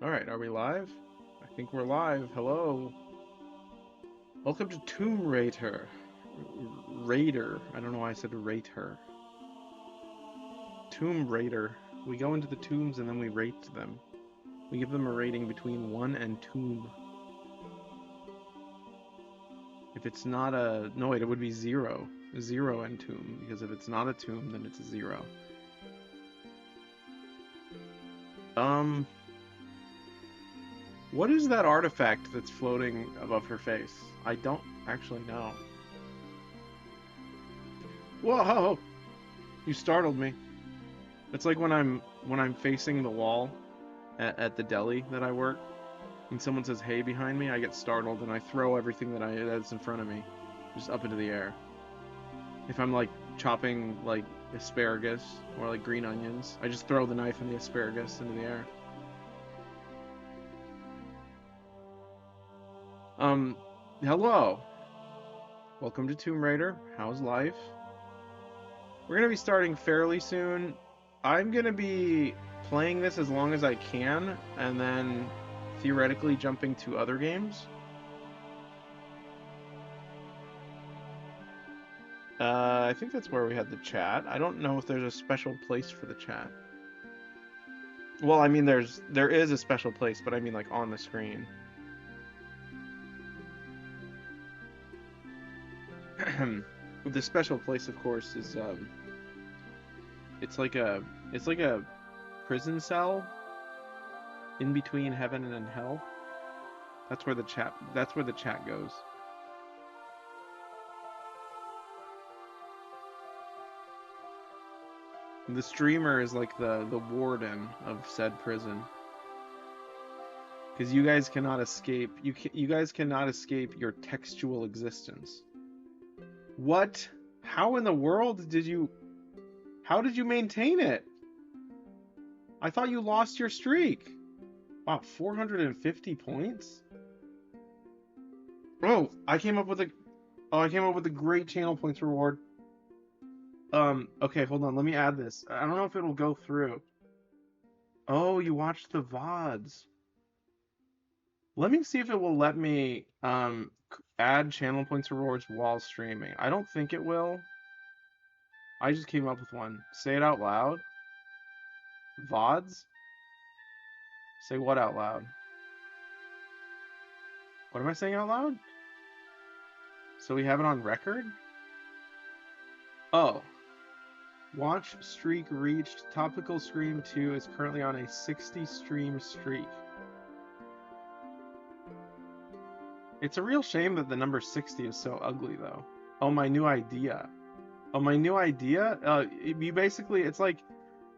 Alright, are we live? I think we're live. Hello. Welcome to Tomb Raider. Raider. I don't know why I said Raider. Tomb Raider. We go into the tombs and then we rate them. We give them a rating between 1 and tomb. If it's not a... No, wait, it would be 0. 0 and tomb. Because if it's not a tomb, then it's a 0. Um... What is that artifact that's floating above her face? I don't actually know. Whoa! You startled me. It's like when I'm facing the wall at the deli that I work, and someone says "Hey" behind me, I get startled and I throw everything that's in front of me, just up into the air. If I'm like chopping like asparagus or like green onions, I just throw the knife and the asparagus into the air. Um, Hello, welcome to Tomb Raider. How's life? We're gonna be starting fairly soon. I'm gonna be playing this as long as I can, and then theoretically jumping to other games. I think that's where we had the chat. I don't know if there's a special place for the chat. Well, I mean, there is a special place, but I mean like on the screen. The special place, of course, is it's like a it's like a prison cell in between heaven and hell. That's where the chat goes. The streamer is like the warden of said prison. Because you guys cannot escape. You guys cannot escape your textual existence. What? How in the world did you? How did you maintain it? I thought you lost your streak. Wow, 450 points. Oh, I came up with a great channel points reward. Okay, hold on. Let me add this. I don't know if it'll go through. Oh, you watched the VODs. Let me see if it will let me add channel points rewards while streaming. I don't think it will. I just came up with one. Say it out loud. VODs? Say what out loud? What am I saying out loud? So we have it on record? Oh. Watch streak reached. Topical Scream 2 is currently on a 60 stream streak. It's a real shame that the number 60 is so ugly though. Oh, my new idea. Oh, my new idea? You basically, it's like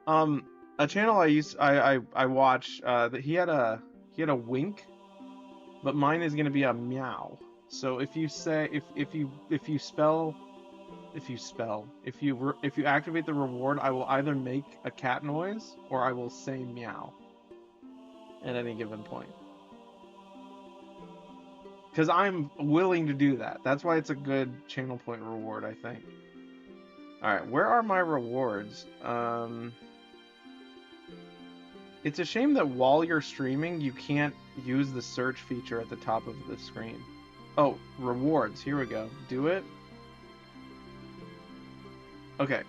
um a channel I watch that he had a wink, but mine is gonna be a meow. So if you say if you activate the reward, I will either make a cat noise or I will say meow at any given point. Because I'm willing to do that. That's why it's a good channel point reward, I think. All right, where are my rewards? It's a shame that while you're streaming, you can't use the search feature at the top of the screen. Oh, rewards. Here we go. Do it. Okay.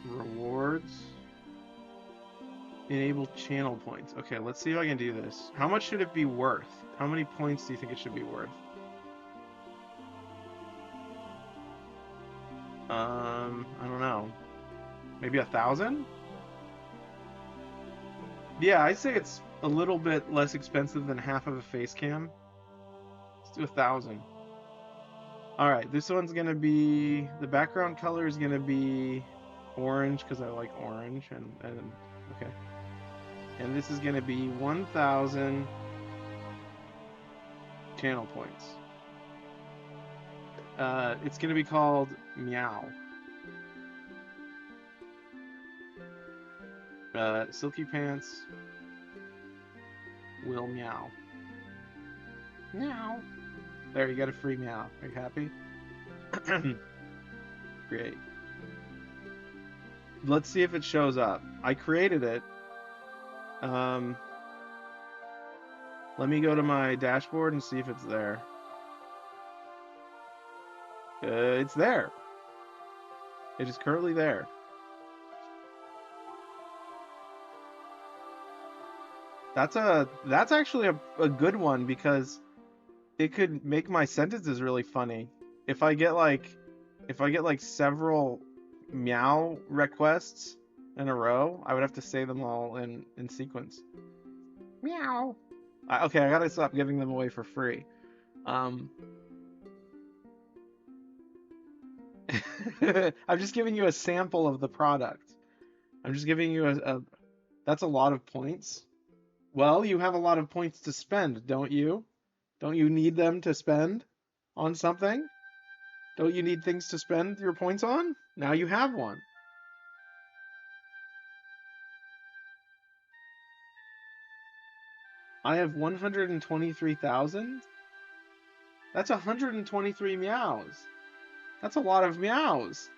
Rewards. Enable channel points. Okay, let's see if I can do this. How much should it be worth? How many points do you think it should be worth? I don't know. Maybe 1,000? Yeah, I'd say it's a little bit less expensive than half of a face cam. Let's do 1,000. All right, this one's gonna be the background color is gonna be orange because I like orange and okay. And this is gonna be 1,000 channel points. It's gonna be called Meow. Silky Pants will meow. Meow. There, you got a free meow. Are you happy? Great. Let's see if it shows up. I created it. Um, Let me go to my dashboard and see if it's there. It's there. It is currently there. That's actually a good one because it could make my sentences really funny. If I get like several meow requests in a row, I would have to say them all in sequence. Meow. Okay, I gotta stop giving them away for free. Um, I'm just giving you a sample of the product. I'm just giving you that's a lot of points. Well, you have a lot of points to spend, don't you? Don't you need them to spend on something? Don't you need things to spend your points on? Now you have one. I have 123,000. That's 123 meows. That's a lot of meows.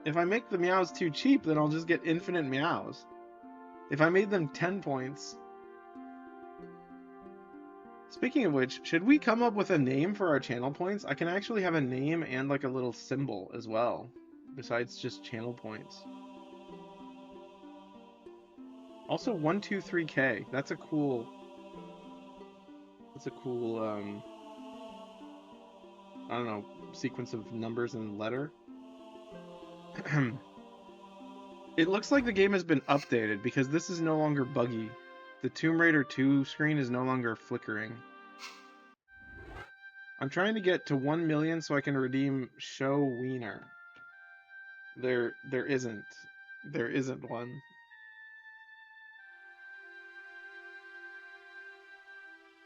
If I make the meows too cheap, then I'll just get infinite meows. If I made them 10 points. Speaking of which, should we come up with a name for our channel points? I can actually have a name and like a little symbol as well, besides just channel points. Also 123K. That's a cool I don't know, sequence of numbers and letter. It looks like the game has been updated because this is no longer buggy. The Tomb Raider 2 screen is no longer flickering. I'm trying to get to 1 million so I can redeem Show Wiener. There isn't. There isn't one.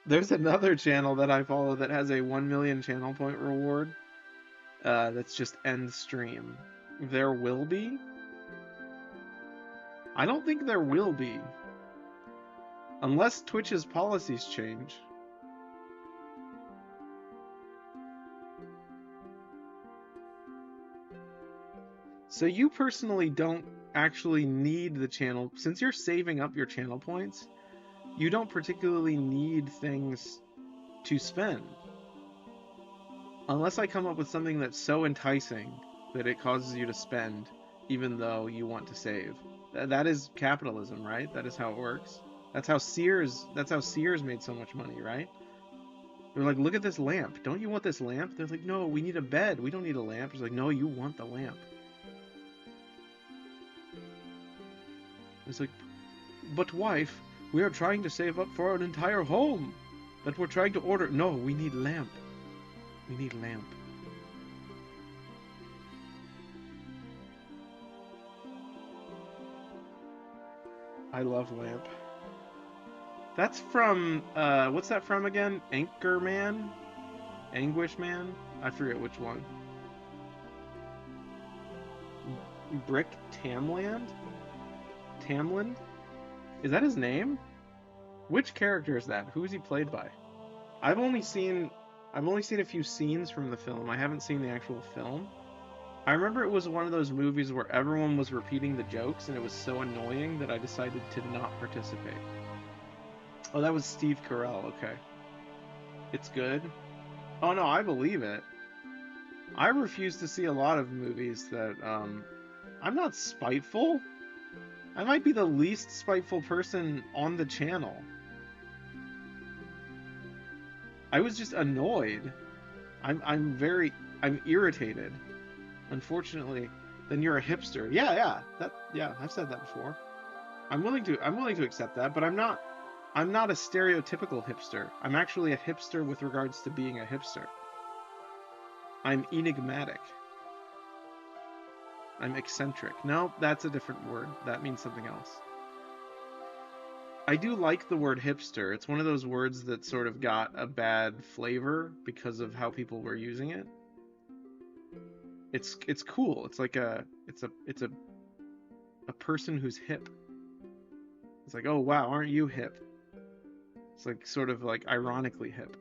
There's another channel that I follow that has a 1 million channel point reward. That's just end stream. There will be? I don't think there will be. Unless Twitch's policies change. So you personally don't actually need the channel, since you're saving up your channel points, you don't particularly need things to spend. Unless I come up with something that's so enticing that it causes you to spend, even though you want to save. That is capitalism, right? That is how it works. That's how Sears made so much money, right? They're like, look at this lamp. Don't you want this lamp? They're like, no, we need a bed. We don't need a lamp. It's like, no, you want the lamp. It's like, but wife, we are trying to save up for an entire home that we're trying to order. No, we need lamp. We need lamp. I love lamp. That's from, what's that from again? Anchorman? Anguishman? I forget which one. Brick Tamland? Tamland? Is that his name? Which character is that? Who is he played by? I've only seen a few scenes from the film. I haven't seen the actual film. I remember it was one of those movies where everyone was repeating the jokes and it was so annoying that I decided to not participate. Oh, that was Steve Carell, okay. It's good? Oh no, I believe it. I refuse to see a lot of movies that, I'm not spiteful. I might be the least spiteful person on the channel. I was just annoyed. I'm irritated. Unfortunately, then you're a hipster. Yeah, I've said that before. I'm willing to accept that, but I'm not a stereotypical hipster. I'm actually a hipster with regards to being a hipster. I'm enigmatic. I'm eccentric. No, that's a different word. That means something else. I do like the word hipster. It's one of those words that sort of got a bad flavor because of how people were using it. It's cool. It's like a person who's hip. It's like, oh wow, aren't you hip? It's like sort of like ironically hip.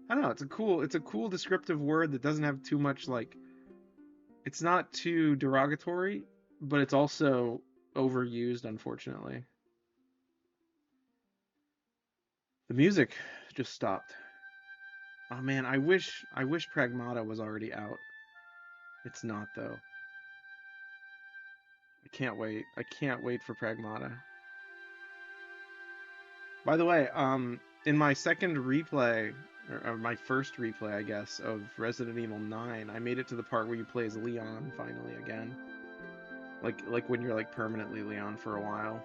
I don't know. It's a cool descriptive word that doesn't have too much like. It's not too derogatory, but it's also overused, unfortunately. The music just stopped. Oh man, I wish Pragmata was already out. It's not though. I can't wait. I can't wait for Pragmata. By the way, in my second replay, or my first replay, I guess, of Resident Evil 9, I made it to the part where you play as Leon finally again. Like when you're like permanently Leon for a while.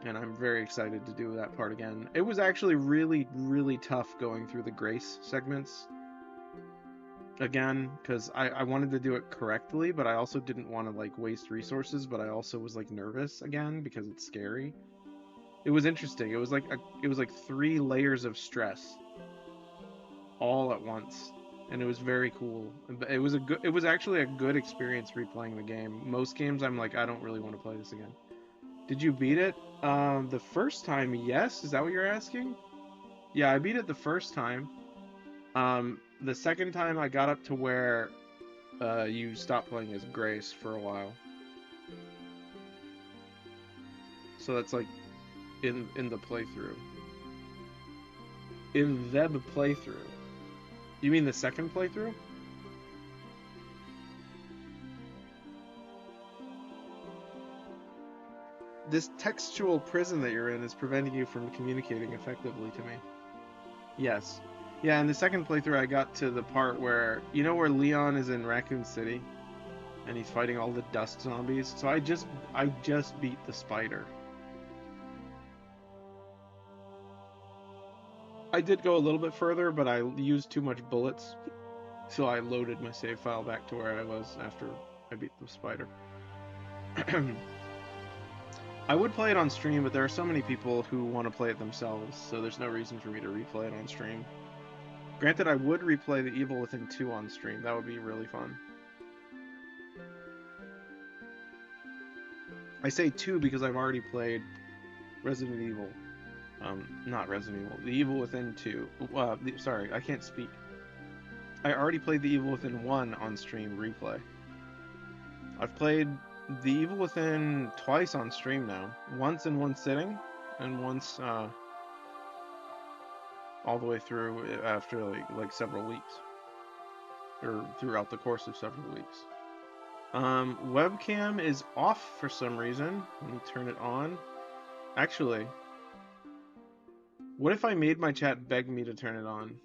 And I'm very excited to do that part again. It was actually really, really tough going through the Grace segments again, because I wanted to do it correctly, but I also didn't want to like waste resources, but I also was like nervous again because it's scary. It was interesting. It was like 3 layers of stress all at once, and it was very cool. It was actually a good experience replaying the game. Most games I'm like I don't really want to play this again. Did you beat it? The first time, yes. Is that what you're asking? Yeah, I beat it the first time. The second time I got up to where you stop playing as Grace for a while. So that's like in the playthrough. In the playthrough. You mean the second playthrough? This textual prison that you're in is preventing you from communicating effectively to me. Yes. Yeah, in the second playthrough I got to the part where you know where Leon is in Raccoon City and he's fighting all the dust zombies. So I just beat the spider. I did go a little bit further, but I used too much bullets, so I loaded my save file back to where I was after I beat the spider. I would play it on stream, but there are so many people who want to play it themselves, so there's no reason for me to replay it on stream. Granted, I would replay The Evil Within 2 on stream. That would be really fun. I say 2 because I've already played Resident Evil. Not Resident Evil. The Evil Within 2. Sorry, I can't speak. I already played The Evil Within 1 on stream replay. I've played The Evil Within twice on stream now. Once in one sitting, and once all the way through after like several weeks. Or throughout the course of several weeks. Webcam is off for some reason. Let me turn it on. Actually, what if I made my chat beg me to turn it on?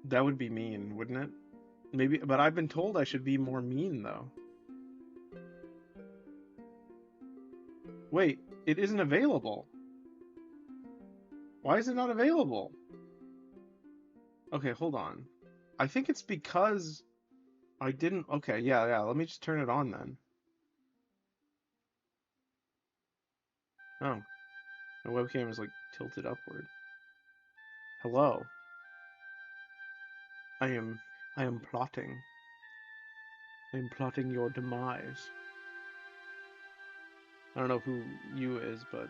That would be mean, wouldn't it? Maybe, but I've been told I should be more mean, though. Wait, it isn't available. Why is it not available? Okay, hold on. I think it's because I didn't... Okay, yeah, let me just turn it on then. Oh, the webcam is like tilted upward. Hello. I am plotting. I am plotting your demise. I don't know who you is, but...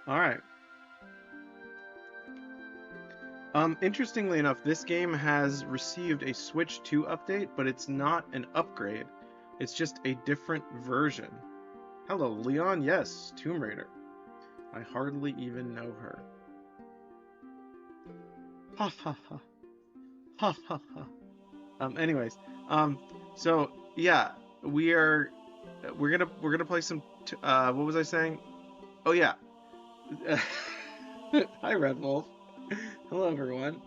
Alright. Interestingly enough, this game has received a Switch 2 update, but it's not an upgrade. It's just a different version. Hello, Leon. Yes, Tomb Raider. I hardly even know her. Ha ha ha. Ha ha ha. Anyways, so yeah, we're gonna play some. What was I saying? Oh yeah. Hi, Red Wolf. Hello, everyone.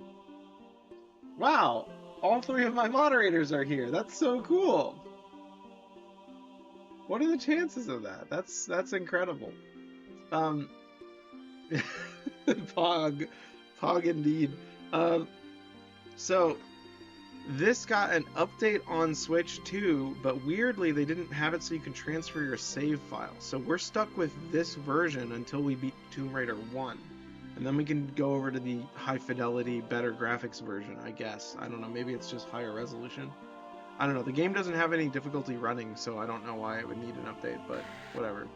Wow, all 3 of my moderators are here. That's so cool. What are the chances of that? That's incredible. Pog indeed. So this got an update on Switch 2, but weirdly they didn't have it so you can transfer your save file. So we're stuck with this version until we beat Tomb Raider 1. And then we can go over to the high fidelity, better graphics version, I guess. I don't know, maybe it's just higher resolution. I don't know, the game doesn't have any difficulty running, so I don't know why it would need an update, but whatever.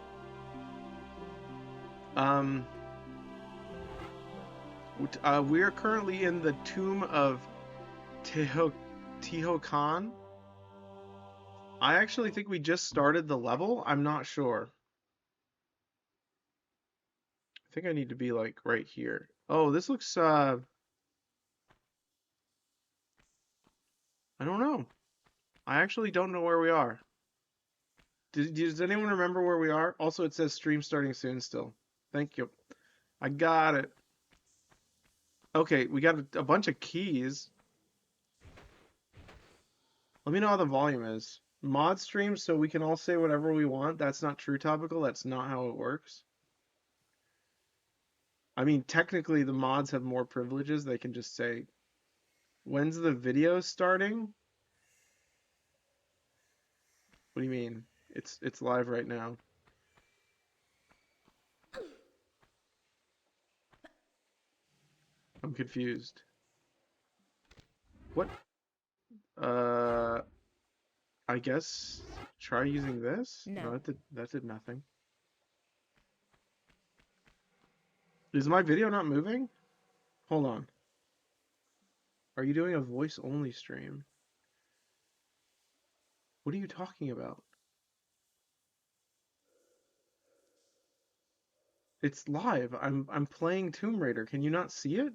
We are currently in the tomb of Teho Tehokan. I actually think we just started the level. I'm not sure. I think I need to be like right here. Oh, this looks I don't know. I actually don't know where we are. Does anyone remember where we are? Also, it says stream starting soon still. Thank you. I got it. Okay, we got a bunch of keys. Let me know how the volume is. Mod stream so we can all say whatever we want. That's not true topical. That's not how it works. I mean, technically the mods have more privileges. They can just say, when's the video starting? What do you mean? It's live right now. I'm confused. What? Uh, I guess try using this? No, No. that did nothing. Is my video not moving? Hold on. Are you doing a voice only stream? What are you talking about? It's live. I'm playing Tomb Raider. Can you not see it?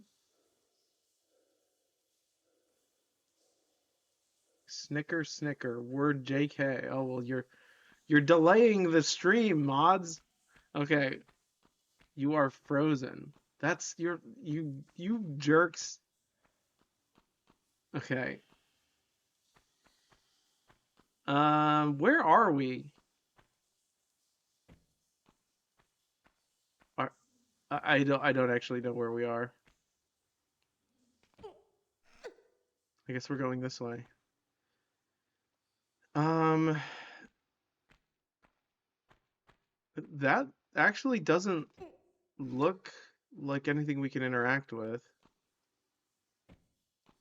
Snicker snicker. Word JK. Oh well, you're delaying the stream, mods. Okay, you are frozen. That's you jerks. Okay. Where are we? Are, I don't actually know where we are. I guess we're going this way. Um, that actually doesn't look like anything we can interact with.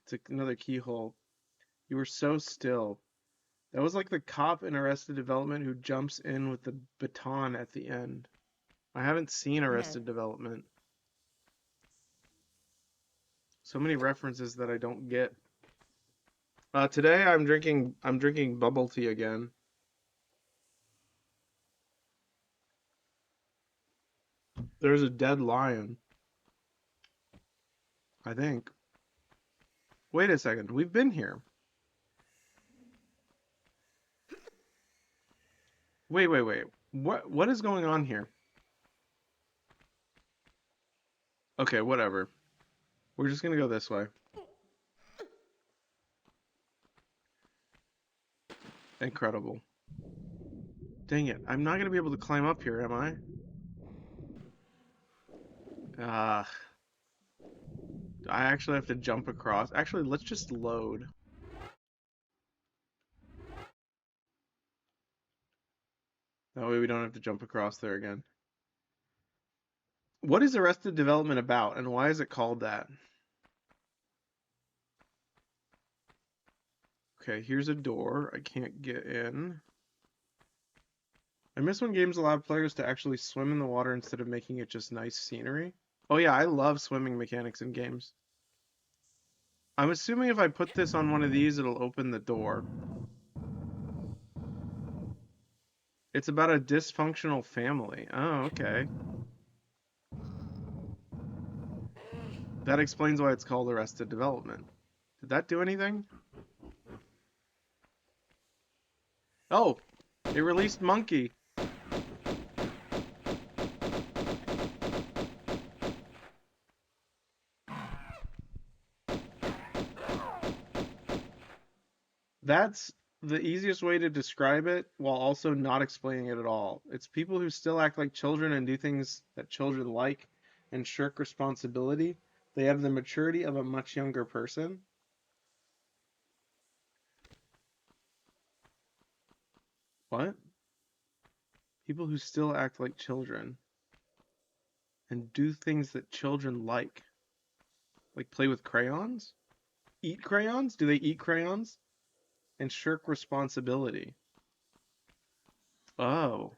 It's another keyhole. You were so still. That was like the cop in Arrested Development who jumps in with the baton at the end. I haven't seen No. Arrested Development. So many references that I don't get. Today I'm drinking bubble tea again. There's a dead lion, I think. Wait a second, we've been here. Wait. What is going on here? Okay, whatever. We're just gonna go this way. Incredible. Dang it, I'm not gonna be able to climb up here, am I? Ah, I actually have to jump across. Actually, let's just load. That way we don't have to jump across there again. What is Arrested Development about, and why is it called that? Okay, here's a door. I can't get in. I miss when games allowed players to actually swim in the water instead of making it just nice scenery. Oh yeah, I love swimming mechanics in games. I'm assuming if I put this on one of these, it'll open the door. It's about a dysfunctional family. Oh, okay. That explains why it's called Arrested Development. Did that do anything? Oh, it released Monkey. That's the easiest way to describe it while also not explaining it at all. It's people who still act like children and do things that children like and shirk responsibility. They have the maturity of a much younger person. What? People who still act like children and do things that children like. Like play with crayons? Eat crayons? Do they eat crayons? And shirk responsibility. Oh,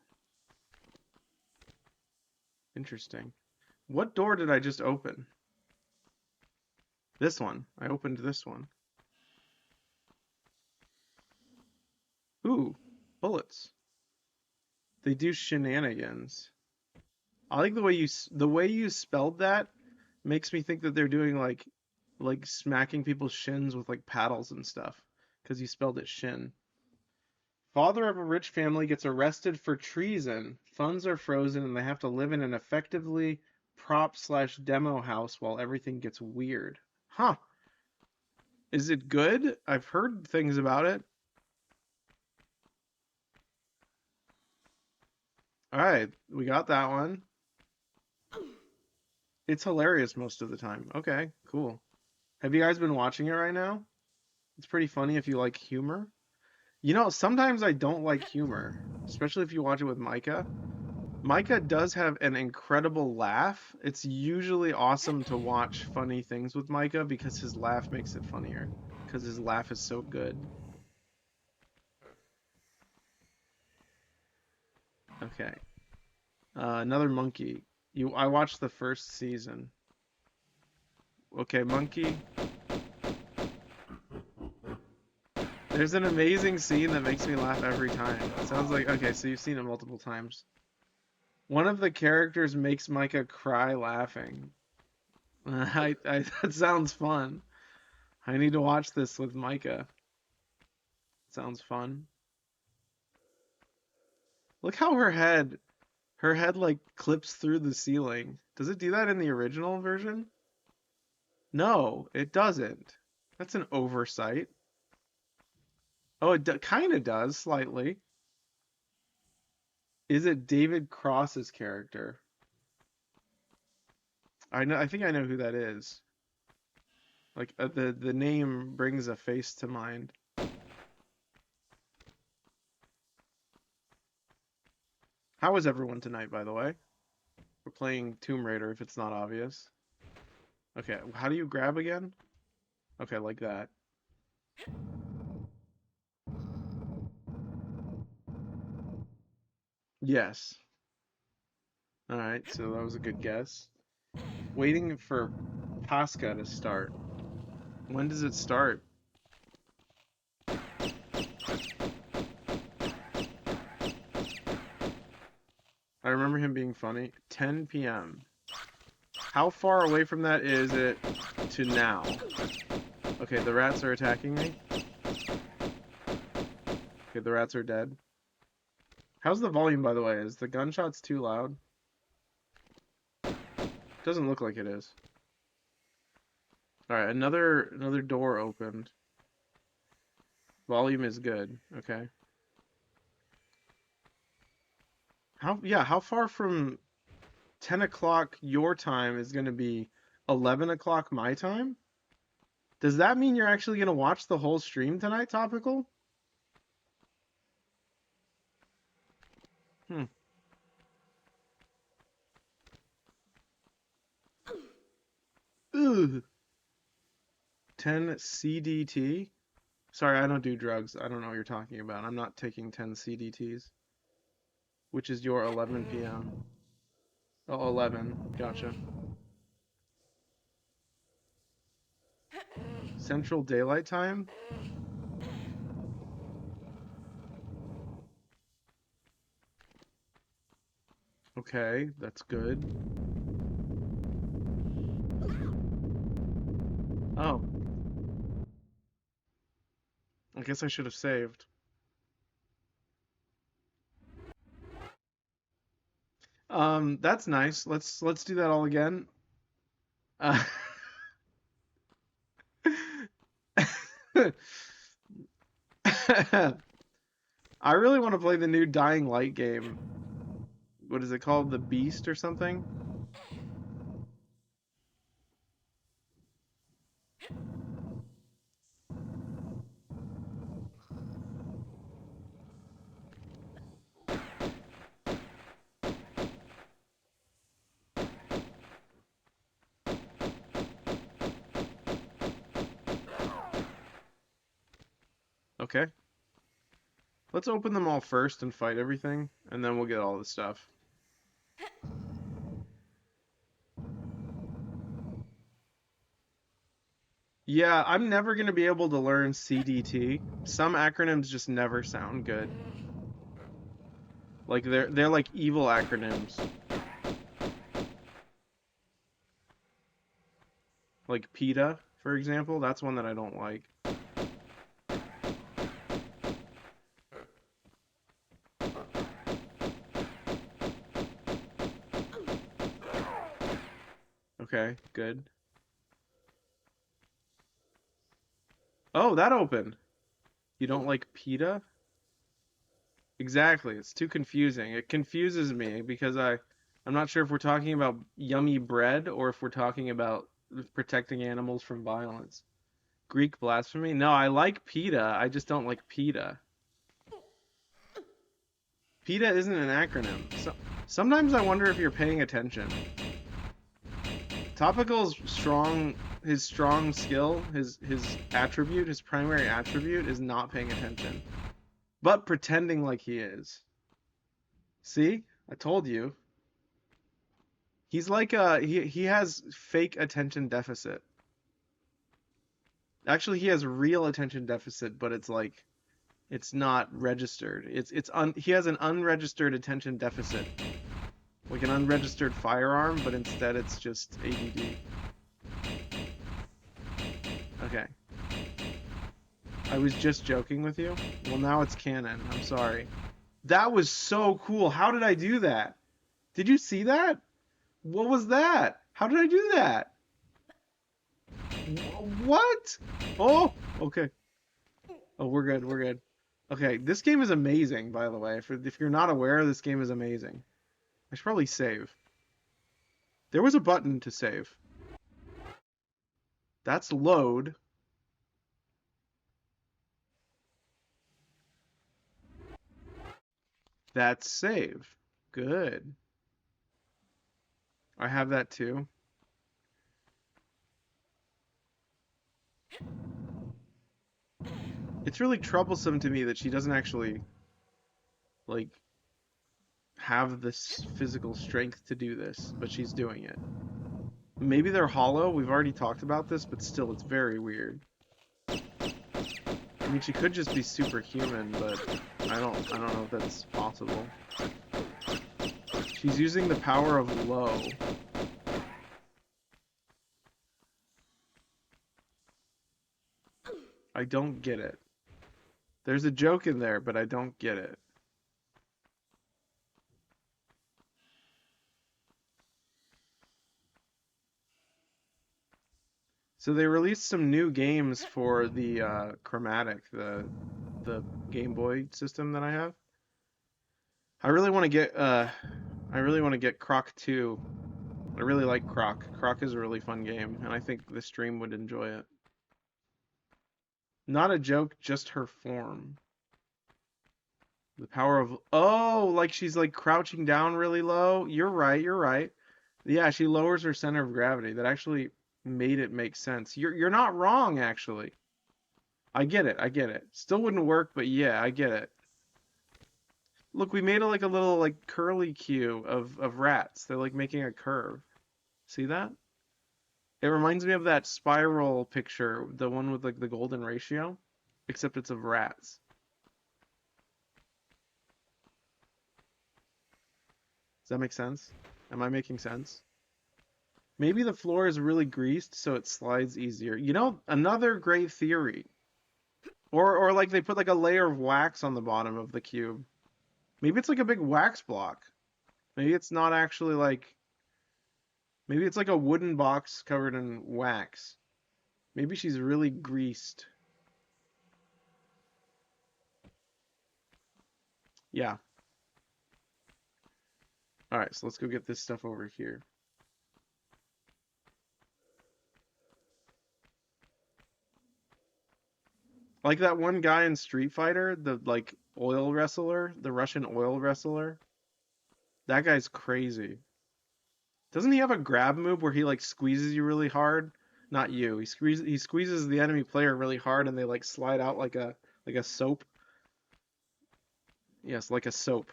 interesting. What door did I just open? This one. I opened this one. Ooh, bullets. They do shenanigans. I like the way you spelled that makes me think that they're doing like smacking people's shins with like paddles and stuff because you spelled it shin. Father of a rich family gets arrested for treason. Funds are frozen and they have to live in an effectively prop/demo house while everything gets weird. Huh. Is it good? I've heard things about it. All right, we got that one. It's hilarious most of the time. Okay, cool. Have you guys been watching it right now? It's pretty funny if you like humor. You know, sometimes I don't like humor, especially if you watch it with Micah. Micah does have an incredible laugh. It's usually awesome to watch funny things with Micah because his laugh makes it funnier. Because his laugh is so good. Okay. Another monkey. I watched the first season. Okay, monkey. There's an amazing scene that makes me laugh every time. It sounds like, okay, so you've seen it multiple times. One of the characters makes Micah cry laughing. That sounds fun. I need to watch this with Micah. Sounds fun. Look how her head like clips through the ceiling. Does it do that in the original version? No, it doesn't. That's an oversight. Oh, it kind of does slightly. Is it David Cross's character? I know. I think I know who that is. Like the name brings a face to mind. How is everyone tonight, by the way? We're playing Tomb Raider, if it's not obvious. Okay, how do you grab again? Okay, like that. Yes. All right, so that was a good guess. Waiting for Pascha to start. When does it start? I remember him being funny. 10 p.m. How far away from that is it to now? Okay, the rats are attacking me. Okay, the rats are dead. How's the volume, by the way? Is the gunshots too loud? Doesn't look like it is. All right, another door opened. Volume is good. Okay. How far from 10 o'clock your time is going to be 11 o'clock my time? Does that mean you're actually going to watch the whole stream tonight, Topical? Hmm. Ugh. 10 CDT? Sorry, I don't do drugs. I don't know what you're talking about. I'm not taking 10 CDTs, which is your 11 p.m. Oh, 11. Gotcha. Central Daylight Time? Okay, that's good. Oh, I guess I should have saved. That's nice. Let's do that all again. Uh, I really want to play the new Dying Light game. What is it called? The Beast or something? Okay. Let's open them all first and fight everything, and then we'll get all the stuff. Yeah, I'm never gonna be able to learn CDT. Some acronyms just never sound good. Like they're like evil acronyms. Like PETA, for example, that's one that I don't like. Okay, good. Oh, that opened. You don't like PETA? Exactly. It's too confusing. It confuses me because I'm not sure if we're talking about yummy bread or if we're talking about protecting animals from violence. Greek blasphemy? No, I like PETA. I just don't like PETA. PETA isn't an acronym. Sometimes I wonder if you're paying attention. Topical's his strong skill, his primary attribute is not paying attention, but pretending like he is. See? I told you. He's like he has fake attention deficit. Actually, he has real attention deficit, but it's like it's not registered. He has an unregistered attention deficit, like an unregistered firearm, but instead it's just ADD. Okay. I was just joking with you. Well, now it's canon. I'm sorry. That was so cool. How did I do that? Did you see that? What was that? How did I do that? What? Oh, okay. Oh, we're good. We're good. Okay, this game is amazing, by the way. If you're not aware, this game is amazing. I should probably save. There was a button to save. That's load. That's save. Good. I have that too. It's really troublesome to me that she doesn't actually, like, have this physical strength to do this, but she's doing it. Maybe they're hollow. We've already talked about this, but still, it's very weird. I mean, she could just be superhuman, but I don't know if that's possible. She's using the power of low. I don't get it. There's a joke in there, but I don't get it. So they released some new games for the Chromatic, the Game Boy system that I have. I really want to get Croc 2. I really like Croc. Croc is a really fun game, and I think the stream would enjoy it. Not a joke, just her form. The power of like she's like crouching down really low. You're right, you're right. Yeah, she lowers her center of gravity. That actually made it make sense. You're not wrong actually. I get it. I get it. Still wouldn't work, but yeah, I get it. Look, we made like a little like curly cue of rats. They're like making a curve. See that? It reminds me of that spiral picture, the one with like the golden ratio, except it's of rats. Does that make sense? Am I making sense? Maybe the floor is really greased so it slides easier. You know, another great theory. Or like they put like a layer of wax on the bottom of the cube. Maybe it's like a big wax block. Maybe it's not actually like maybe it's like a wooden box covered in wax. Maybe she's really greased. Yeah. All right, so let's go get this stuff over here. Like that one guy in Street Fighter, the like oil wrestler, the Russian oil wrestler. That guy's crazy. Doesn't he have a grab move where he like squeezes you really hard? Not you. He squeezes the enemy player really hard and they like slide out like a soap. Yes, like a soap.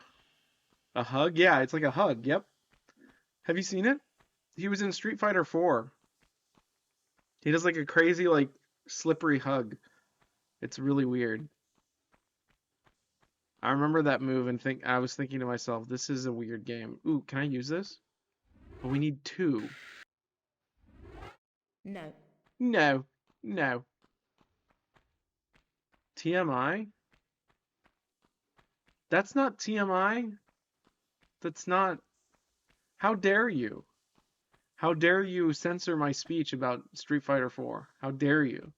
A hug? Yeah, it's like a hug. Yep. Have you seen it? He was in Street Fighter 4. He does like a crazy like Slippery hug. It's really weird. I remember that move and think I was thinking to myself, this is a weird game. Ooh, can I use this? Oh, we need two. No. No. No. TMI? That's not TMI. That's not. How dare you? How dare you censor my speech about Street Fighter 4? How dare you?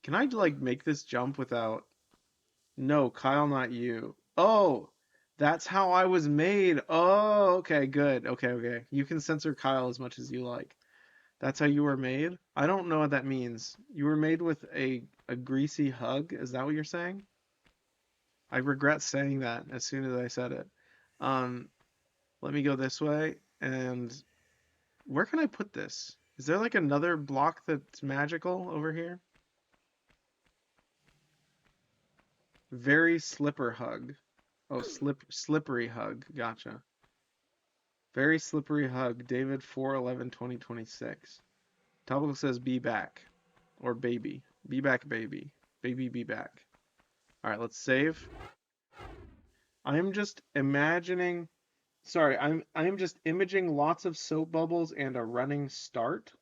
Can I like make this jump without? No, Kyle, not you. Oh, that's how I was made. Oh, okay, good. Okay, okay. You can censor Kyle as much as you like. That's how you were made? I don't know what that means. You were made with a greasy hug? Is that what you're saying? I regret saying that as soon as I said it. Um, Let me go this way. And where can I put this? Is there like another block that's magical over here? Very slipper hug. Oh, slippery hug. Gotcha. Very slippery hug. David 4/11/2026. Topical says be back or baby. Be back baby. Baby be back. All right, let's save. I'm just imagining sorry, I'm just imaging lots of soap bubbles and a running start.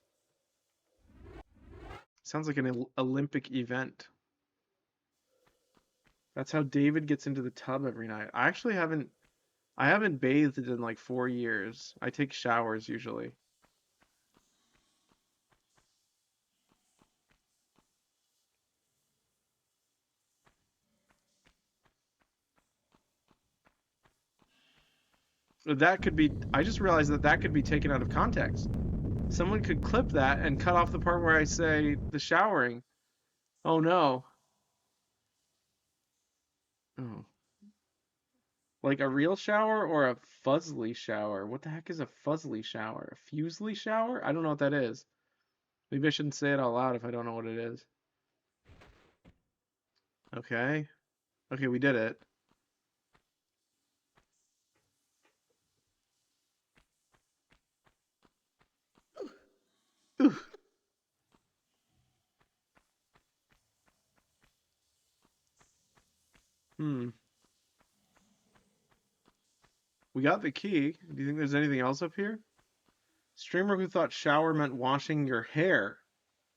Sounds like an Olympic event. That's how David gets into the tub every night. I haven't bathed in like 4 years. I take showers usually. That could be I just realized that that could be taken out of context. Someone could clip that and cut off the part where I say the showering. Oh no. Oh. Like a real shower or a fuzzly shower? What the heck is a fuzzly shower? A fusely shower? I don't know what that is. Maybe I shouldn't say it out loud if I don't know what it is. Okay. Okay, we did it. Ooh. Hmm. We got the key. Do you think there's anything else up here? Streamer who thought shower meant washing your hair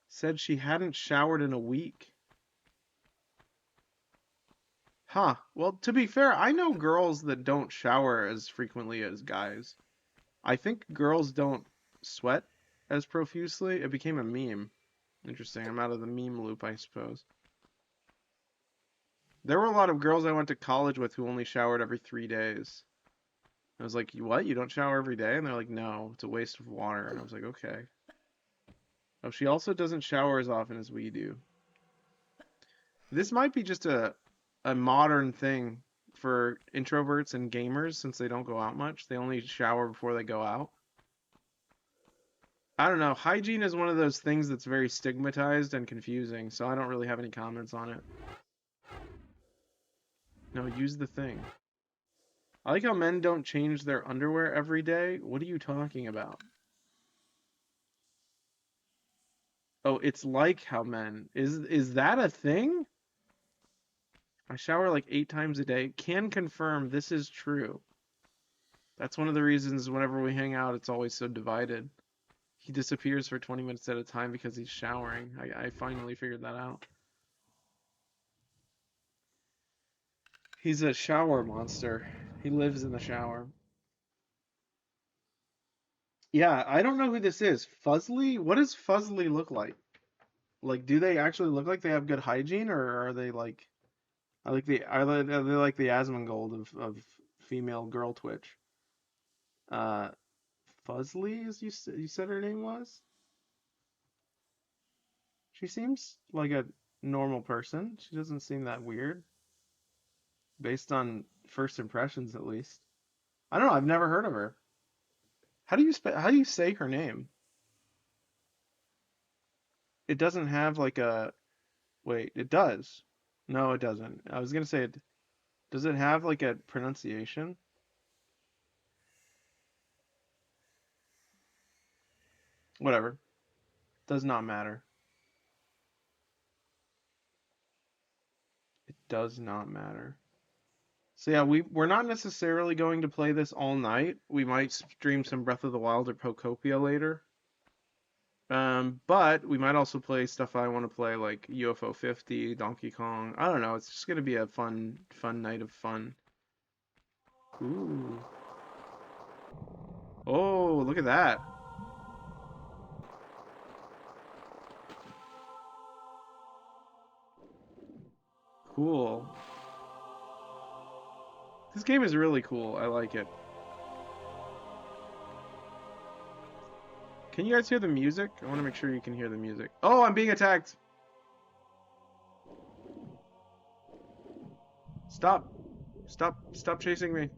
said she hadn't showered in a week. Huh. Well, to be fair, I know girls that don't shower as frequently as guys. I think girls don't sweat as profusely. It became a meme. Interesting. I'm out of the meme loop, I suppose. There were a lot of girls I went to college with who only showered every 3 days. I was like, what? You don't shower every day? And they're like, no, it's a waste of water. And I was like, okay. Oh, she also doesn't shower as often as we do. This might be just a modern thing for introverts and gamers since they don't go out much. They only shower before they go out. I don't know. Hygiene is one of those things that's very stigmatized and confusing, so I don't really have any comments on it. No, use the thing. I like how men don't change their underwear every day. What are you talking about? Oh, it's like how men. Is that a thing? I shower like 8 times a day. Can confirm this is true. That's one of the reasons whenever we hang out, it's always so divided. He disappears for 20 minutes at a time because he's showering. I finally figured that out. He's a shower monster. He lives in the shower. Yeah, I don't know who this is. Fuzzly? What does Fuzzly look like? Like, do they actually look like they have good hygiene, or are they like, are they like the Asmongold of female girl Twitch? Uh, Fuzzly, as you said her name was? She seems like a normal person. She doesn't seem that weird, based on first impressions at least. I don't know. I've never heard of her. How do you say her name? It doesn't have like a wait. It does. No, it doesn't. I was gonna say it. Does it have like a pronunciation? Whatever. Does not matter. It does not matter. So yeah, we're not necessarily going to play this all night. We might stream some Breath of the Wild or Pokopia later. But we might also play stuff I want to play like UFO 50, Donkey Kong. I don't know. It's just gonna be a fun night of fun. Ooh. Oh, look at that. Cool. This game is really cool. I like it. Can you guys hear the music? I want to make sure you can hear the music. Oh, I'm being attacked. Stop. Stop chasing me.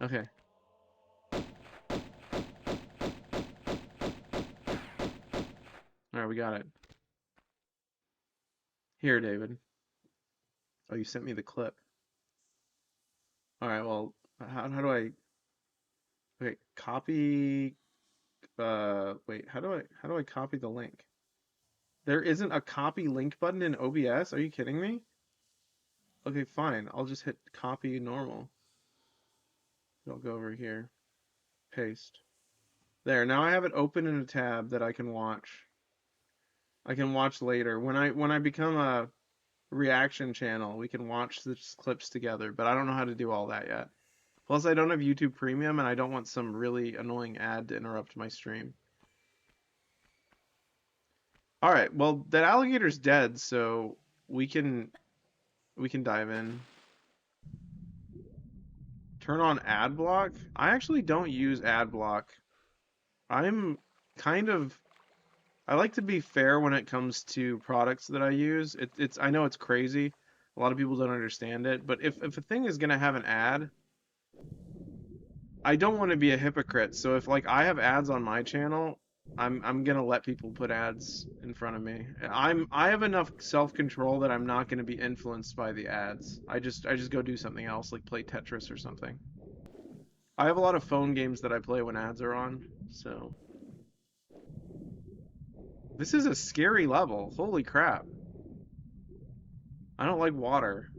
Okay. All right, we got it. Here, David. Oh, you sent me the clip. All right, well, how do I wait, copy wait, how do I copy the link? There isn't a copy link button in OBS? Are you kidding me? Okay, fine. I'll just hit copy normal. I'll go over here. Paste. There, now I have it open in a tab that I can watch. I can watch later. When I become a reaction channel, we can watch the clips together, but I don't know how to do all that yet. Plus, I don't have YouTube Premium, and I don't want some really annoying ad to interrupt my stream. All right, well, that alligator's dead, so we can dive in. Turn on ad block. I actually don't use ad block. I'm kind of I like to be fair when it comes to products that I use. It's I know it's crazy. A lot of people don't understand it, but if a thing is gonna have an ad, I don't want to be a hypocrite. So if like I have ads on my channel, I'm gonna let people put ads in front of me. I have enough self-control that I'm not gonna be influenced by the ads. I just go do something else, like play Tetris or something. I have a lot of phone games that I play when ads are on, so this is a scary level. Holy crap. I don't like water.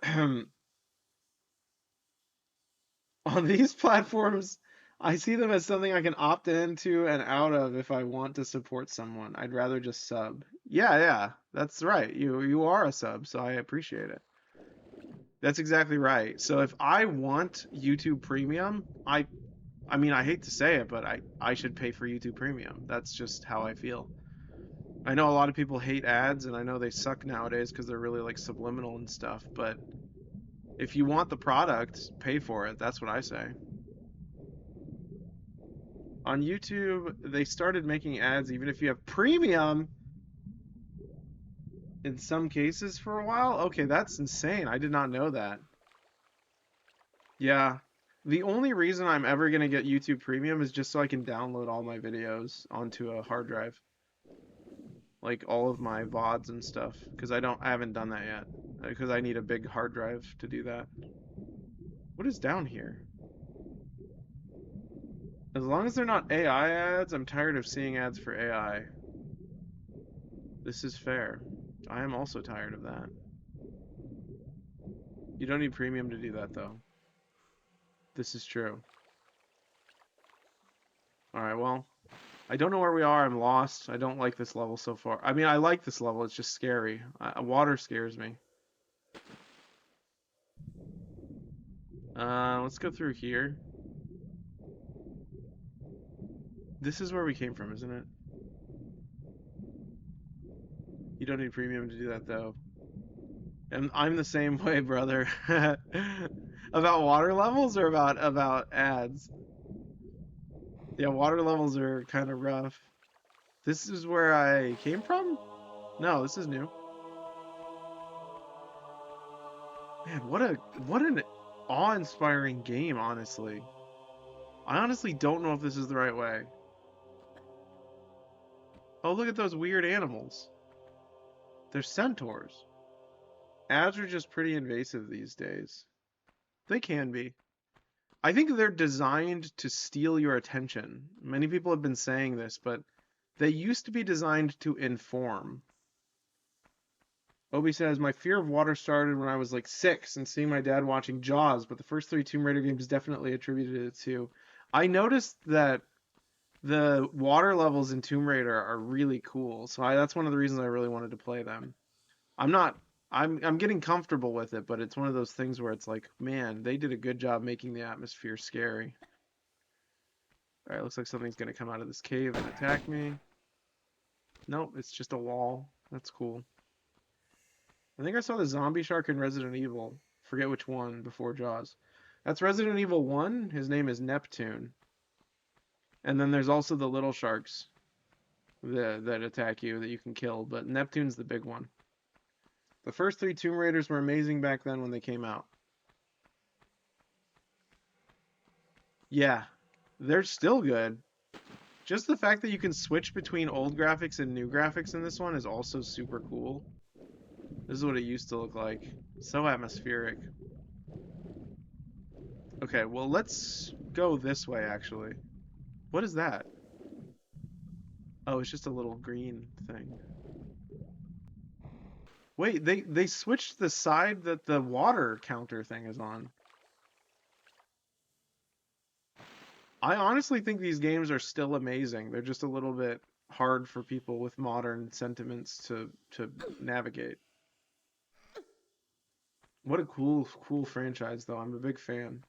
On these platforms, I see them as something I can opt into and out of if I want to support someone. I'd rather just sub. Yeah, yeah, that's right. You are a sub, so I appreciate it. That's exactly right. So if I want YouTube Premium, I mean I hate to say it, but I should pay for YouTube Premium. That's just how I feel. I know a lot of people hate ads and I know they suck nowadays because they're really like subliminal and stuff, but if you want the product, pay for it. That's what I say. On YouTube, they started making ads even if you have premium in some cases for a while. Okay, that's insane. I did not know that. Yeah. The only reason I'm ever going to get YouTube Premium is just so I can download all my videos onto a hard drive. Like all of my VODs and stuff. Because I haven't done that yet. Because I need a big hard drive to do that. What is down here? As long as they're not AI ads, I'm tired of seeing ads for AI. This is fair. I am also tired of that. You don't need premium to do that, though. This is true. Alright, well, I don't know where we are. I'm lost. I don't like this level so far. I mean, I like this level. It's just scary. Water scares me. Let's go through here. This is where we came from, isn't it? You don't need premium to do that, though. And I'm the same way, brother. About water levels or about ads? Yeah, water levels are kind of rough. This is where I came from? No, this is new. Man, what an awe-inspiring game, honestly. I honestly don't know if this is the right way. Oh, look at those weird animals. They're centaurs. Ads are just pretty invasive these days. They can be. I think they're designed to steal your attention. Many people have been saying this, but they used to be designed to inform. Obi says, my fear of water started when I was like 6 and seeing my dad watching Jaws, but the first 3 Tomb Raider games definitely attributed it to. I noticed that the water levels in Tomb Raider are really cool, so that's one of the reasons I really wanted to play them. I'm not I'm getting comfortable with it, but it's one of those things where it's like, man, they did a good job making the atmosphere scary. All right, looks like something's gonna come out of this cave and attack me. Nope, it's just a wall. That's cool. I think I saw the zombie shark in Resident Evil. Forget which one before Jaws. That's Resident Evil 1. His name is Neptune. And then there's also the little sharks that attack you that you can kill, but Neptune's the big one. The first 3 Tomb Raiders were amazing back then when they came out. Yeah, they're still good. Just the fact that you can switch between old graphics and new graphics in this one is also super cool. This is what it used to look like. So atmospheric. Okay, well, let's go this way, actually. What is that? Oh, it's just a little green thing. Wait, they switched the side that the water counter thing is on. I honestly think these games are still amazing. They're just a little bit hard for people with modern sentiments to navigate. What a cool franchise though. I'm a big fan.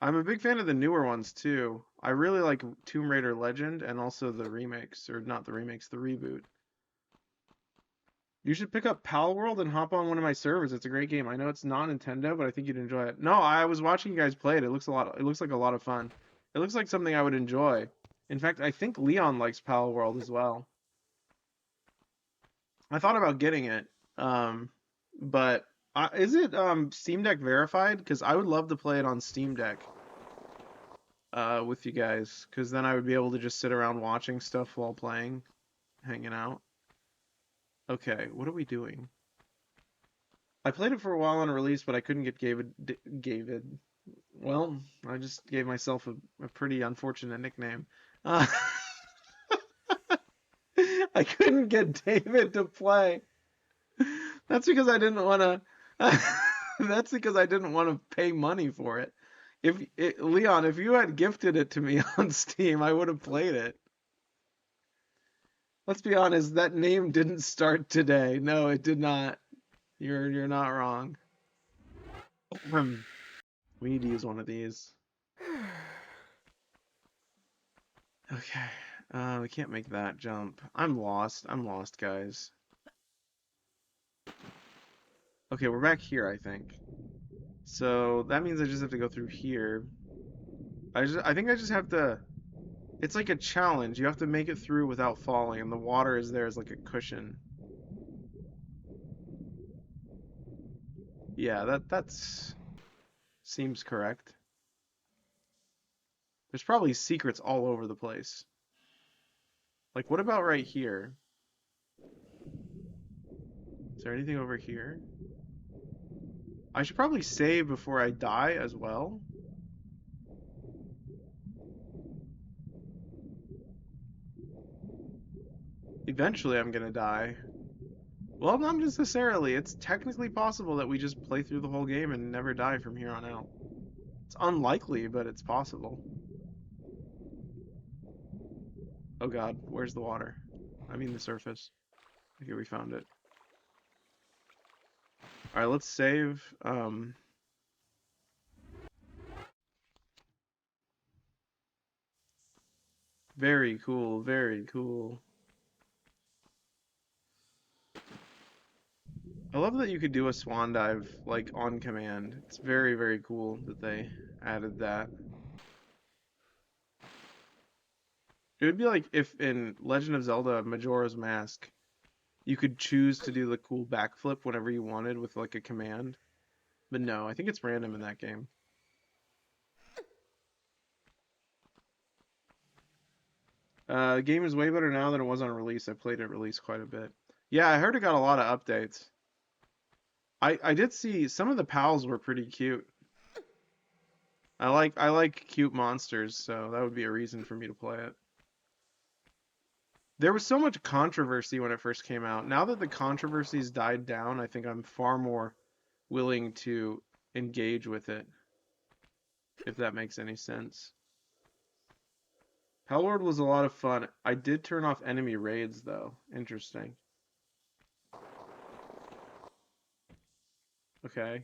I'm a big fan of the newer ones too. I really like Tomb Raider Legend and also the remakes, or not the remakes, the reboot. You should pick up Pal World and hop on one of my servers. It's a great game. I know it's not Nintendo, but I think you'd enjoy it. No, I was watching you guys play it. It looks like a lot of fun. It looks like something I would enjoy. In fact, I think Leon likes Pal World as well. I thought about getting it. But is it Steam Deck verified? Because I would love to play it on Steam Deck with you guys, because then I would be able to just sit around watching stuff while playing, hanging out. Okay, what are we doing? I played it for a while on release, but I couldn't get Gavid. Well, I just gave myself a pretty unfortunate nickname. Uh, I couldn't get David to play. That's because I didn't want to. That's because I didn't want to pay money for it. Leon, if you had gifted it to me on Steam, I would have played it. Let's be honest, that name didn't start today. No, it did not. You're not wrong. We need to use one of these. Okay. We can't make that jump. I'm lost. I'm lost, guys. Okay, we're back here, I think. So that means I just have to go through here. I think I just have to. It's like a challenge. You have to make it through without falling, and the water is there as like a cushion. Yeah, that's seems correct. There's probably secrets all over the place. Like, what about right here? Is there anything over here? I should probably save before I die as well. Eventually I'm gonna die. Well, not necessarily. It's technically possible that we just play through the whole game and never die from here on out. It's unlikely, but it's possible. Oh god, where's the water? I mean the surface. Okay, we found it. Alright, let's save. Very cool, very cool. I love that you could do a swan dive, like, on command. It's very cool that they added that. It would be like if in Legend of Zelda Majora's Mask, you could choose to do the cool backflip whenever you wanted with, like, a command. But no, I think it's random in that game. The game is way better now than it was on release. I played it at release quite a bit. Yeah, I heard it got a lot of updates. I did see some of the pals were pretty cute. I like cute monsters, so that would be a reason for me to play it. There was so much controversy when it first came out. Now that the controversies died down, I think I'm far more willing to engage with it, if that makes any sense. Hellward was a lot of fun. I did turn off enemy raids though. Interesting. Okay.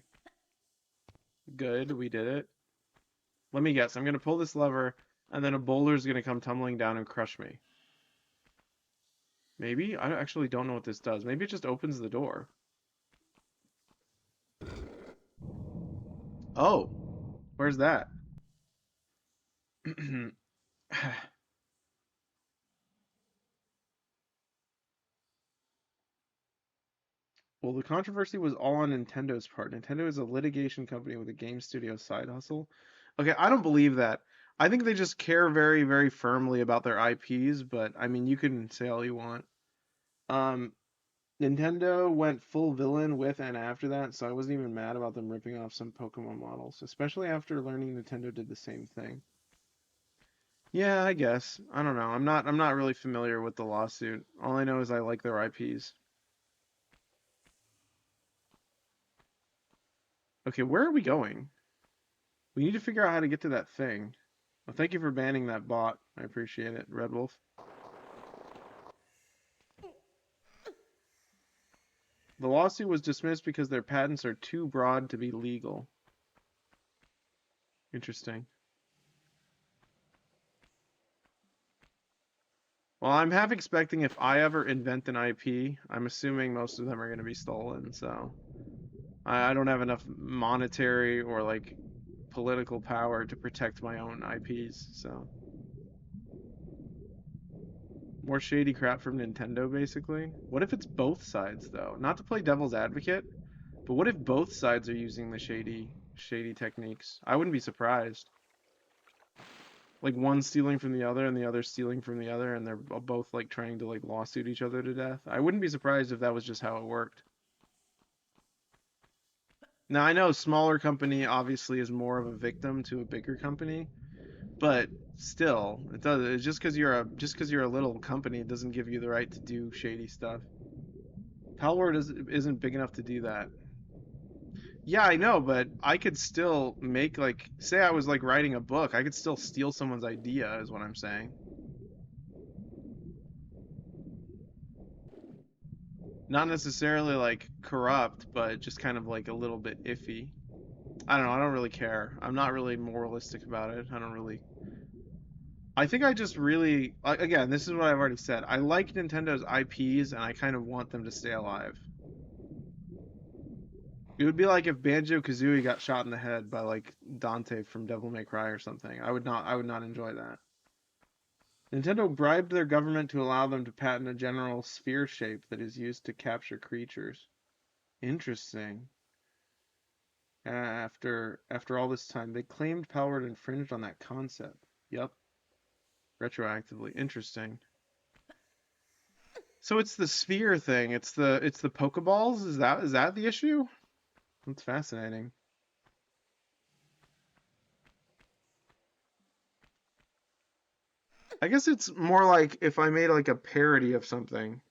Good, we did it. Let me guess. I'm gonna pull this lever, and then a boulder's gonna come tumbling down and crush me. Maybe? I actually don't know what this does. Maybe it just opens the door. Oh, where's that? Well, the controversy was all on Nintendo's part. Nintendo is a litigation company with a game studio side hustle. Okay, I don't believe that. I think they just care very, very firmly about their IPs, but I mean, you can say all you want. Um, Nintendo went full villain with and after that, so I wasn't even mad about them ripping off some Pokemon models, especially after learning Nintendo did the same thing. Yeah, I guess. I don't know. I'm not really familiar with the lawsuit. All I know is I like their IPs. Okay, where are we going? We need to figure out how to get to that thing. Well, thank you for banning that bot. I appreciate it, Red Wolf. The lawsuit was dismissed because their patents are too broad to be legal. Interesting. Well, I'm half expecting if I ever invent an IP, I'm assuming most of them are going to be stolen, so I don't have enough monetary or like political power to protect my own IPs, so more shady crap from Nintendo basically. What if it's both sides though? Not to play devil's advocate, but what if both sides are using the shady techniques? I wouldn't be surprised. Like one stealing from the other and the other stealing from the other and they're both like trying to like lawsuit each other to death. I wouldn't be surprised if that was just how it worked. Now I know smaller company obviously is more of a victim to a bigger company, but still, it does. It's just because you're a little company doesn't give you the right to do shady stuff. Palworld isn't big enough to do that. Yeah, I know, but I could still make like say I was like writing a book, I could still steal someone's idea, is what I'm saying. Not necessarily like corrupt, but just kind of like a little bit iffy. I don't know, I don't really care. I'm not really moralistic about it. I don't really I think I just really again, this is what I've already said. I like Nintendo's IPs and I kind of want them to stay alive. It would be like if Banjo-Kazooie got shot in the head by like Dante from Devil May Cry or something. I would not enjoy that. Nintendo bribed their government to allow them to patent a general sphere shape that is used to capture creatures. Interesting. After all this time, they claimed Palworld infringed on that concept. Yep, retroactively. Interesting. So it's the sphere thing. It's the Pokeballs. Is that the issue? That's fascinating. I guess it's more like if I made like a parody of something.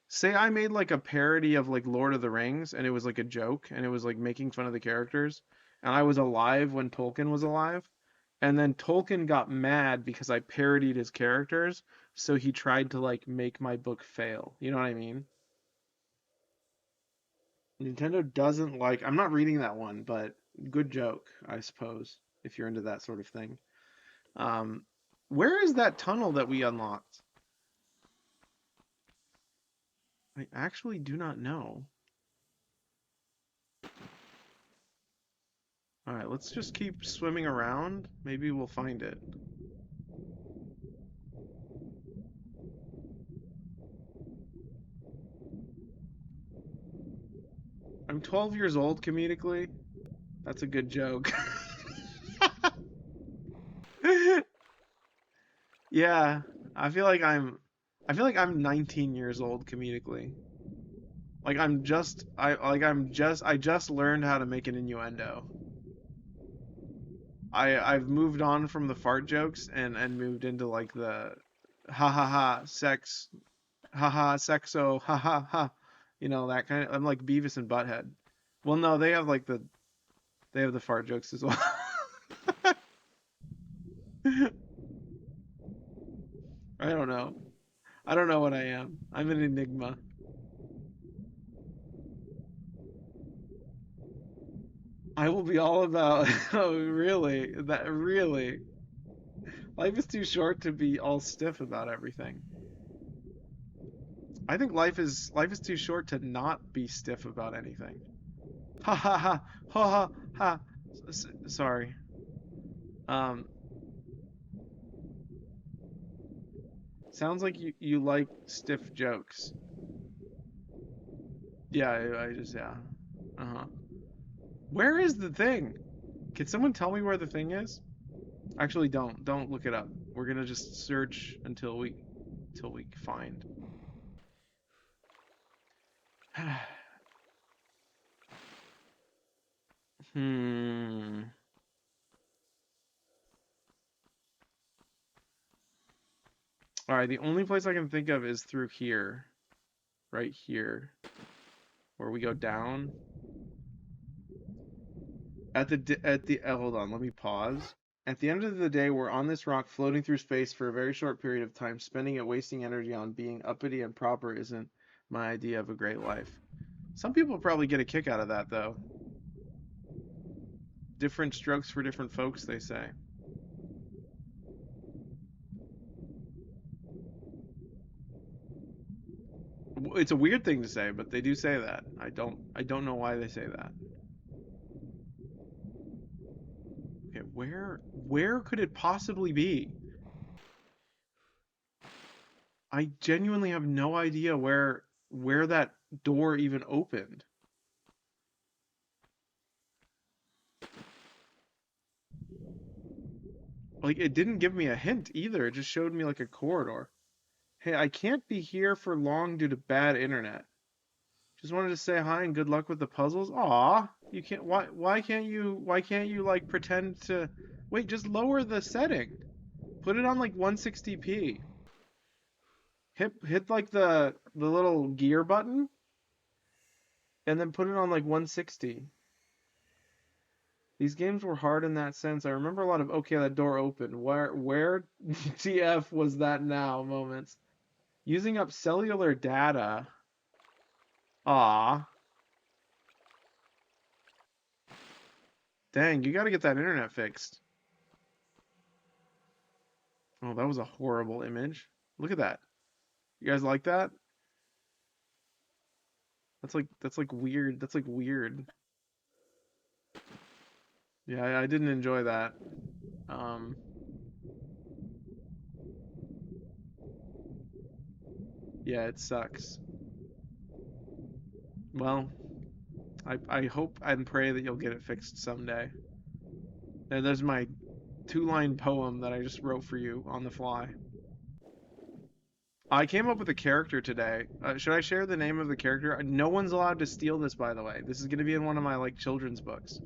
Say I made like a parody of like Lord of the Rings and it was like a joke and it was like making fun of the characters and I was alive when Tolkien was alive and then Tolkien got mad because I parodied his characters so he tried to like make my book fail. You know what I mean? Nintendo doesn't like I'm not reading that one, but good joke, I suppose, if you're into that sort of thing. Um where is that tunnel that we unlocked? I actually do not know. All right, let's just keep swimming around. Maybe we'll find it. I'm 12 years old comedically. That's a good joke. Yeah, I feel like I'm 19 years old comedically. I just learned how to make an innuendo. I've moved on from the fart jokes and moved into like the ha ha ha sex ha ha sexo ha ha ha, that kind of. I'm like Beavis and Butthead. Well, no, they have the fart jokes as well. I don't know. I don't know what I am. I'm an enigma. I will be all about. Oh, really? That really? Life is too short to be all stiff about everything. I think life is too short to not be stiff about anything. Ha ha ha ha ha ha. Sorry. Um, Sounds like you like stiff jokes. Yeah, I just yeah. Uh-huh. Where is the thing? Can someone tell me where the thing is? Actually, don't look it up. We're gonna just search until we find. Hmm. All right, the only place I can think of is through here, right here, where we go down. Hold on, let me pause. At the end of the day, we're on this rock floating through space for a very short period of time. Spending it wasting energy on being uppity and proper isn't my idea of a great life. Some people probably get a kick out of that though. Different strokes for different folks, they say. It's a weird thing to say, but they do say that. I don't know why they say that. Okay, where could it possibly be? I genuinely have no idea where that door even opened. Like it didn't give me a hint either. It just showed me like a corridor. Hey, I can't be here for long due to bad internet. Just wanted to say hi and good luck with the puzzles. Aw, you can't. Why can't you like pretend to? Wait, just lower the setting. Put it on like 160p. Hit like the little gear button and then put it on like 160. These games were hard in that sense. I remember a lot of okay, that door opened. Where TF was that now moments. Using up cellular data. Ah, dang, you got to get that internet fixed. Oh, that was a horrible image. Look at that. You guys like that? That's like weird. That's like weird. Yeah, I didn't enjoy that. Um, yeah, it sucks. Well, I hope and pray that you'll get it fixed someday. And there's my two-line poem that I just wrote for you on the fly. I came up with a character today. Should I share the name of the character? No one's allowed to steal this, by the way. This is gonna be in one of my like children's books.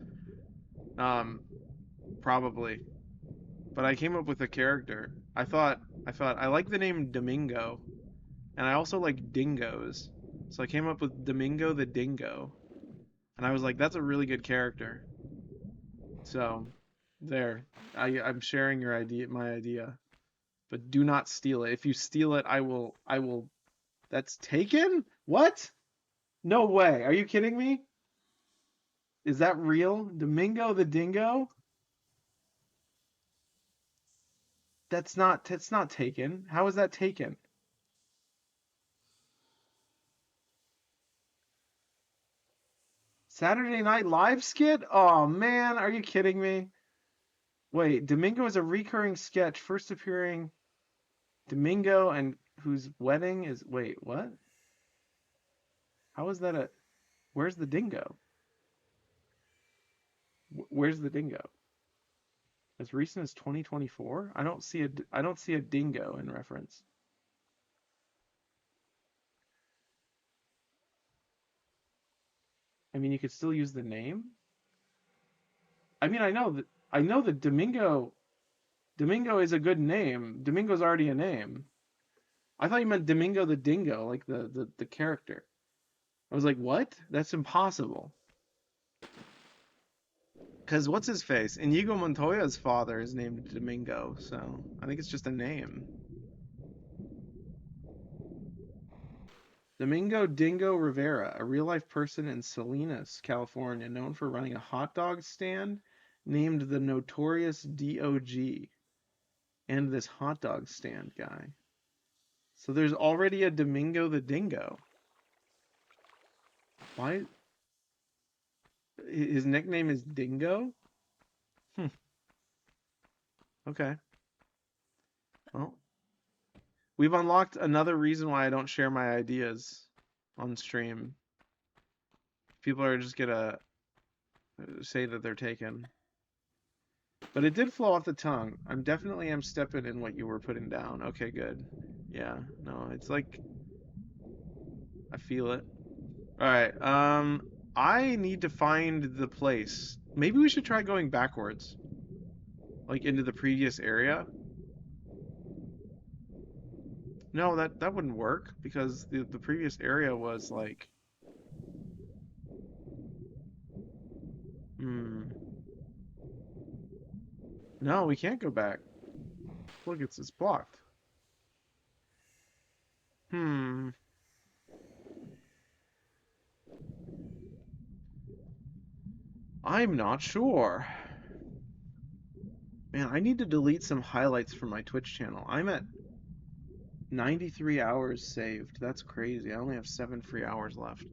Um, Probably. But I came up with a character. I thought I like the name Domingo, and I also like dingoes. So I came up with Domingo the Dingo, and I was like, that's a really good character. So, there. I'm sharing my idea, but do not steal it. If you steal it, I will. That's taken? What? No way. Are you kidding me? Is that real? Domingo the Dingo? That's not taken. How is that taken? Saturday Night Live skit? Oh man, are you kidding me? Wait, Domingo is a recurring sketch, first appearing Domingo and whose wedding is wait, what? How is that a where's the dingo? Where's the dingo? As recent as 2024? I don't see a dingo in reference. I mean, you could still use the name. I mean, I know that Domingo is a good name. Domingo's already a name. I thought you meant Domingo the Dingo, like the character. I was like, what? That's impossible. Because what's his face? Inigo Montoya's father is named Domingo, so I think it's just a name. Domingo Dingo Rivera, a real life person in Salinas, California, known for running a hot dog stand named the Notorious DOG, and this hot dog stand guy. So there's already a Domingo the Dingo. Why? His nickname is Dingo? Hmm. Okay. Well, we've unlocked another reason why I don't share my ideas on stream. People are just gonna say that they're taken. But it did flow off the tongue. I'm definitely am stepping in what you were putting down. Okay, good. Yeah, no, it's like I feel it. All right. I need to find the place. Maybe we should try going backwards, like into the previous area. No, that wouldn't work because the previous area was like, hmm. No, we can't go back. Look, it's blocked. Hmm. I'm not sure. Man, I need to delete some highlights from my Twitch channel. I'm at 93 hours saved. That's crazy. I only have 7 free hours left.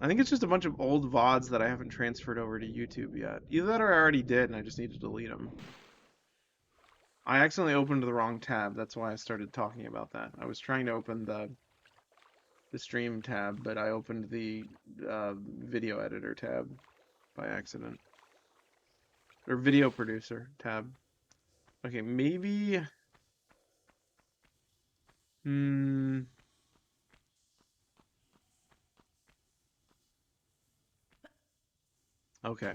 I think it's just a bunch of old VODs that I haven't transferred over to YouTube yet. Either that or I already did and I just need to delete them. I accidentally opened the wrong tab. That's why I started talking about that. I was trying to open the stream tab, but I opened the video editor tab by accident. Or video producer tab. Okay, maybe... Hmm... Okay.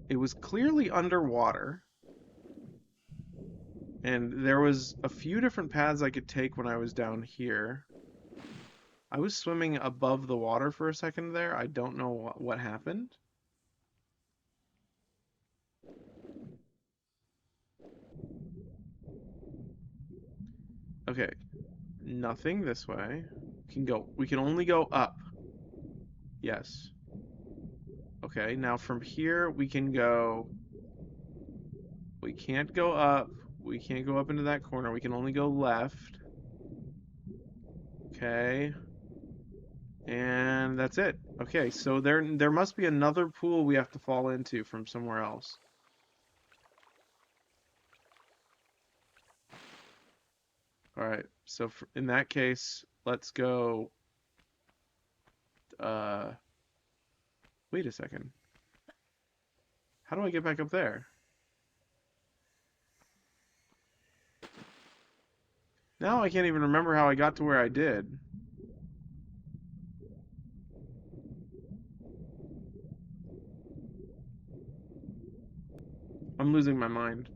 It was clearly underwater, and there was a few different paths I could take when I was down here. I was swimming above the water for a second there. I don't know what happened. Okay, nothing this way. We can only go up. Yes. Okay, now from here we can go. We can't go up. We can't go up into that corner. We can only go left. Okay. And that's it. Okay, so there must be another pool we have to fall into from somewhere else. All right. So in that case, let's go. Uh, Wait a second. How do I get back up there? Now I can't even remember how I got to where I did. I'm losing my mind.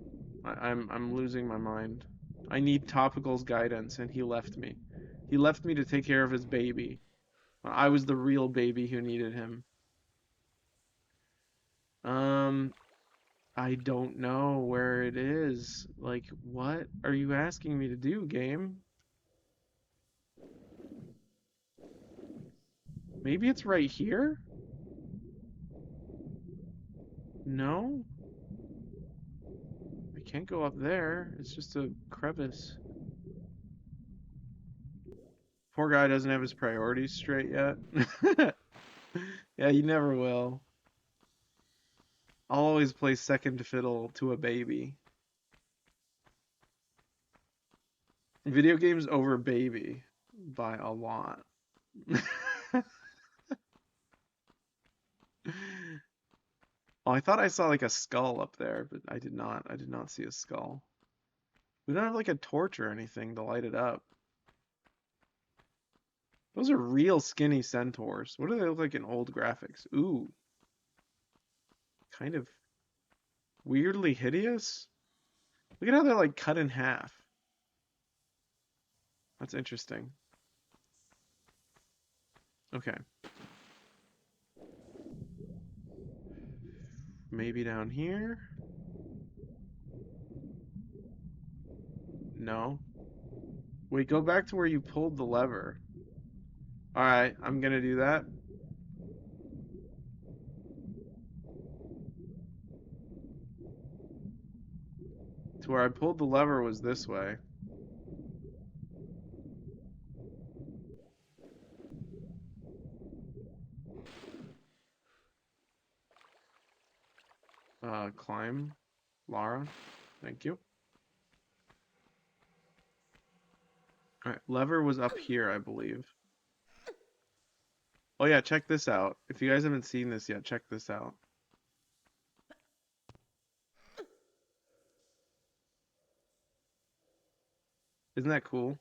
I'm losing my mind. I need Topical's guidance, and he left me. He left me to take care of his baby. I was the real baby who needed him. Um, I don't know where it is. Like, what are you asking me to do, game? Maybe it's right here? No? I can't go up there. It's just a crevice. Poor guy doesn't have his priorities straight yet. Yeah, you never will. I'll always play second fiddle to a baby. Video games over baby by a lot. Oh, I thought I saw like a skull up there, but I did not. I did not see a skull. We don't have like a torch or anything to light it up. Those are real skinny centaurs. What do they look like in old graphics? Ooh, kind of weirdly hideous. Look at how they're like cut in half. That's interesting. Okay. Maybe down here? No. Wait, go back to where you pulled the lever. Alright, I'm gonna do that. To where I pulled the lever was this way. Climb. Lara. Thank you. Alright, lever was up here, I believe. Oh yeah, check this out. If you guys haven't seen this yet, check this out. Isn't that cool?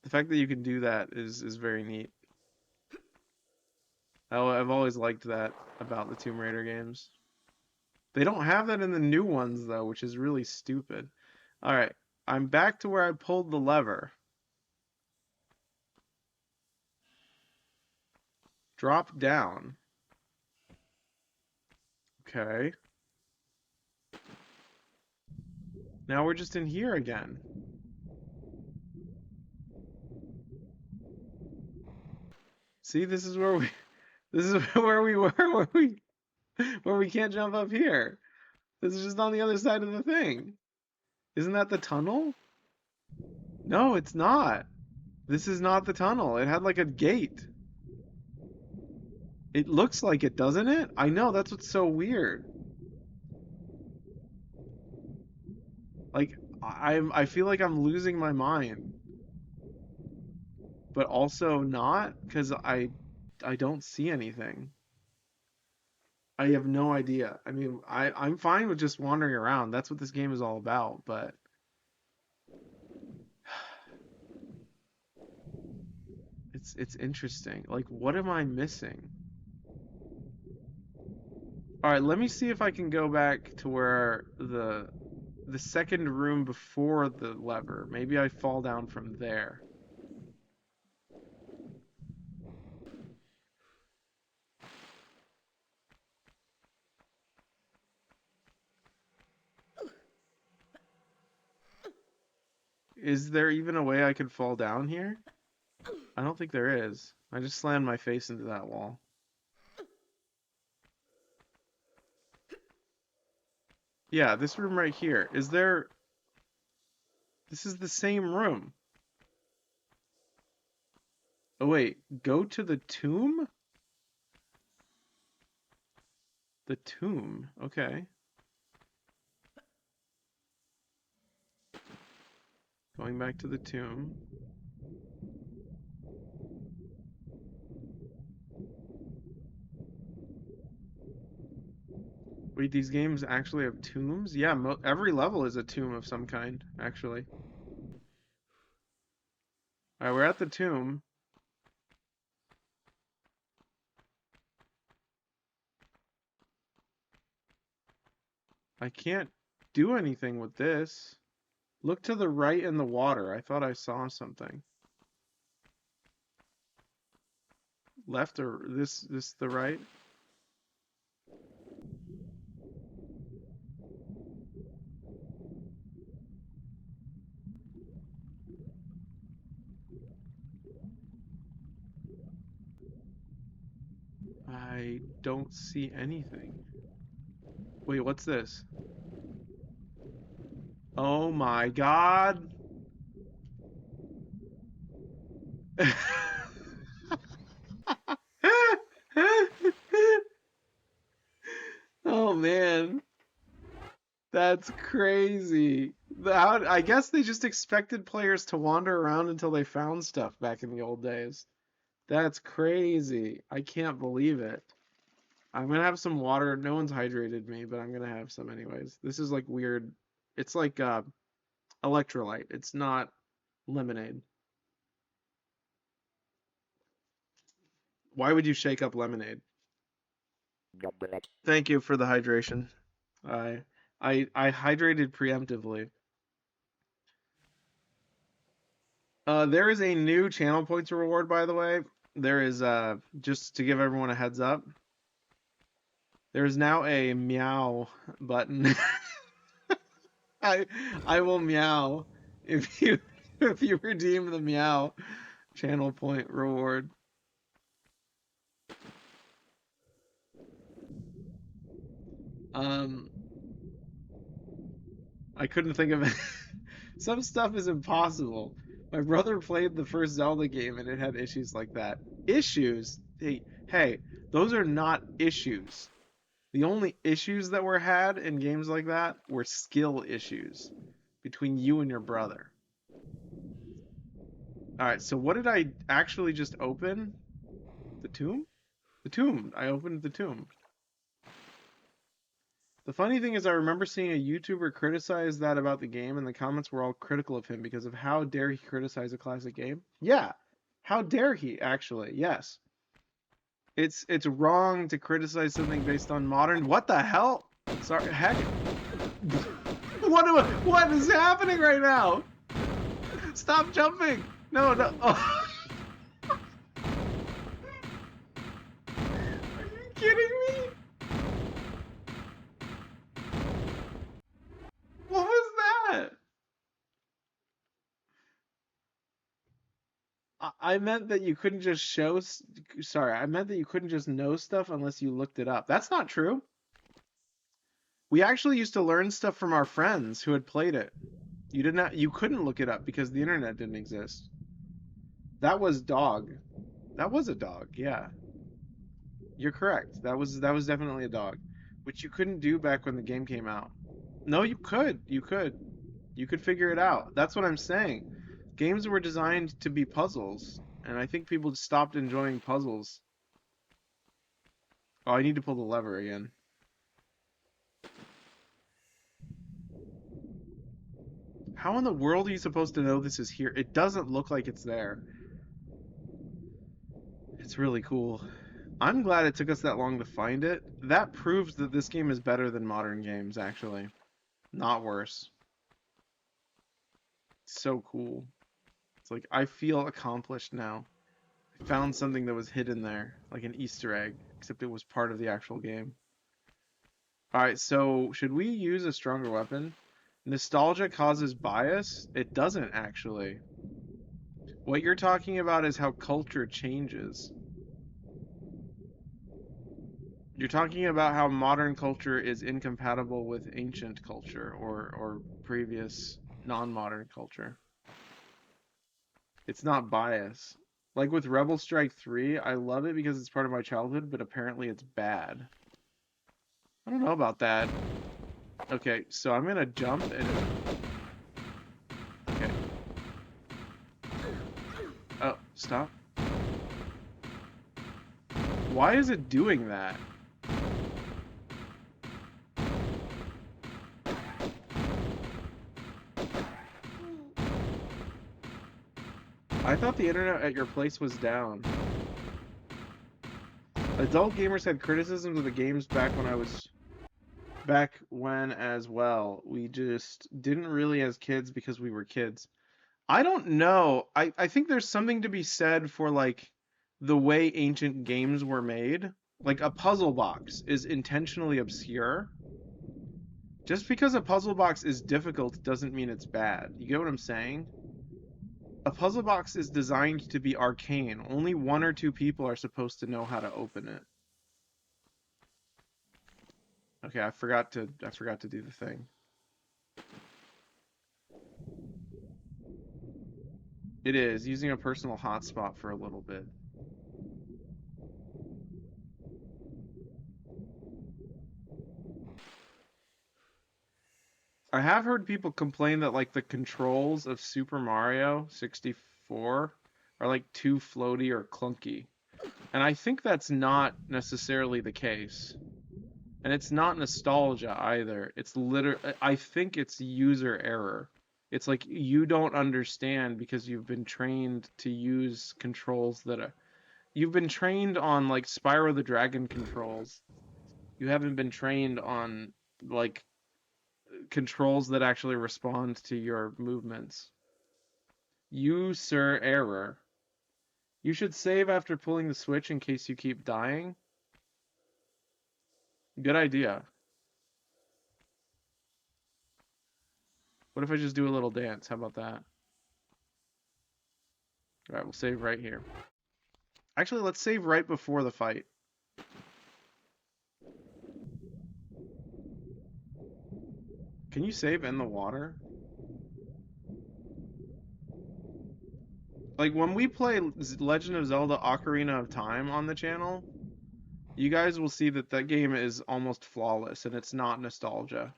The fact that you can do that is very neat. I've always liked that about the Tomb Raider games. They don't have that in the new ones though, which is really stupid. Alright, I'm back to where I pulled the lever. Drop down. Okay. Now we're just in here again. See, this is where this is where we were where we can't jump up here. This is just on the other side of the thing. Isn't that the tunnel? No, it's not. This is not the tunnel. It had like a gate. It looks like it, doesn't it? I know, that's what's so weird. Like I feel like I'm losing my mind, but also not because I don't see anything. I have no idea. I mean, I'm fine with just wandering around. That's what this game is all about, but it's interesting. Like, what am I missing? All right, let me see if I can go back to where the second room before the lever. Maybe I fall down from there. Is there even a way I could fall down here? I don't think there is. I just slammed my face into that wall. Yeah, this room right here. Is there... This is the same room. Oh wait, go to the tomb? The tomb, okay. Going back to the tomb. Wait, these games actually have tombs? Yeah, every level is a tomb of some kind, actually. Alright, we're at the tomb. I can't do anything with this. Look to the right in the water. I thought I saw something. Left or this the right? I don't see anything. Wait, what's this? Oh my god. Oh man, that's crazy. I guess they just expected players to wander around until they found stuff back in the old days. That's crazy. I can't believe it. I'm gonna have some water. No one's hydrated me, but I'm gonna have some anyways. This is like weird. It's like electrolyte. It's not lemonade. Why would you shake up lemonade? Thank you for the hydration. I I hydrated preemptively. There is a new channel points reward, by the way. There is just to give everyone a heads up. There is now a meow button. I I will meow if you if you redeem the meow channel point reward. Um, I couldn't think of it. Some stuff is impossible. My brother played the first Zelda game and it had issues like that. Issues? Hey, those are not issues. The only issues that were had in games like that were skill issues between you and your brother. All right, so what did I actually just open? The tomb? The tomb. I opened the tomb. The funny thing is, I remember seeing a YouTuber criticize that about the game, and the comments were all critical of him because of how dare he criticize a classic game. Yeah, how dare he? Actually, yes, it's wrong to criticize something based on modern. What the hell? Sorry, heck. What is happening right now? Stop jumping! No, no. Oh. Are you kidding me? What was that? I meant that you couldn't just show. Sorry, I meant that you couldn't just know stuff unless you looked it up. That's not true. We actually used to learn stuff from our friends who had played it. You did not. You couldn't look it up because the internet didn't exist. That was dog. That was a dog. Yeah, you're correct. That was definitely a dog, which you couldn't do back when the game came out. No, you could. You could. You could figure it out. That's what I'm saying. Games were designed to be puzzles, and I think people stopped enjoying puzzles. Oh, I need to pull the lever again. How in the world are you supposed to know this is here? It doesn't look like it's there. It's really cool. I'm glad it took us that long to find it. That proves that this game is better than modern games, actually. Not worse. It's so cool. It's like, I feel accomplished now. I found something that was hidden there, like an Easter egg, except it was part of the actual game. Alright, so should we use a stronger weapon? Nostalgia causes bias? It doesn't, actually. What you're talking about is how culture changes. You're talking about how modern culture is incompatible with ancient culture or previous non-modern culture. It's not bias. Like with Rebel Strike 3, I love it because it's part of my childhood, but apparently it's bad. I don't know about that. Okay, so I'm gonna jump and... Okay. Oh, stop. Why is it doing that? I thought the internet at your place was down. Adult gamers had criticisms of the games back when as well. We just didn't really as kids because we were kids. I don't know. I think there's something to be said for like the way ancient games were made. Like a puzzle box is intentionally obscure. Just because a puzzle box is difficult doesn't mean it's bad. You get what I'm saying? A puzzle box is designed to be arcane. Only one or two people are supposed to know how to open it. Okay, I forgot to do the thing. It is using a personal hotspot for a little bit. I have heard people complain that like the controls of Super Mario 64 are like too floaty or clunky. And I think that's not necessarily the case. And it's not nostalgia either. It's I think it's user error. It's like you don't understand because you've been trained to use controls that are You've been trained on like Spyro the Dragon controls. You haven't been trained on like controls that actually respond to your movements. User error. You should save after pulling the switch in case you keep dying. Good idea. What if I just do a little dance? How about that? All right, we'll save right here. Actually, let's save right before the fight. Can you save in the water? Like when we play Legend of Zelda Ocarina of Time on the channel, you guys will see that that game is almost flawless and it's not nostalgia.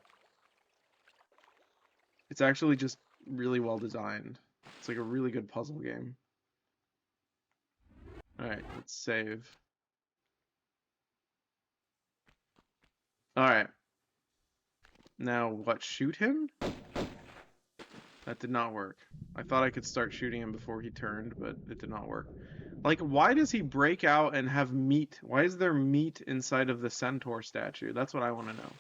It's actually just really well designed. It's like a really good puzzle game. Alright, let's save. Alright. Now what, shoot him? That did not work. I thought I could start shooting him before he turned, but it did not work. Like, why does he break out and have meat? Why is there meat inside of the centaur statue? That's what I want to know.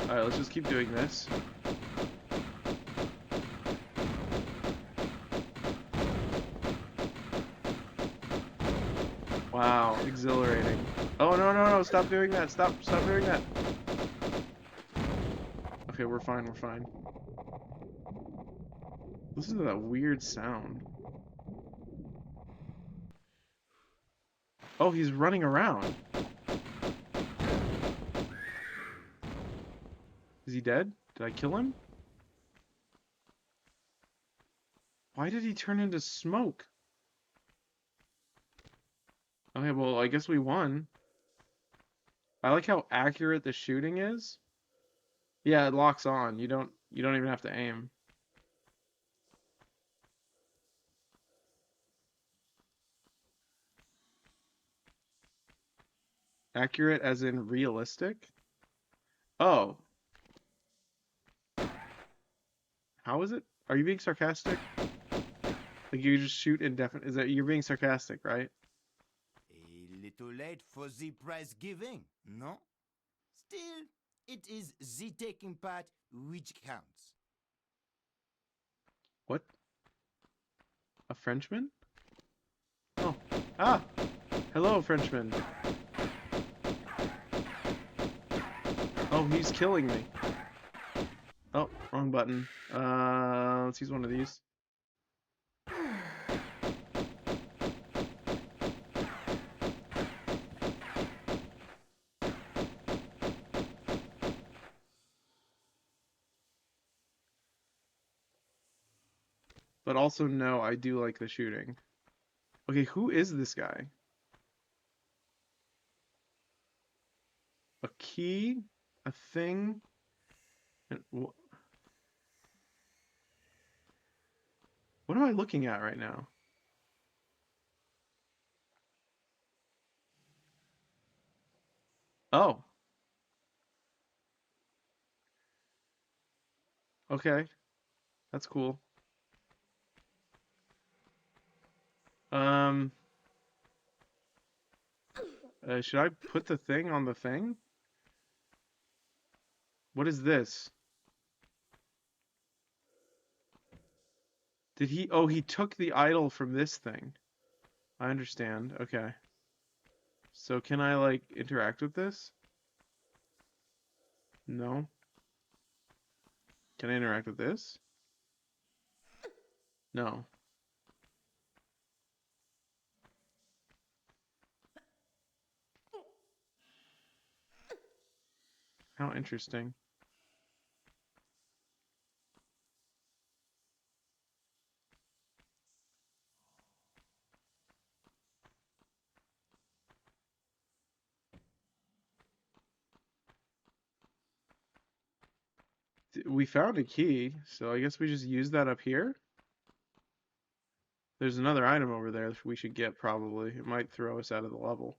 Alright, let's just keep doing this. Wow, exhilarating. Oh, no, no, no, stop doing that. Stop doing that. Okay, we're fine, we're fine. Listen to that weird sound. Oh, he's running around. Is he dead? Did I kill him? Why did he turn into smoke? Okay, well, I guess we won. I like how accurate the shooting is. Yeah, it locks on. You don't even have to aim. Accurate as in realistic? Oh. How is it? Are you being sarcastic? Like you just shoot indefinite. Is that you're being sarcastic, right? A little late for the prize giving, no? Still, it is the taking part which counts. What? A Frenchman? Oh. Ah! Hello, Frenchman. Oh, he's killing me. Oh, wrong button. Let's use one of these. But also, no, I do like the shooting. Okay, who is this guy? A key? A thing? What am I looking at right now? Oh. Okay. That's cool. Um, should I put the thing on the thing? What is this? Did he? Oh, he took the idol from this thing. I understand. Okay. So can I, like, interact with this? No. Can I interact with this? No. How interesting. We found a key, so I guess we just use that up here? There's another item over there that we should get, probably. It might throw us out of the level.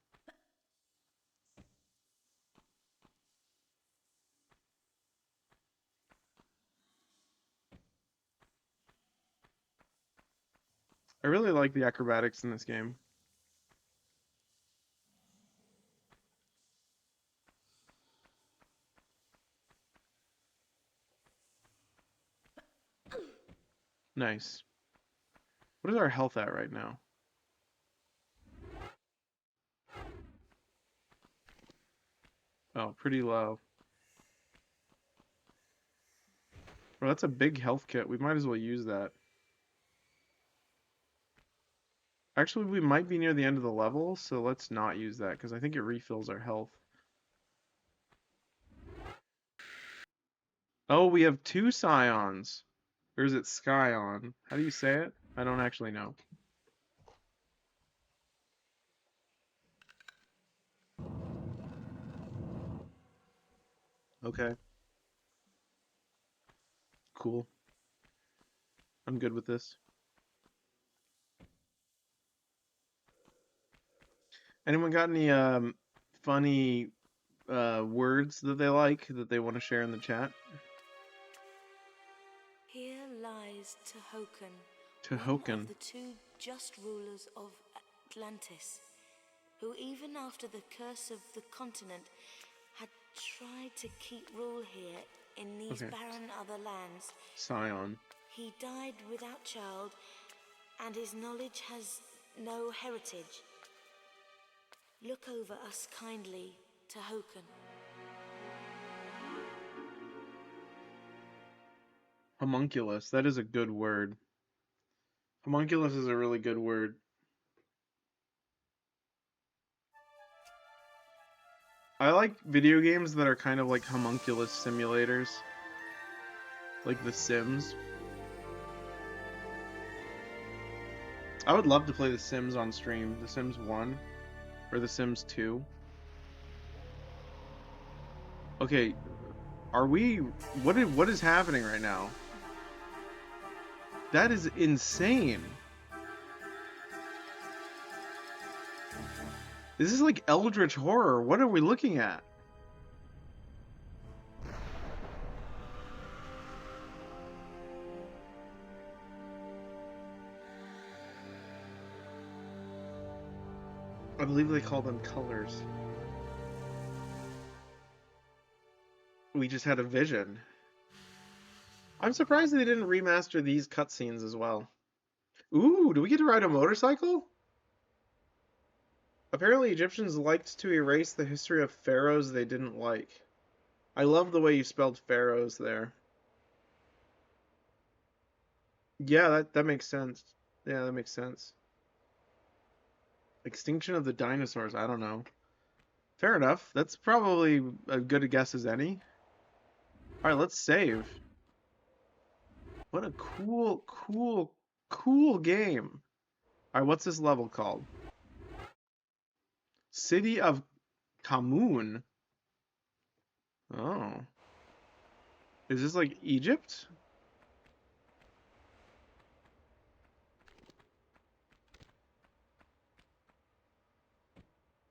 I really like the acrobatics in this game. Nice. What is our health at right now? Oh, pretty low. Well, that's a big health kit. We might as well use that. Actually, we might be near the end of the level, so let's not use that, because I think it refills our health. Oh, we have two Scions. Or is it Skyon? How do you say it? I don't actually know. Okay, cool. I'm good with this. Anyone got any funny words that they like that they want to share in the chat? Here lies Tehokan, one of Tehokan. the two just rulers of Atlantis, who even after the curse of the continent had tried to keep rule here in these Okay. barren other lands. Scion. He died without child, and his knowledge has no heritage. Look over us kindly, Tehokan. Homunculus. That is a good word. Homunculus is a really good word. I like video games that are kind of like homunculus simulators. Like The Sims. I would love to play The Sims on stream. The Sims 1 or The Sims 2. Okay, are we what is happening right now? That is insane. This is like Eldritch horror. What are we looking at? I believe they call them colors. We just had a vision. I'm surprised they didn't remaster these cutscenes as well. Ooh, do we get to ride a motorcycle? Apparently Egyptians liked to erase the history of pharaohs they didn't like. I love the way you spelled pharaohs there. Yeah, that makes sense. Yeah, that makes sense. Extinction of the dinosaurs, I don't know. Fair enough. That's probably as good a guess as any. Alright, let's save. What a cool game. Alright, what's this level called? City of Kamun. Oh. Is this like Egypt?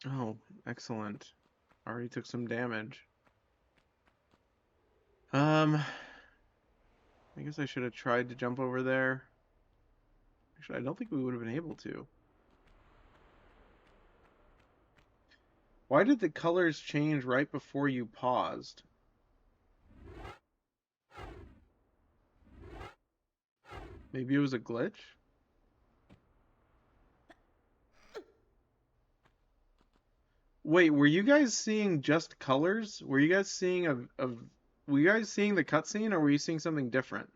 Oh, excellent. Already took some damage. I guess I should have tried to jump over there. Actually, I don't think we would have been able to. Why did the colors change right before you paused? Maybe it was a glitch? Wait, were you guys seeing just colors? Were you guys seeing were you guys seeing the cutscene or were you seeing something different?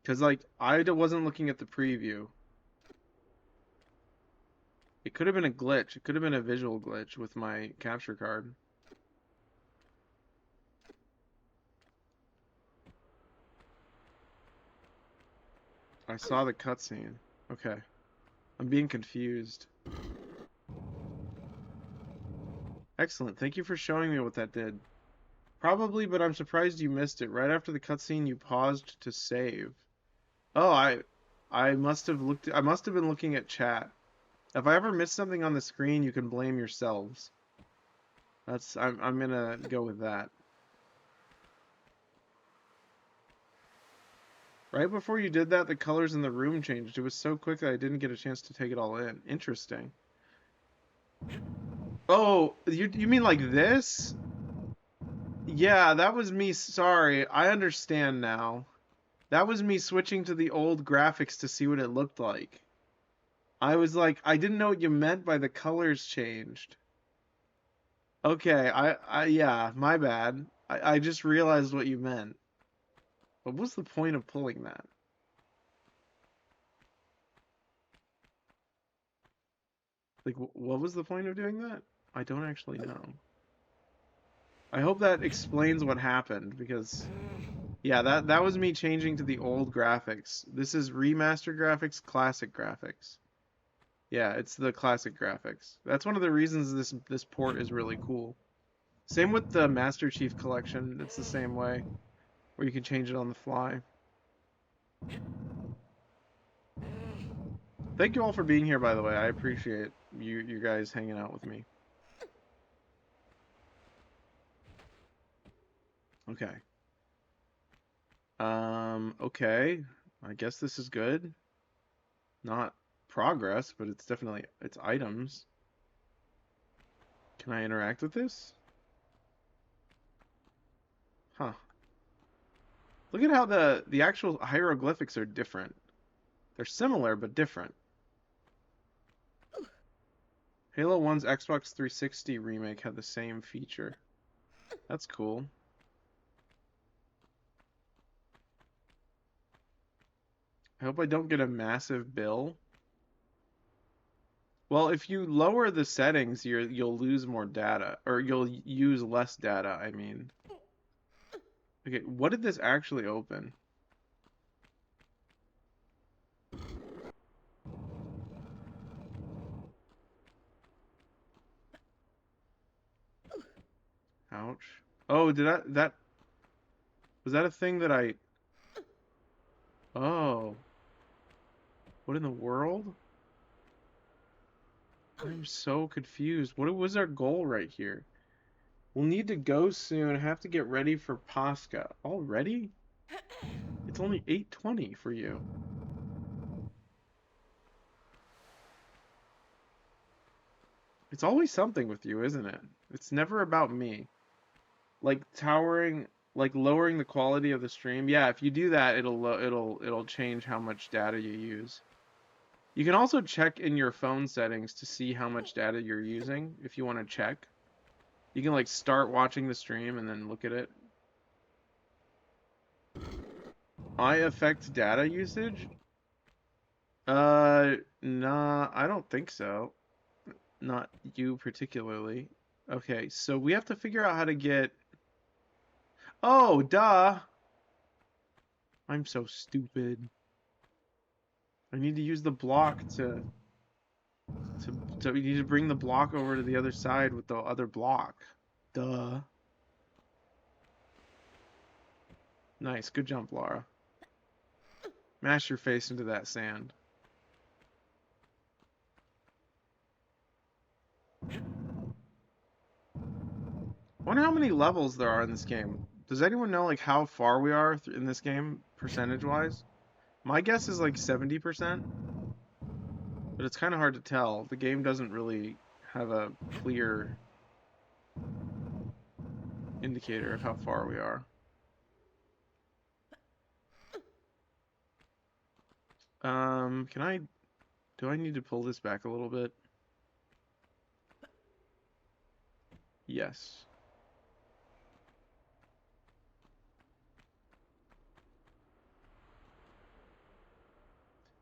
Because, like, wasn't looking at the preview. It could have been a glitch. It could have been a visual glitch with my capture card. I saw the cutscene. Okay. I'm being confused. Excellent. Thank you for showing me what that did. Probably, but I'm surprised you missed it. Right after the cutscene, you paused to save. Oh, I must have I must have been looking at chat. If I ever miss something on the screen, you can blame yourselves. I'm gonna go with that. Right before you did that, the colors in the room changed. It was so quick that I didn't get a chance to take it all in. Interesting. Oh, you mean like this? Yeah, that was me. Sorry, I understand now. That was me switching to the old graphics to see what it looked like. I was like, I didn't know what you meant by the colors changed. Okay, yeah, my bad. I just realized what you meant. What was the point of pulling that? Like, what was the point of doing that? I don't actually know. I hope that explains what happened because, yeah, that was me changing to the old graphics. This is remaster graphics, classic graphics. Yeah, it's the classic graphics. That's one of the reasons this port is really cool. Same with the Master Chief Collection. It's the same way, where you can change it on the fly. Thank you all for being here, by the way. I appreciate you guys hanging out with me. Okay. Okay. I guess this is good. Not progress, but it's definitely it's items. Can I interact with this? Huh. Look at how the actual hieroglyphics are different. They're similar but different. Halo 1's Xbox 360 remake had the same feature. That's cool. I hope I don't get a massive bill. Well, if you lower the settings, you'll lose more data, or you'll use less data, I mean. Okay, what did this actually open? Ouch. Oh, was that a thing that I... Oh. What in the world? I'm so confused. What was our goal right here? We'll need to go soon. Have to get ready for Pascha. Already? It's only 8:20 for you. It's always something with you, isn't it? It's never about me. Like lowering the quality of the stream. Yeah, if you do that, it'll change how much data you use. You can also check in your phone settings to see how much data you're using if you want to check. You can like start watching the stream and then look at it. I affect data usage? Nah, I don't think so. Not you particularly. Okay, so we have to figure out how to get... Oh, duh! I'm so stupid. I need to use the block we need to bring the block over to the other side with the other block. Duh. Nice, good jump, Laura. Mash your face into that sand. Wonder how many levels there are in this game. Does anyone know like how far we are in this game percentage-wise? My guess is like 70%, but it's kind of hard to tell. The game doesn't really have a clear indicator of how far we are. Do I need to pull this back a little bit? Yes.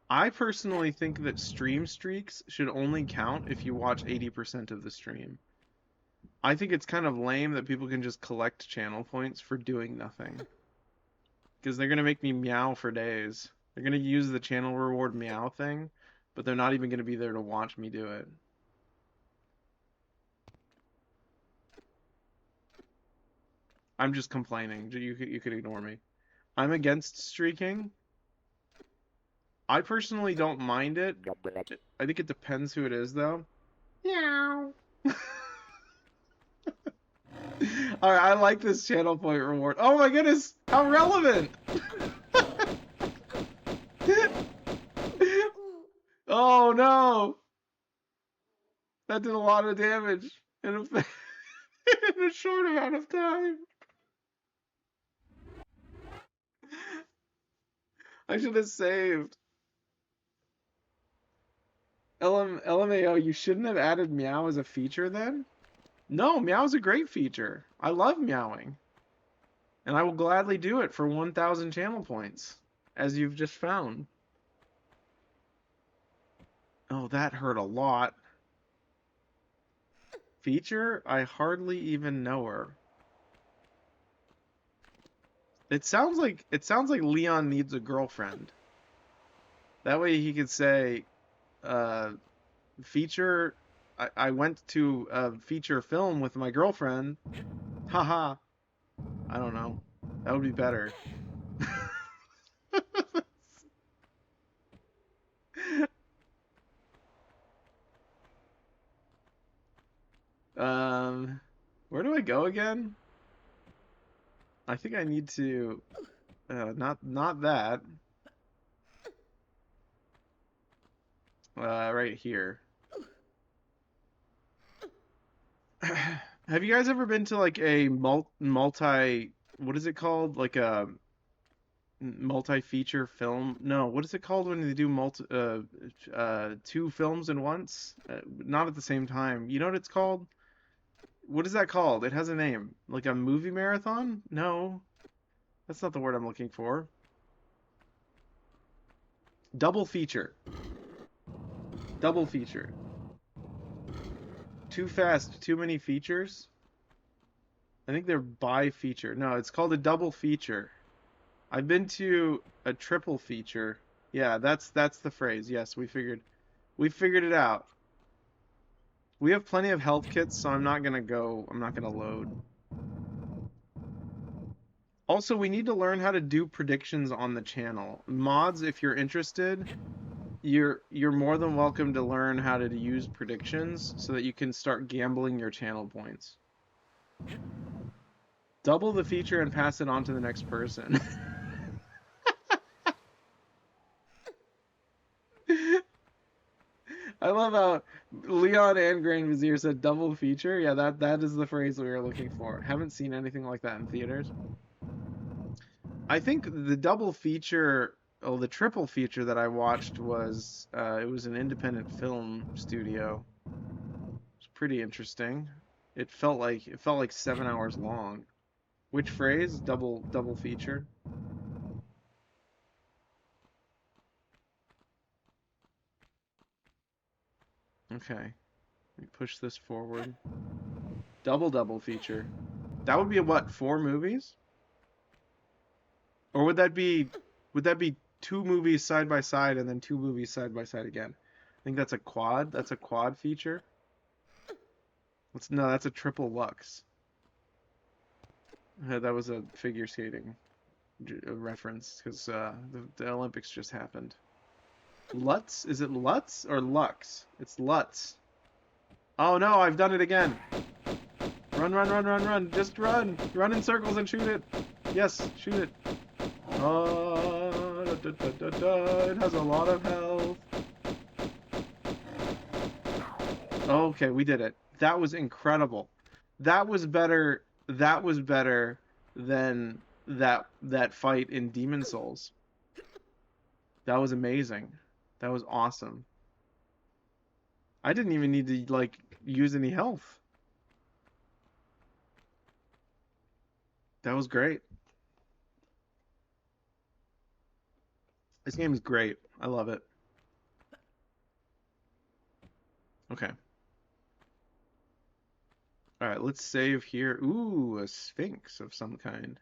I personally think that stream streaks should only count if you watch 80% of the stream. I think it's kind of lame that people can just collect channel points for doing nothing. Because they're going to make me meow for days. They're going to use the channel reward meow thing, but they're not even going to be there to watch me do it. I'm just complaining. You could ignore me. I'm against streaking. I personally don't mind it. I think it depends who it is, though. Meow. Alright, I like this channel point reward. Oh my goodness! How relevant! Oh no! That did a lot of damage in a, in a short amount of time. I should have saved. LMAO, you shouldn't have added meow as a feature then? No, meow's a great feature. I love meowing. And I will gladly do it for 1,000 channel points, as you've just found. Oh, that hurt a lot. Feature? I hardly even know her. It sounds like Leon needs a girlfriend. That way he could say, feature. I went to a feature film with my girlfriend. Haha. I don't know. That would be better. Where do I go again? I think I need to, not that. Right here. Have you guys ever been to like a multi, what is it called? Like a multi-feature film? No, what is it called when they do two films in once? Not at the same time. You know what it's called? What is that called? It has a name. Like a movie marathon? No, that's not the word I'm looking for. Double feature. Double feature. Too fast, too many features. I think they're by feature. No, it's called a double feature. I've been to a triple feature. Yeah, that's the phrase. Yes, we figured it out. We have plenty of health kits, so I'm not gonna load. Also, we need to learn how to do predictions on the channel. Mods, if you're interested, you're more than welcome to learn how to use predictions so that you can start gambling your channel points. Double the feature and pass it on to the next person. I love how Leon and Grand Vizier said double feature. Yeah, that is the phrase we were looking for. Haven't seen anything like that in theaters. I think the double feature, oh, the triple feature that I watched was it was an independent film studio. It's pretty interesting. It felt like 7 hours long. Which phrase? Double feature. Okay. Let me push this forward. Double feature. That would be a what? 4 movies? Or would that be two movies side by side and then 2 movies side by side again? I think that's a quad. That's a quad feature. No, that's a triple lux. That was a figure skating reference because the Olympics just happened. Lutz? Is it Lutz or Lux? It's Lutz. Oh no, I've done it again. Run. Just run. Run in circles and shoot it. Yes, shoot it. It has a lot of health. Okay, we did it. That was incredible. That was better. That was better than that fight in Demon Souls. That was amazing. That was awesome. I didn't even need to like use any health. That was great. This game is great. I love it. Okay. All right, let's save here. Ooh, a sphinx of some kind.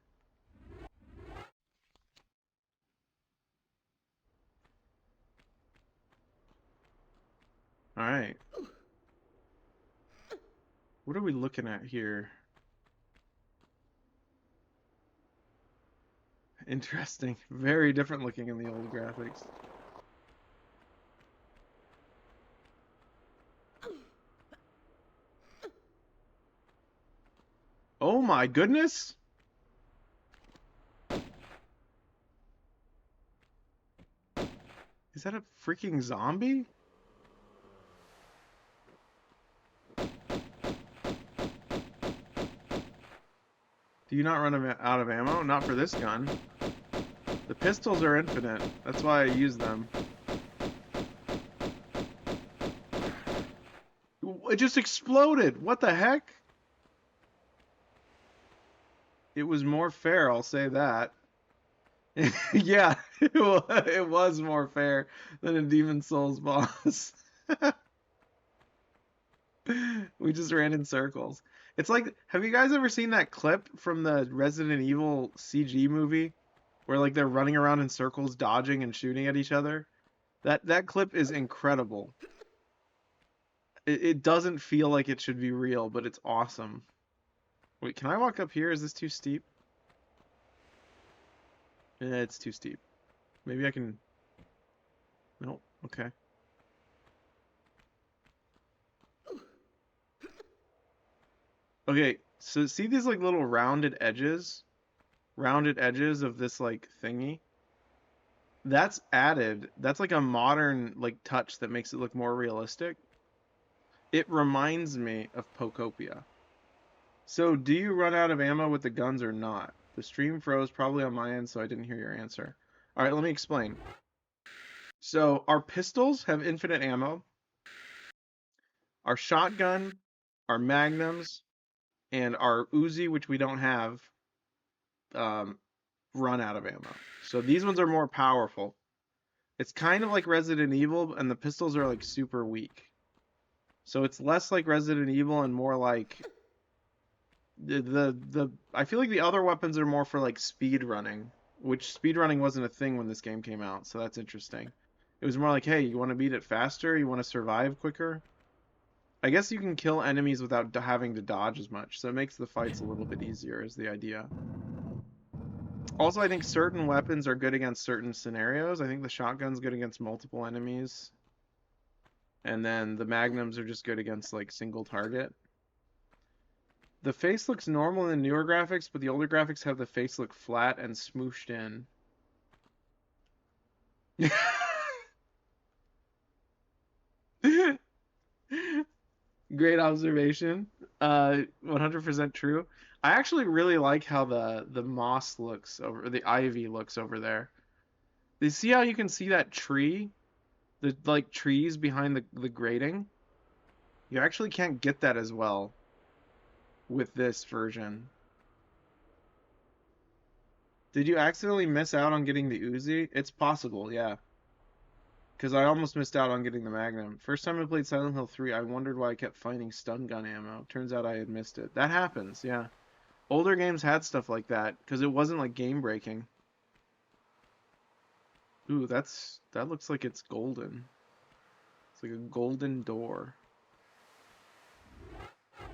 All right. What are we looking at here? Interesting. Very different looking in the old graphics. Oh Oh my goodness! Is that a freaking zombie? Do you not run out of ammo? Not for this gun. The pistols are infinite. That's why I use them. It just exploded! What the heck? It was more fair, I'll say that. Yeah, it was more fair than a Demon Souls boss. We just ran in circles. It's like, have you guys ever seen that clip from the Resident Evil CG movie where like they're running around in circles, dodging and shooting at each other? That clip is incredible. It doesn't feel like it should be real, but it's awesome. Wait, can I walk up here? Is this too steep? It's too steep. Maybe I can... Nope, okay. Okay, so see these like little rounded edges? Rounded edges of this like thingy? That's added. That's like a modern like touch that makes it look more realistic. It reminds me of Pokopia. So, do you run out of ammo with the guns or not? The stream froze probably on my end, so I didn't hear your answer. All right, let me explain. So, our pistols have infinite ammo. Our shotgun, our magnums, and our Uzi, which we don't have, run out of ammo. So these ones are more powerful. It's kind of like Resident Evil, and the pistols are like super weak. So it's less like Resident Evil and more like the I feel like the other weapons are more for like speed running, which speed running wasn't a thing when this game came out, so that's interesting. It was more like, hey, you want to beat it faster? You want to survive quicker? I guess you can kill enemies without having to dodge as much, so it makes the fights a little bit easier, is the idea. Also, I think certain weapons are good against certain scenarios. I think the shotgun's good against multiple enemies. And then the magnums are just good against, like, single target. The face looks normal in the newer graphics, but the older graphics have the face look flat and smooshed in. Great observation. 100% true. I actually really like how the moss looks over, the ivy looks over there. You see how you can see that tree? The like trees behind the grating? You actually can't get that as well with this version. Did you accidentally miss out on getting the Uzi? It's possible, yeah. Because I almost missed out on getting the Magnum. First time I played Silent Hill 3, I wondered why I kept finding stun gun ammo. Turns out I had missed it. That happens, yeah. Older games had stuff like that, because it wasn't like game breaking. Ooh, that looks like it's golden. It's like a golden door.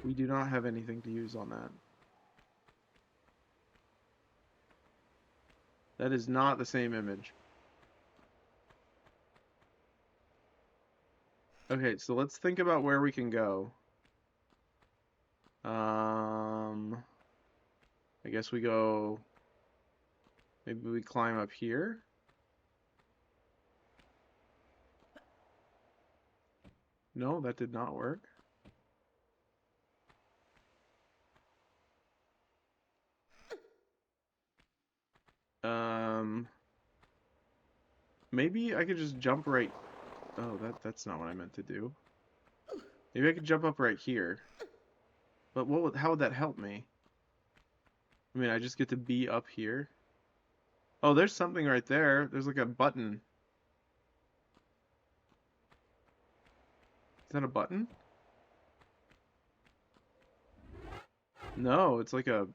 We do not have anything to use on that. That is not the same image. Okay, so let's think about where we can go. I guess we go... Maybe we climb up here? No, that did not work. Maybe I could just jump right... Oh, that's not what I meant to do. Maybe I could jump up right here. But how would that help me? I mean, I just get to be up here. Oh, there's something right there. There's like a button. Is that a button? No, it's like a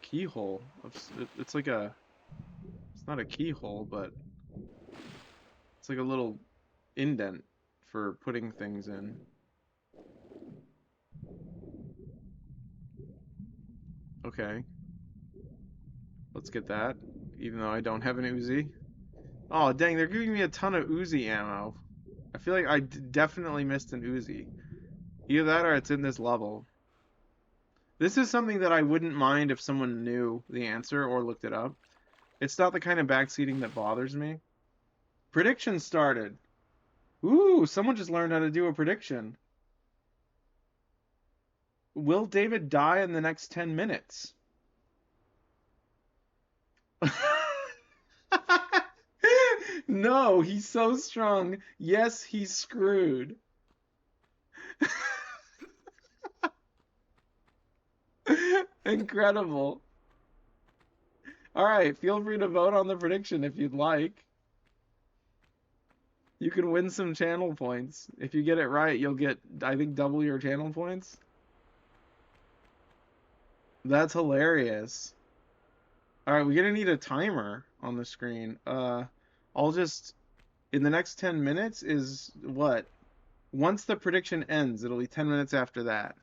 keyhole. It's like a... It's not a keyhole, but... It's like a little indent for putting things in. Okay. Let's get that, even though I don't have an Uzi. Oh, dang, they're giving me a ton of Uzi ammo. I feel like I definitely missed an Uzi. Either that or it's in this level. This is something that I wouldn't mind if someone knew the answer or looked it up. It's not the kind of backseating that bothers me. Prediction started. Ooh, someone just learned how to do a prediction. Will David die in the next 10 minutes? No, he's so strong. Yes, he's screwed. Incredible. All right, feel free to vote on the prediction if you'd like. You can win some channel points. If you get it right, you'll get, I think, double your channel points. That's hilarious. All right, we're gonna need a timer on the screen. I'll just, in the next 10 minutes is what? Once the prediction ends, it'll be 10 minutes after that.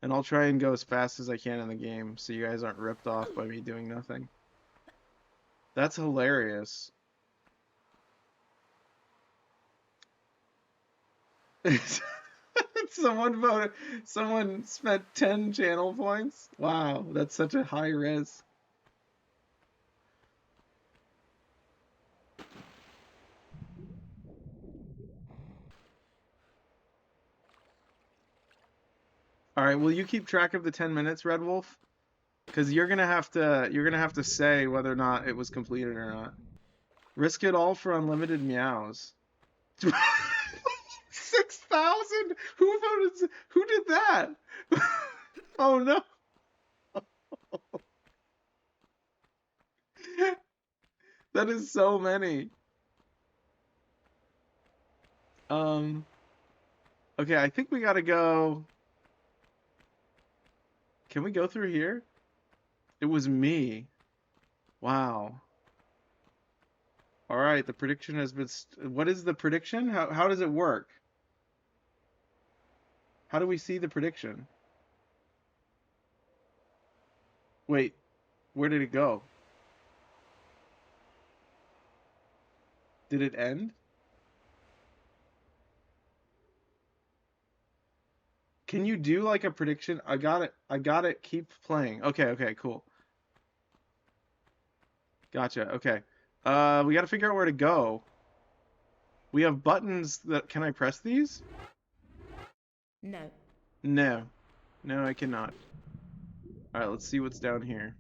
And I'll try and go as fast as I can in the game so you guys aren't ripped off by me doing nothing. That's hilarious. Someone voted. Someone spent 10 channel points. Wow, that's such a high res. All right, will you keep track of the 10 minutes, Red Wolf? Because you're gonna have to say whether or not it was completed or not. Risk it all for unlimited meows. 6,000? Who voted? Who did that? Oh no. That is so many. Okay, I think we gotta go. Can we go through here? It was me. Wow. All right, the prediction has been. What is the prediction? How does it work? How do we see the prediction? Wait, where did it go? Did it end? Can you do like a prediction? I got it. I got it. Keep playing. Okay, okay, cool. Gotcha. Okay. We got to figure out where to go. We have buttons that can I press these? No. No. No, I cannot. All right, let's see what's down here.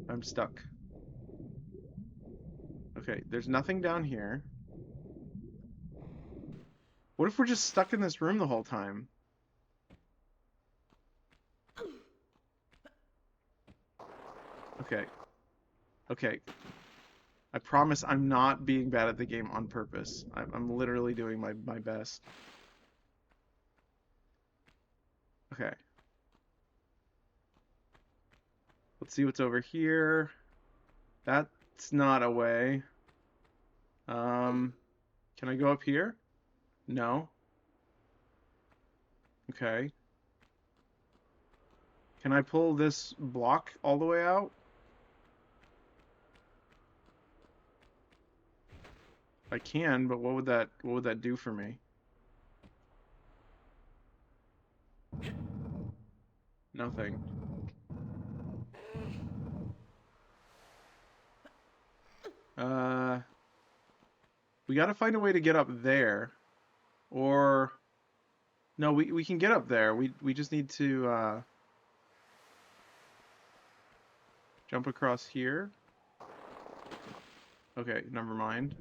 I'm stuck. Okay, there's nothing down here. What if we're just stuck in this room the whole time? Okay. Okay. I promise I'm not being bad at the game on purpose. I'm literally doing my best. Okay. Let's see what's over here. That's not a way. Can I go up here? No. Okay. Can I pull this block all the way out? I can, but what would that do for me? Nothing. We gotta find a way to get up there. Or no, we can get up there. We just need to jump across here. Okay, never mind.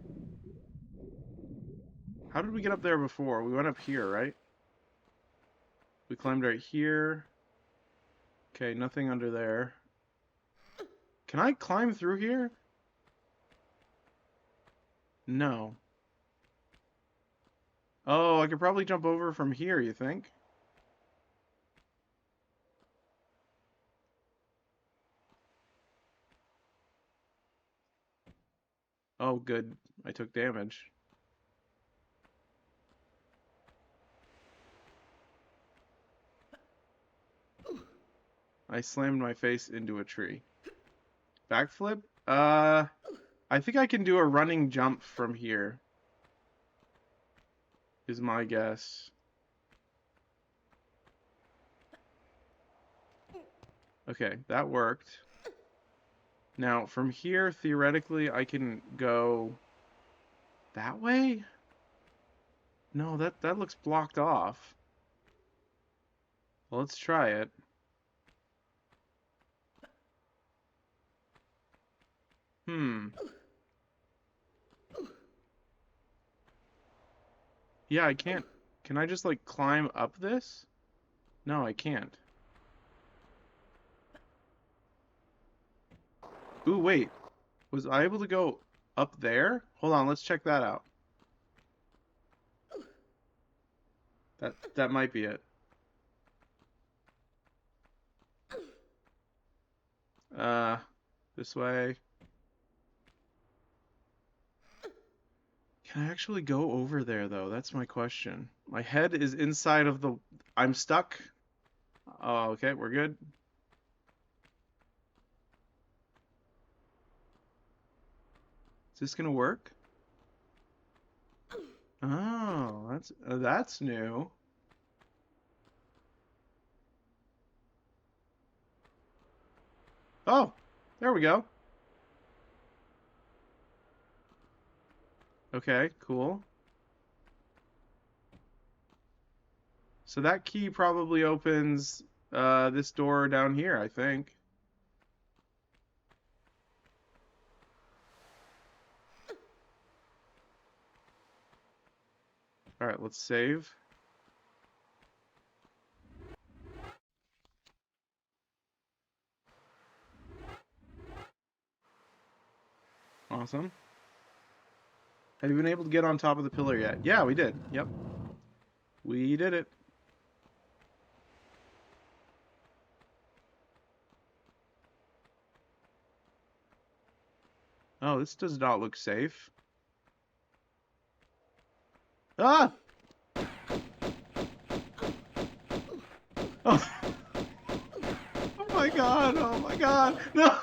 How did we get up there before? We went up here, right? We climbed right here. Okay, nothing under there. Can I climb through here? No. Oh, I could probably jump over from here, you think? Oh, good. I took damage. I slammed my face into a tree. Backflip? I think I can do a running jump from here. Is my guess. Okay, that worked. Now, from here, theoretically, I can go that way? No, that looks blocked off. Well, let's try it. Hmm. Yeah, I can't. Can I just, like, climb up this? No, I can't. Ooh, wait. Was I able to go up there? Hold on, let's check that out. That might be it. Uh, this way. Can I actually go over there, though? That's my question. My head is inside of the... I'm stuck? Oh, okay, we're good. Is this gonna work? Oh, that's new. Oh, there we go. Okay, cool. So that key probably opens this door down here, I think. All right, let's save. Awesome. Have you been able to get on top of the pillar yet? Yeah, we did. Yep. We did it. Oh, this does not look safe. Ah! Oh. Oh my god, oh my god. No!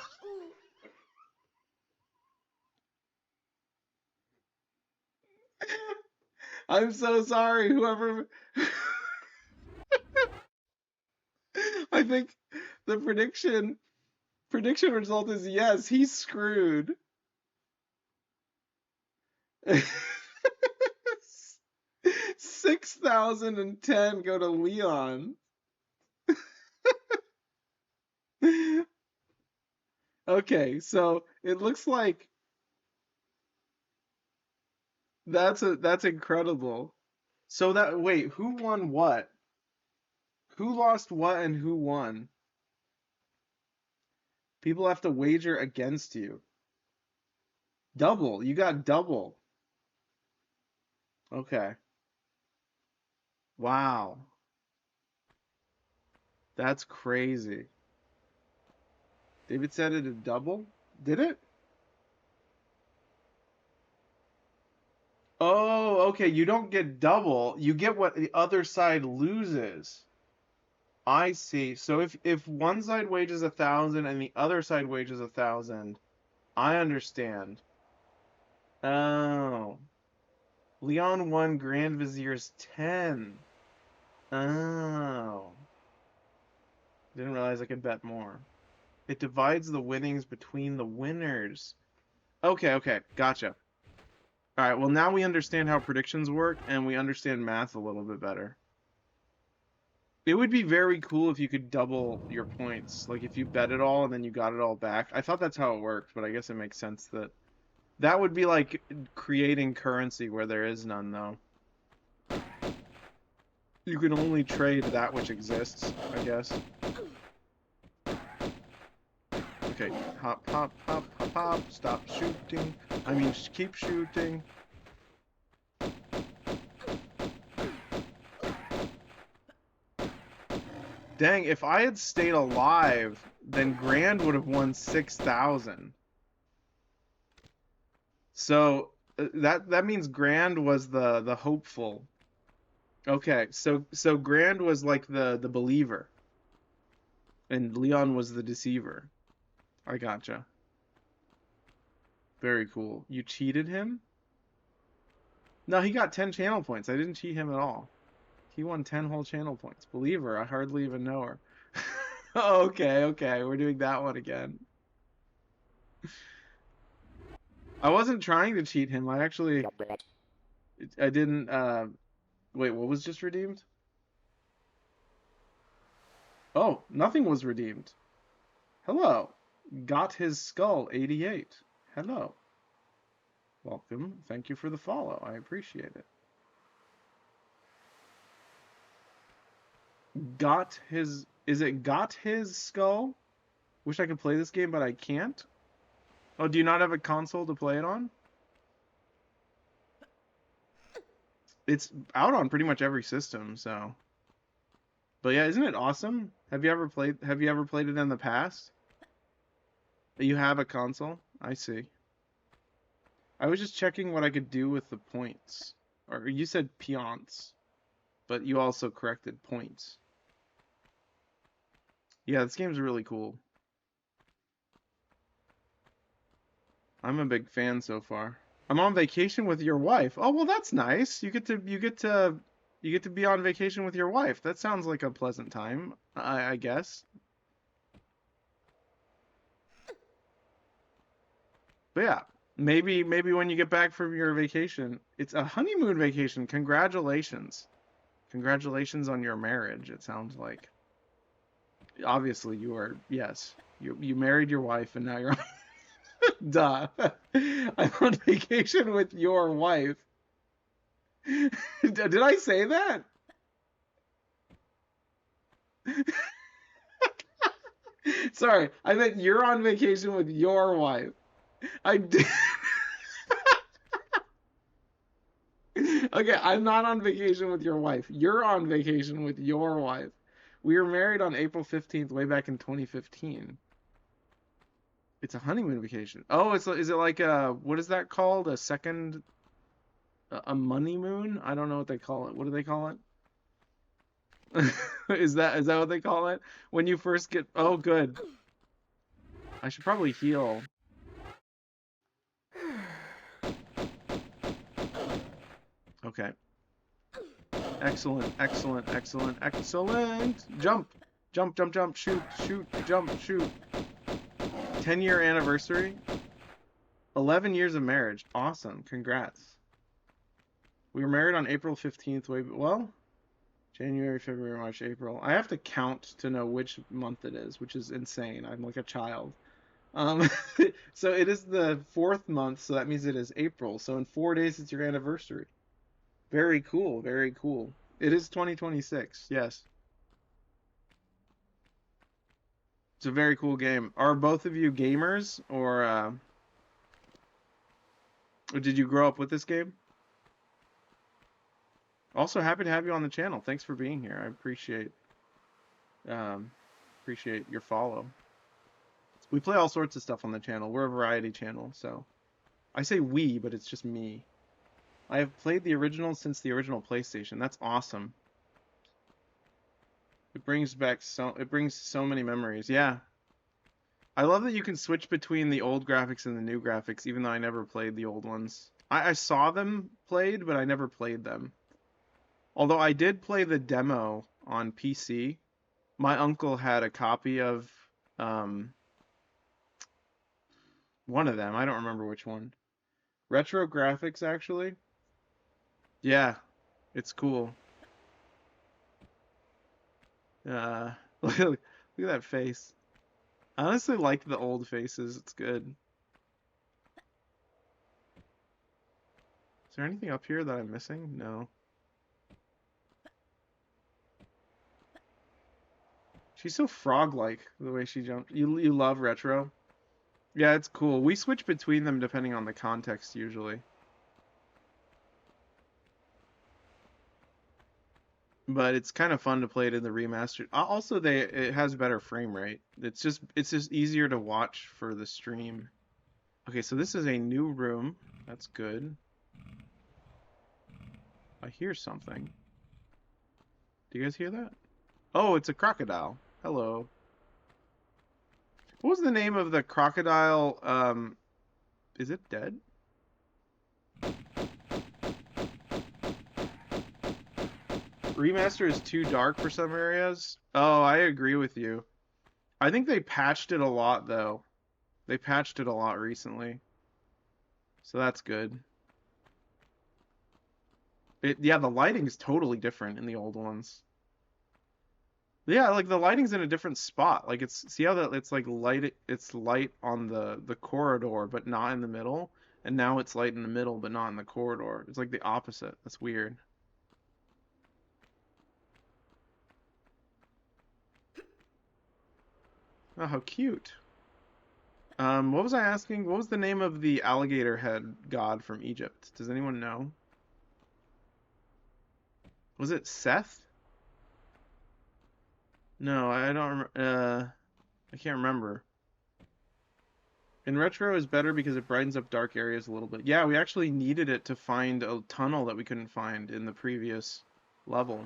I'm so sorry, whoever... I think the prediction result is yes, he's screwed. 6,010 go to Leon. Okay, so it looks like that's incredible. So that wait, who won what? Who lost what and who won? People have to wager against you. Double. You got double. Okay. Wow. That's crazy. David said it a double? Did it? Oh, okay. You don't get double. You get what the other side loses. I see. So if one side wages 1,000 and the other side wages 1,000, I understand. Oh. Leon won Grand Vizier's 10. Oh. Didn't realize I could bet more. It divides the winnings between the winners. Okay, okay. Gotcha. All right, well, now we understand how predictions work, and we understand math a little bit better. It would be very cool if you could double your points. Like, if you bet it all and then you got it all back. I thought that's how it worked, but I guess it makes sense that... That would be like creating currency where there is none, though. You can only trade that which exists, I guess. Okay, hop, hop, hop, hop, hop, stop shooting. I mean, keep shooting. Dang, if I had stayed alive, then Grand would have won 6,000. So that means Grand was the hopeful. Okay, so Grand was like the believer, and Leon was the deceiver. I gotcha. Very cool. You cheated him? No, he got 10 channel points. I didn't cheat him at all. He won 10 whole channel points. Believe her, I hardly even know her. Okay, okay, we're doing that one again. I wasn't trying to cheat him. I didn't. Wait, what was just redeemed? Oh, nothing was redeemed. Hello. Got his skull 88. Hello. Welcome. Thank you for the follow. I appreciate it. Got his. Is it got his skull? Wish I could play this game, but I can't. Oh, do you not have a console to play it on? It's out on pretty much every system, so. But yeah, isn't it awesome? Have you ever played it in the past? You have a console? I see. I was just checking what I could do with the points. Or you said peons, but you also corrected points. Yeah, this game's really cool. I'm a big fan so far. I'm on vacation with your wife. Oh, well, that's nice. You get to be on vacation with your wife. That sounds like a pleasant time, I guess. But yeah, maybe when you get back from your vacation, it's a honeymoon vacation. Congratulations. Congratulations on your marriage, it sounds like. Obviously you are, yes. You married your wife and now you're duh. I'm on vacation with your wife. Did I say that? Sorry, I meant you're on vacation with your wife. I did. Okay, I'm not on vacation with your wife. You're on vacation with your wife. We were married on April 15th, way back in 2015. It's a honeymoon vacation. Oh, is it like what is that called? A money moon? I don't know what they call it. What do they call it? Is that what they call it? When you first get Oh, good. I should probably heal. Okay. Excellent, excellent, excellent, excellent. Jump. Jump, jump, jump, shoot, shoot, jump, shoot. 10-year anniversary. 11 years of marriage. Awesome. Congrats. We were married on April 15th. Well, January, February, March, April. I have to count to know which month it is, which is insane. I'm like a child. Um, so it is the 4th month, so that means it is April. So in 4 days, it's your anniversary. Very cool. Very cool. It is 2026. Yes. It's a very cool game. Are both of you gamers, or did you grow up with this game? Also, happy to have you on the channel. Thanks for being here. I appreciate your follow. We play all sorts of stuff on the channel. We're a variety channel, so I say we, but it's just me. I have played the original since the original PlayStation. That's awesome. It brings so many memories. Yeah. I love that you can switch between the old graphics and the new graphics, even though I never played the old ones. I saw them played, but I never played them. Although I did play the demo on PC. My uncle had a copy of one of them. I don't remember which one. Retro graphics, actually. Yeah, it's cool. Look at that face. I honestly like the old faces. It's good. Is there anything up here that I'm missing? No. She's so frog-like, the way she jumped. You love retro? Yeah, it's cool. We switch between them depending on the context, usually. But it's kind of fun to play it in the remastered. Also, it has better frame rate. It's just easier to watch for the stream. Okay, so this is a new room. That's good. I hear something. Do you guys hear that? Oh, it's a crocodile. Hello. What was the name of the crocodile? Is it dead? Remaster is too dark for some areas. Oh, I agree with you. I think they patched it a lot though. They patched it a lot recently. So that's good. Yeah, the lighting is totally different in the old ones. Yeah, like the lighting's in a different spot. Like see how that it's like it's light on the corridor but not in the middle, and now it's light in the middle but not in the corridor. It's like the opposite. That's weird. Oh, how cute. What was I asking? What was the name of the alligator head god from Egypt? Does anyone know? Was it Seth? No, I don't I can't remember. And retro is better because it brightens up dark areas a little bit. Yeah, we actually needed it to find a tunnel that we couldn't find in the previous level.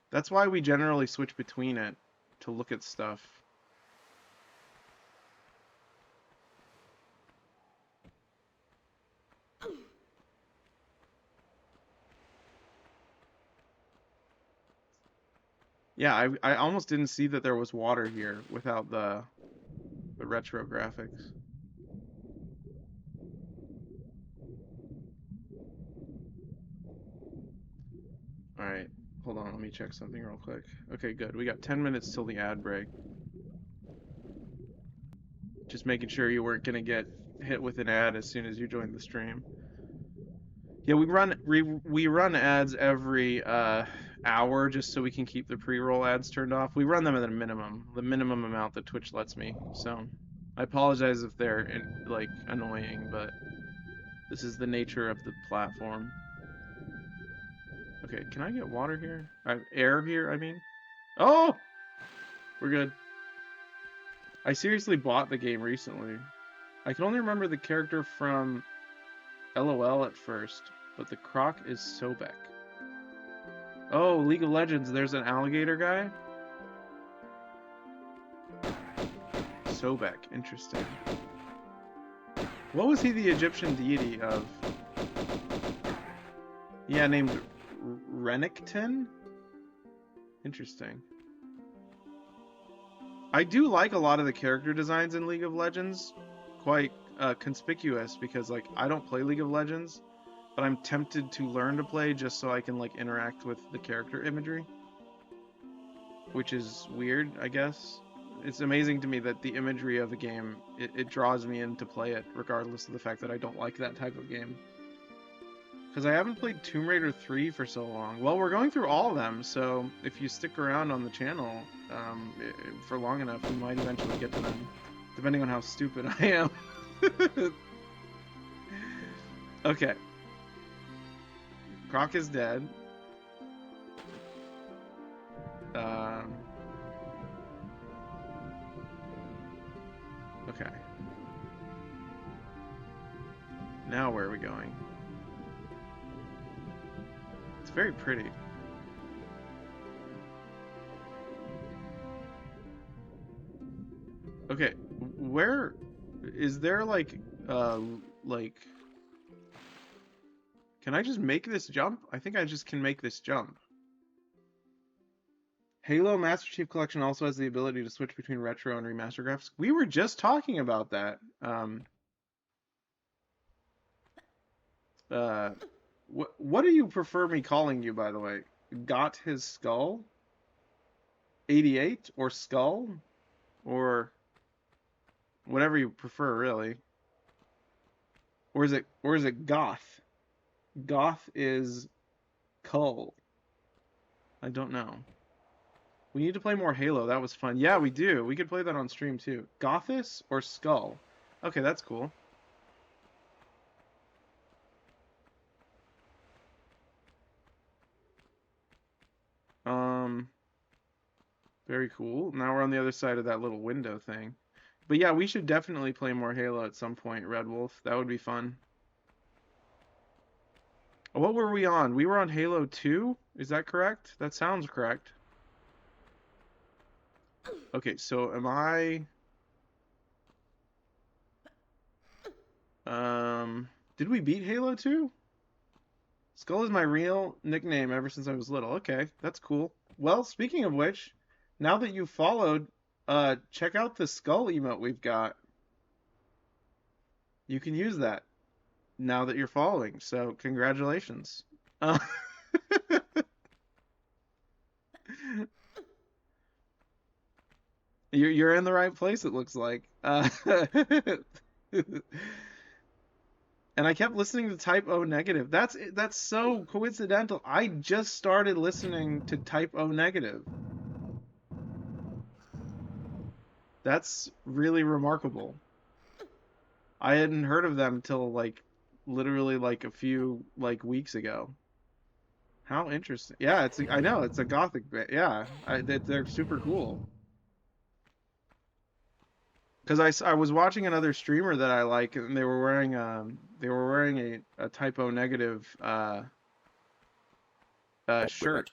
That's why we generally switch between it to look at stuff. Yeah, I almost didn't see that there was water here without the retro graphics. All right, hold on, let me check something real quick. Okay, good. We got 10 minutes till the ad break. Just making sure you weren't gonna get hit with an ad as soon as you joined the stream. Yeah, we run ads every hour just so we can keep the pre-roll ads turned off. We run them at a minimum, the minimum amount that Twitch lets me. So I apologize if they're like annoying, but this is the nature of the platform. Okay, can I get water here? Air here, I mean. Oh, we're good. I seriously bought the game recently. I can only remember the character from LOL at first, but the croc is Sobek. Oh, League of Legends, there's an alligator guy? Sobek, interesting. What was he the Egyptian deity of? Yeah, named Renekton? Interesting. I do like a lot of the character designs in League of Legends. Quite conspicuous because, like, I don't play League of Legends, but I'm tempted to learn to play just so I can, like, interact with the character imagery. Which is weird, I guess. It's amazing to me that the imagery of a game, it draws me in to play it, regardless of the fact that I don't like that type of game. Because I haven't played Tomb Raider 3 for so long. Well, we're going through all of them, so if you stick around on the channel for long enough, we might eventually get to them, depending on how stupid I am. Okay. Croc is dead. Okay. Now where are we going? It's very pretty. Okay, where is there like can I just make this jump? I think I just can make this jump. Halo Master Chief Collection also has the ability to switch between retro and remaster graphics. We were just talking about that. What do you prefer me calling you, by the way? Got his skull? 88 or skull? Or whatever you prefer, really. Or is it goth? Goth is cull. I don't know. We need to play more Halo. That was fun. Yeah, we do. We could play that on stream too. Gothis or skull? Okay, that's cool. Very cool. Now we're on the other side of that little window thing. But yeah, we should definitely play more Halo at some point, Red Wolf. That would be fun. What were we on? We were on Halo 2? Is that correct? That sounds correct. Okay, so am I... Did we beat Halo 2? Skull is my real nickname ever since I was little. Okay, that's cool. Well, speaking of which, now that you've followed check out the skull emote we've got. You can use that now that you're following, so congratulations. Uh, you're in the right place, it looks like. And I kept listening to Type O Negative. That's so coincidental. I just started listening to Type O Negative. That's really remarkable. I hadn't heard of them till like literally like a few like weeks ago. How interesting. Yeah, I know it's a gothic band. Yeah, they're super cool. Because I was watching another streamer that I like, and they were wearing a Type O Negative shirt.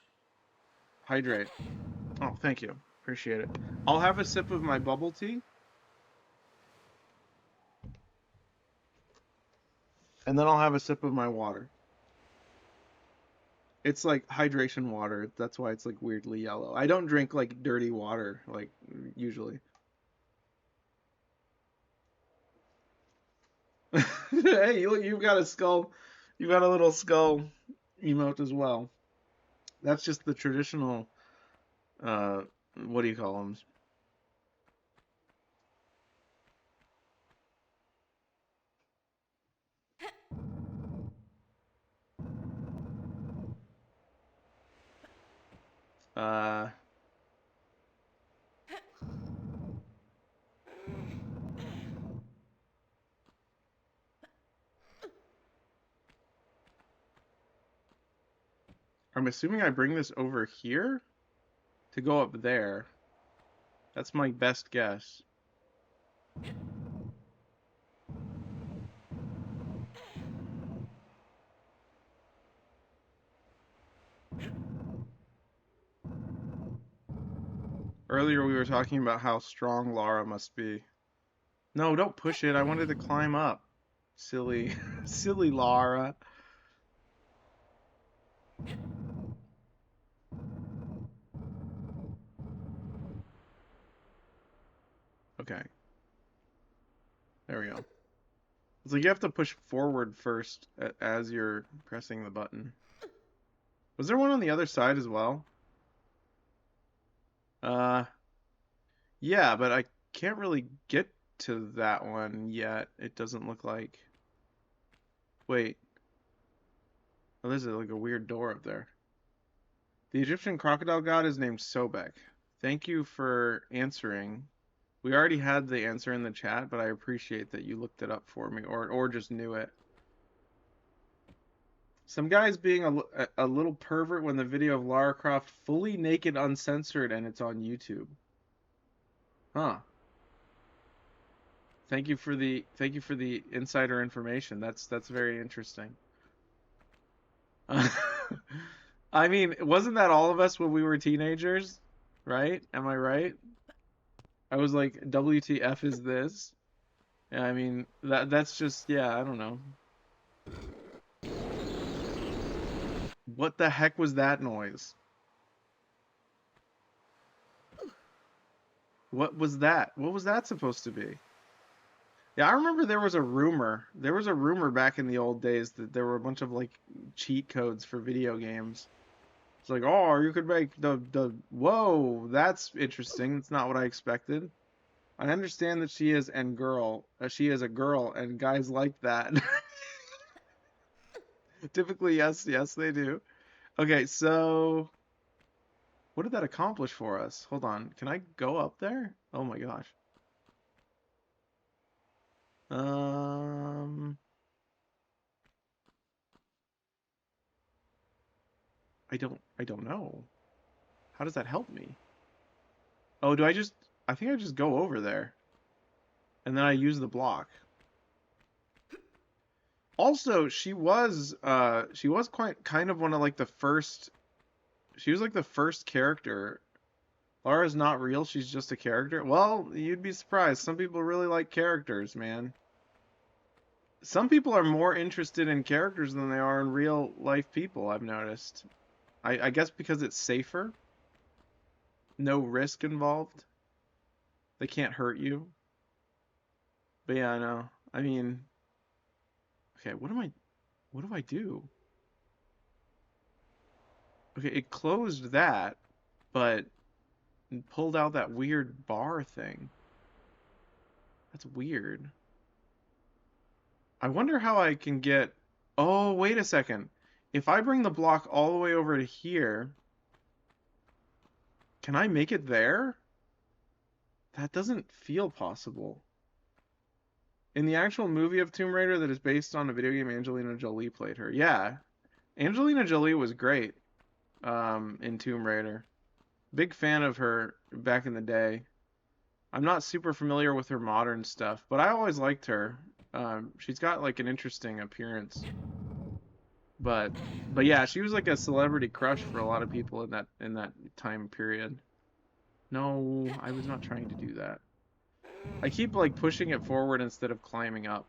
Hydrate. Oh, thank you. Appreciate it. I'll have a sip of my bubble tea. And then I'll have a sip of my water. It's like hydration water. That's why it's like weirdly yellow. I don't drink like dirty water like usually. Hey, you've got a skull. You've got a little skull emote as well. That's just the traditional uh what do you call them? Uh I'm assuming I bring this over here to go up there. That's my best guess. Earlier we were talking about how strong Lara must be. No, don't push it. I wanted to climb up. Silly, silly Lara. Okay, there we go. It's like you have to push forward first as you're pressing the button. Was there one on the other side as well? Uh, yeah, but I can't really get to that one yet. It doesn't look like. Wait. Oh, there's like a weird door up there. The Egyptian crocodile god is named Sobek. Thank you for answering. We already had the answer in the chat, but I appreciate that you looked it up for me or just knew it. Some guy's being a little pervert when the video of Lara Croft fully naked uncensored and it's on YouTube. Huh. Thank you for the insider information. That's very interesting. I mean, wasn't that all of us when we were teenagers? Right? Am I right? I was like, WTF is this? Yeah, I mean, that's just, yeah, I don't know. What the heck was that noise? What was that? What was that supposed to be? Yeah, I remember there was a rumor. There was a rumor back in the old days that there were a bunch of like cheat codes for video games. It's like, oh, you could make the whoa, that's interesting. It's not what I expected. I understand that she is a girl, and guys like that. Typically, yes, they do. Okay, so what did that accomplish for us? Hold on, can I go up there? Oh my gosh. Um, I don't know. How does that help me? Oh, I think I just go over there. And then I use the block. Also, she was quite kind of one of like the first, she was like the first character. Lara's not real, she's just a character. Well, you'd be surprised. Some people really like characters, man. Some people are more interested in characters than they are in real life people, I've noticed. I guess because it's safer. No risk involved. They can't hurt you. But yeah, no. I mean, okay, what do I do? Okay, it closed that, but pulled out that weird bar thing. That's weird. I wonder how I can get... Oh, wait a second. If I bring the block all the way over to here, can I make it there? That doesn't feel possible. In the actual movie of Tomb Raider that is based on a video game, Angelina Jolie played her. Yeah, Angelina Jolie was great in Tomb Raider. Big fan of her back in the day. I'm not super familiar with her modern stuff, but I always liked her. She's got like an interesting appearance. But yeah, she was like a celebrity crush for a lot of people in that time period. No, I was not trying to do that. I keep like pushing it forward instead of climbing up.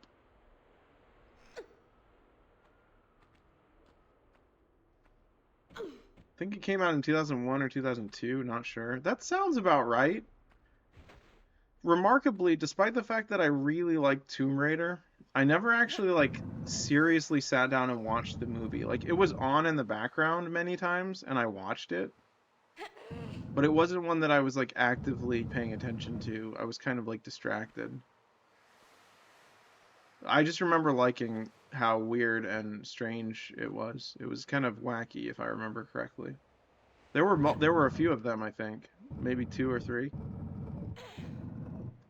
I think it came out in 2001 or 2002, not sure. That sounds about right. Remarkably, despite the fact that I really like Tomb Raider, I never actually like seriously sat down and watched the movie. Like it was on in the background many times and I watched it, but it wasn't one that I was like actively paying attention to. I was kind of like distracted. I just remember liking how weird and strange it was. It was kind of wacky if I remember correctly. There were a few of them, I think. Maybe 2 or 3.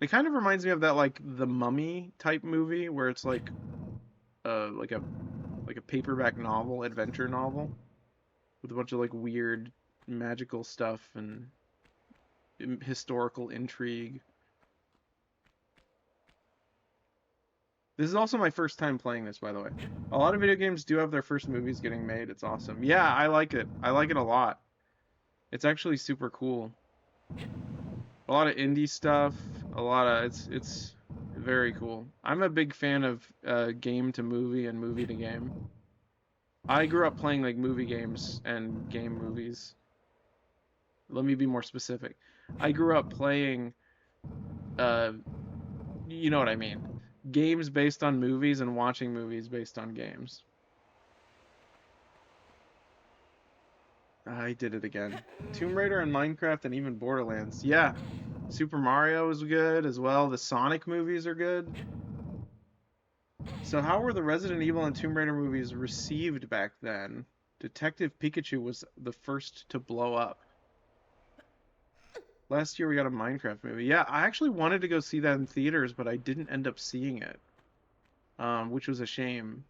It kind of reminds me of that like the Mummy type movie where it's like like a paperback novel, adventure novel with a bunch of like weird magical stuff and historical intrigue. This is also my first time playing this, by the way. A lot of video games do have their first movies getting made. It's awesome. Yeah, I like it. I like it a lot. It's actually super cool. A lot of indie stuff. A lot of it's very cool. I'm a big fan of game to movie and movie to game. I grew up playing like movie games and game movies. Let me be more specific. I grew up playing you know what I mean. Games based on movies and watching movies based on games. I did it again. Tomb Raider and Minecraft and even Borderlands. Yeah. Super Mario is good as well. The Sonic movies are good. So how were the Resident Evil and Tomb Raider movies received back then? Detective Pikachu was the first to blow up. Last year we got a Minecraft movie. Yeah, I actually wanted to go see that in theaters, but I didn't end up seeing it. Which was a shame.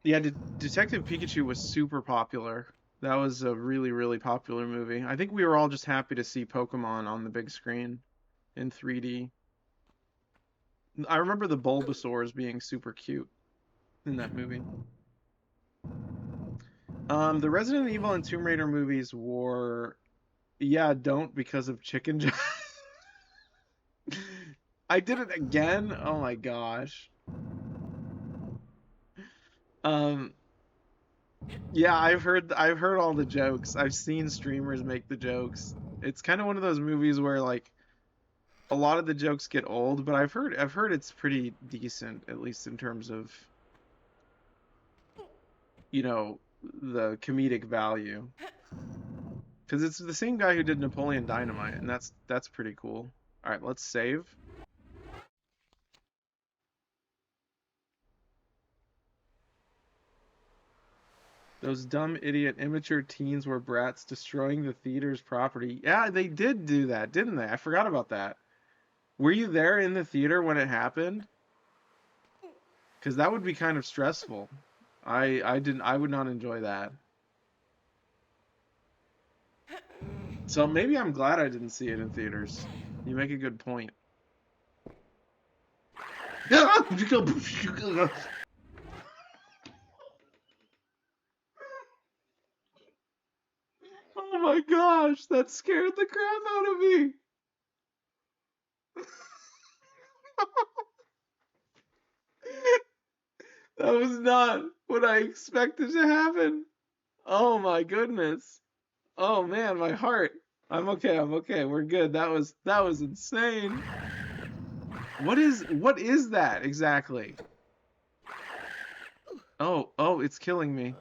Yeah, Detective Pikachu was super popular. That was a really, really popular movie. I think we were all just happy to see Pokemon on the big screen in 3D. I remember the Bulbasaurs being super cute in that movie. The Resident Evil and Tomb Raider movies were, yeah, don't because of Chicken Joe. I did it again. Oh my gosh. Yeah, I've heard all the jokes. I've seen streamers make the jokes. It's kind of one of those movies where like a lot of the jokes get old, but I've heard it's pretty decent, at least in terms of, you know, the comedic value. Because it's the same guy who did Napoleon Dynamite, and that's pretty cool. All right, let's save. Those dumb, idiot, immature teens were brats destroying the theater's property. Yeah, they did do that, didn't they? I forgot about that. Were you there in the theater when it happened? Because that would be kind of stressful. I would not enjoy that. So maybe I'm glad I didn't see it in theaters. You make a good point. Oh my gosh, that scared the crap out of me. That was not what I expected to happen. Oh my goodness. Oh man, my heart. I'm okay. I'm okay. We're good. That was insane. What is that exactly? Oh, it's killing me.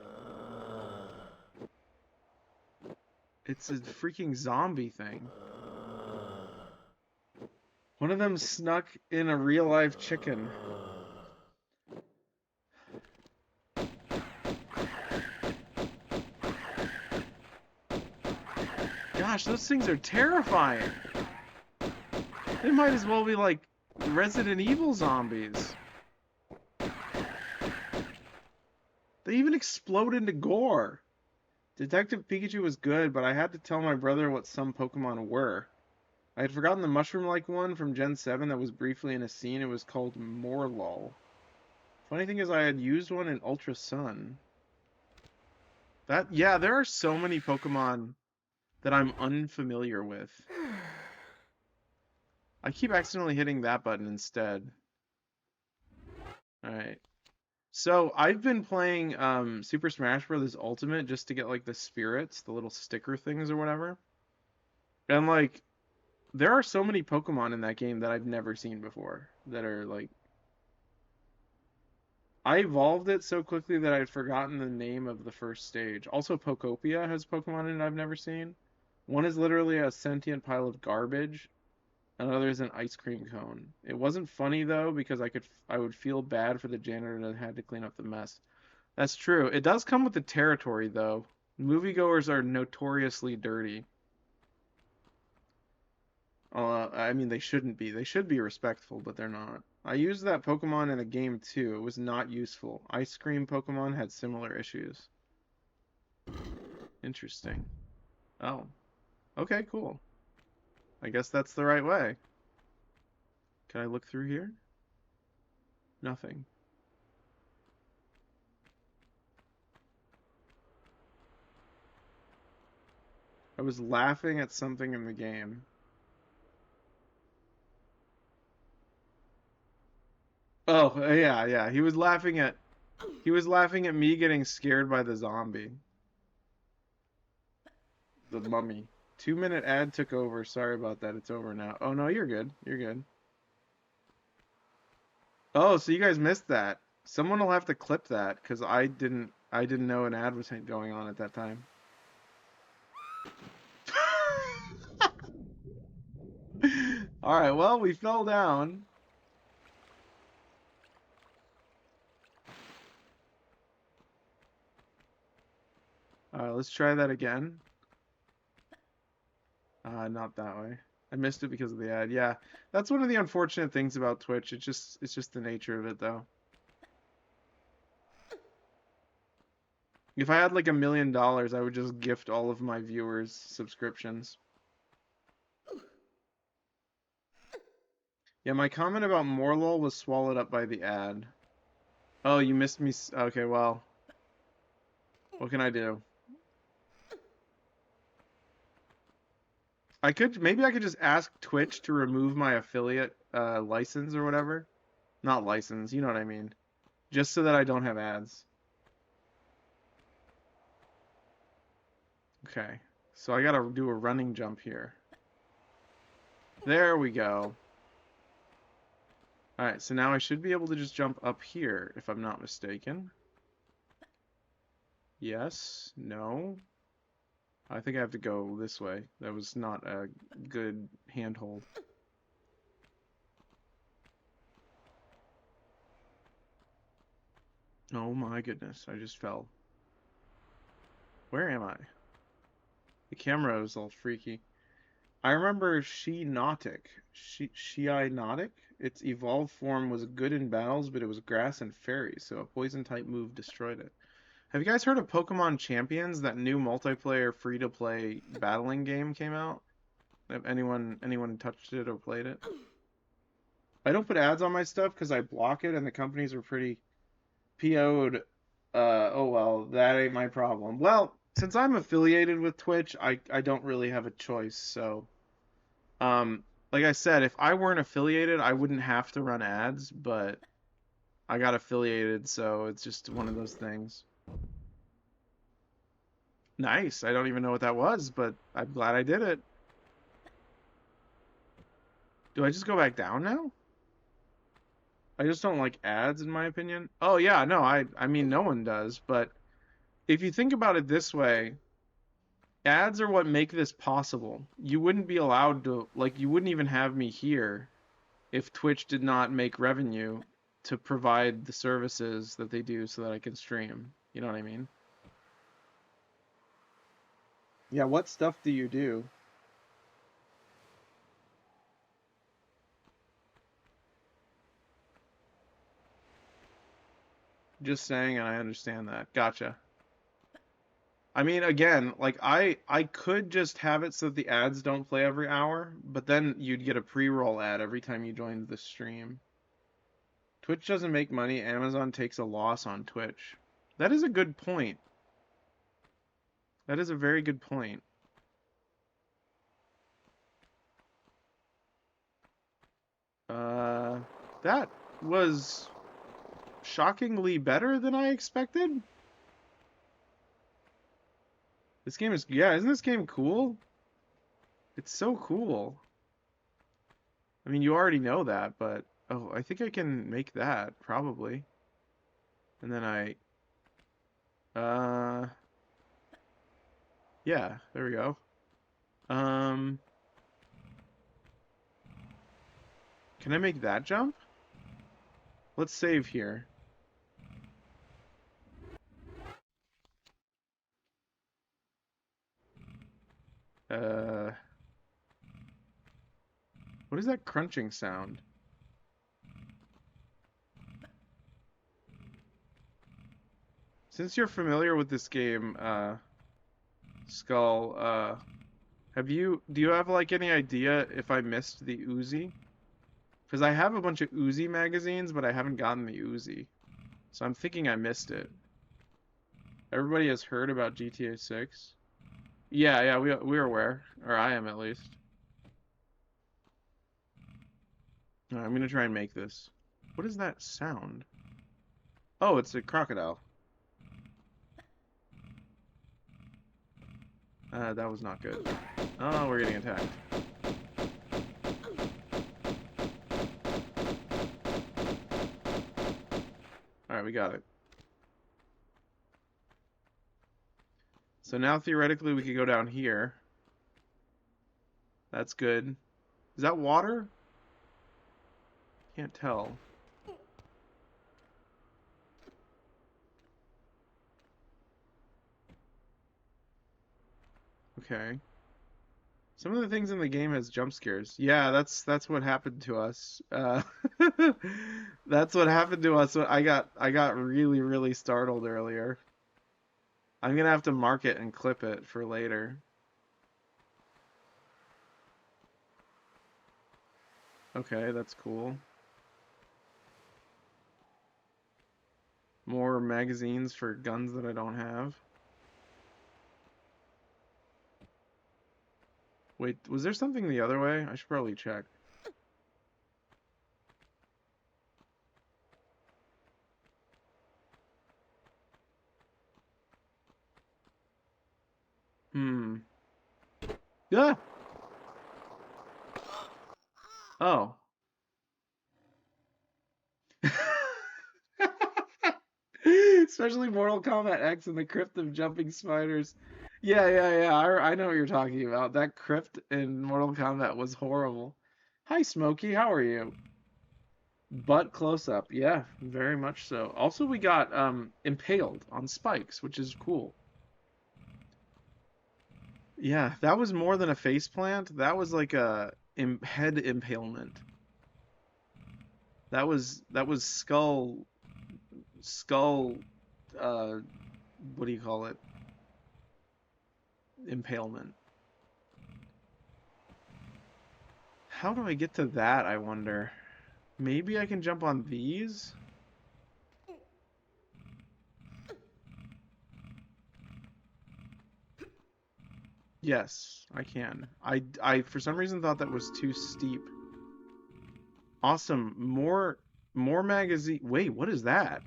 It's a freaking zombie thing. One of them snuck in a real life chicken. Gosh, those things are terrifying. They might as well be like Resident Evil zombies. They even explode into gore. Detective Pikachu was good, but I had to tell my brother what some Pokemon were. I had forgotten the mushroom-like one from Gen 7 that was briefly in a scene. It was called Morlul. Funny thing is I had used one in Ultra Sun. Yeah, there are so many Pokemon that I'm unfamiliar with. I keep accidentally hitting that button instead. Alright. So, I've been playing Super Smash Bros. Ultimate just to get, like, the spirits, the little sticker things or whatever. And, like, there are so many Pokemon in that game that I've never seen before that are, like... I evolved it so quickly that I'd forgotten the name of the first stage. Also, Pokopia has Pokemon in it I've never seen. One is literally a sentient pile of garbage. Another is an ice cream cone. It wasn't funny though because I would feel bad for the janitor that had to clean up the mess. That's true. It does come with the territory though. Moviegoers are notoriously dirty. I mean, they shouldn't be. They should be respectful, but they're not. I used that Pokemon in a game too. It was not useful. Ice cream Pokemon had similar issues. Interesting. Oh. Okay, cool. I guess that's the right way. Can I look through here? Nothing. I was laughing at something in the game. Oh, yeah. He was laughing at me getting scared by the zombie. The mummy. 2-minute ad took over. Sorry about that. It's over now. Oh no, you're good. You're good. Oh, so you guys missed that. Someone will have to clip that because I didn't know an ad was going on at that time. All right, well, we fell down. All right, let's try that again. Not that way. I missed it because of the ad. Yeah, that's one of the unfortunate things about Twitch. It's just the nature of it, though. If I had like $1 million, I would just gift all of my viewers subscriptions. Yeah, my comment about Morlul was swallowed up by the ad. Oh, you missed me. Okay, well, what can I do? Maybe I could just ask Twitch to remove my affiliate license or whatever. Not license, you know what I mean. Just so that I don't have ads. Okay, so I gotta do a running jump here. There we go. Alright, so now I should be able to just jump up here, if I'm not mistaken. Yes, no. I think I have to go this way. That was not a good handhold. Oh my goodness, I just fell. Where am I? The camera is all freaky. I remember She-Nautic. She-Nautic? Its evolved form was good in battles, but it was grass and fairy, so a poison-type move destroyed it. Have you guys heard of Pokemon Champions? That new multiplayer free-to-play battling game came out? Have anyone touched it or played it? I don't put ads on my stuff because I block it, and the companies are pretty PO'd. Oh well, that ain't my problem. Well, since I'm affiliated with Twitch, I don't really have a choice, so... like I said, if I weren't affiliated, I wouldn't have to run ads, but I got affiliated, so it's just one of those things. Nice. I don't even know what that was, but I'm glad I did it. Do I just go back down now? I just don't like ads, in my opinion. Oh yeah, no, I mean no one does, but if you think about it this way, ads are what make this possible. You wouldn't be allowed to, like, you wouldn't even have me here if Twitch did not make revenue to provide the services that they do so that I can stream. You know what I mean? Yeah, what stuff do you do? Just saying, and I understand that. Gotcha. I mean, again, like I could just have it so that the ads don't play every hour, but then you'd get a pre-roll ad every time you joined the stream. Twitch doesn't make money, Amazon takes a loss on Twitch. That is a good point. That is a very good point. That was shockingly better than I expected. This game is, yeah, isn't this game cool? It's so cool. I mean, you already know that, but oh, I think I can make that probably. And then yeah, there we go. Um, can I make that jump? Let's save here. Uh, what is that crunching sound? Since you're familiar with this game, Skull, do you have like any idea if I missed the Uzi? Because I have a bunch of Uzi magazines, but I haven't gotten the Uzi. So I'm thinking I missed it. Everybody has heard about GTA 6? Yeah, yeah, we're aware. Or I am at least. Alright, I'm gonna try and make this. What is that sound? Oh, it's a crocodile. That was not good. Oh, we're getting attacked. Alright, we got it. So now theoretically we could go down here. That's good. Is that water? Can't tell. Okay. Some of the things in the game has jump scares. Yeah, that's what happened to us. That's what happened to us when I got really, really startled earlier. I'm gonna have to mark it and clip it for later. Okay, that's cool. More magazines for guns that I don't have. Wait, was there something the other way? I should probably check. Hmm. Yeah. Oh. Especially Mortal Kombat X and the crypt of jumping spiders. Yeah, yeah, yeah. I know what you're talking about. That crypt in Mortal Kombat was horrible. Hi, Smokey. How are you? Butt close up. Yeah, very much so. Also, we got impaled on spikes, which is cool. Yeah, that was more than a face plant. That was like a head impalement. That was skull uh what do you call it? Impalement. How do I get to that, I wonder? Maybe I can jump on these? Yes, I can. I for some reason thought that was too steep. Awesome. More magazine. Wait, what is that?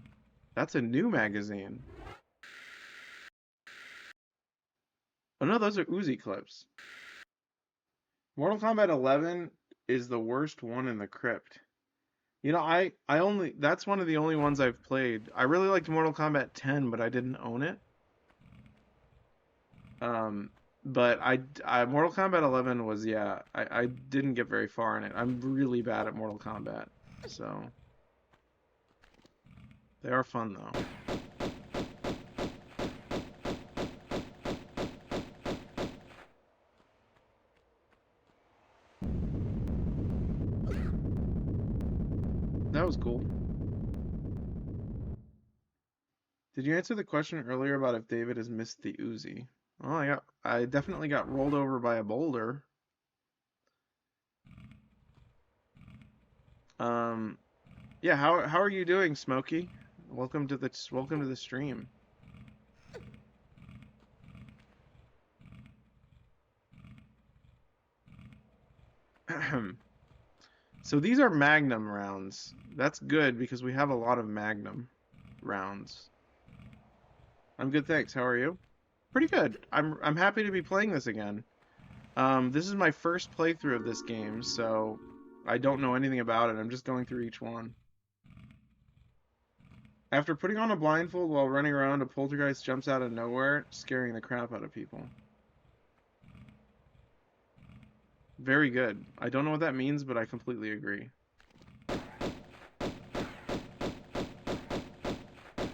That's a new magazine. Oh no, those are Uzi clips. Mortal Kombat 11 is the worst one in the crypt. You know, I only that's one of the only ones I've played. I really liked Mortal Kombat 10, but I didn't own it. But I Mortal Kombat 11 was, yeah, I didn't get very far in it. I'm really bad at Mortal Kombat, so they are fun though. That was cool. Did you answer the question earlier about if David has missed the Uzi? Oh, I definitely got rolled over by a boulder. Yeah, how are you doing, Smokey? Welcome to the stream. So these are Magnum rounds. That's good because we have a lot of Magnum rounds. I'm good, thanks. How are you? Pretty good. I'm happy to be playing this again. This is my first playthrough of this game, so I don't know anything about it. I'm just going through each one. After putting on a blindfold while running around, a poltergeist jumps out of nowhere, scaring the crap out of people. Very good. I don't know what that means, but I completely agree.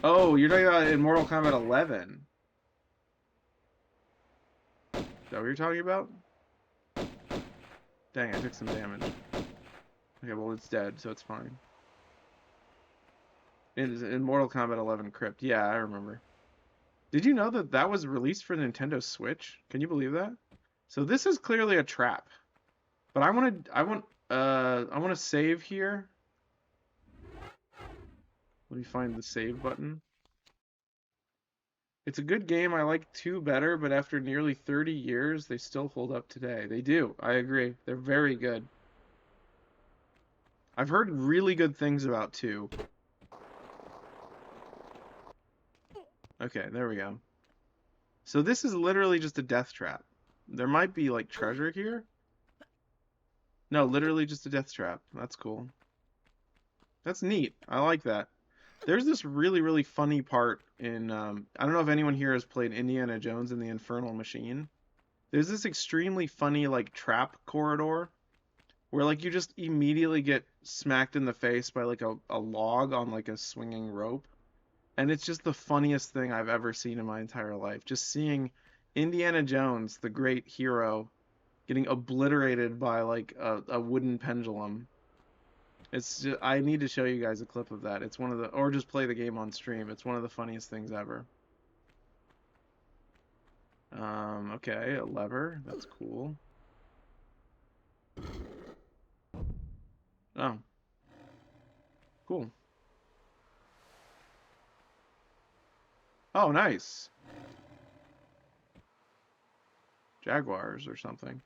Oh, you're talking about in Mortal Kombat 11. Is that what you're talking about? Dang, I took some damage. Okay, well, it's dead, so it's fine. In Mortal Kombat 11 Crypt. Yeah, I remember. Did you know that that was released for Nintendo Switch? Can you believe that? So this is clearly a trap. But I want to save here. Let me find the save button. It's a good game. I like 2 better, but after nearly 30 years, they still hold up today. They do. I agree. They're very good. I've heard really good things about 2. Okay, there we go. So this is literally just a death trap. There might be like treasure here. No, literally just a death trap. That's cool. That's neat. I like that. There's this really, really funny part in, I don't know if anyone here has played Indiana Jones and the Infernal Machine. There's this extremely funny, like, trap corridor where, like, you just immediately get smacked in the face by, like, a log on, like, a swinging rope. And it's just the funniest thing I've ever seen in my entire life. Just seeing Indiana Jones, the great hero, getting obliterated by, like, a wooden pendulum. It's just, I need to show you guys a clip of that. It's one of the, or just play the game on stream. It's one of the funniest things ever. Okay, a lever. That's cool. Oh. Cool. Oh, nice. Jaguars or something.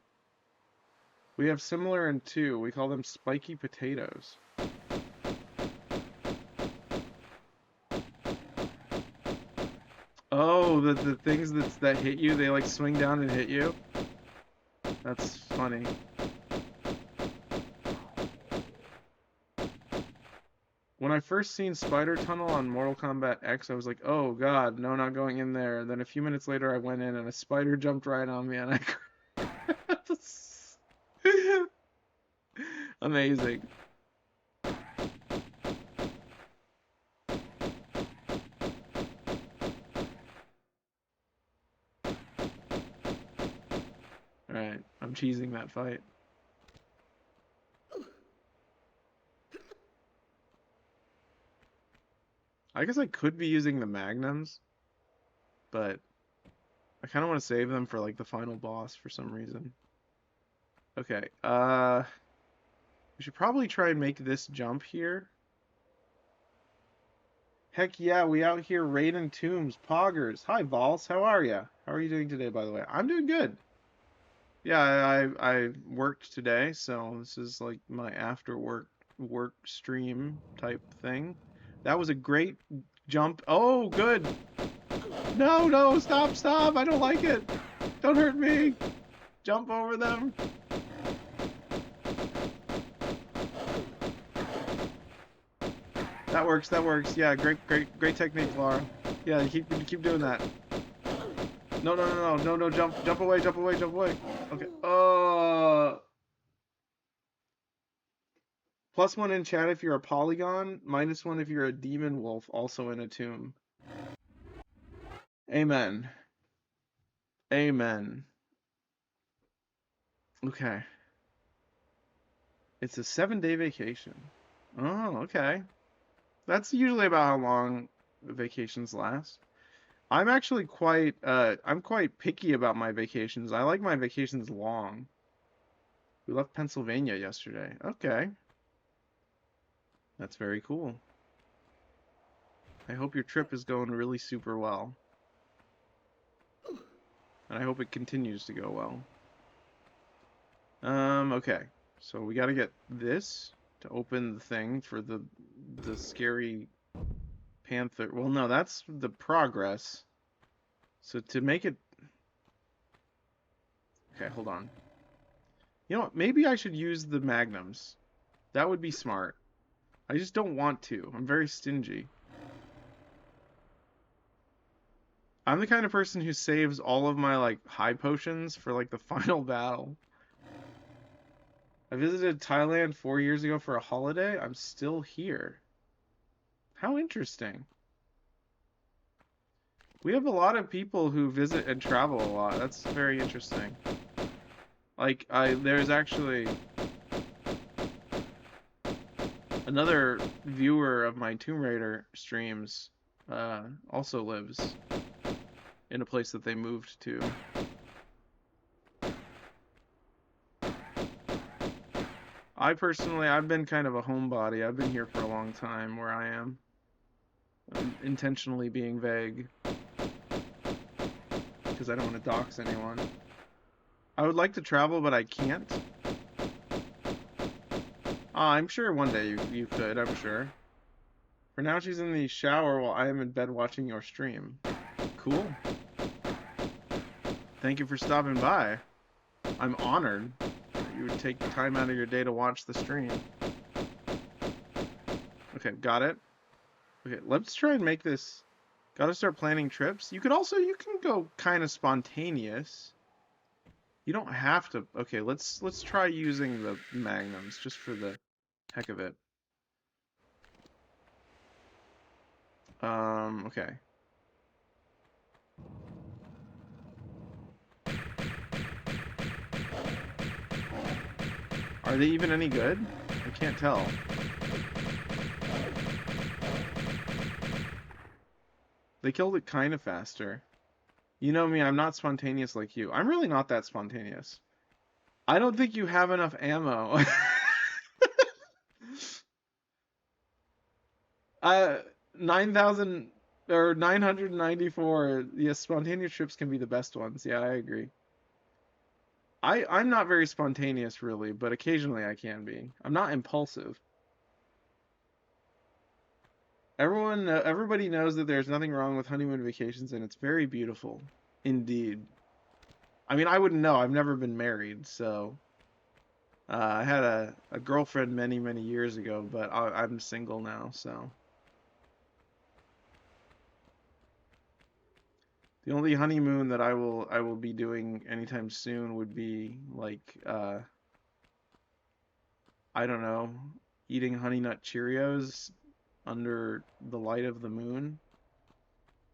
We have similar in 2. We call them spiky potatoes. Oh, the things that hit you, they like swing down and hit you. That's funny. When I first seen Spider Tunnel on Mortal Kombat X, I was like, oh god, no, not going in there. And then a few minutes later I went in and a spider jumped right on me and I Amazing. Alright, I'm cheesing that fight. I guess I could be using the magnums, but I kind of want to save them for like the final boss for some reason. Okay, we should probably try and make this jump here. Heck yeah, we out here raiding tombs, poggers. Hi, Vols, how are ya? How are you doing today, by the way? I'm doing good. Yeah, I worked today, so this is like my after work stream type thing. That was a great jump. Oh, good. No, no, stop. I don't like it. Don't hurt me. Jump over them. That works. That works. Yeah, great technique, Laura. Yeah, keep doing that. No, jump away, jump away, jump away. Okay. +1 in chat if you're a polygon, -1 if you're a demon wolf, also in a tomb. Amen. Amen. Okay. It's a 7-day vacation. Oh, okay. That's usually about how long vacations last. I'm actually I'm quite picky about my vacations. I like my vacations long. We left Pennsylvania yesterday. Okay. That's very cool. I hope your trip is going really super well. And I hope it continues to go well. Okay. So we gotta get this to open the thing for the scary panther. Well, no, that's the progress. So to make it... Okay, hold on. You know what? Maybe I should use the magnums. That would be smart. I just don't want to. I'm very stingy. I'm the kind of person who saves all of my, like, high potions for, like, the final battle. I visited Thailand 4 years ago for a holiday. I'm still here. How interesting. We have a lot of people who visit and travel a lot. That's very interesting. Like, there's actually another viewer of my Tomb Raider streams, also lives in a place that they moved to. I've been kind of a homebody. I've been here for a long time where I am. I'm intentionally being vague because I don't want to dox anyone. I would like to travel, but I can't. I'm sure one day you could, I'm sure. For now, she's in the shower while I am in bed watching your stream. Cool. Thank you for stopping by. I'm honored that you would take time out of your day to watch the stream. Okay, got it. Okay, let's try and make this... Gotta start planning trips. You can go kind of spontaneous. You don't have to... Okay, let's try using the magnums just for the heck of it. Okay. Are they even any good? I can't tell. They killed it kind of faster. You know me, I'm not spontaneous like you. I'm really not that spontaneous. I don't think you have enough ammo. 9,000 or 994. Yes, spontaneous trips can be the best ones. Yeah, I agree. I'm not very spontaneous really, but occasionally I can be. I'm not impulsive. Everybody knows that there's nothing wrong with honeymoon vacations, and it's very beautiful, indeed. I mean, I wouldn't know. I've never been married, so I had a girlfriend many years ago, but I'm single now, so. The only honeymoon that I will be doing anytime soon would be like I don't know, eating Honey Nut Cheerios under the light of the moon.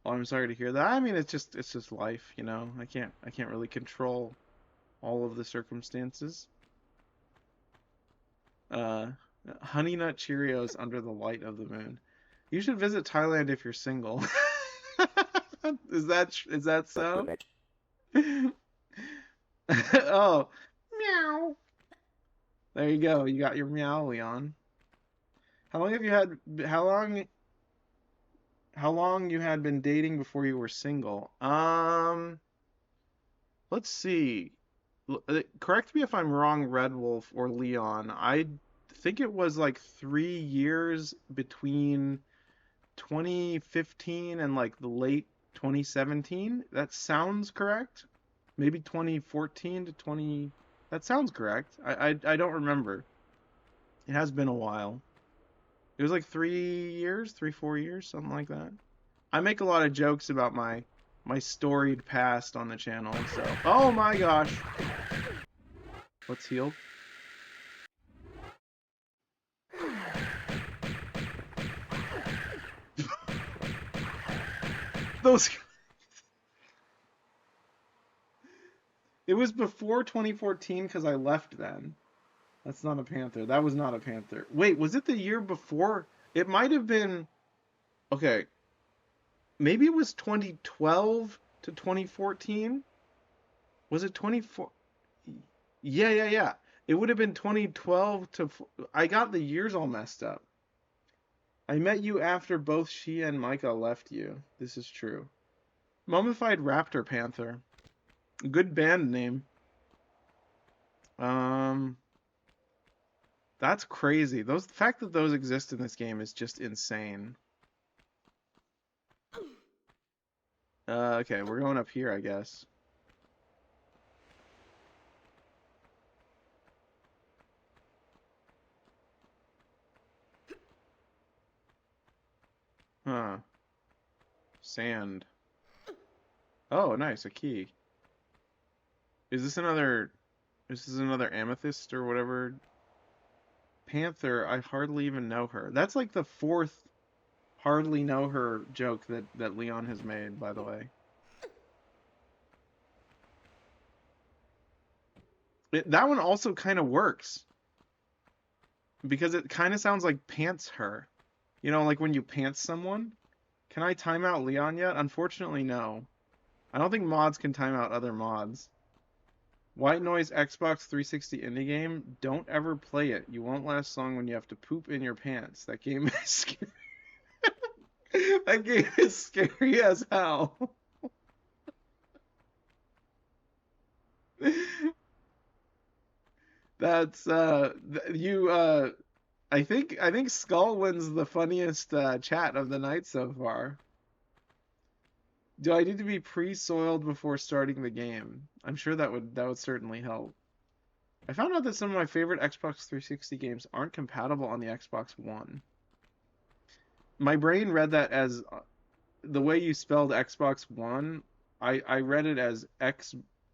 Oh, I'm sorry to hear that. I mean, it's just life, you know. I can't really control all of the circumstances. Uh, Honey Nut Cheerios under the light of the moon. You should visit Thailand if you're single. Is that so? Oh, meow. There you go. You got your meow, Leon. How long have you had? How long you had been dating before you were single? Let's see. Correct me if I'm wrong, Red Wolf or Leon. I think it was like 3 years between 2015 and like the late 2017. That sounds correct. Maybe 2014 to 20. That sounds correct. I don't remember. It has been a while. It was like 3 years, 4 years, something like that. I make a lot of jokes about my storied past on the channel, so. Oh my gosh. What's healed? Those. It was before 2014 because I left then. That's not a panther. That was not a panther. Wait, was it the year before? It might have been. Okay. Maybe it was 2012 to 2014. Was it 24? Yeah, yeah, yeah. It would have been 2012 to. I got the years all messed up. I met you after both she and Micah left you. This is true. Mummified Raptor Panther. Good band name. Um, that's crazy. The fact that those exist in this game is just insane. Okay, we're going up here, I guess. Huh. Sand. Oh, nice, a key. Is this another amethyst or whatever? Panther, I hardly even know her. That's like the fourth hardly know her joke that Leon has made, by the way. That one also kind of works because it kind of sounds like pants her. You know, like when you pants someone. Can I time out Leon yet? Unfortunately, no. I don't think mods can time out other mods. White Noise Xbox 360 indie game. Don't ever play it. You won't last long when you have to poop in your pants. That game is scary. That game is scary as hell. That's you I think Skull wins the funniest chat of the night so far. Do I need to be pre-soiled before starting the game? I'm sure that would certainly help. I found out that some of my favorite Xbox 360 games aren't compatible on the Xbox One. My brain read that as the way you spelled Xbox One. I read it as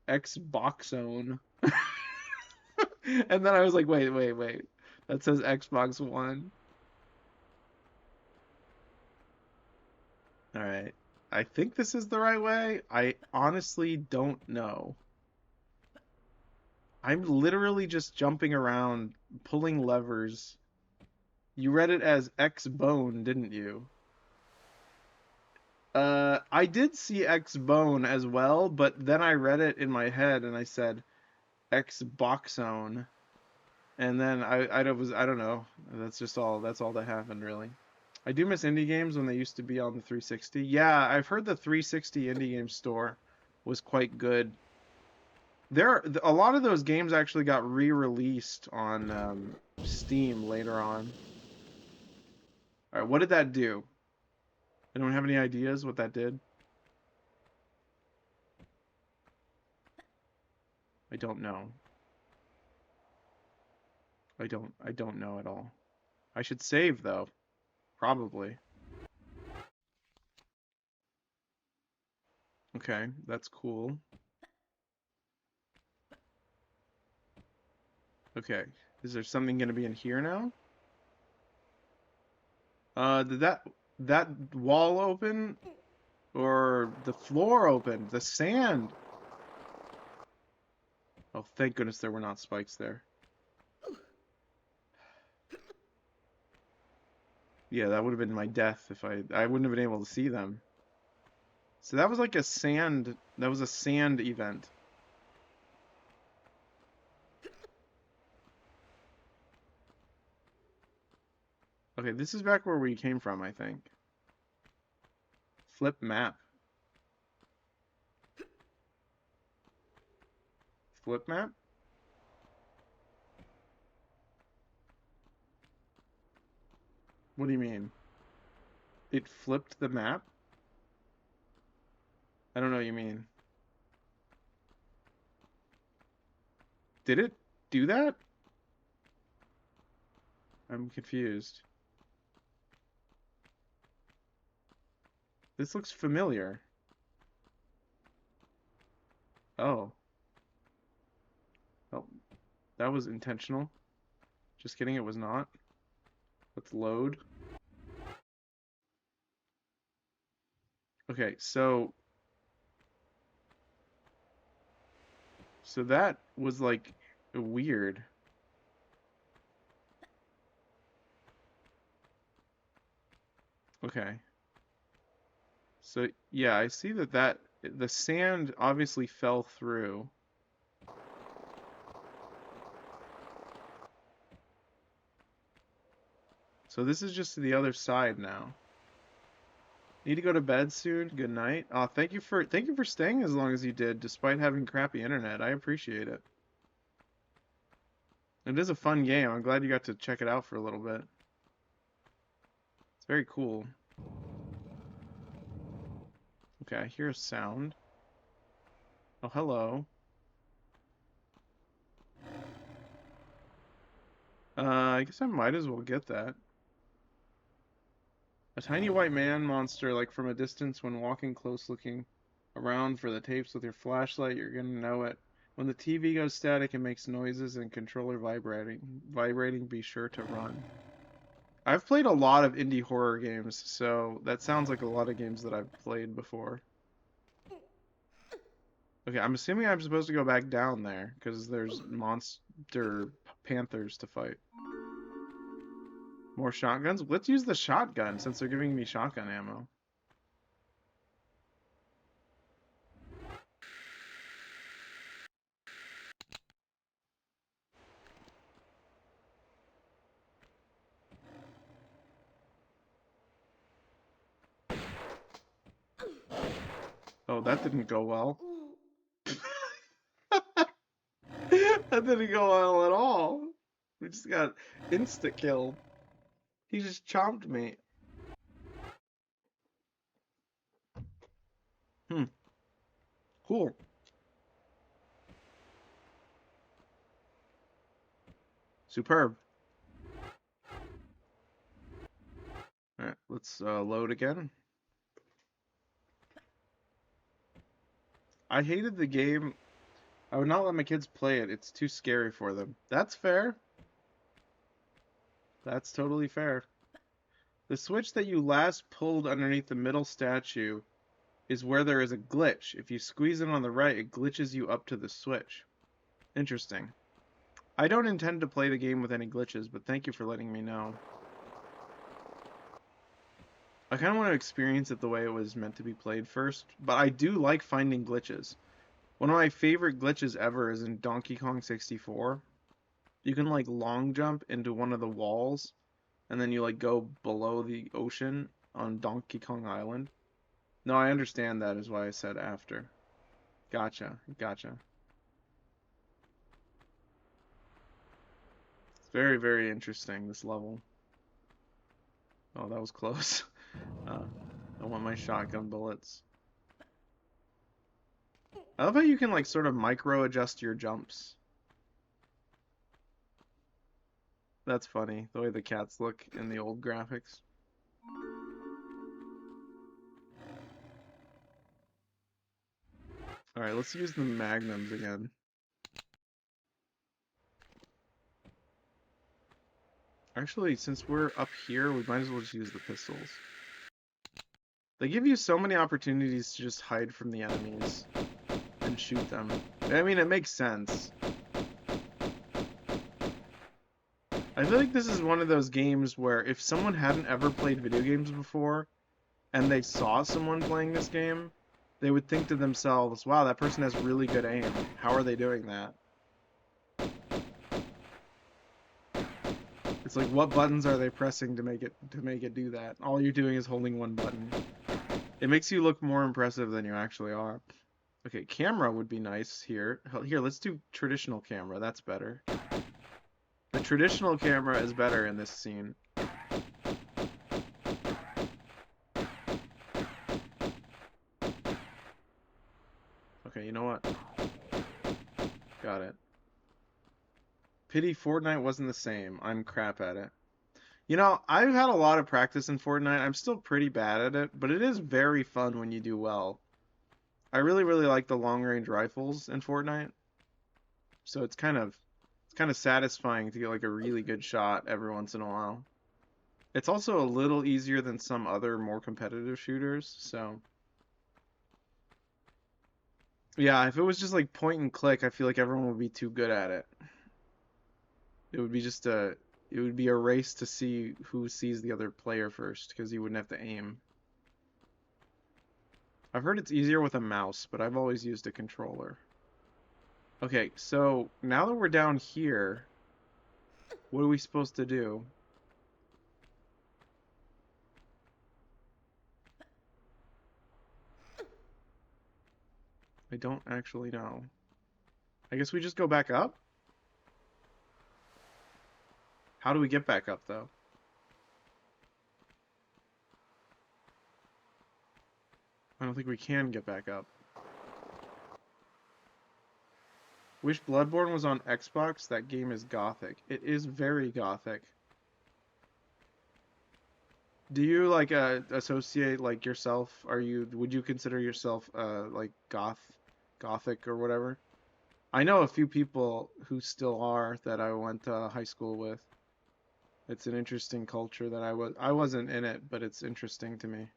Xboxone. And then I was like, wait, wait, wait. That says Xbox One. All right. I think this is the right way. I honestly don't know. I'm literally just jumping around, pulling levers. You read it as X-Bone, didn't you? I did see X-Bone as well, but then I read it in my head and I said Xboxone. And then I don't know. That's all that happened really. I do miss indie games when they used to be on the 360. Yeah, I've heard the 360 indie game store was quite good. A lot of those games actually got re-released on Steam later on. All right, what did that do? Anyone have any ideas what that did? I don't know. I don't know at all. I should save though. Probably. Okay, that's cool. Okay. Is there something gonna be in here now? Did that wall open? Or the floor open? The sand? Oh, thank goodness there were not spikes there. Yeah, that would have been my death if I wouldn't have been able to see them. So that was like that was a sand event. Okay, this is back where we came from, I think. Flip map. Flip map? What do you mean? It flipped the map? I don't know what you mean. Did it do that? I'm confused. This looks familiar. Oh. Oh, that was intentional. Just kidding, it was not. Let's load. Okay, so that was like weird. Okay. So yeah, I see that the sand obviously fell through. So this is just the other side now. Need to go to bed soon. Good night. Thank you for staying as long as you did, despite having crappy internet. I appreciate it. It is a fun game. I'm glad you got to check it out for a little bit. It's very cool. Okay, I hear a sound. Oh, hello. I guess I might as well get that. A tiny white man monster, like from a distance when walking close looking around for the tapes with your flashlight, you're gonna know it. When the TV goes static and makes noises and controller vibrating, be sure to run. I've played a lot of indie horror games, so that sounds like a lot of games that I've played before. Okay, I'm assuming I'm supposed to go back down there, because there's monster panthers to fight. More shotguns? Let's use the shotgun, since they're giving me shotgun ammo. Oh, that didn't go well. That didn't go well at all. We just got insta-killed. He just chomped me. Hmm. Cool. Superb. Alright, let's load again. I hated the game. I would not let my kids play it. It's too scary for them. That's fair. That's totally fair. The switch that you last pulled underneath the middle statue is where there is a glitch. If you squeeze it on the right, it glitches you up to the switch. Interesting. I don't intend to play the game with any glitches, but thank you for letting me know. I kind of want to experience it the way it was meant to be played first, but I do like finding glitches. One of my favorite glitches ever is in Donkey Kong 64. You can like long jump into one of the walls, and then you like go below the ocean on Donkey Kong Island. No, I understand that is why I said after. Gotcha, gotcha. It's very, very interesting, this level. Oh, that was close. I want my shotgun bullets. I love how you can like sort of micro adjust your jumps. That's funny, the way the cats look in the old graphics. Alright, let's use the magnums again. Actually, since we're up here, we might as well just use the pistols. They give you so many opportunities to just hide from the enemies and shoot them. I mean, it makes sense. I feel like this is one of those games where if someone hadn't ever played video games before and they saw someone playing this game, they would think to themselves, wow, that person has really good aim. How are they doing that? It's like, what buttons are they pressing to make it do that? All you're doing is holding one button. It makes you look more impressive than you actually are. Okay, camera would be nice here. Here, let's do traditional camera. That's better. The traditional camera is better in this scene. Okay, you know what? Got it. Pity Fortnite wasn't the same. I'm crap at it. You know, I've had a lot of practice in Fortnite. I'm still pretty bad at it, but it is very fun when you do well. I really, really like the long range rifles in Fortnite. So it's kind of satisfying to get like a really good shot every once in a while. It's also a little easier than some other more competitive shooters, so yeah, if it was just like point and click, I feel like everyone would be too good at it. It would be just a it would be a race to see who sees the other player first because you wouldn't have to aim. I've heard it's easier with a mouse, but I've always used a controller. Okay, so now that we're down here, what are we supposed to do? I don't actually know. I guess we just go back up? How do we get back up, though? I don't think we can get back up. Wish Bloodborne was on Xbox. That game is gothic. It is very gothic. Do you like associate like yourself? Would you consider yourself like gothic or whatever? I know a few people who still are that I went to high school with. It's an interesting culture that I wasn't in it, but it's interesting to me.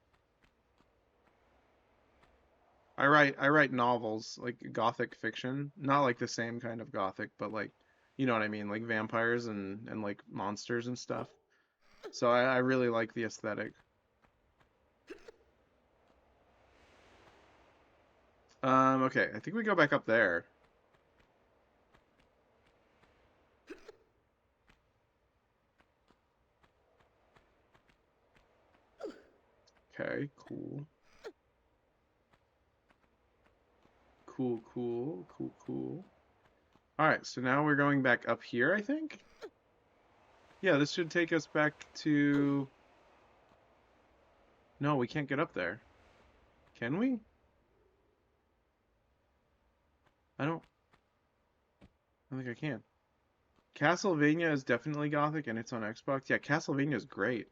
I write novels, like gothic fiction, not like the same kind of gothic, but like you know what I mean, like vampires and like monsters and stuff. So I really like the aesthetic. Okay, I think we go back up there. Okay, cool. Cool, cool, cool, cool. All right, so now we're going back up here, I think. Yeah, this should take us back to... No, we can't get up there. Can we? I don't... I think I can. Castlevania is definitely gothic and it's on Xbox. Yeah, Castlevania is great.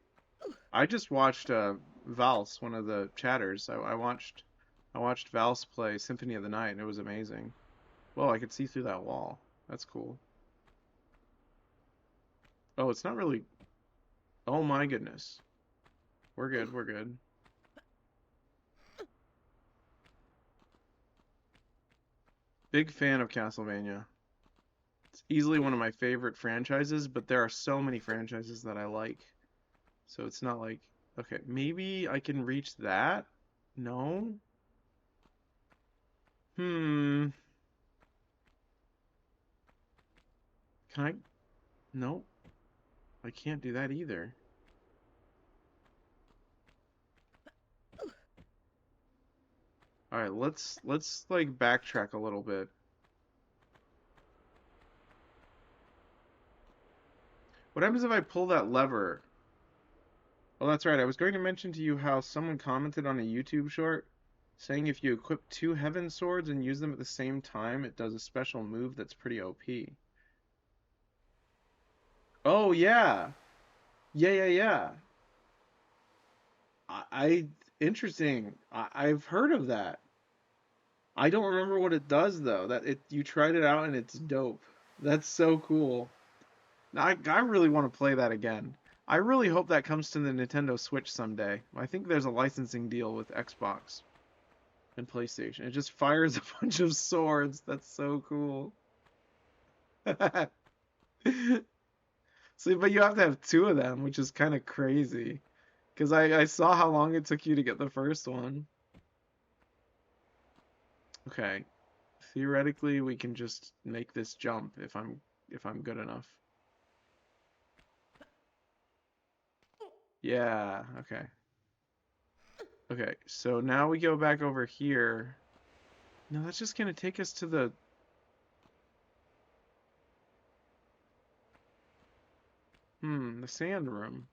I just watched Valse, one of the chatters. I watched Valse play Symphony of the Night and it was amazing. Well, I could see through that wall. That's cool. Oh, it's not really... Oh my goodness. We're good, we're good. Big fan of Castlevania. It's easily one of my favorite franchises, but there are so many franchises that I like. So it's not like, okay, maybe I can reach that? No? Hmm. Can I? Nope. I can't do that either. All right, let's like backtrack a little bit. What happens if I pull that lever? Oh, that's right. I was going to mention to you how someone commented on a YouTube short saying if you equip two heaven swords and use them at the same time, it does a special move that's pretty OP. Oh yeah. Yeah, yeah, yeah. I interesting. I've heard of that. I don't remember what it does though. That it you tried it out and it's dope. That's so cool. I really want to play that again. I really hope that comes to the Nintendo Switch someday. I think there's a licensing deal with Xbox and PlayStation. It just fires a bunch of swords. That's so cool. See, but you have to have two of them, which is kind of crazy. Because I saw how long it took you to get the first one. Okay. Theoretically, we can just make this jump if I'm good enough. Yeah, okay. Okay, so now we go back over here. No, that's just gonna take us to the sand room.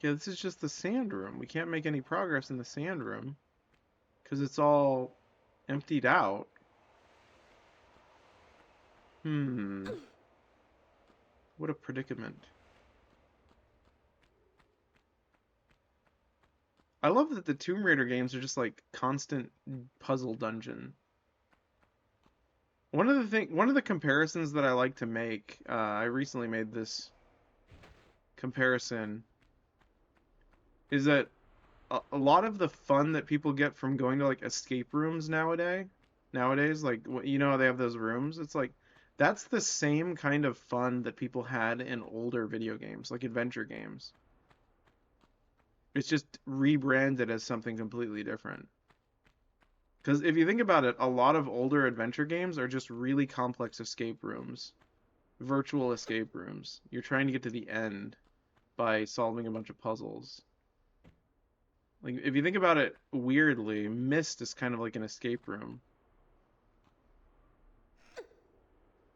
Yeah, this is just the sand room. We can't make any progress in the sand room because it's all emptied out. Hmm. What a predicament. I love that the Tomb Raider games are just like constant puzzle dungeon. One of the comparisons that I like to make, I recently made this comparison, is that a lot of the fun that people get from going to like escape rooms nowadays, like you know how they have those rooms, it's like that's the same kind of fun that people had in older video games, like adventure games. It's just rebranded as something completely different. Because if you think about it, a lot of older adventure games are just really complex escape rooms, virtual escape rooms. You're trying to get to the end by solving a bunch of puzzles. Like if you think about it weirdly, Myst is kind of like an escape room.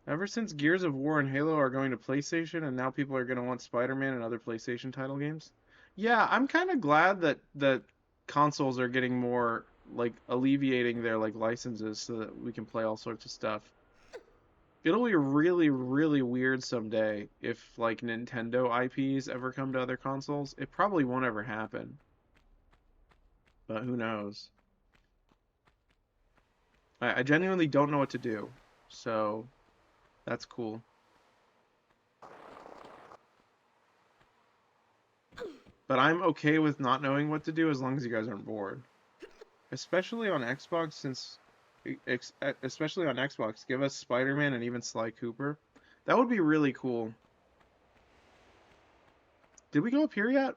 Ever since Gears of War and Halo are going to PlayStation, and now people are going to want Spider-Man and other PlayStation title games. Yeah, I'm kind of glad that consoles are getting more like alleviating their like licenses so that we can play all sorts of stuff. It'll be really, really weird someday if like Nintendo IPs ever come to other consoles. It probably won't ever happen, but who knows? I genuinely don't know what to do, so that's cool. But I'm okay with not knowing what to do as long as you guys aren't bored. Especially on Xbox, especially on Xbox, give us Spider-Man and even Sly Cooper. That would be really cool. Did we go up here yet?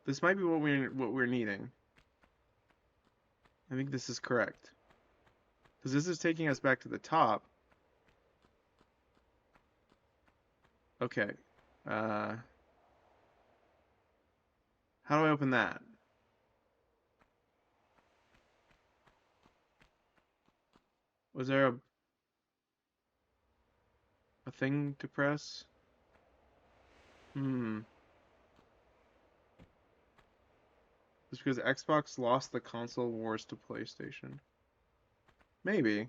This might be what we're needing. I think this is correct. Because this is taking us back to the top. Okay. How do I open that? Was there a thing to press? Hmm. It's because Xbox lost the console wars to PlayStation. Maybe.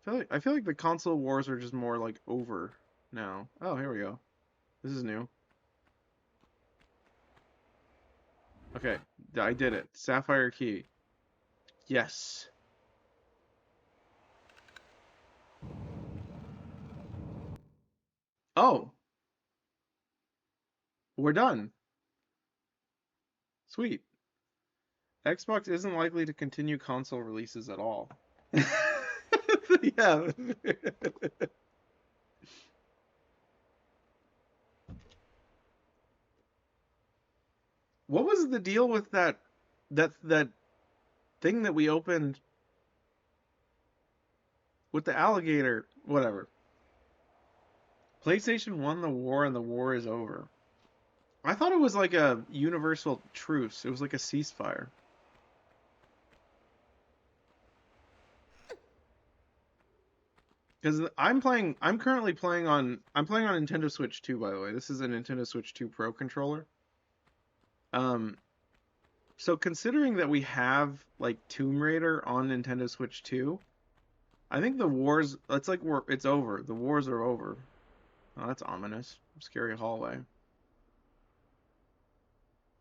I feel like the console wars are just more like over now. Oh, here we go. This is new. Okay, I did it. Sapphire key. Yes. Oh, we're done. Sweet. Xbox isn't likely to continue console releases at all. Yeah. What was the deal with that thing that we opened with the alligator? Whatever. PlayStation won the war and the war is over. I thought it was like a universal truce. It was like a ceasefire. Because I'm playing on Nintendo Switch 2, by the way. This is a Nintendo Switch 2 Pro controller. Um, so considering that we have like Tomb Raider on Nintendo Switch 2, I think it's over. The wars are over. Oh, that's ominous. Scary hallway.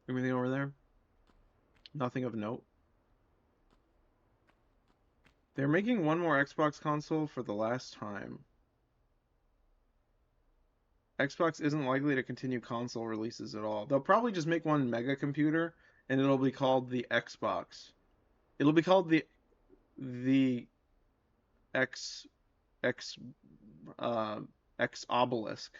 Anything over there? Nothing of note. They're making one more Xbox console for the last time. Xbox isn't likely to continue console releases at all. They'll probably just make one mega computer and it'll be called the Xbox. It'll be called the X X X obelisk.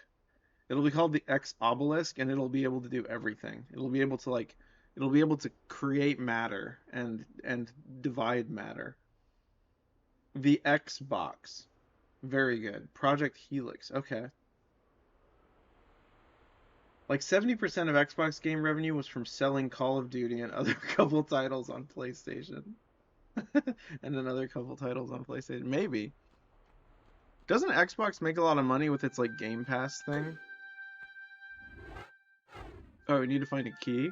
It'll be called the X obelisk and it'll be able to do everything. It'll be able to create matter and divide matter. The Xbox. Very good. Project Helix. Okay. Like 70% of Xbox game revenue was from selling Call of Duty and other couple titles on PlayStation. And another couple titles on PlayStation. Maybe. Doesn't Xbox make a lot of money with its like Game Pass thing? Oh, we need to find a key.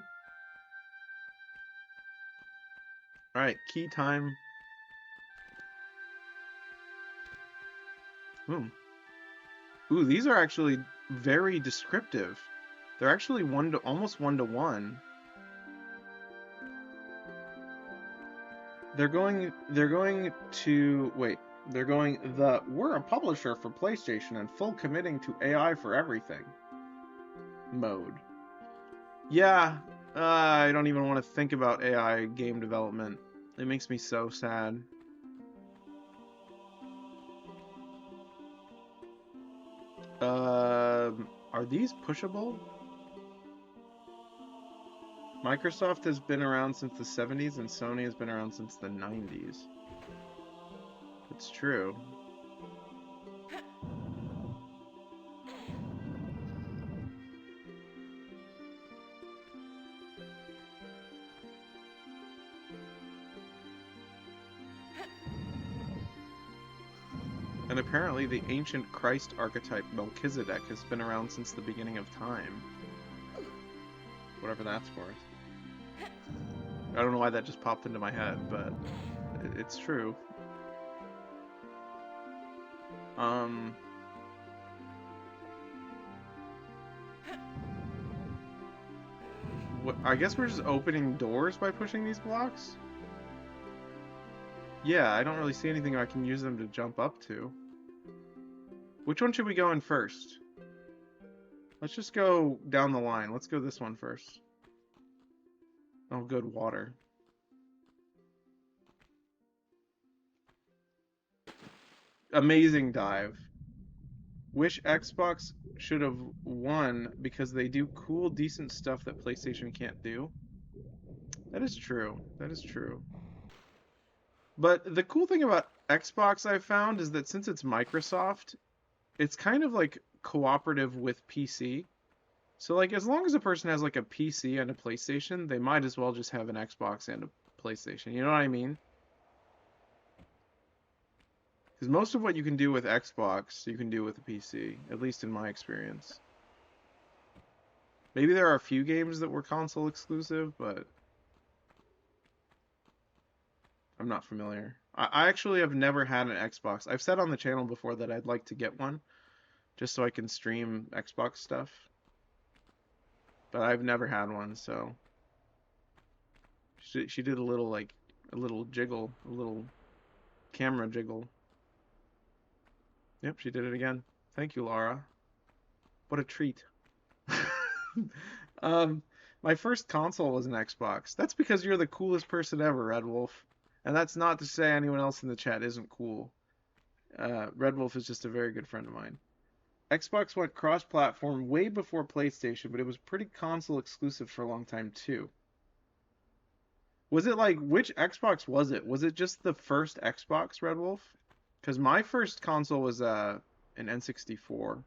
Alright, key time. Hmm. Ooh, these are actually very descriptive. They're actually almost 1-to-1. They're going to wait. We're a publisher for PlayStation and full committing to AI for everything mode. Yeah, I don't even want to think about AI game development. It makes me so sad. Are these pushable? Microsoft has been around since the 70s and Sony has been around since the 90s. It's true. And apparently the ancient Christ archetype Melchizedek has been around since the beginning of time. Whatever that's worth. I don't know why that just popped into my head, but it's true. I guess we're just opening doors by pushing these blocks? Yeah, I don't really see anything I can use them to jump up to. Which one should we go in first? Let's just go down the line. Let's go this one first. Oh, good, water. Amazing dive. Wish Xbox should have won because they do cool, decent stuff that PlayStation can't do. That is true. That is true. But the cool thing about Xbox I've found is that since it's Microsoft, it's kind of like cooperative with PC. So like as long as a person has like a PC and a PlayStation, they might as well just have an Xbox and a PlayStation. You know what I mean? Because most of what you can do with Xbox, you can do with a PC, at least in my experience. Maybe there are a few games that were console exclusive, but I'm not familiar. I actually have never had an Xbox. I've said on the channel before that I'd like to get one, just so I can stream Xbox stuff. But I've never had one, so she did a little jiggle, a little camera jiggle. Yep, she did it again. Thank you, Laura. What a treat. My first console was an Xbox. That's because you're the coolest person ever, Red Wolf. And that's not to say anyone else in the chat isn't cool. Red Wolf is just a very good friend of mine. Xbox went cross-platform way before PlayStation, but it was pretty console exclusive for a long time too. Was it like, which Xbox was it? Was it just the first Xbox, Red Wolf? Because my first console was an N64.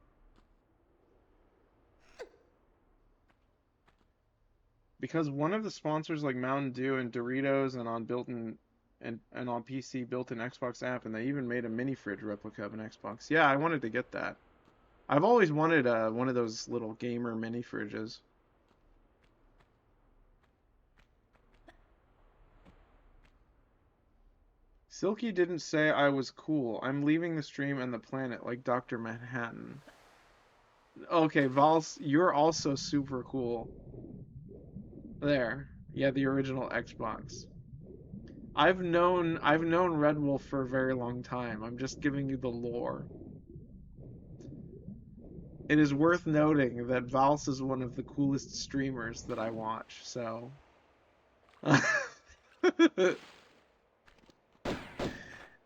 Because one of the sponsors like Mountain Dew and Doritos and on PC built an Xbox app, and they even made a mini fridge replica of an Xbox. Yeah, I wanted to get that. I've always wanted one of those little gamer mini fridges. Silky didn't say I was cool. I'm leaving the stream and the planet like Dr. Manhattan. Okay, Vals, you're also super cool. There. Yeah, the original Xbox. I've known Red Wolf for a very long time. I'm just giving you the lore. It is worth noting that Vals is one of the coolest streamers that I watch, so it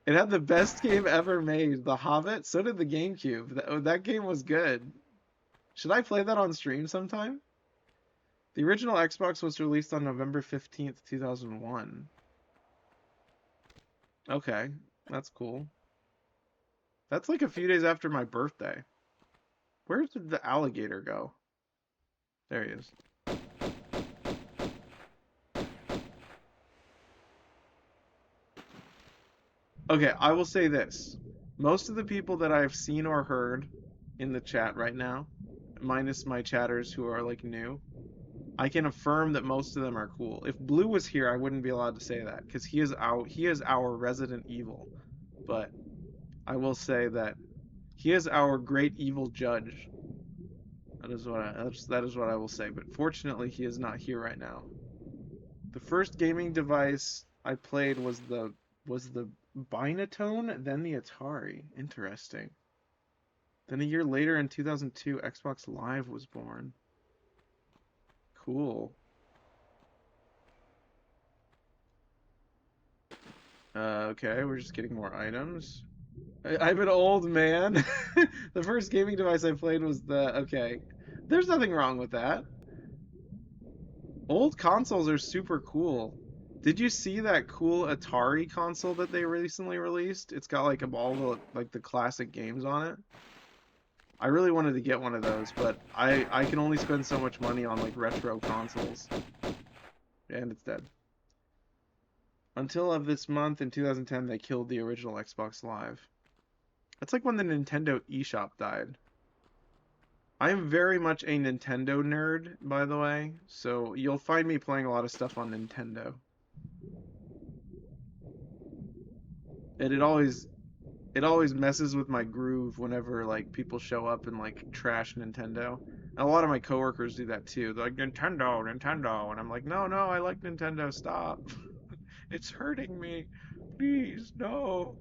had the best game ever made, The Hobbit. So did the GameCube. That game was good. Should I play that on stream sometime? The original Xbox was released on November 15th, 2001. Okay, that's cool. That's like a few days after my birthday. Where did the alligator go? There he is. Okay, I will say this. Most of the people that I've seen or heard in the chat right now, minus my chatters who are like new, I can affirm that most of them are cool. If Blue was here, I wouldn't be allowed to say that because he is our resident evil. But I will say that He is our great evil judge. That is what I will say. But fortunately, he is not here right now. The first gaming device I played was the Binatone, then the Atari. Interesting. Then a year later in 2002, Xbox Live was born. Cool. Okay, we're just getting more items. I'm an old man. The first gaming device I played was the... Okay. There's nothing wrong with that. Old consoles are super cool. Did you see that cool Atari console that they recently released? It's got like all the like the classic games on it. I really wanted to get one of those, but I can only spend so much money on like retro consoles. And it's dead. Until of this month in 2010, they killed the original Xbox Live. That's like when the Nintendo eShop died. I am very much a Nintendo nerd, by the way, so you'll find me playing a lot of stuff on Nintendo. And it always messes with my groove whenever like people show up and like trash Nintendo. And a lot of my coworkers do that too. They're like Nintendo, Nintendo, and I'm like, no, no, I like Nintendo. Stop. It's hurting me. Please, no.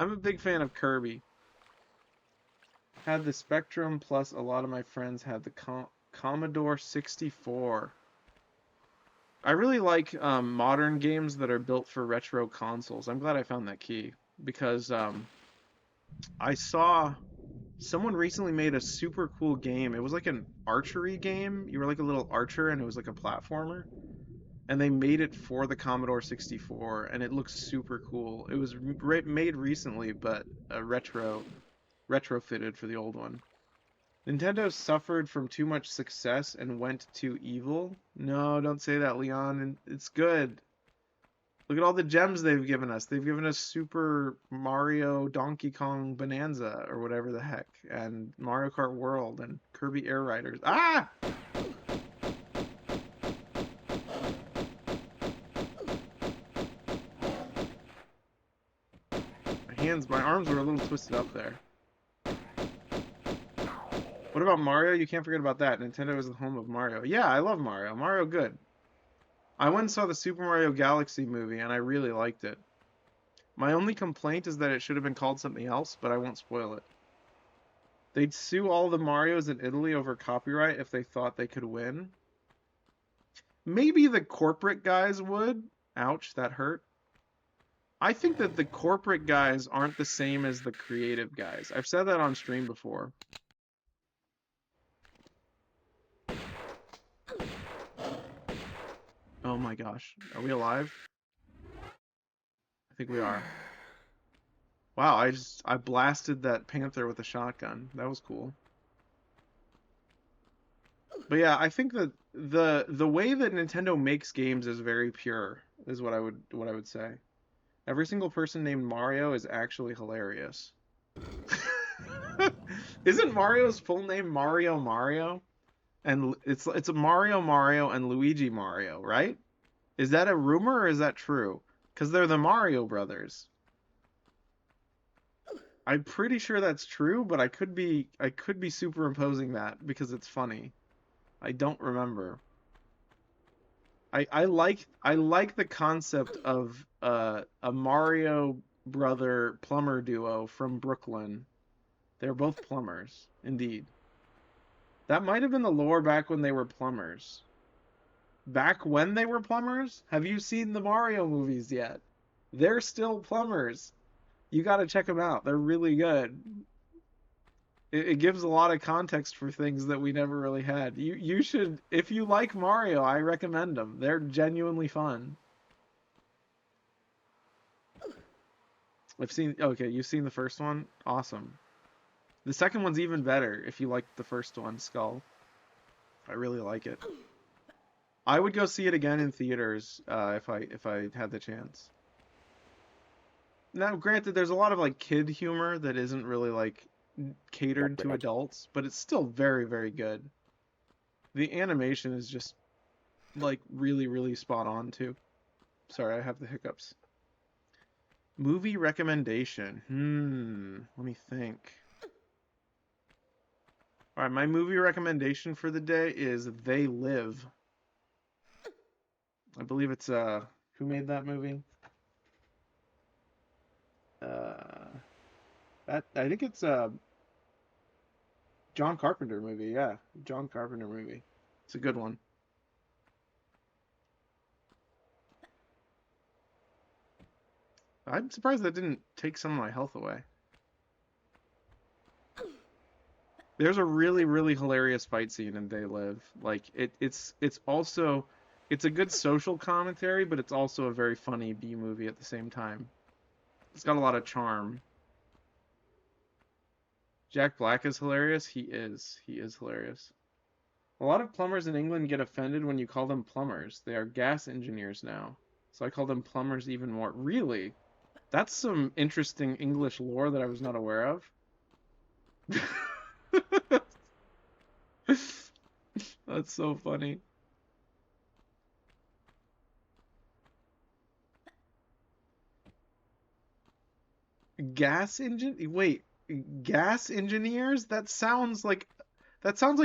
I'm a big fan of Kirby. Had the Spectrum, plus a lot of my friends had the Commodore 64. I really like modern games that are built for retro consoles. I'm glad I found that key because I saw someone recently made a super cool game. It was like an archery game. You were like a little archer and it was like a platformer. And they made it for the Commodore 64 and it looks super cool. It was made recently, but retrofitted for the old one. Nintendo suffered from too much success and went too evil. No, don't say that, Leon. It's good. Look at all the gems they've given us. They've given us Super Mario Donkey Kong Bonanza, or whatever the heck, and Mario Kart World, and Kirby Air Riders. Ah! My arms were a little twisted up there. What about Mario? You can't forget about that. Nintendo is the home of Mario. Yeah, I love Mario. Mario good. I went and saw the Super Mario Galaxy movie, and I really liked it. My only complaint is that it should have been called something else, but I won't spoil it. They'd sue all the Marios in Italy over copyright if they thought they could win. Maybe the corporate guys would. Ouch, that hurt. I think that the corporate guys aren't the same as the creative guys. I've said that on stream before. Oh my gosh. Are we alive? I think we are. Wow, I blasted that panther with a shotgun. That was cool. But yeah, I think that the way that Nintendo makes games is very pure, is what I would say. Every single person named Mario is actually hilarious. Isn't Mario's full name Mario Mario? And it's a Mario Mario and Luigi Mario, right? Is that a rumor or is that true? Because they're the Mario brothers. I'm pretty sure that's true, but I could be superimposing that because it's funny. I don't remember. I like the concept of a Mario brother plumber duo from Brooklyn. They're both plumbers, indeed. That might have been the lore back when they were plumbers. Back when they were plumbers? Have you seen the Mario movies yet? They're still plumbers. You gotta check them out. They're really good. It gives a lot of context for things that we never really had. You should, if you like Mario, I recommend them. They're genuinely fun. Okay, you've seen the first one? Awesome. The second one's even better if you liked the first one, Skull. I really like it. I would go see it again in theaters if I had the chance. Now, granted, there's a lot of like kid humor that isn't really like catered to adults, but it's still very, very good. The animation is just like really, really spot on too. sorry, I have the hiccups. Movie recommendation. Let me think. All right, my movie recommendation for the day is They Live. I believe it's who made that movie? That I think it's John Carpenter movie. Yeah, John Carpenter movie. It's a good one. I'm surprised that didn't take some of my health away. There's a really, really hilarious fight scene in They Live. Like it's also it's a good social commentary, but it's also a very funny B movie at the same time. It's got a lot of charm. Jack Black is hilarious. He is. He is hilarious. A lot of plumbers in England get offended when you call them plumbers. They are gas engineers now. So I call them plumbers even more. Really? That's some interesting English lore that I was not aware of. That's so funny. Gas engine? Wait, gas engineers? That sounds like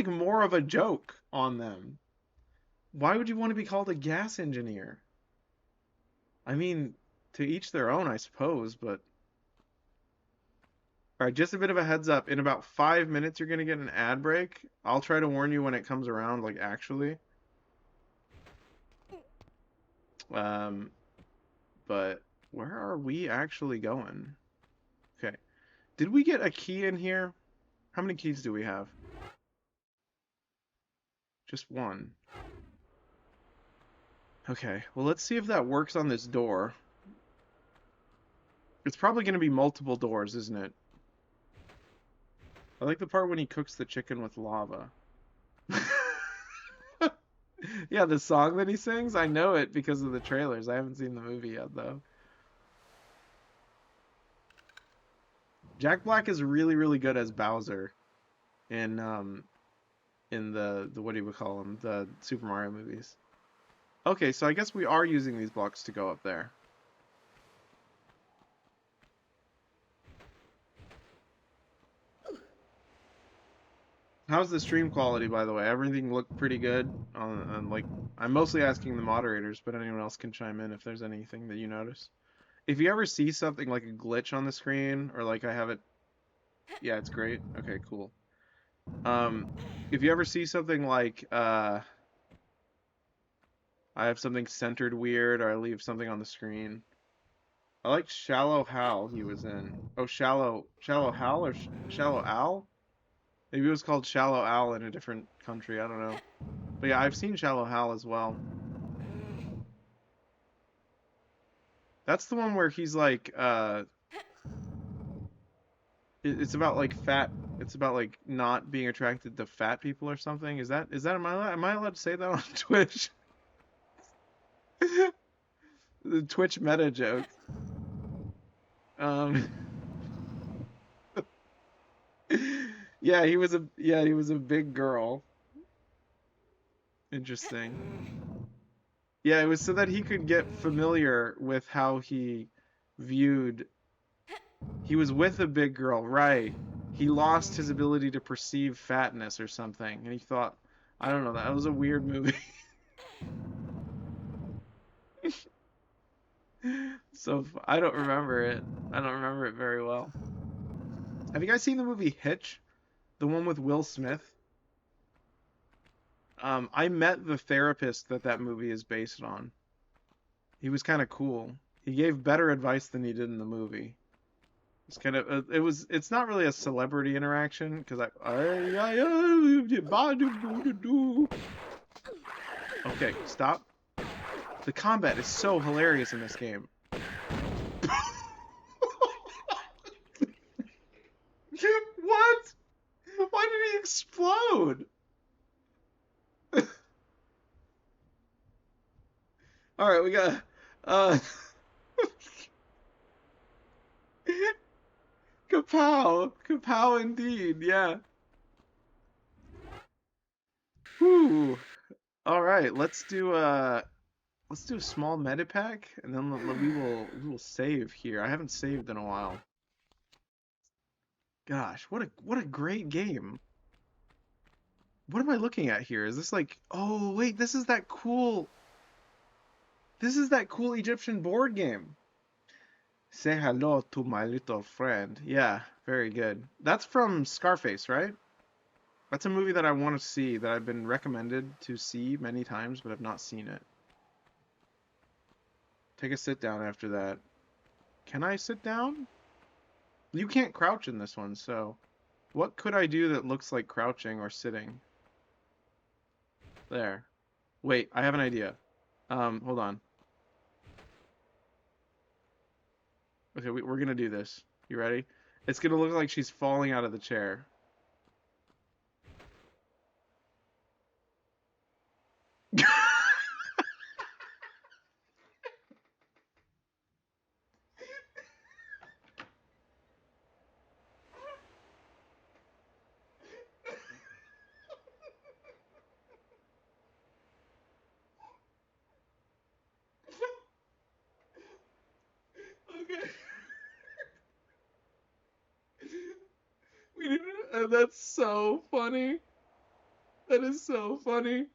more of a joke on them. Why would you want to be called a gas engineer? I mean, to each their own, I suppose, but all right, just a bit of a heads up. In about 5 minutes, you're gonna get an ad break. I'll try to warn you when it comes around, like actually. Um, but where are we actually going? Okay. Did we get a key in here? How many keys do we have? Just one. Okay, well, let's see if that works on this door. It's probably going to be multiple doors, isn't it? I like the part when he cooks the chicken with lava. Yeah, the song that he sings, I know it because of the trailers. I haven't seen the movie yet, though. Jack Black is really, really good as Bowser in the what do you call them? The Super Mario movies. Okay, so I guess we are using these blocks to go up there. How's the stream quality, by the way? Everything looked pretty good. Like, I'm mostly asking the moderators, but anyone else can chime in if there's anything that you notice. If you ever see something like a glitch on the screen, or like I have it, yeah, it's great. Okay, cool. If you ever see something like I have something centered weird, or I leave something on the screen. I like Shallow Hal he was in. Oh, Shallow Hal or Shallow Al? Maybe it was called Shallow Al in a different country. I don't know. But yeah, I've seen Shallow Hal as well. That's the one where he's like, it's about like fat. It's about like not being attracted to fat people or something. Am I allowed to say that on Twitch? The Twitch meta joke. Um. Yeah, he was a big girl. Interesting. Yeah, it was so that he could get familiar with how he viewed. He was with a big girl, right? He lost his ability to perceive fatness or something, and he thought, I don't know, that was a weird movie. So I don't remember it. I don't remember it very well. Have you guys seen the movie Hitch? The one with Will Smith? I met the therapist that movie is based on. He was kind of cool. He gave better advice than he did in the movie. It's kind of it's not really a celebrity interaction because okay, stop. The combat is so hilarious in this game. What? Why did he explode? All right, we got kapow indeed, yeah. Whew. All right, let's do Let's do a small medipack, and then we will save here. I haven't saved in a while. Gosh, what a great game. What am I looking at here? Is this like, oh wait, this is that cool Egyptian board game. Say hello to my little friend. Yeah, very good. That's from Scarface, right? That's a movie that I want to see, that I've been recommended to see many times, but I've not seen it. Take a sit down after that. Can I sit down? You can't crouch in this one, so what could I do that looks like crouching or sitting? There. Wait, I have an idea. Hold on. Okay, we're gonna do this. You ready? It's gonna look like she's falling out of the chair. Okay. We didn't, that's so funny. That is so funny.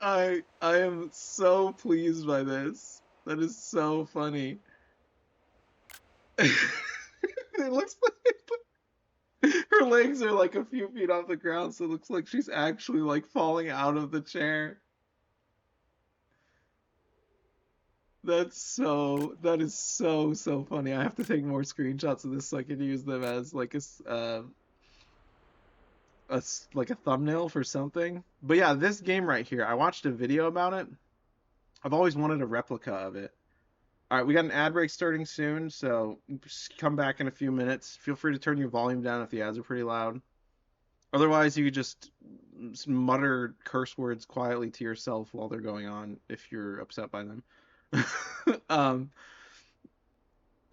I am so pleased by this. That is so funny. It looks like her legs are like a few feet off the ground, so it looks like she's actually like falling out of the chair. That is so funny. I have to take more screenshots of this so I can use them as like like a thumbnail for something. But yeah, this game right here, I watched a video about it. I've always wanted a replica of it. All right, we got an ad break starting soon, so just come back in a few minutes. Feel free to turn your volume down if the ads are pretty loud. Otherwise, you could just mutter curse words quietly to yourself while they're going on if you're upset by them. um,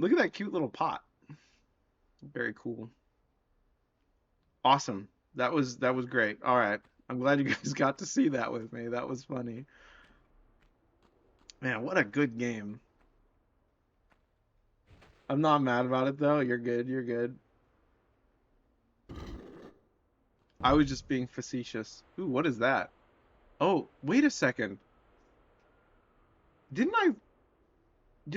Look at that cute little pot. Very cool. Awesome. That was great. All right. I'm glad you guys got to see that with me. That was funny. Man, what a good game. I'm not mad about it though. You're good. You're good. I was just being facetious. Ooh, what is that? Oh, wait a second. Didn't I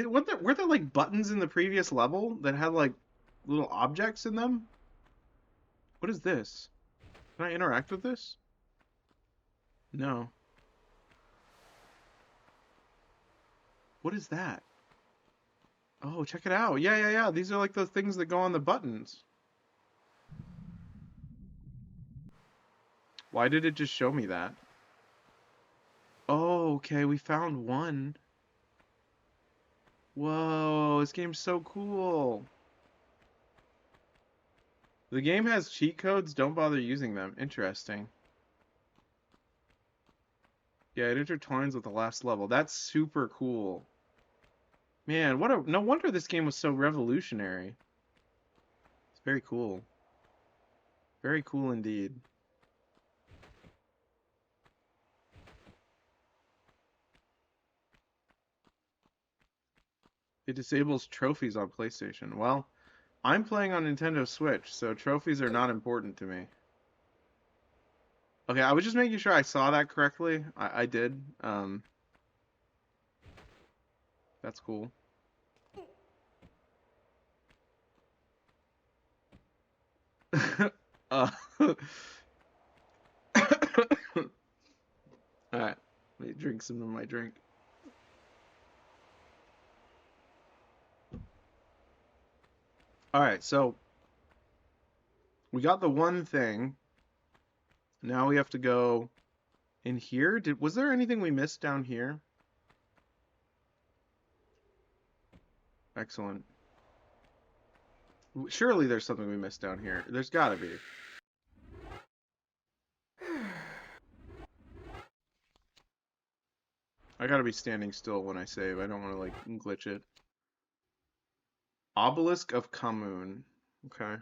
were there like buttons in the previous level that had like little objects in them? What is this? Can I interact with this? No. What is that? Oh, check it out. Yeah, yeah, yeah. These are like the things that go on the buttons. Why did it just show me that? Oh, okay. We found one. Whoa, this game's so cool. The game has cheat codes. Don't bother using them. Interesting. Yeah, it intertwines with the last level. That's super cool. Man, no wonder this game was so revolutionary. It's very cool. Very cool indeed. It disables trophies on PlayStation. Well, I'm playing on Nintendo Switch, so trophies are not important to me. Okay, I was just making sure I saw that correctly. I did. That's cool. uh, Alright, let me drink some of my drink. Alright, so we got the one thing. Now we have to go in here. Was there anything we missed down here? Excellent. Surely there's something we missed down here. There's gotta be. I gotta be standing still when I save. I don't want to like glitch it. Obelisk of Khamun. Okay.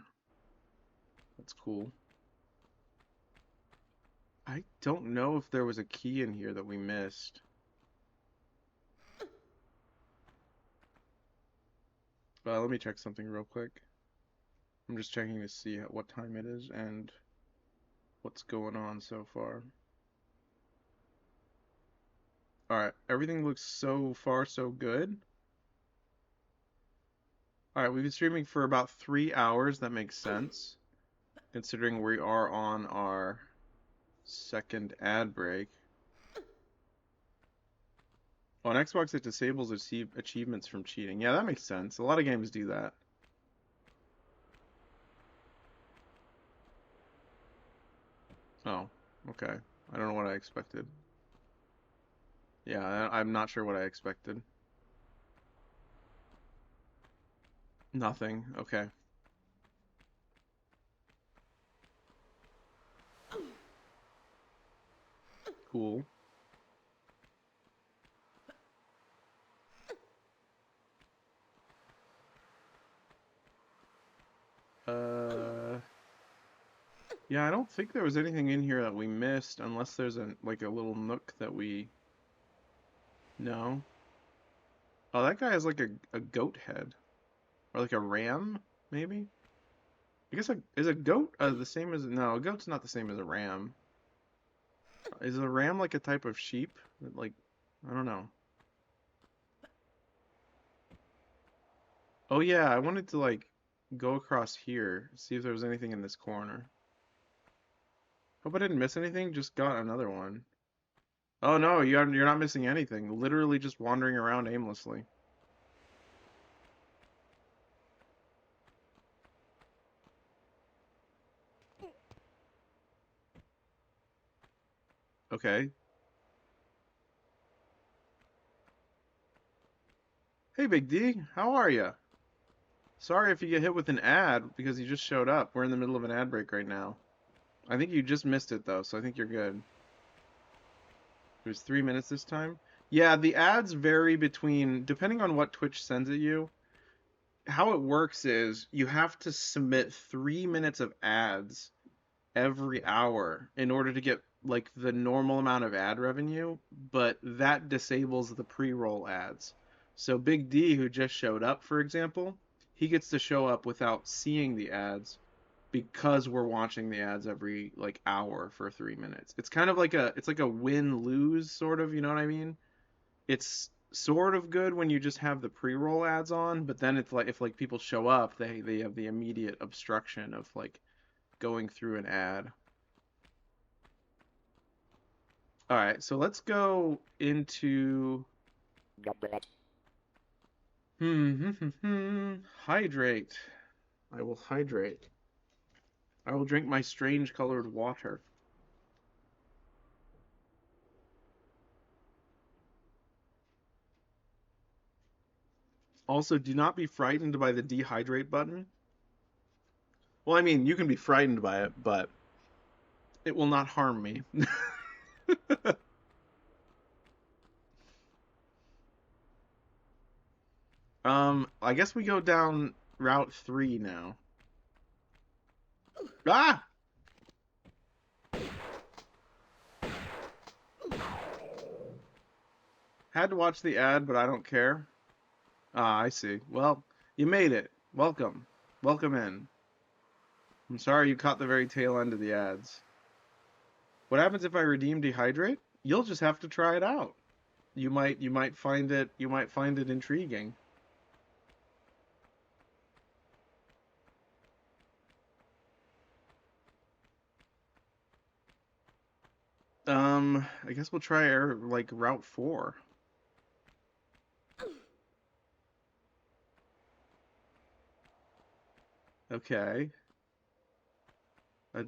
That's cool. I don't know if there was a key in here that we missed. Let me check something real quick. I'm just checking to see what time it is and what's going on so far. Alright, everything looks so far so good. Alright, we've been streaming for about 3 hours. That makes sense, considering we are on our second ad break. On Xbox, it disables achievements from cheating. Yeah, that makes sense. A lot of games do that. Oh, okay. I don't know what I expected. Yeah, I'm not sure what I expected. Nothing. Okay. Cool. Yeah, I don't think there was anything in here that we missed, unless there's like a little nook that we... No. Oh, that guy has like a goat head. Or like a ram, maybe? I guess is a goat the same as... No, a goat's not the same as a ram. Is a ram like a type of sheep? Like, I don't know. Oh yeah, I wanted to like go across here, see if there was anything in this corner. Hope I didn't miss anything, just got another one. Oh no, you're not missing anything. Literally just wandering around aimlessly. Okay. Hey Big D, how are you? Sorry if you get hit with an ad because you just showed up. We're in the middle of an ad break right now. I think you just missed it though, so I think you're good. It was 3 minutes this time. Yeah, the ads vary between, depending on what Twitch sends at you. How it works is you have to submit 3 minutes of ads every hour in order to get like the normal amount of ad revenue, but that disables the pre-roll ads. So Big D, who just showed up, for example, he gets to show up without seeing the ads because we're watching the ads every like hour for 3 minutes. It's kind of like a win-lose sort of, you know what I mean? It's sort of good when you just have the pre-roll ads on, but then it's like if like people show up, they have the immediate obstruction of like going through an ad. All right, so let's go into hydrate. I will hydrate. I will drink my strange colored water. Also, do not be frightened by the dehydrate button. Well, I mean, you can be frightened by it, but it will not harm me. I guess we go down Route 3 now. Ah! Had to watch the ad, but I don't care. Ah, I see. Well, you made it. Welcome. Welcome in. I'm sorry you caught the very tail end of the ads. What happens if I redeem dehydrate? You'll just have to try it out. You might find it intriguing. I guess we'll try like Route 4. Okay.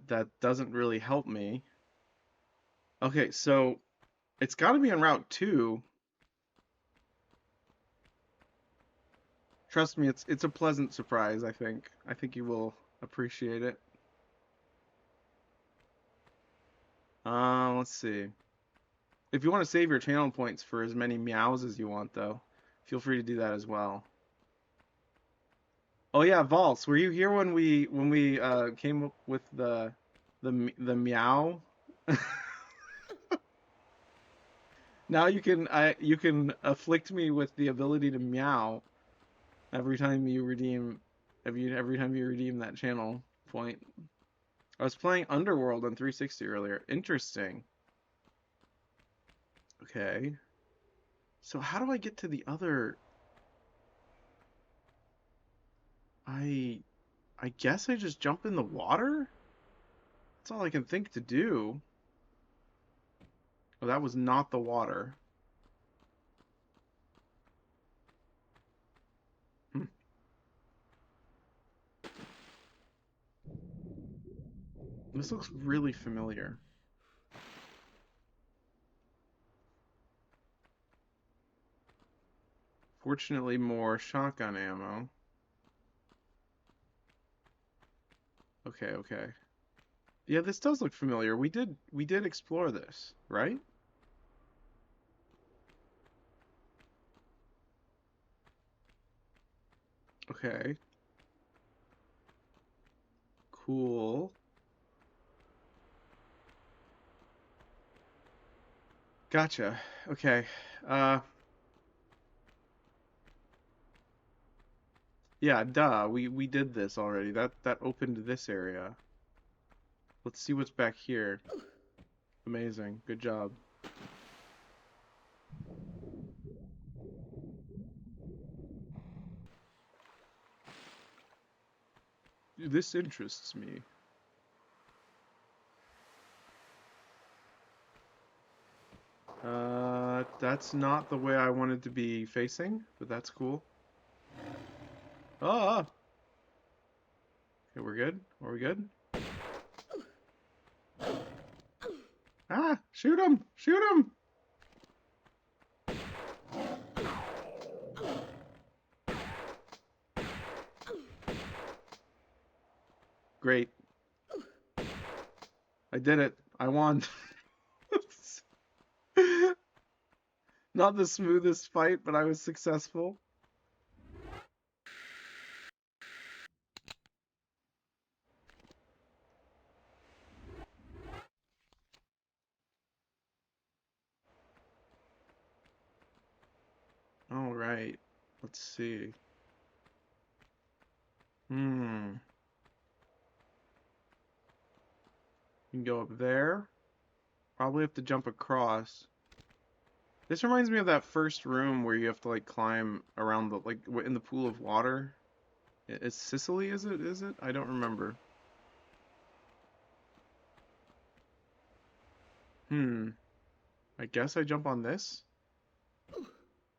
That doesn't really help me. Okay, so it's got to be on Route 2. Trust me, it's a pleasant surprise, I think. I think you will appreciate it. Let's see. If you want to save your channel points for as many meows as you want, though, feel free to do that as well. Oh yeah, Valls, were you here when we came up with the meow? Now you can afflict me with the ability to meow every time you redeem every time you redeem that channel point. I was playing Underworld on 360 earlier. Interesting. Okay. So how do I get to the other? I I guess I just jump in the water? That's all I can think to do. Oh, that was not the water. Hmm. This looks really familiar. Fortunately, more shotgun ammo. Okay, okay. Yeah, this does look familiar. We did explore this, right? Okay. Cool. Gotcha. Okay. Uh yeah, duh. We did this already. That opened this area. Let's see what's back here. Amazing. Good job. This interests me. That's not the way I wanted to be facing, but that's cool. Ah! Okay, we're good? Are we good? Ah! Shoot him! Shoot him! Great. I did it. I won. Not the smoothest fight, but I was successful. All right. Let's see. Hmm. You can go up there. Probably have to jump across. This reminds me of that first room where you have to like climb around the like in the pool of water. It's Sicily, is it? Is it? I don't remember. Hmm. I guess I jump on this?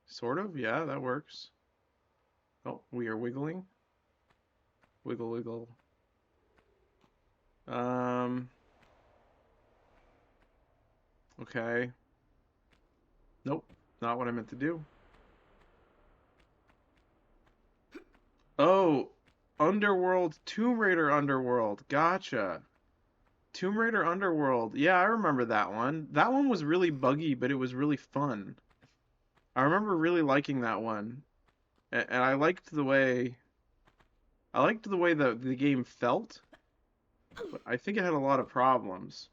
Sort of, yeah, that works. Oh, we are wiggling. Wiggle, wiggle. Um, okay. Nope, not what I meant to do. Oh, Underworld, Tomb Raider Underworld. Gotcha. Tomb Raider Underworld. Yeah, I remember that one. That one was really buggy, but it was really fun. I remember really liking that one. And I liked the way the game felt, but I think it had a lot of problems,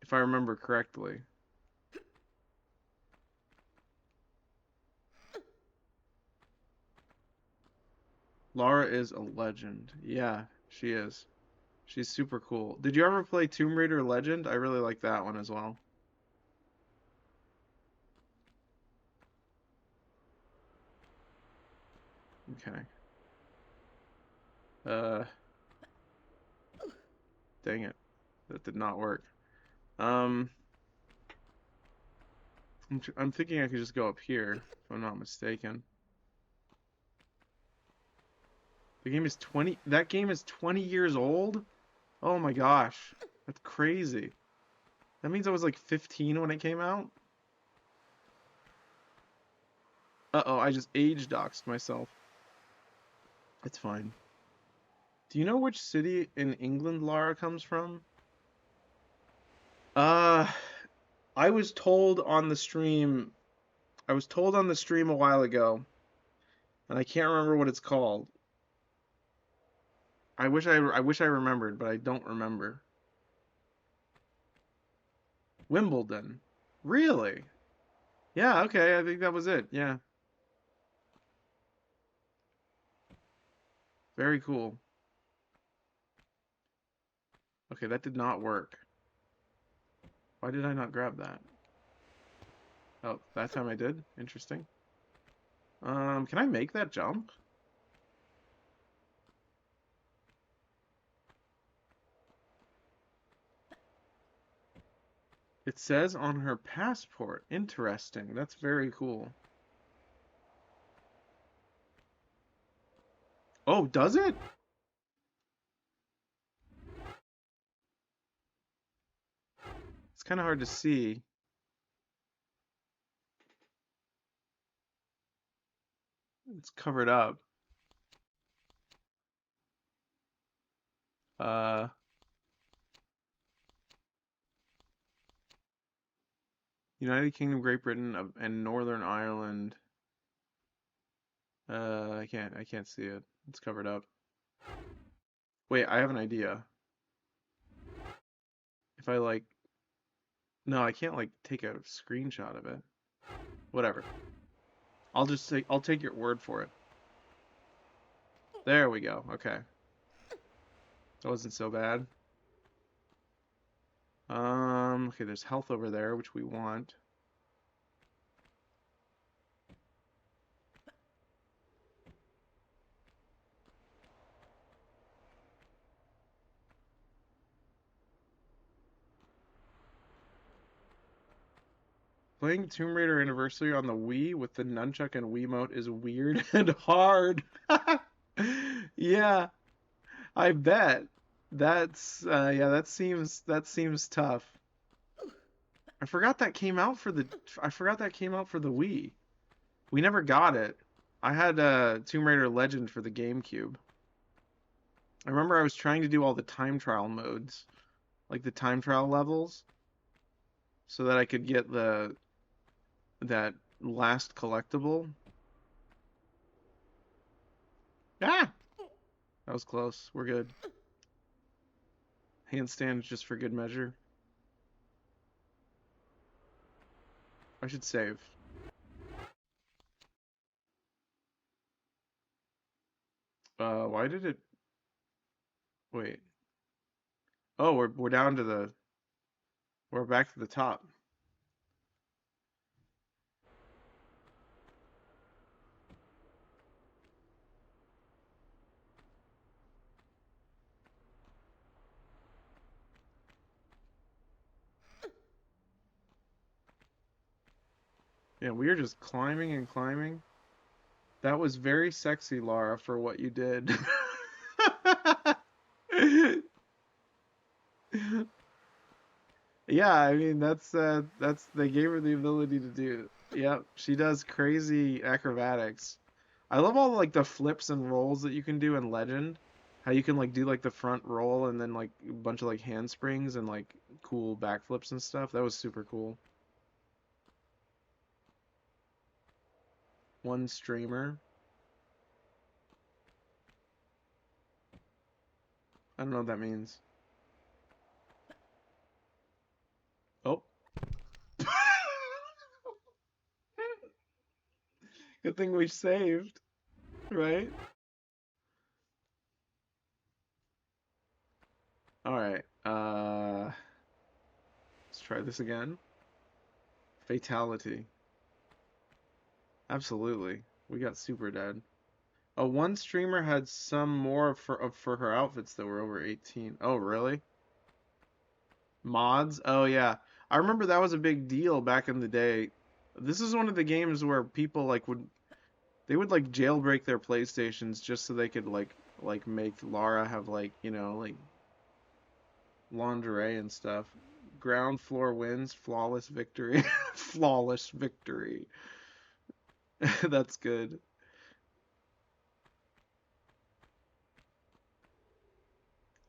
if I remember correctly. Lara is a legend. Yeah, she is. She's super cool. Did you ever play Tomb Raider Legend? I really like that one as well. Okay. Uh, dang it. That did not work. Um, I'm thinking I could just go up here, if I'm not mistaken. That game is 20 years old? Oh my gosh. That's crazy. That means I was like 15 when it came out? Uh-oh, I just age doxed myself. It's fine. Do you know which city in England Lara comes from? Uh, I was told on the stream, I was told on the stream a while ago, and I can't remember what it's called. I wish I remembered, but I don't remember. Wimbledon. Really? Yeah, okay, I think that was it. Yeah. Very cool. Okay, that did not work. Why did I not grab that? Oh, that time I did? Interesting. Can I make that jump? It says on her passport. Interesting. That's very cool. Oh, does it? It's kind of hard to see. It's covered up. Uh, United Kingdom, Great Britain, and Northern Ireland. I can't see it. It's covered up. Wait, I have an idea. If I like, no, I can't like take a screenshot of it. Whatever. I'll take your word for it. There we go. Okay. That wasn't so bad. Okay, there's health over there, which we want. Playing Tomb Raider Anniversary on the Wii with the nunchuck and Wiimote is weird and hard. Yeah, I bet. That's yeah, that seems tough. I forgot that came out for the I forgot that came out for the Wii. We never got it. I had Tomb Raider Legend for the GameCube. I remember I was trying to do all the time trial modes, like the time trial levels, so that I could get the that last collectible. Ah, that was close. We're good. Handstand just for good measure. I should save. Why did it? Wait. Oh, we're down to the. We're back to the top. Yeah, we are just climbing and climbing. That was very sexy, Lara, for what you did. Yeah, I mean that's they gave her the ability to do. Yep, she does crazy acrobatics. I love all like the flips and rolls that you can do in Legend. How you can like do like the front roll and then like a bunch of like handsprings and like cool backflips and stuff. That was super cool. One streamer. I don't know what that means. Oh. Good thing we saved, right? All right. Let's try this again. Fatality. Absolutely. We got super dead. One streamer had some more for her outfits that were over 18. Oh, really? Mods? Oh, yeah. I remember that was a big deal back in the day. This is one of the games where people like would like jailbreak their PlayStations just so they could like make Lara have like, like lingerie and stuff. Ground floor wins, flawless victory. Flawless victory. That's good.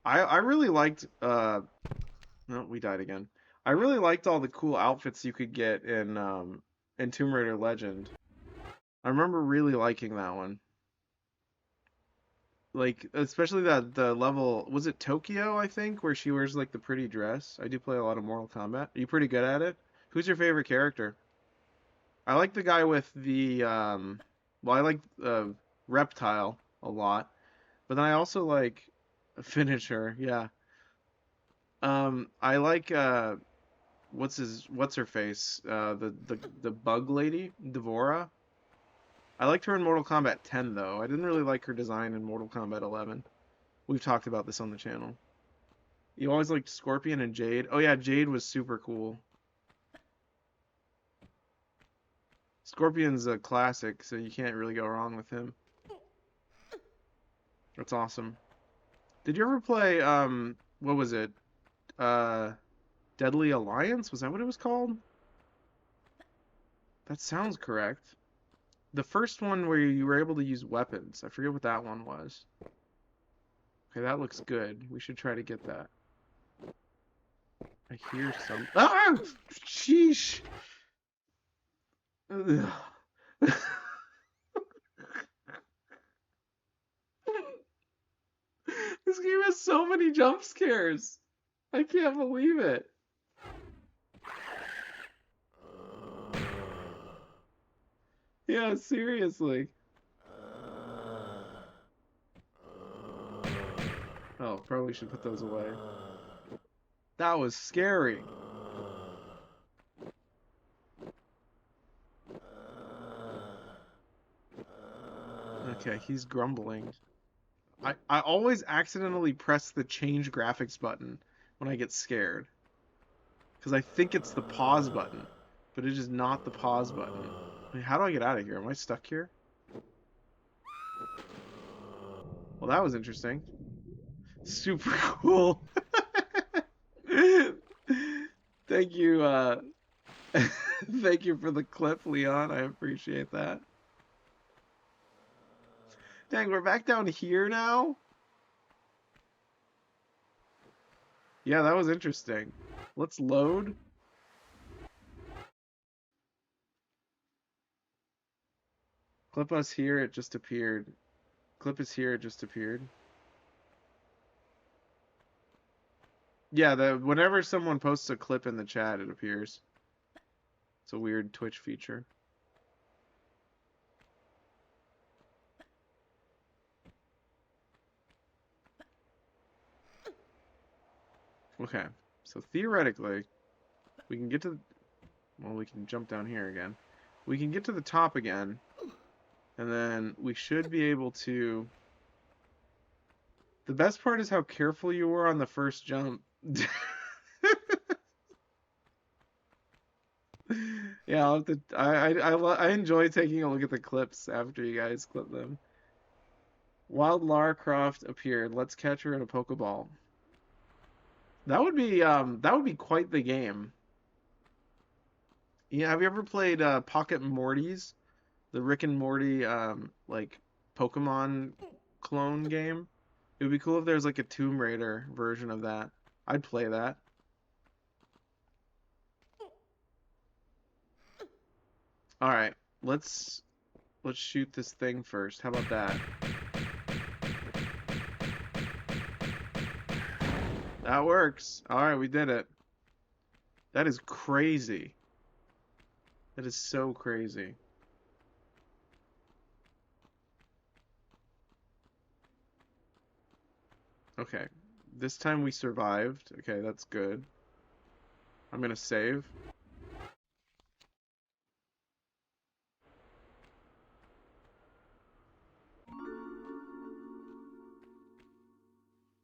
I really liked no, we died again. I really liked all the cool outfits you could get in Tomb Raider Legend. I remember really liking that one. Like especially that the level was it Tokyo, I think, where she wears like the pretty dress. I do play a lot of Mortal Kombat. Are you pretty good at it? Who's your favorite character? I like the guy with the well, I like Reptile a lot, but then I also like Finisher. Yeah. I like what's her face? The bug lady, Devora. I liked her in Mortal Kombat 10 though. I didn't really like her design in Mortal Kombat 11. We've talked about this on the channel. You always liked Scorpion and Jade. Oh yeah, Jade was super cool. Scorpion's a classic, so you can't really go wrong with him. That's awesome. Did you ever play what was it? Uh Deadly Alliance? Was that what it was called? That sounds correct. The first one where you were able to use weapons. I forget what that one was. Okay, that looks good. We should try to get that. I hear some. Ah! Sheesh! Ugh. This game has so many jump scares. I can't believe it. Yeah, seriously. Oh, probably should put those away. That was scary. Okay, he's grumbling. I always accidentally press the change graphics button when I get scared. Because I think it's the pause button, but it is not the pause button. Wait, how do I get out of here? Am I stuck here? Well, that was interesting. Super cool. Thank you, thank you for the clip, Leon. I appreciate that. Dang, we're back down here now? Yeah, that was interesting. Let's load. Clip us here, it just appeared. Clip is here, it just appeared. Yeah, whenever someone posts a clip in the chat, it appears. It's a weird Twitch feature. Okay, so theoretically, we can get to... Well, we can jump down here again. We can get to the top again, and then we should be able to... The best part is how careful you were on the first jump. Yeah, I'll have to, I enjoy taking a look at the clips after you guys clip them. Wild Lara Croft appeared. Let's catch her in a Pokeball. That would be quite the game. Yeah, have you ever played Pocket Morty's? The Rick and Morty like Pokemon clone game? It would be cool if there's like a Tomb Raider version of that. I'd play that. All right, let's shoot this thing first. How about that? That works. All right, we did it. That is crazy. That is so crazy. Okay, this time we survived. Okay, that's good. I'm gonna save.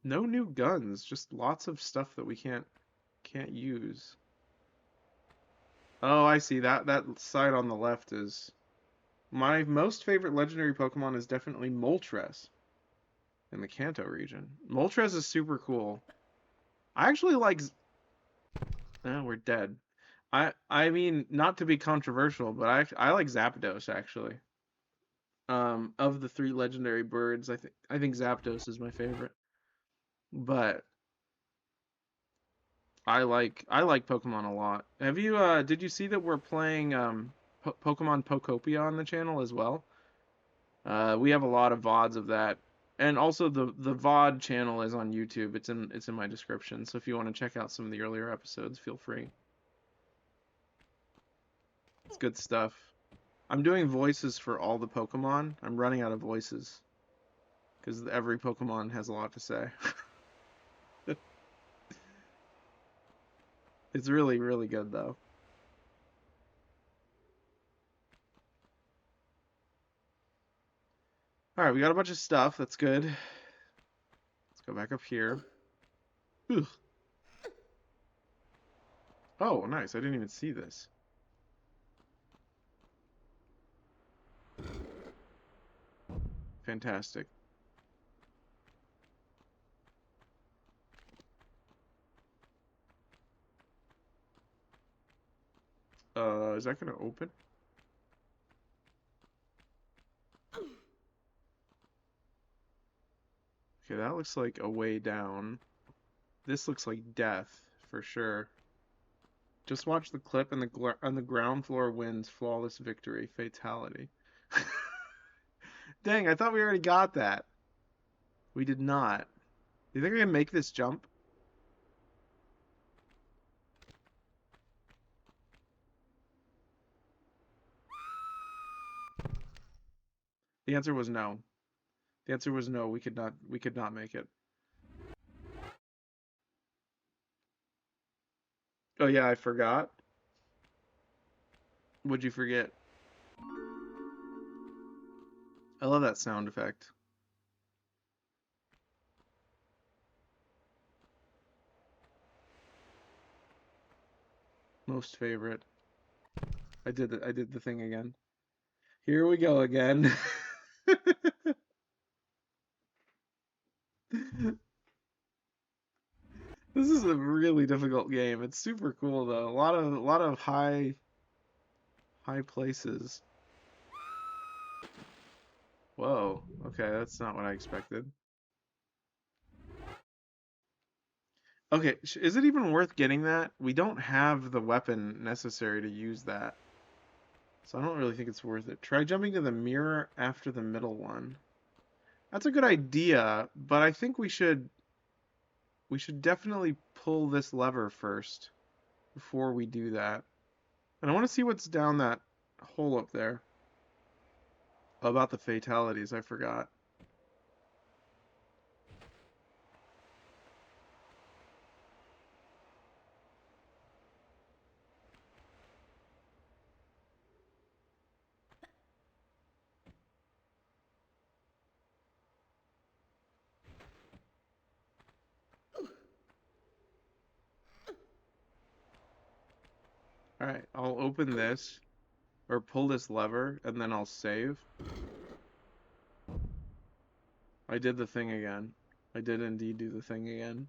No new guns, just lots of stuff that we can't use. Oh, I see. That side on the left is my most favorite legendary Pokemon is definitely Moltres in the Kanto region. Moltres is super cool. I actually like we're dead. I mean, not to be controversial, but I like Zapdos actually. Of the three legendary birds, I think Zapdos is my favorite. But I like Pokemon a lot. Have you did you see that we're playing Pokemon Pokopia on the channel as well? We have a lot of VODs of that. And also the VOD channel is on YouTube. It's in my description. So if you want to check out some of the earlier episodes, feel free. It's good stuff. I'm doing voices for all the Pokemon. I'm running out of voices because every Pokemon has a lot to say. It's really, really good though. All right, we got a bunch of stuff. That's good. Let's go back up here. Ugh. Oh, nice. I didn't even see this. Fantastic. Is that gonna open? Okay, that looks like a way down. This looks like death for sure. Just watch the clip and on the ground floor wins flawless victory, fatality. Dang, I thought we already got that. We did not. Do you think I can make this jump? The answer was no. The answer was no, we could not make it. Oh yeah, I forgot. What'd you forget? I love that sound effect. Most favorite. I did the thing again. Here we go again. This is a really difficult game. It's super cool though. A lot of high places. Whoa. Okay, that's not what I expected. Okay, is it even worth getting that? We don't have the weapon necessary to use that. So I don't really think it's worth it. Try jumping to the mirror after the middle one. That's a good idea, but I think we should definitely pull this lever first before we do that. And I want to see what's down that hole up there. About the fatalities, I forgot. Alright, I'll open this, or pull this lever, and then I'll save. I did the thing again. I did indeed do the thing again.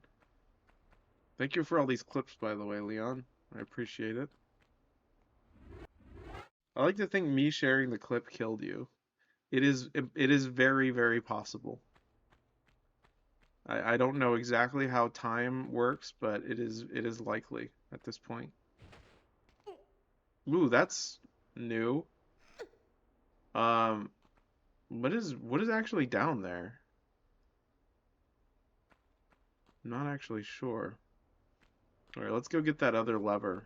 Thank you for all these clips, by the way, Leon. I appreciate it. I like to think me sharing the clip killed you. It is very, very possible. I don't know exactly how time works, but it is likely at this point. Ooh, that's new. Um, what is actually down there? I'm not actually sure. All right, let's go get that other lever.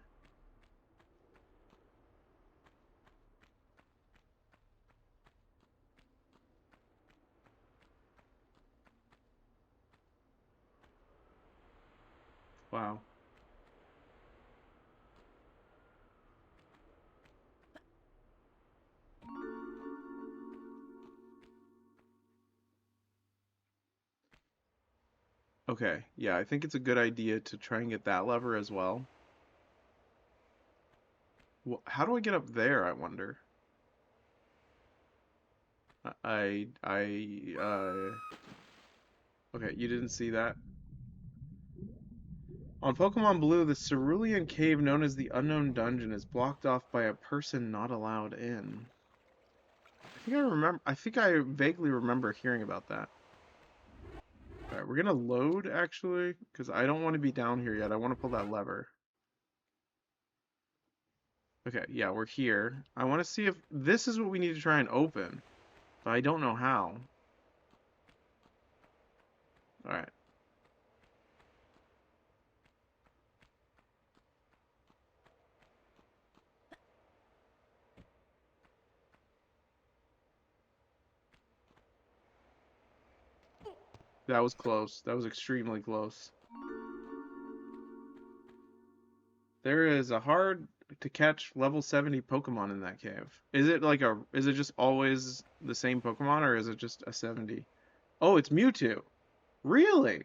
Wow. Okay, yeah, I think it's a good idea to try and get that lever as well. Well, how do I get up there, I wonder? Okay, you didn't see that? On Pokemon Blue, the Cerulean Cave known as the Unknown Dungeon is blocked off by a person not allowed in. I think I vaguely remember hearing about that. Alright, we're gonna load, actually, because I don't want to be down here yet. I want to pull that lever. Okay, yeah, we're here. I want to see if this is what we need to try and open, but I don't know how. Alright. That was close. That was extremely close. There is a hard to catch level 70 Pokemon in that cave. Is it like is it just always the same Pokemon or is it just a 70? Oh, it's Mewtwo. Really?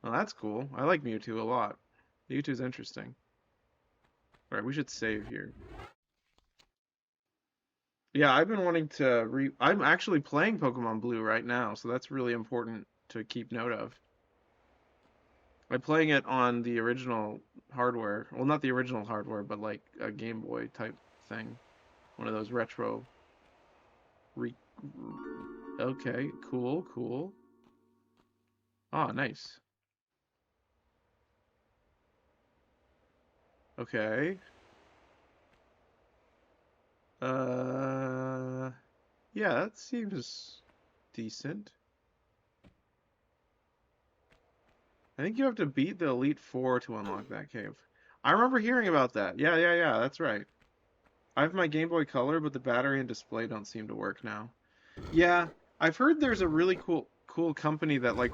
Well, that's cool. I like Mewtwo a lot. Mewtwo's interesting. Alright, we should save here. Yeah, I've been wanting to I'm actually playing Pokemon Blue right now, so that's really important to keep note of. I'm playing it on the original hardware. Well, not the original hardware, but like a Game Boy type thing. One of those retro. Re okay, cool, cool. Oh, nice. Okay. Uh, yeah, that seems decent. I think you have to beat the Elite Four to unlock that cave. I remember hearing about that. Yeah, that's right. I have my Game Boy Color, but the battery and display don't seem to work now. Yeah, I've heard there's a really cool company that like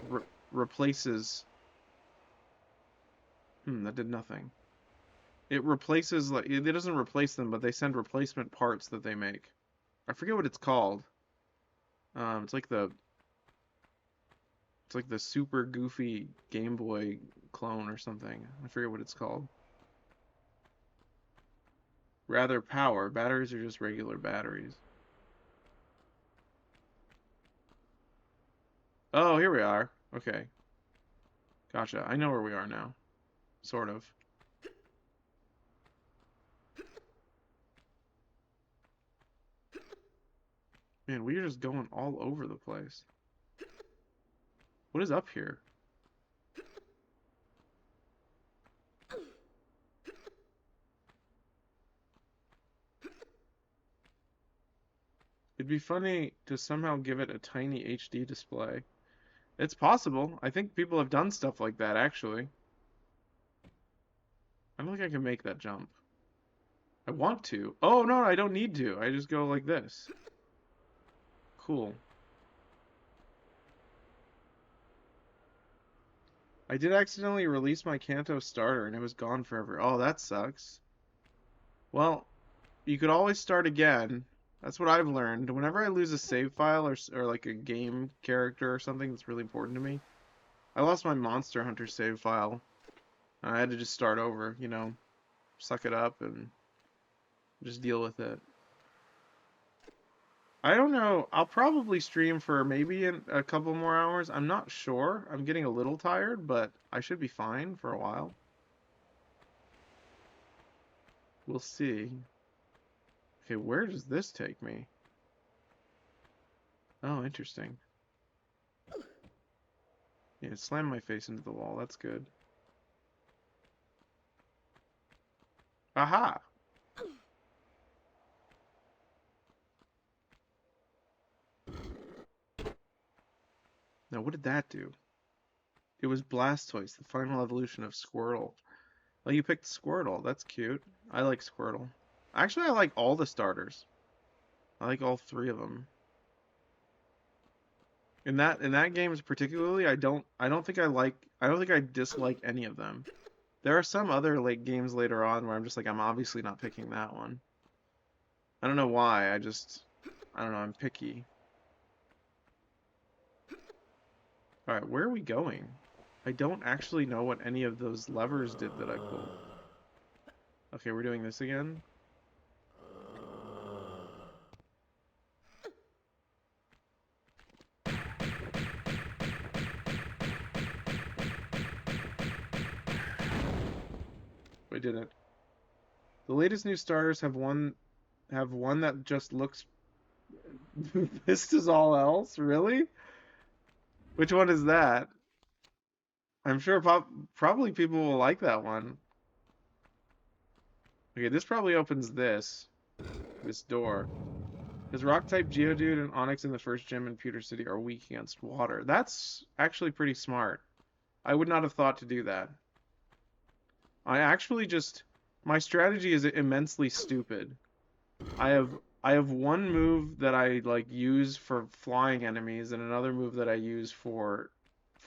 replaces. That did nothing. It replaces like it doesn't replace them, but they send replacement parts that they make. I forget what it's called. It's like the super goofy Game Boy clone or something. I forget what it's called. Rather power. Batteries are just regular batteries. Oh, here we are. Okay. Gotcha. I know where we are now. Sort of. Man, we are just going all over the place. What is up here? It'd be funny to somehow give it a tiny HD display. It's possible. I think people have done stuff like that, actually. I don't think I can make that jump. I want to. Oh, no, I don't need to. I just go like this. Cool. I did accidentally release my Kanto starter and it was gone forever. Oh, that sucks. Well, you could always start again. That's what I've learned. Whenever I lose a save file or like a game character or something that's really important to me, I lost my Monster Hunter save file. I had to just start over, suck it up and just deal with it. I don't know. I'll probably stream for maybe a couple more hours. I'm not sure. I'm getting a little tired, but I should be fine for a while. We'll see. Okay, where does this take me? Oh, interesting. Yeah, it slammed my face into the wall. That's good. Aha! Now, what did that do? It was Blastoise, the final evolution of Squirtle. Oh, you picked Squirtle. That's cute. I like Squirtle. Actually, I like all the starters. I like all three of them. In that games particularly, I don't think I dislike any of them. There are some other like games later on where I'm just like I'm obviously not picking that one. I don't know why. I don't know, I'm picky. All right, where are we going? I don't actually know what any of those levers did that I pulled. Okay, we're doing this again. We did it. The latest new starters have one that just looks this is all else, really? Which one is that? I'm sure probably people will like that one. Okay, this probably opens this door. Because Rock-type Geodude and Onix in the first gym in Pewter City are weak against water. That's actually pretty smart. I would not have thought to do that. I actually just... My strategy is immensely stupid. I have one move that I like use for flying enemies and another move that I use for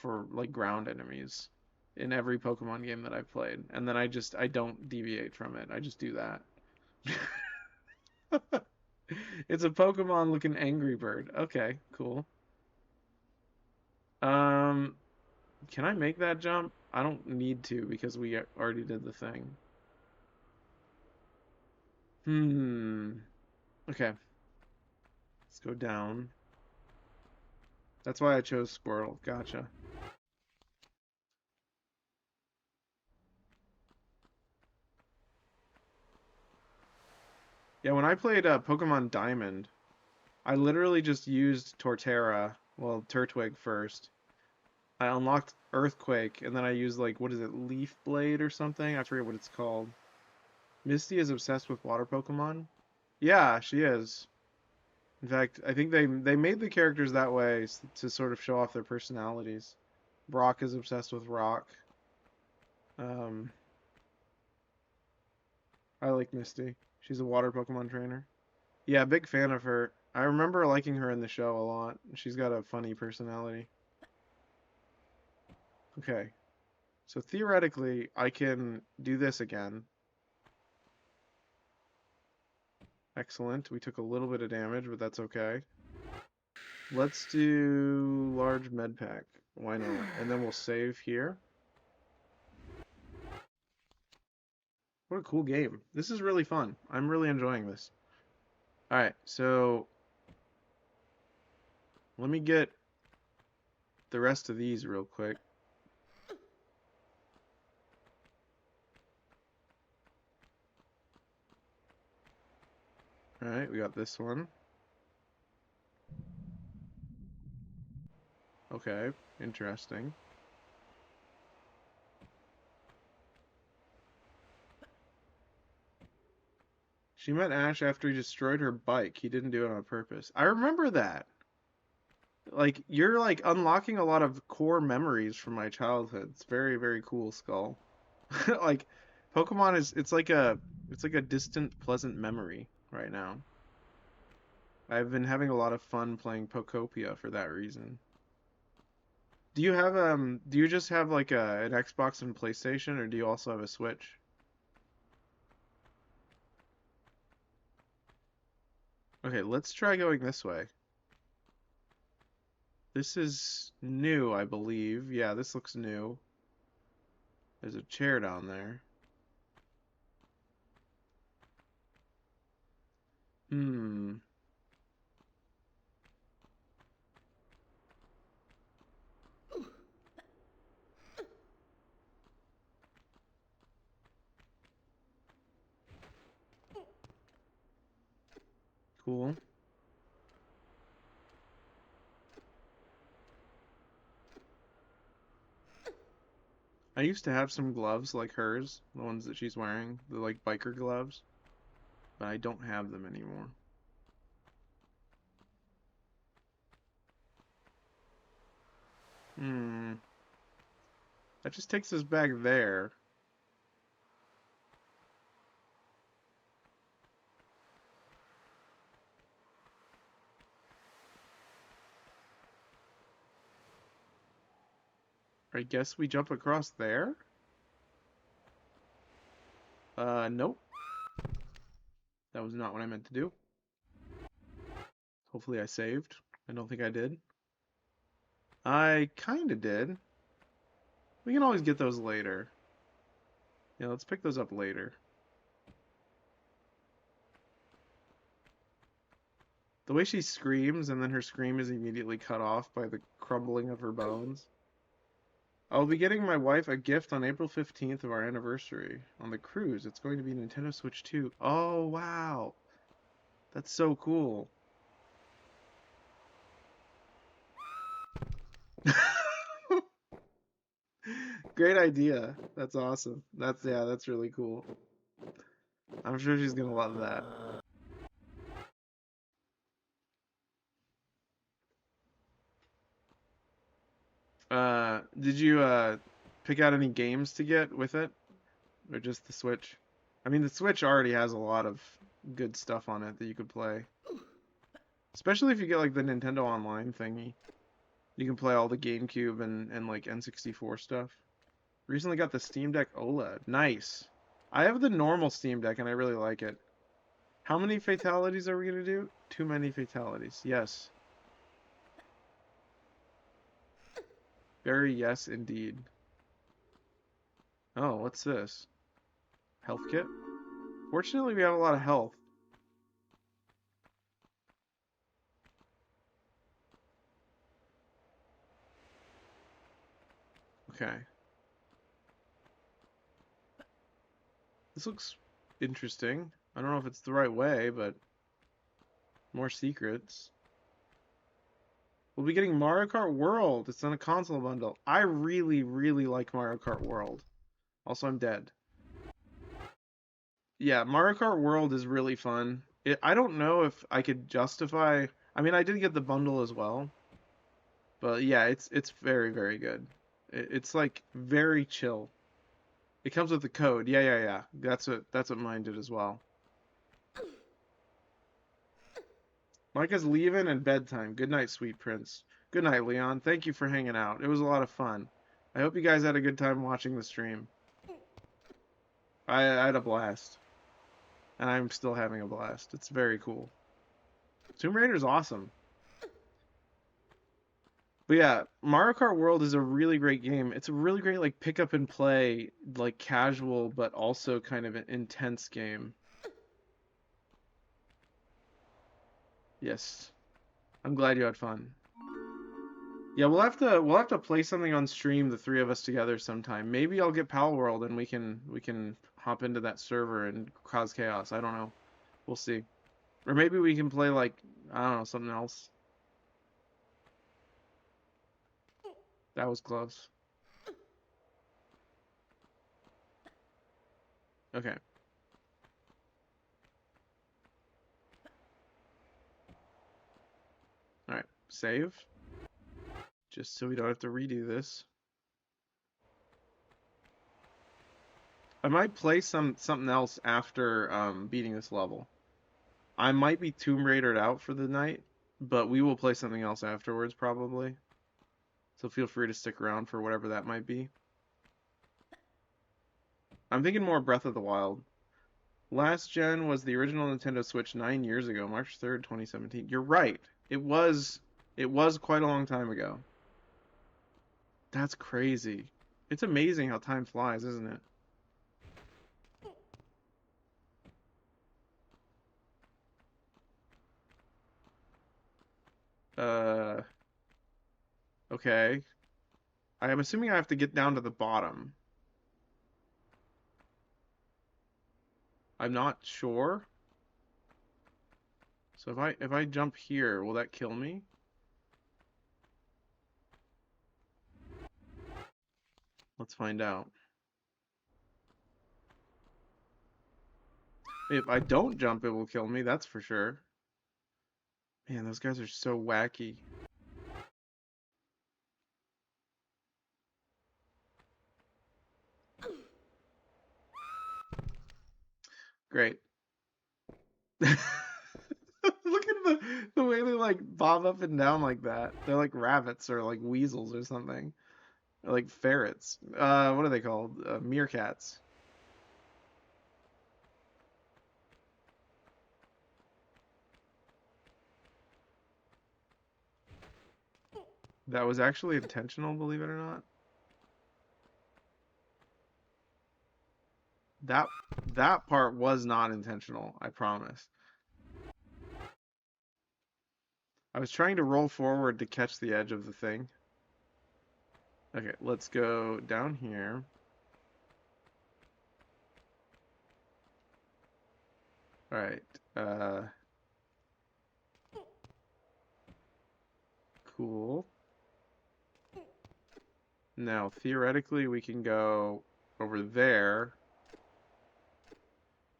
for like ground enemies in every Pokemon game that I've played, and then I don't deviate from it. I just do that. It's a Pokemon looking Angry Bird. Okay, cool. Um, can I make that jump? I don't need to because we already did the thing. Okay, let's go down. That's why I chose Squirtle. Gotcha. Yeah, when I played Pokemon Diamond, I literally just used Torterra, well, Turtwig first. I unlocked Earthquake, and then I used, like, what is it, Leaf Blade or something? I forget what it's called. Misty is obsessed with water Pokemon. Yeah, she is. In fact, I think they made the characters that way to sort of show off their personalities. Brock is obsessed with rock. Um, I like Misty. She's a water Pokemon trainer. Yeah, big fan of her. I remember liking her in the show a lot. She's got a funny personality. Okay, so theoretically, I can do this again. Excellent. We took a little bit of damage, but that's okay. Let's do large med pack. Why not? And then we'll save here. What a cool game. This is really fun. I'm really enjoying this. Alright, so let me get the rest of these real quick. Alright, we got this one. Okay, interesting. She met Ash after he destroyed her bike. He didn't do it on purpose. I remember that. Like, you're like unlocking a lot of core memories from my childhood. It's very, very cool, Skull. Like, Pokemon is it's like a distant, pleasant memory right now. I've been having a lot of fun playing Pokopia for that reason. Do you just have like an Xbox and PlayStation, or do you also have a Switch? Okay, let's try going this way. This is new, I believe. Yeah, this looks new. There's a chair down there. Hmm. Cool. I used to have some gloves like hers, the ones that she's wearing, the like biker gloves, but I don't have them anymore. Hmm. That just takes us back there. I guess we jump across there? Nope. That was not what I meant to do. Hopefully I saved. I don't think I did. I kinda did. We can always get those later. Yeah, let's pick those up later. The way she screams and then her scream is immediately cut off by the crumbling of her bones. I'll be getting my wife a gift on April 15th of our anniversary. On the cruise, it's going to be Nintendo Switch 2. Oh, wow. That's so cool. Great idea. That's awesome. Yeah, that's really cool. I'm sure she's gonna love that. Did you pick out any games to get with it? Or just the Switch? I mean, the Switch already has a lot of good stuff on it that you could play. Especially if you get like the Nintendo Online thingy. You can play all the GameCube and like N64 stuff. Recently got the Steam Deck OLED. Nice. I have the normal Steam Deck and I really like it. How many fatalities are we gonna do? Too many fatalities. Yes. Very yes indeed. Oh, what's this? Health kit? Fortunately, we have a lot of health. Okay. This looks interesting. I don't know if it's the right way, but more secrets. We'll be getting Mario Kart World. It's on a console bundle. I really, really like Mario Kart World. Also, I'm dead. Yeah, Mario Kart World is really fun. I don't know if I could justify. I mean, I did get the bundle as well, but yeah, it's very, very good. It's like very chill. It comes with the code. Yeah, yeah, yeah. That's what mine did as well. Micah's leaving and bedtime. Good night, sweet prince. Good night, Leon. Thank you for hanging out. It was a lot of fun. I hope you guys had a good time watching the stream. I had a blast. And I'm still having a blast. It's very cool. Tomb Raider's awesome. But yeah, Mario Kart World is a really great game. It's a really great like pick up and play, like casual but also kind of an intense game. Yes. I'm glad you had fun. Yeah, we'll have to play something on stream, the three of us together sometime. Maybe I'll get Pal World and we can hop into that server and cause chaos. I don't know. We'll see. Or maybe we can play like I don't know, something else. That was close. Okay. All right. Save. Just so we don't have to redo this. I might play something else after beating this level. I might be Tomb Raidered out for the night, but we will play something else afterwards probably. So feel free to stick around for whatever that might be. I'm thinking more Breath of the Wild. Last gen was the original Nintendo Switch 9 years ago, March 3rd, 2017. You're right. It was quite a long time ago. That's crazy. It's amazing how time flies, isn't it? Uh, okay. I am assuming I have to get down to the bottom. I'm not sure. So if I jump here, will that kill me? Let's find out. If I don't jump, it will kill me, that's for sure. Man, those guys are so wacky. Great. Look at the way they like bob up and down like that. They're like rabbits or like weasels or something. Or like ferrets. What are they called? Meerkats. That was actually intentional, believe it or not. That that part was not intentional, I promise. I was trying to roll forward to catch the edge of the thing. Okay, let's go down here. All right. Cool. Now, theoretically, we can go over there.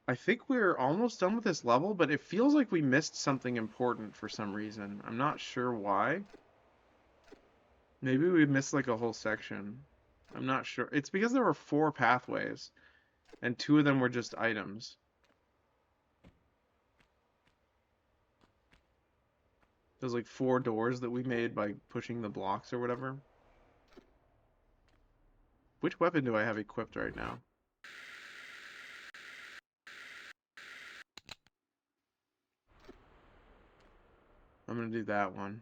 I think we're almost done with this level, but it feels like we missed something important for some reason. I'm not sure why. Maybe we missed like a whole section. I'm not sure. It's because there were 4 pathways, and 2 of them were just items. Those like 4 doors that we made by pushing the blocks or whatever. Which weapon do I have equipped right now? I'm gonna do that one.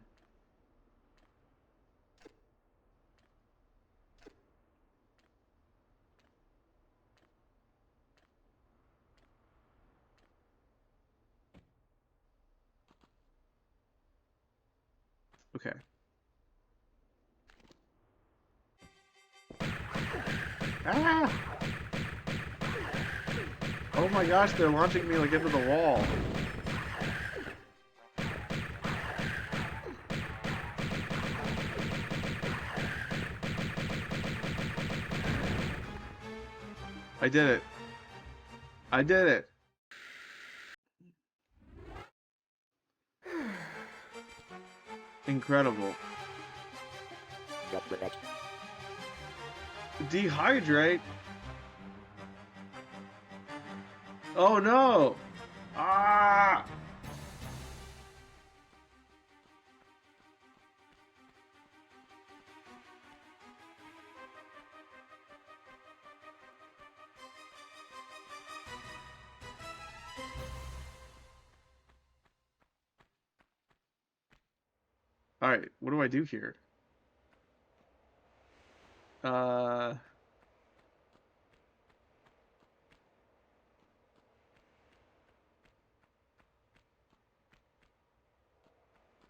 Okay. Ah! Oh my gosh, they're launching me like into the wall. I did it. I did it. Incredible. Dehydrate? Oh no! Ah! Alright, what do I do here? Uh...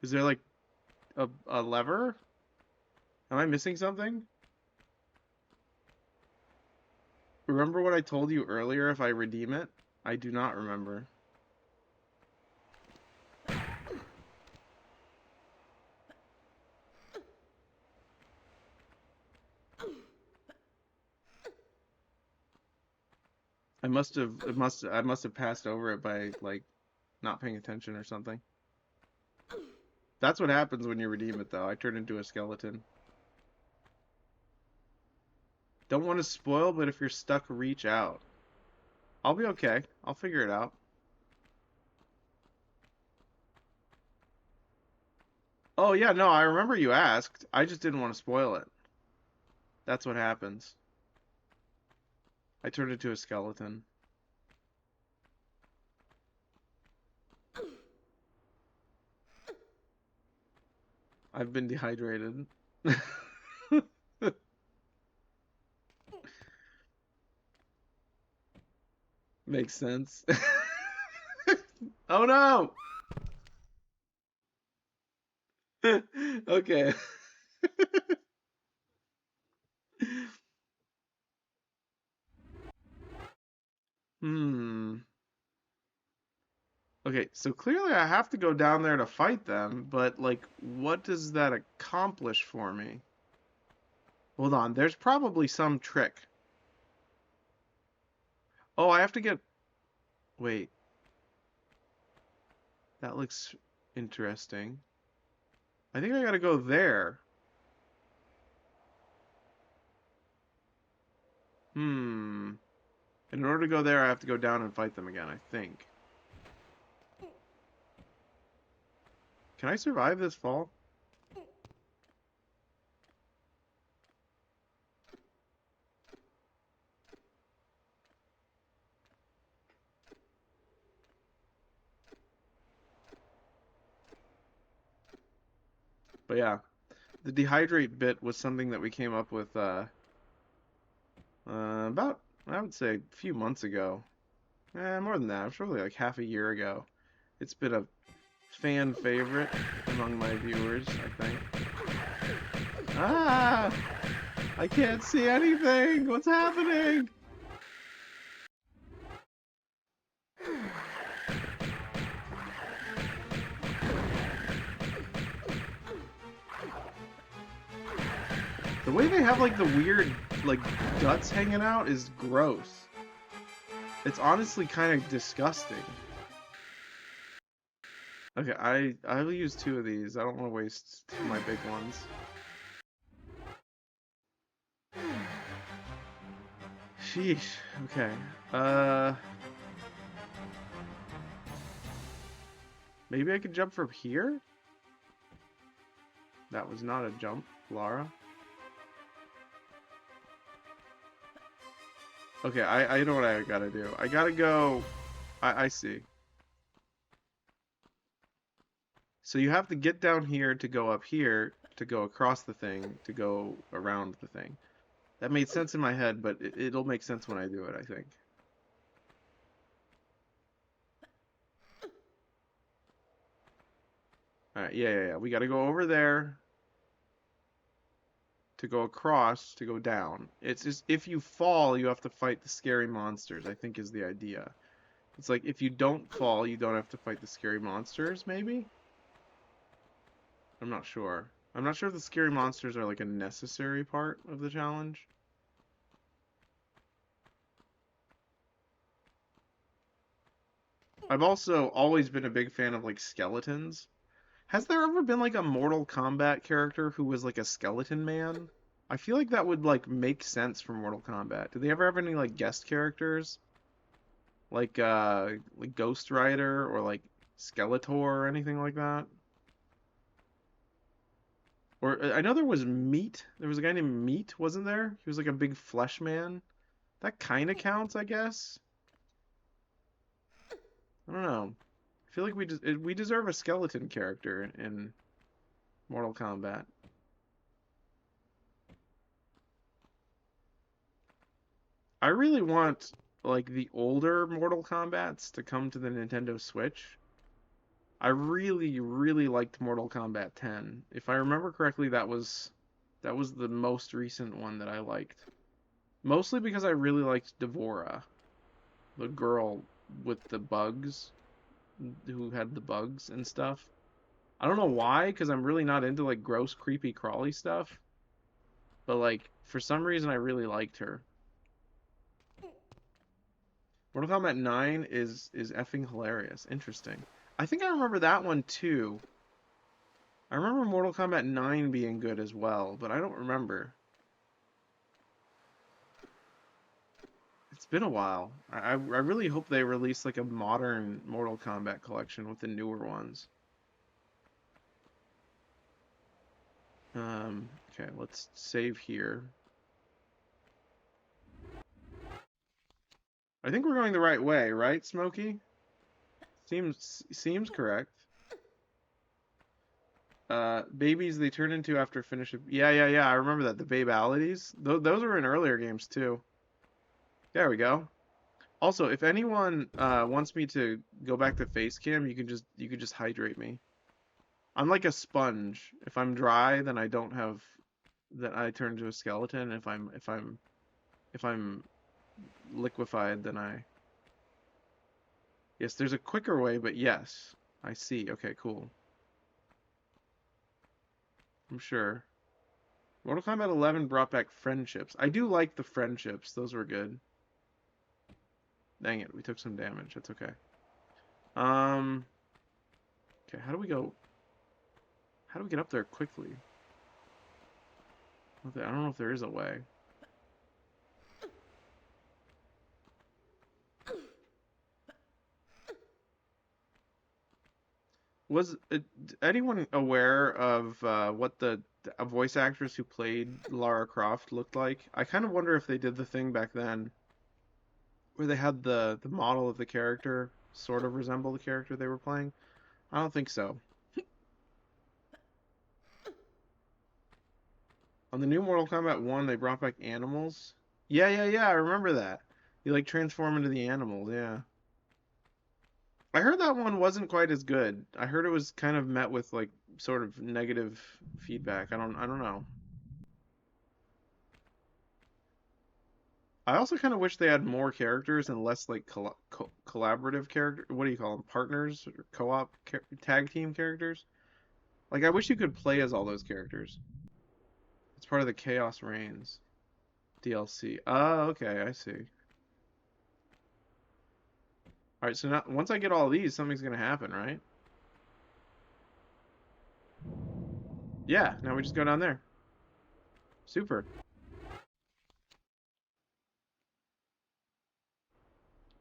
Is there like a lever? Am I missing something? Remember what I told you earlier if I redeem it? I do not remember. I must have passed over it by like not paying attention or something. That's what happens when you redeem it though. I turn into a skeleton. Don't want to spoil, but if you're stuck, reach out. I'll be okay. I'll figure it out. Oh yeah, no, I remember you asked. I just didn't want to spoil it. That's what happens. I turned into a skeleton. I've been dehydrated. Makes sense. Oh no! Okay. Hmm. Okay, so clearly I have to go down there to fight them, but like, what does that accomplish for me? Hold on, there's probably some trick. Oh, I have to get... Wait. That looks interesting. I think I gotta go there. Hmm. In order to go there, I have to go down and fight them again, I think. Can I survive this fall? But yeah, the dehydrate bit was something that we came up with about, I would say, a few months ago. More than that. It was probably like half a year ago. It's been a fan favorite among my viewers, I think. Ah! I can't see anything! What's happening? The way they have like the weird like guts hanging out is gross. It's honestly kind of disgusting. Okay, I'll use 2 of these. I don't want to waste my big ones. Sheesh. Okay. Maybe I could jump from here? That was not a jump, Lara. Okay, I know what I gotta do. I gotta go... I see. So you have to get down here to go up here, to go across the thing, to go around the thing. That made sense in my head, but it'll make sense when I do it, I think. Alright, yeah. We gotta go over there to go across, to go down. It's just, if you fall, you have to fight the scary monsters, I think is the idea. It's like, if you don't fall, you don't have to fight the scary monsters, maybe? I'm not sure. I'm not sure if the scary monsters are like a necessary part of the challenge. I've also always been a big fan of like skeletons. Has there ever been like a Mortal Kombat character who was like a skeleton man? I feel like that would like make sense for Mortal Kombat. Did they ever have any like guest characters? Like Ghost Rider or like Skeletor or anything like that? Or I know there was Meat. There was a guy named Meat, wasn't there? He was like a big flesh man. That kind of counts, I guess. I don't know. I feel like we deserve a skeleton character in Mortal Kombat. I really want like the older Mortal Kombats to come to the Nintendo Switch. I really liked Mortal Kombat 10. If I remember correctly, that was the most recent one that I liked. Mostly because I really liked Devora, the girl with the bugs, who had the bugs and stuff. I don't know why, because I'm really not into like gross, creepy, crawly stuff. But like for some reason, I really liked her. Mortal Kombat 9 is effing hilarious. Interesting. I think I remember that one too. I remember Mortal Kombat 9 being good as well, but I don't remember. It's been a while. I really hope they release like a modern Mortal Kombat collection with the newer ones. Okay, let's save here. I think we're going the right way, right, Smokey? Seems correct. Babies they turn into after finish. Yeah. I remember that. The babalities. Those were in earlier games too. There we go. Also, if anyone wants me to go back to face cam, you could just hydrate me. I'm like a sponge. If I'm dry, then I don't have. Then I turn into a skeleton. If I'm liquefied, then I. Yes, there's a quicker way, but yes, I see. Okay, cool. I'm sure. Mortal Kombat 11 brought back friendships. I do like the friendships. Those were good. Dang it, we took some damage. That's okay. Um. Okay, how do we go? How do we get up there quickly? I don't know if there is a way. Was anyone aware of what the voice actress who played Lara Croft looked like? I kind of wonder if they did the thing back then where they had the model of the character sort of resemble the character they were playing. I don't think so. On the new Mortal Kombat 1, they brought back animals. Yeah, I remember that. You like transform into the animals, yeah. I heard that one wasn't quite as good. I heard it was kind of met with like sort of negative feedback. I don't know. I also kind of wish they had more characters and less like collaborative character. What do you call them? Partners or co-op tag team characters? Like I wish you could play as all those characters. It's part of the Chaos Reigns DLC. Oh, okay, I see. All right, so now once I get all these, something's gonna happen, right? Yeah, now we just go down there. Super.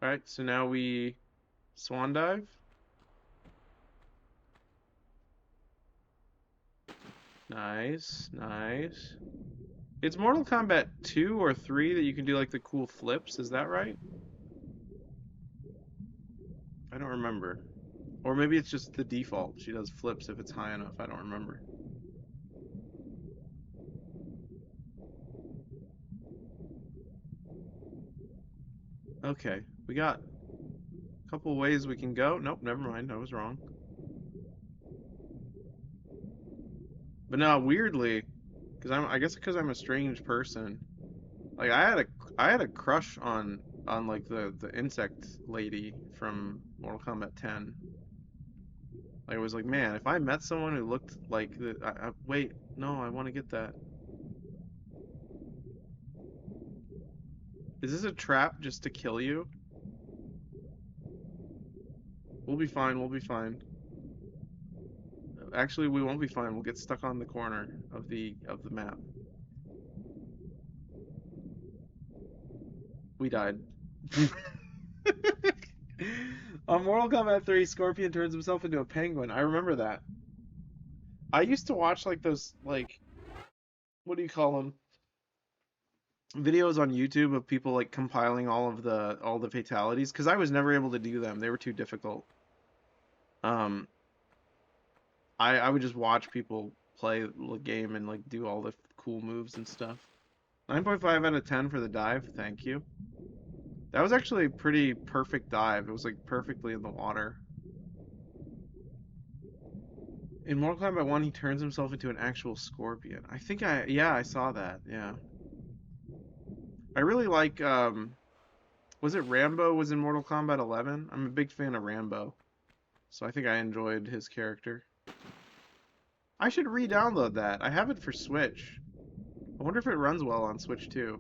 All right, so now we swan dive. Nice, nice. It's Mortal Kombat 2 or 3 that you can do like the cool flips, is that right? I don't remember. Or maybe it's just the default. She does flips if it's high enough. I don't remember. Okay, we got a couple ways we can go. Nope, never mind. I was wrong. But no, weirdly, I guess because I'm a strange person. Like I had a crush on like the insect lady from Mortal Kombat 10. Like I was like, man, if I met someone who looked like wait, no, I want to get that. Is this a trap just to kill you? We'll be fine, we'll be fine. Actually, we won't be fine. We'll get stuck on the corner of the map. We died. On Mortal Kombat 3, Scorpion turns himself into a penguin. I remember that. I used to watch like those like what do you call them? Videos on YouTube of people like compiling all the fatalities because I was never able to do them. They were too difficult. Um, I would just watch people play the game and like do all the cool moves and stuff. 9.5 out of 10 for the dive. Thank you. That was actually a pretty perfect dive. It was like perfectly in the water. In Mortal Kombat 1, he turns himself into an actual scorpion. Yeah, I saw that. Yeah. I really like, was it Rambo was in Mortal Kombat 11? I'm a big fan of Rambo. So I think I enjoyed his character. I should re-download that. I have it for Switch. I wonder if it runs well on Switch too.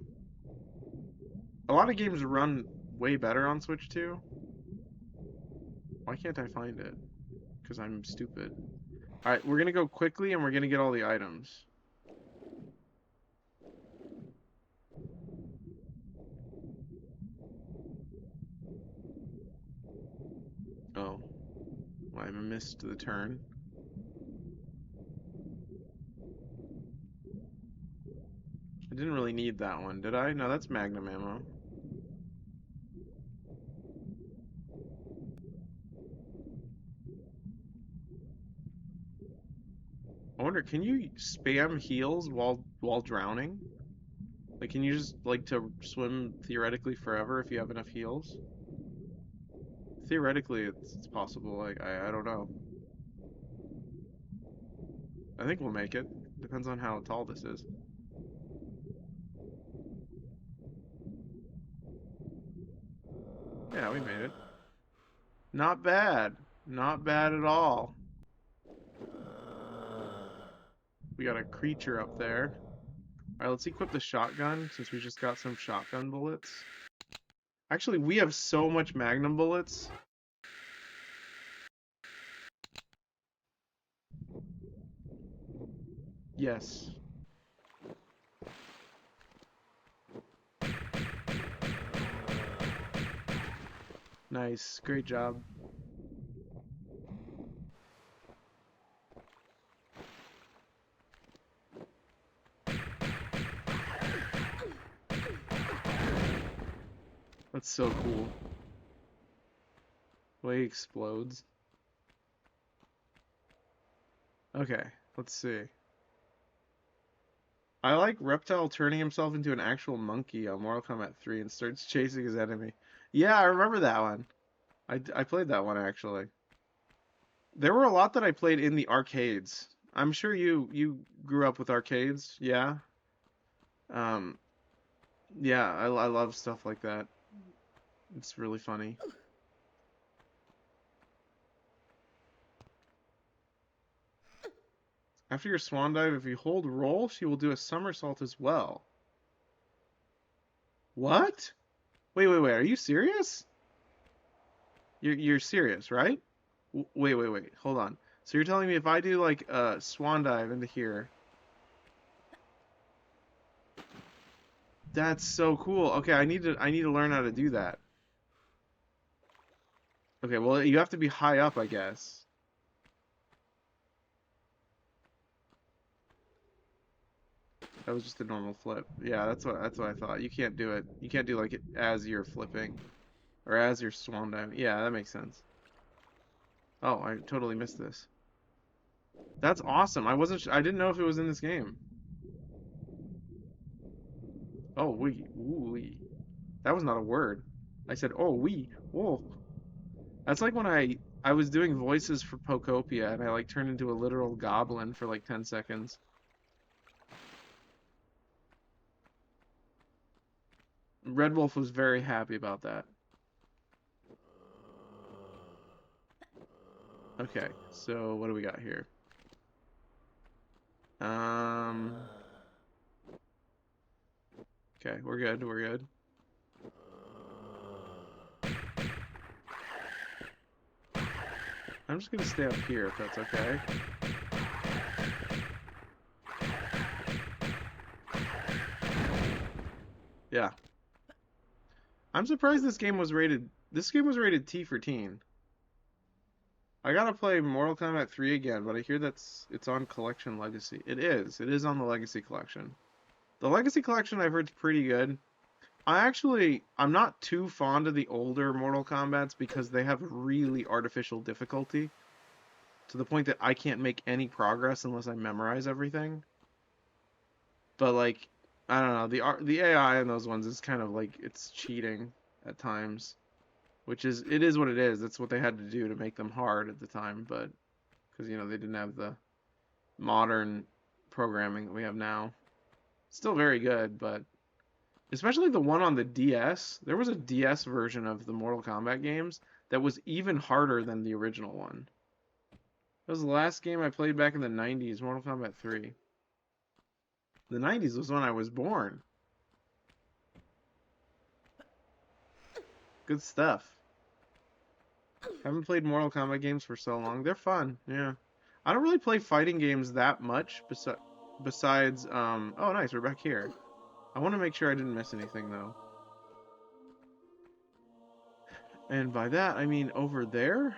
A lot of games run way better on Switch too. Why can't I find it? Because I'm stupid. Alright, we're gonna go quickly and we're gonna get all the items. Oh. Well, I missed the turn. I didn't really need that one, did I? No, that's Magnum ammo. I wonder, can you spam heals while drowning? Like, can you just like to swim theoretically forever if you have enough heals? Theoretically, it's possible. Like, I don't know. I think we'll make it. Depends on how tall this is. Yeah, we made it. Not bad. Not bad at all. We got a creature up there. Alright, let's equip the shotgun since we just got some shotgun bullets. Actually, we have so much magnum bullets. Yes. Nice. Great job. That's so cool. The way he explodes. Okay, let's see. I like Reptile turning himself into an actual monkey on Mortal Kombat 3 and starts chasing his enemy. Yeah, I remember that one. I played that one actually. There were a lot that I played in the arcades. I'm sure you grew up with arcades, yeah? Um, yeah, I love stuff like that. It's really funny. After your swan dive, if you hold roll, she will do a somersault as well. What? Wait. Are you serious? You're serious, right? Wait. Hold on. So you're telling me if I do like a swan dive into here, that's so cool. Okay, I need to learn how to do that. Okay, well you have to be high up, I guess. That was just a normal flip. Yeah, that's what I thought. You can't do it. You can't do like it as you're flipping or as you're swan diving. Yeah, that makes sense. Oh, I totally missed this. That's awesome. I didn't know if it was in this game. Oh, wee. That was not a word. I said, oh, wee. Whoa. That's like when I was doing voices for Pokopia and I like turned into a literal goblin for like 10 seconds. Red Wolf was very happy about that. Okay, so what do we got here? Okay, we're good, we're good. I'm just gonna stay up here if that's okay. Yeah. I'm surprised this game was rated T for teen. I gotta play Mortal Kombat 3 again, but I hear it's on Collection Legacy. It is. It is on the Legacy Collection. The Legacy Collection I've heard is pretty good. I'm not too fond of the older Mortal Kombats because they have really artificial difficulty to the point that I can't make any progress unless I memorize everything. But like, I don't know, the AI in those ones is kind of like it's cheating at times, which it is what it is. That's what they had to do to make them hard at the time, but because they didn't have the modern programming that we have now. Still very good, but especially the one on the DS. There was a DS version of the Mortal Kombat games that was even harder than the original one. That was the last game I played back in the 90s, Mortal Kombat 3. The 90s was when I was born. Good stuff. Haven't played Mortal Kombat games for so long. They're fun, yeah. I don't really play fighting games that much besides, oh nice, we're back here. I want to make sure I didn't miss anything though. And by that, I mean over there?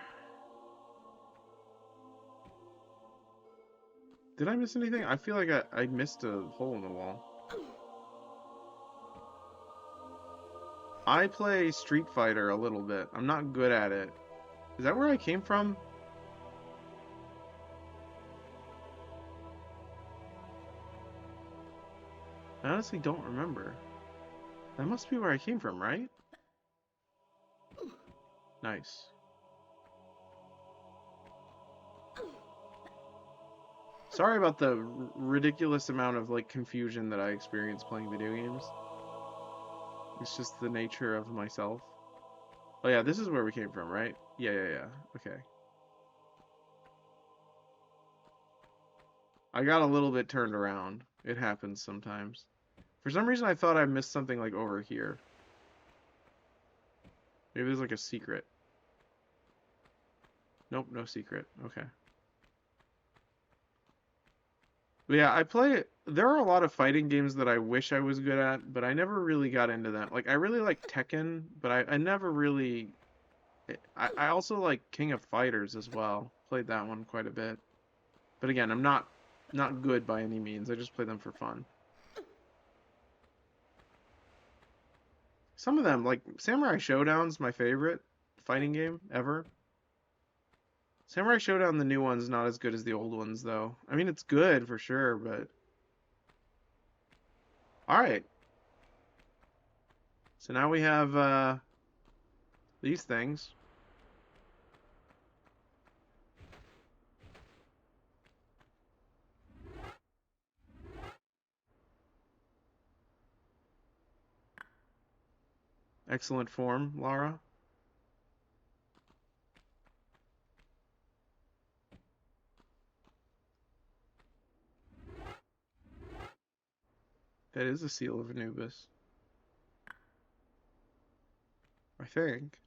Did I miss anything? I feel like I missed a hole in the wall. I play Street Fighter a little bit. I'm not good at it. Is that where I came from? I honestly don't remember. That must be where I came from, right? Nice. Sorry about the ridiculous amount of like confusion that I experience playing video games. It's just the nature of myself. Oh yeah, this is where we came from, right? Yeah. Okay. I got a little bit turned around. It happens sometimes. For some reason I thought I missed something like over here. Maybe there's like a secret. Nope, no secret. Okay. But yeah, there are a lot of fighting games that I wish I was good at, but I never really got into them. Like, I really like Tekken, but I never really... I also like King of Fighters as well. Played that one quite a bit. But again, I'm not good by any means. I just play them for fun. Some of them, like Samurai Showdown's my favorite fighting game ever. Samurai Showdown, the new one's not as good as the old ones, though. I mean, it's good for sure, but... Alright. So now we have, these things. Excellent form, Lara. That is a seal of Anubis. I think.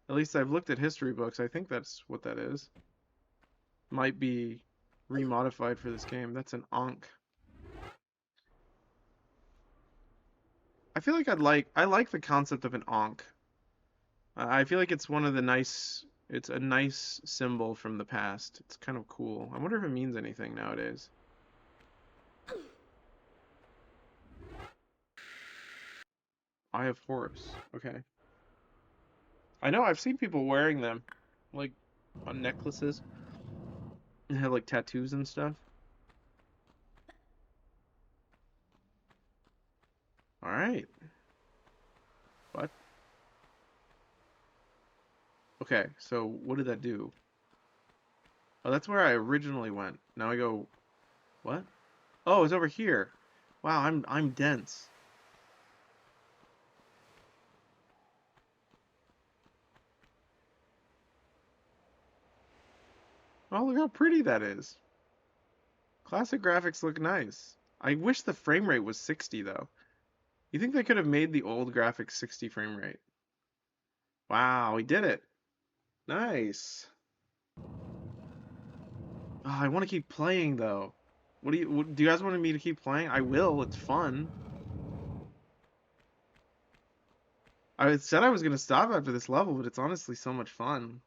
At least I've looked at history books. I think that's what that is. Might be remodified for this game. That's an Ankh. I feel like I like the concept of an Ankh. I feel like it's it's a nice symbol from the past. It's kind of cool. I wonder if it means anything nowadays. Eye of Horus. Okay. I know, I've seen people wearing them, like, on necklaces. And have, like, tattoos and stuff. Alright. What? Okay, so what did that do? Oh, that's where I originally went. Now I go... What? Oh, it's over here. Wow, I'm dense. Oh, look how pretty that is. Classic graphics look nice. I wish the frame rate was 60 though. You think they could have made the old graphics 60 frame rate? Wow, we did it. Nice. Oh, I want to keep playing though. Do you guys want me to keep playing? I will. It's fun. I said I was gonna stop after this level, but it's honestly so much fun.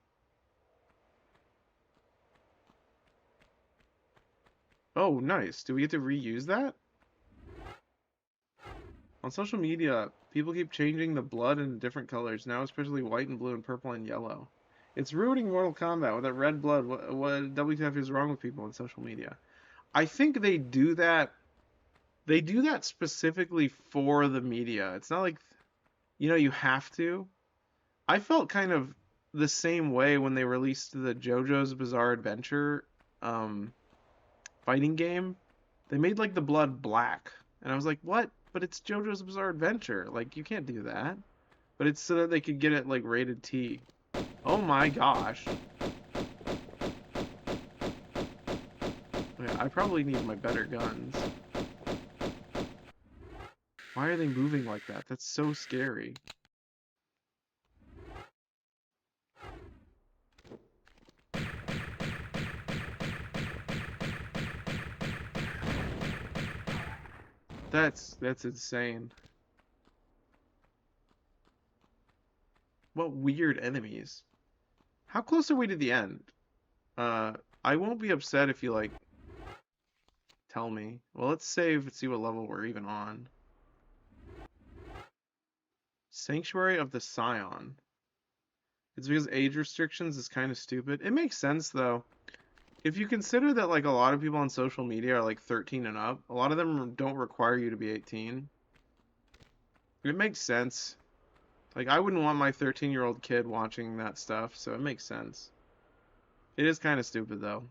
Oh, nice. Do we get to reuse that? On social media, people keep changing the blood in different colors, now especially white and blue and purple and yellow. It's ruining Mortal Kombat with that red blood. What WTF is wrong with people on social media? I think they do that specifically for the media. It's not like, you have to. I felt kind of the same way when they released the JoJo's Bizarre Adventure um, fighting game. They made like the blood black, and I was like, "What? But it's JoJo's Bizarre Adventure. Like you can't do that." But it's so that they could get it like rated T. Oh my gosh. Yeah, I probably need my better guns. Why are they moving like that? That's so scary. That's insane. What weird enemies. How close are we to the end? Uh, I won't be upset if you like tell me. Well, let's save and see what level we're even on. Sanctuary of the Scion. It's because age restrictions is kind of stupid. It makes sense though. If you consider that like a lot of people on social media are like 13 and up, a lot of them don't require you to be 18. It makes sense. Like I wouldn't want my 13-year-old kid watching that stuff, so it makes sense. It is kind of stupid though.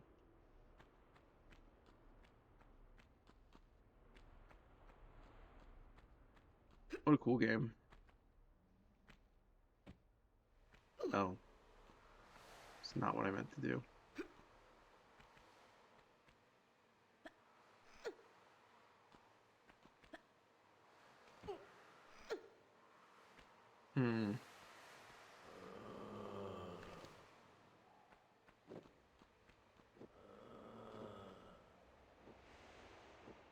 What a cool game. Oh, it's not what I meant to do. Hmm.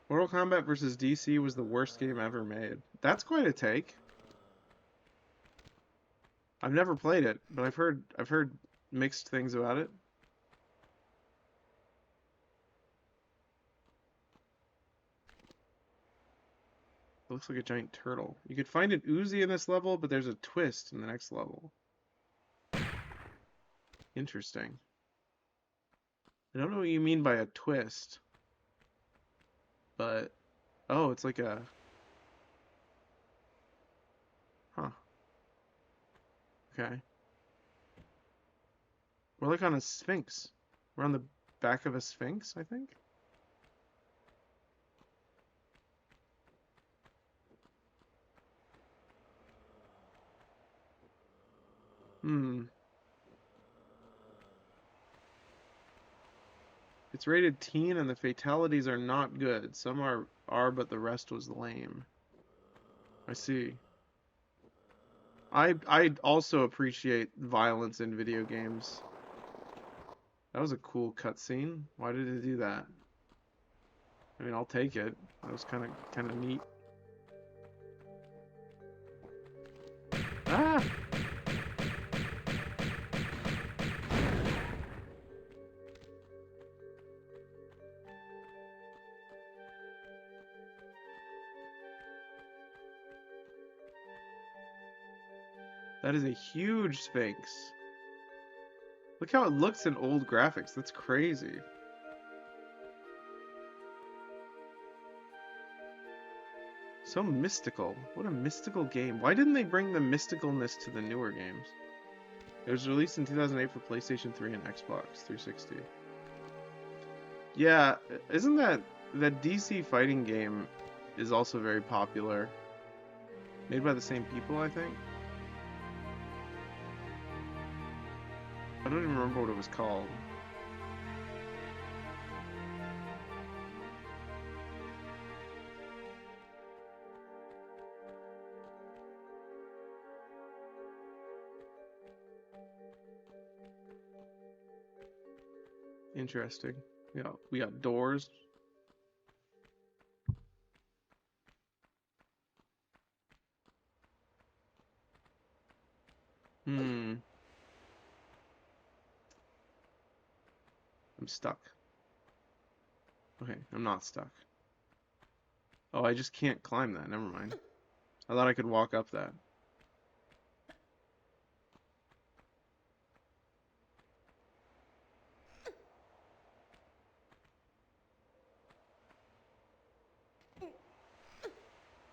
Mortal Kombat vs. DC was the worst game ever made. That's quite a take. I've never played it, but I've heard mixed things about it. It looks like a giant turtle. You could find an Uzi in this level, but there's a twist in the next level. Interesting. I don't know what you mean by a twist, but oh, it's like a huh. Okay. We're like on a sphinx. We're on the back of a sphinx, I think. Hmm. It's rated teen and the fatalities are not good. Some are, but the rest was lame. I see. I also appreciate violence in video games. That was a cool cutscene. Why did it do that? I mean, I'll take it. That was kind of neat. Ah! That is a huge Sphinx. Look how it looks in old graphics. That's crazy. So mystical. What a mystical game. Why didn't they bring the mysticalness to the newer games? It was released in 2008 for PlayStation 3 and Xbox 360. Yeah, isn't that DC fighting game is also very popular? Made by the same people, I think. I don't even remember what it was called. Interesting. Yeah, we got doors. I'm stuck. Okay, I'm not stuck. Oh, I just can't climb that. Never mind. I thought I could walk up that.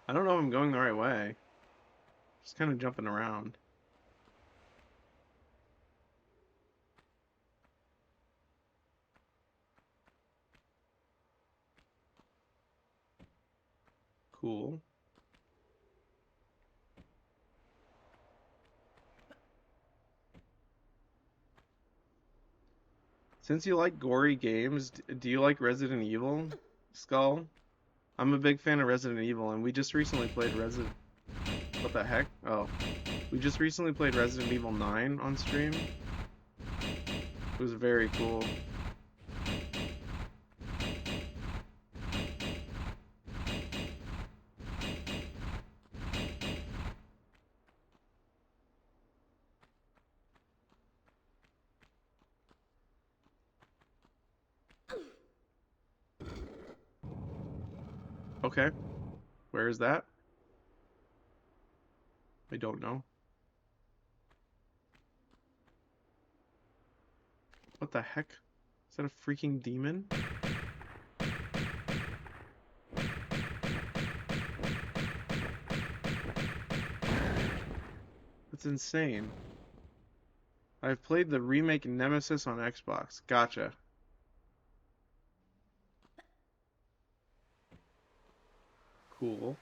I don't know if I'm going the right way. Just kind of jumping around. Cool. Since you like gory games, do you like Resident Evil, Skull? I'm a big fan of Resident Evil, and we just recently played Resident... What the heck? Oh. We just recently played Resident Evil 9 on stream. It was very cool. Okay. Where is that? I don't know. What the heck? Is that a freaking demon? That's insane. I've played the remake Nemesis on Xbox. Gotcha. Cool.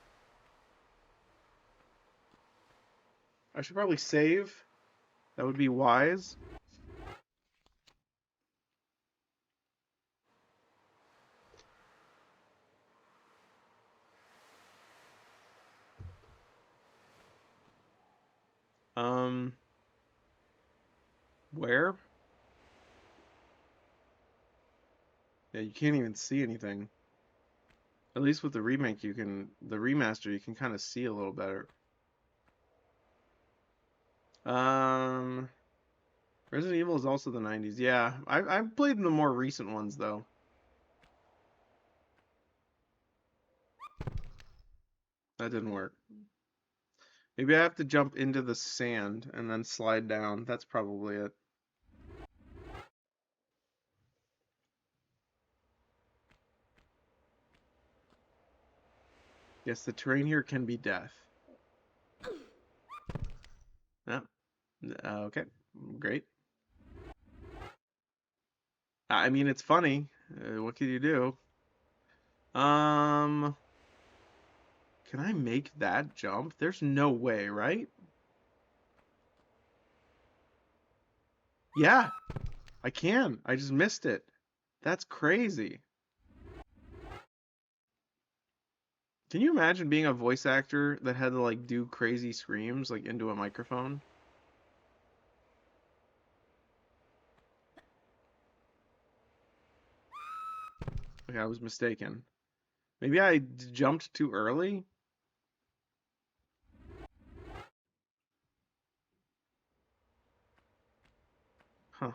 I should probably save. That would be wise. Where? Yeah, you can't even see anything. At least with the remake, the remaster, you can kind of see a little better. Um, Resident Evil is also the 90s. Yeah, I've played the more recent ones though. That didn't work. Maybe I have to jump into the sand and then slide down. That's probably it. Yes, the terrain here can be death. Yeah. Okay. Great. I mean, it's funny. What can you do? Can I make that jump? There's no way, right? Yeah, I can. I just missed it. That's crazy. Can you imagine being a voice actor that had to like do crazy screams like into a microphone? Okay, I was mistaken. Maybe I jumped too early? Huh.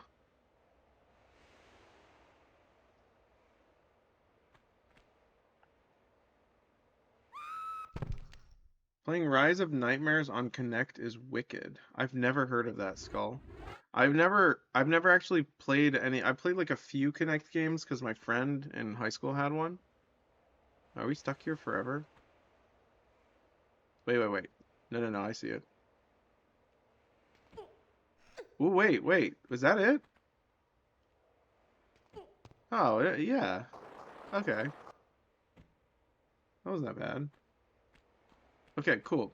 Playing Rise of Nightmares on Connect is wicked. I've never heard of that, Skull. I've never actually played any. I played like a few Connect games because my friend in high school had one. Are we stuck here forever? Wait. No, I see it. Oh, wait. Was that it? Oh, yeah. Okay. That wasn't that bad. Okay, cool.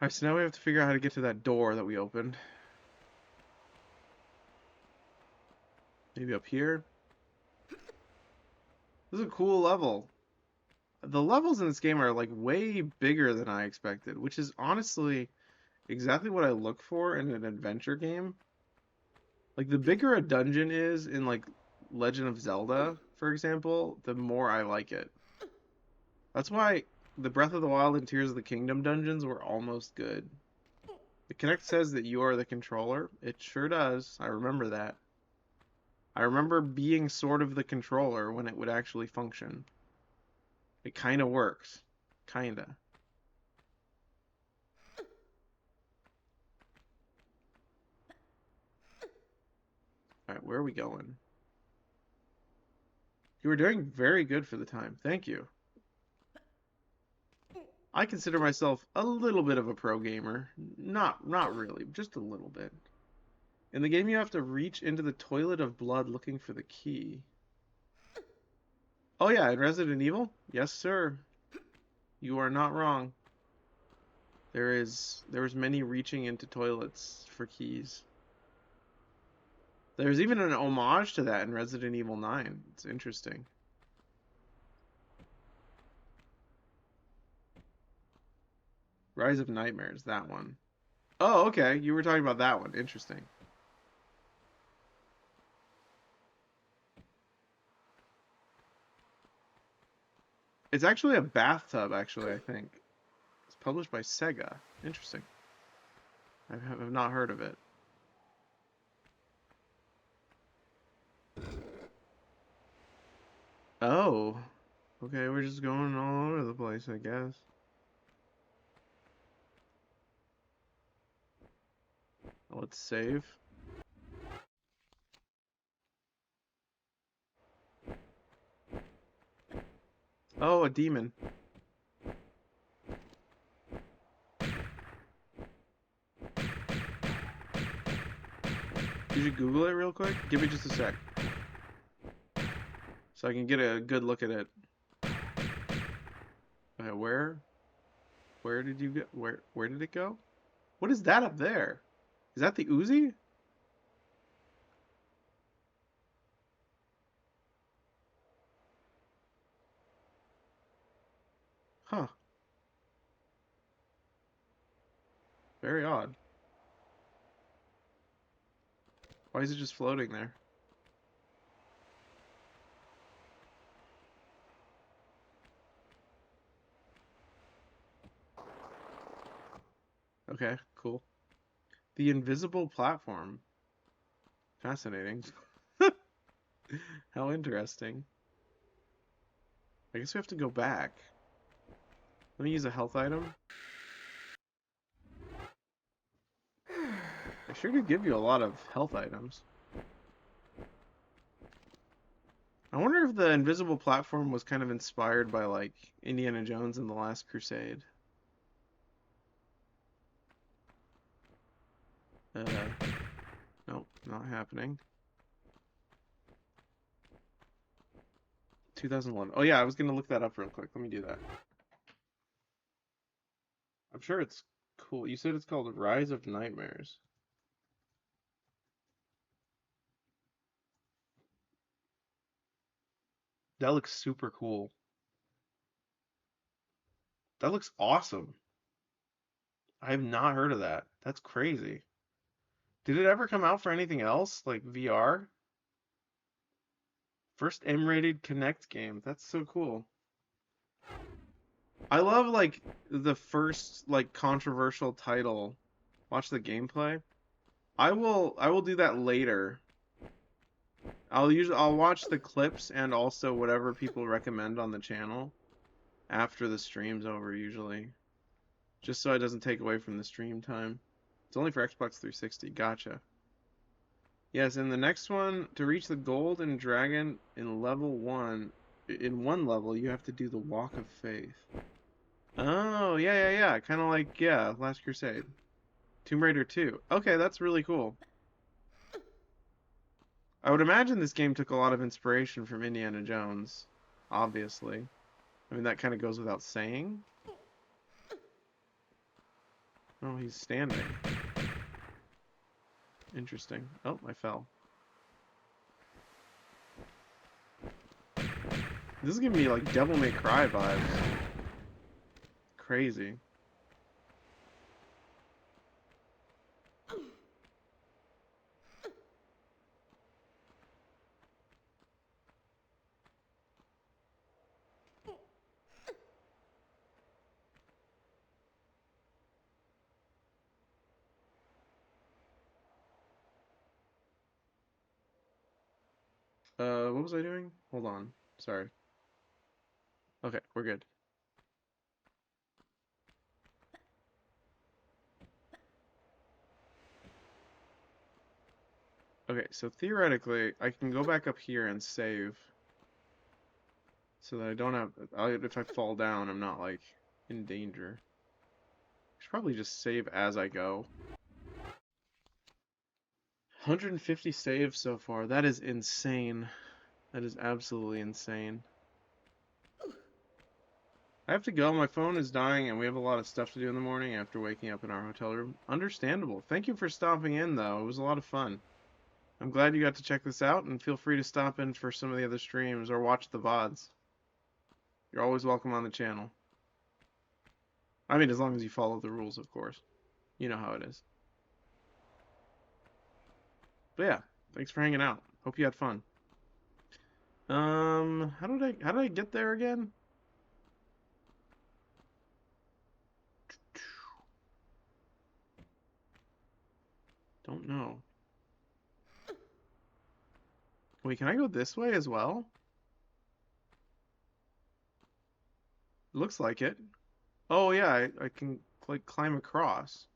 Alright, so now we have to figure out how to get to that door that we opened. Maybe up here? This is a cool level. The levels in this game are like way bigger than I expected, which is honestly exactly what I look for in an adventure game. Like the bigger a dungeon is in like Legend of Zelda, for example, the more I like it. That's why the Breath of the Wild and Tears of the Kingdom dungeons were almost good. The Kinect says that you are the controller. It sure does. I remember that. I remember being sort of the controller when it would actually function. It kind of works. Kinda. Alright, where are we going? You were doing very good for the time. Thank you. I consider myself a little bit of a pro gamer. Not really, just a little bit. In the game you have to reach into the toilet of blood looking for the key. Oh yeah, in Resident Evil? Yes, sir. You are not wrong. There's many reaching into toilets for keys. There's even an homage to that in Resident Evil 9. It's interesting. Rise of Nightmares, that one. Oh, okay. You were talking about that one. Interesting. It's actually a bathtub, actually, I think. It's published by Sega. Interesting. I have not heard of it. Oh. Okay, we're just going all over the place, I guess. Let's save. Oh, a demon. Did you Google it real quick? Give me just a sec. So I can get a good look at it. Okay, where did you get? Where did it go? What is that up there? Is that the Uzi? Huh. Very odd. Why is it just floating there? Okay, cool. The invisible platform. Fascinating. How interesting. I guess we have to go back. Let me use a health item. I sure do give you a lot of health items. I wonder if the invisible platform was kind of inspired by, like, Indiana Jones and the Last Crusade. Nope, not happening. 2011. Oh yeah, I was gonna look that up real quick. Let me do that. I'm sure it's cool. You said it's called Rise of Nightmares. That looks super cool. That looks awesome. I have not heard of that. That's crazy. Did it ever come out for anything else, like VR? First M-rated Kinect game. That's so cool. I love like the first like controversial title. Watch the gameplay. I will do that later. I'll watch the clips and also whatever people recommend on the channel. after the stream's over usually, just so it doesn't take away from the stream time. It's only for Xbox 360. Gotcha. Yes, in the next one, to reach the golden dragon in level 1, in one level, you have to do the Walk of Faith. Oh, yeah. Kind of like, yeah, Last Crusade. Tomb Raider 2. Okay, that's really cool. I would imagine this game took a lot of inspiration from Indiana Jones, obviously. I mean, that kind of goes without saying. Oh, he's standing. Interesting. Oh, I fell. This is giving me like Devil May Cry vibes. Crazy. What was I doing? Hold on. Sorry. Okay, we're good. Okay, so theoretically, I can go back up here and save. So that I don't have, if I fall down, I'm not like in danger. I should probably just save as I go. 150 saves so far. That is insane. That is absolutely insane. I have to go. My phone is dying, and we have a lot of stuff to do in the morning after waking up in our hotel room. Understandable. Thank you for stopping in, though. It was a lot of fun. I'm glad you got to check this out, and feel free to stop in for some of the other streams or watch the VODs. You're always welcome on the channel. I mean, as long as you follow the rules, of course. You know how it is. But yeah, thanks for hanging out. Hope you had fun. How did I get there again? Don't know. Wait, can I go this way as well? Looks like it. Oh yeah, I can like climb across.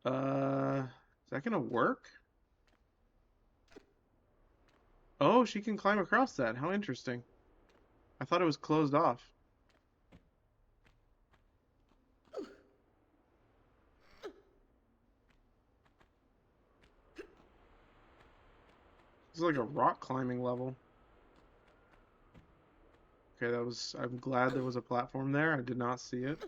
Is that gonna work? Oh, she can climb across that. How interesting. I thought it was closed off. This is like a rock climbing level. Okay, I'm glad there was a platform there. I did not see it.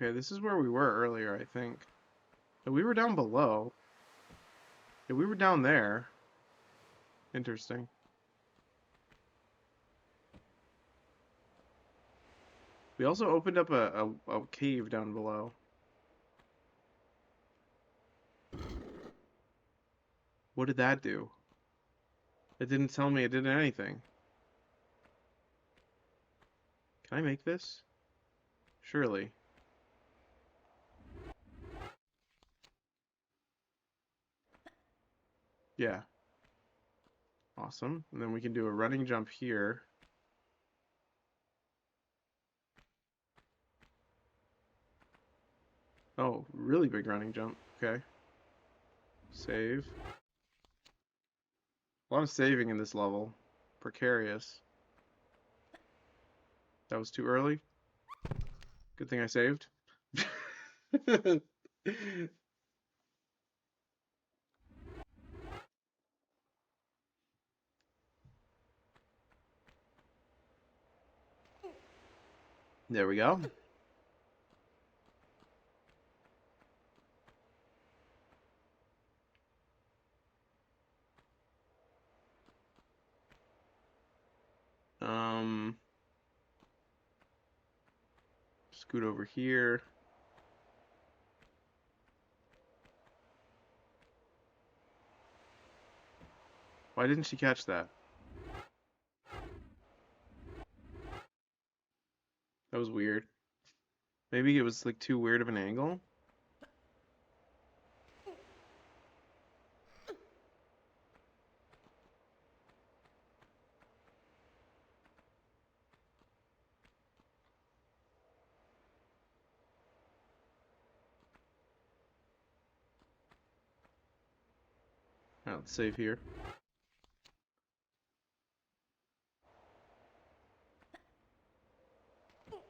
Okay, this is where we were earlier, I think. We were down below. Yeah, we were down there. Interesting. We also opened up a cave down below. What did that do? It didn't tell me it did anything. Can I make this? Surely. Yeah. Awesome. And then we can do a running jump here. Oh, really big running jump. Okay. Save. A lot of saving in this level. Precarious. That was too early. Good thing I saved. There we go. Scoot over here. Why didn't she catch that? That was weird. Maybe it was like too weird of an angle. Alright, let's save here.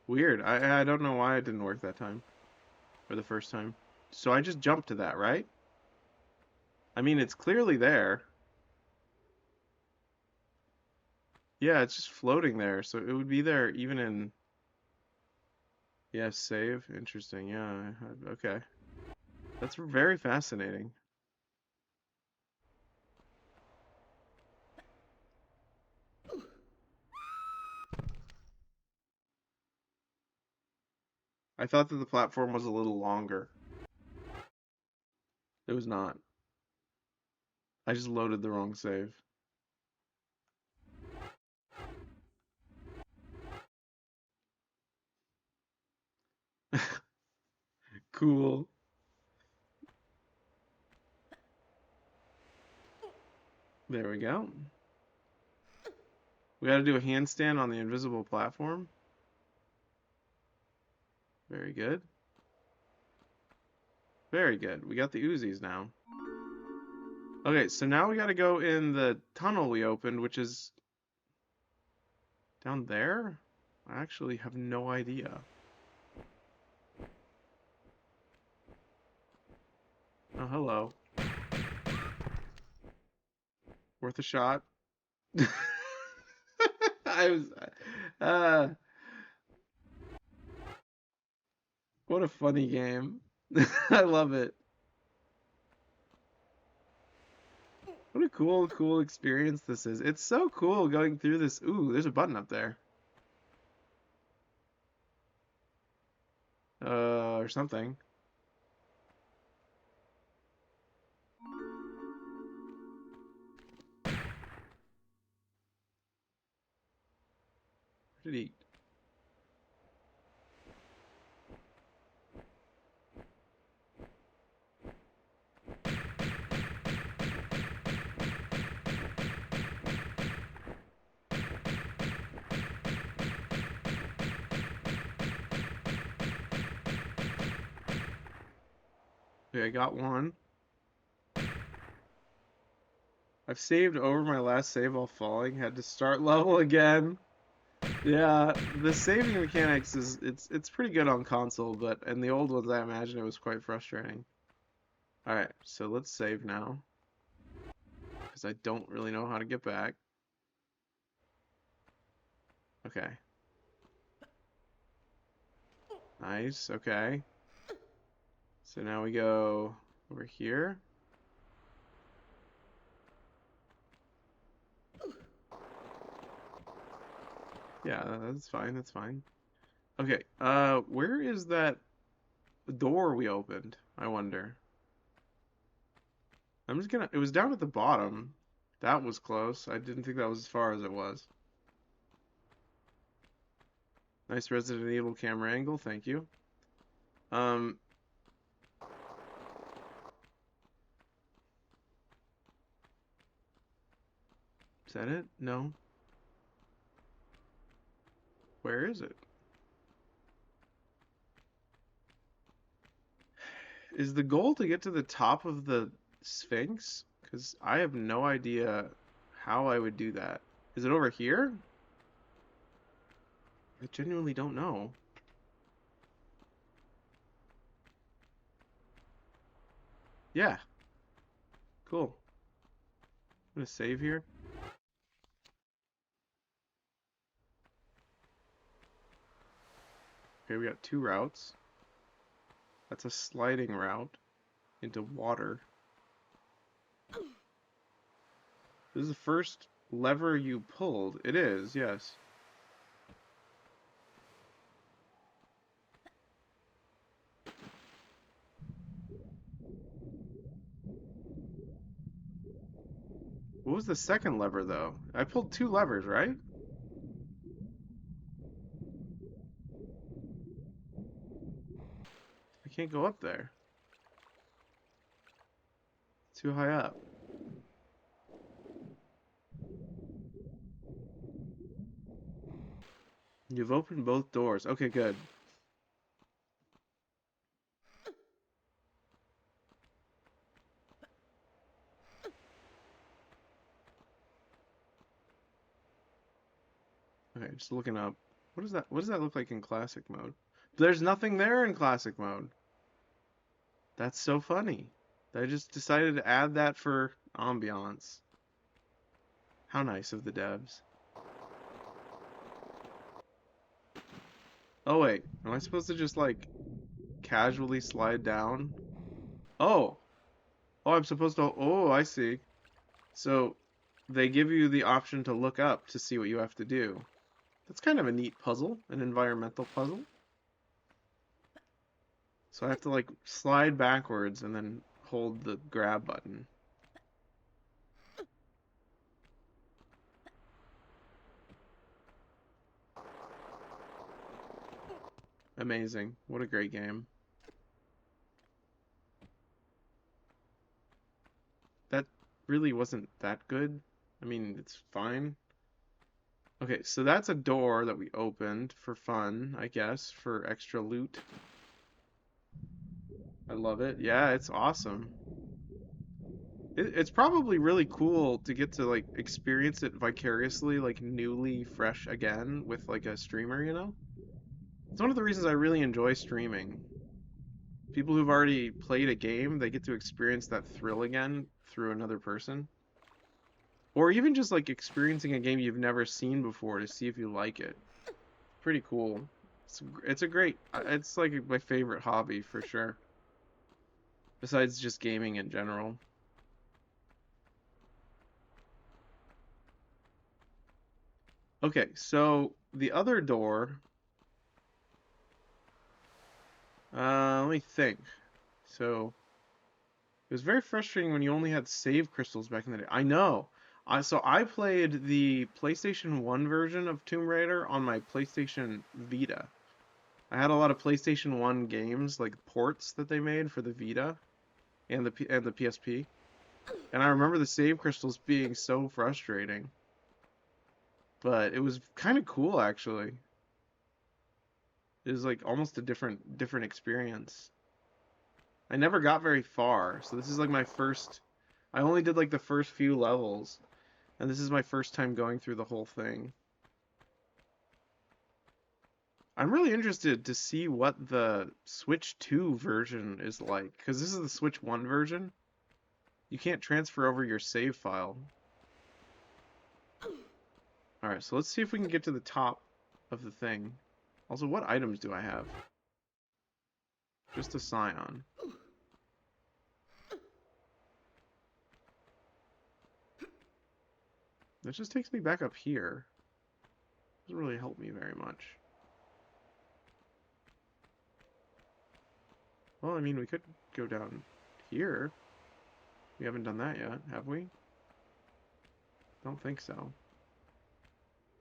Weird. I don't know why it didn't work that time. Or the first time. So I just jumped to that, right? I mean, it's clearly there. Yeah, it's just floating there. So it would be there even in... Yeah, save. Interesting. Yeah, okay. That's very fascinating. I thought that the platform was a little longer. It was not. I just loaded the wrong save. Cool. There we go. We gotta do a handstand on the invisible platform. Very good. Very good. We got the Uzis now. Okay, so now we gotta go in the tunnel we opened, which is down there? I actually have no idea. Oh, hello. Worth a shot. I was, uh, what a funny game. I love it. What a cool experience this is. It's so cool going through this. Ooh, there's a button up there. Or something. What did he? Okay, I got one. I've saved over my last save while falling. Had to start level again. Yeah, the saving mechanics is it's pretty good on console, but in the old ones I imagine it was quite frustrating. Alright, so let's save now. Because I don't really know how to get back. Okay. Nice, okay. So now we go over here. Yeah, that's fine, that's fine. Okay, where is that door we opened? I wonder. I'm just gonna, it was down at the bottom. That was close. I didn't think that was as far as it was. Nice Resident Evil camera angle, thank you. Um, is that it? No. Where is it? Is the goal to get to the top of the Sphinx? Because I have no idea how I would do that. Is it over here? I genuinely don't know. Yeah, cool. I'm gonna save here. Okay, we got two routes. That's a sliding route into water. This is the first lever you pulled. It is, yes. What was the second lever, though? I pulled 2 levers, right? I can't go up there. Too high up. You've opened both doors. Okay, good. Okay, just looking up. What is that? What does that look like in classic mode? There's nothing there in classic mode. That's so funny. They just decided to add that for ambiance. How nice of the devs. Oh wait, am I supposed to just like casually slide down? Oh, oh, I'm supposed to. Oh, I see. So they give you the option to look up to see what you have to do. That's kind of a neat puzzle, an environmental puzzle. So I have to like slide backwards and then hold the grab button. Amazing. What a great game. That really wasn't that good. I mean, it's fine. Okay, so that's a door that we opened for fun, I guess, for extra loot. I love it. Yeah, it's awesome. It's probably really cool to get to like experience it vicariously, like newly fresh again with like a streamer, you know? It's one of the reasons I really enjoy streaming. People who've already played a game, they get to experience that thrill again through another person. Or even just like experiencing a game you've never seen before to see if you like it. Pretty cool. It's a great, it's like my favorite hobby for sure. Besides just gaming in general. Okay, so the other door, let me think. So it was very frustrating when you only had save crystals back in the day. I know. I played the PlayStation 1 version of Tomb Raider on my PlayStation Vita. I had a lot of PlayStation 1 games, like ports that they made for the Vita and the PSP. And I remember the save crystals being so frustrating. But it was kind of cool actually. It was like almost a different experience. I never got very far, so this is like my first. I only did like the first few levels, and this is my first time going through the whole thing. I'm really interested to see what the Switch 2 version is like, because this is the Switch 1 version. You can't transfer over your save file. Alright, so let's see if we can get to the top of the thing. Also, what items do I have? Just a Scion. That just takes me back up here. Doesn't really help me very much. Well, I mean, we could go down here. We haven't done that yet, have we? Don't think so.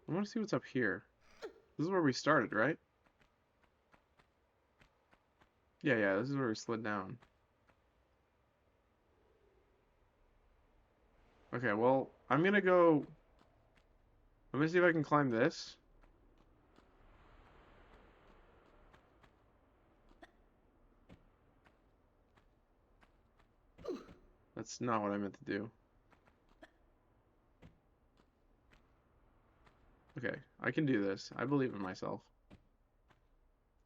I want to see what's up here. This is where we started, right? Yeah, this is where we slid down. Okay, well, I'm gonna go... I'm gonna see if I can climb this. That's not what I meant to do. Okay, I can do this. I believe in myself.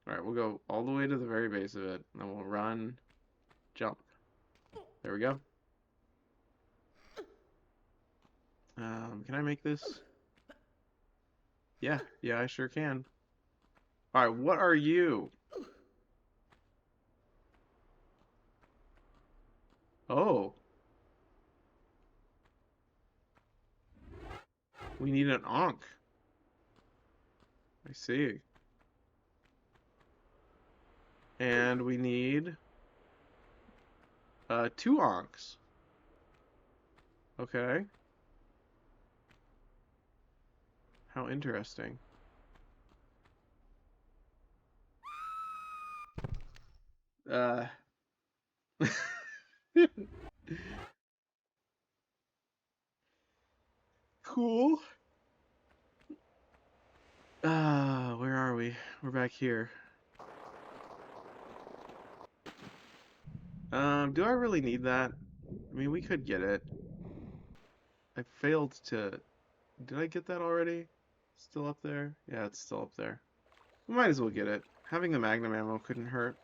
Alright, we'll go all the way to the very base of it, and then we'll run, jump. There we go. Can I make this? Yeah, I sure can. Alright, what are you? Oh, we need an Ankh. I see. And we need 2 Ankhs. Okay. How interesting. Uh. Cool. Where are we? We're back here. Do I really need that? I mean, we could get it. I failed to... Did I get that already? Still up there? Yeah, it's still up there. We might as well get it. Having the magnum ammo couldn't hurt.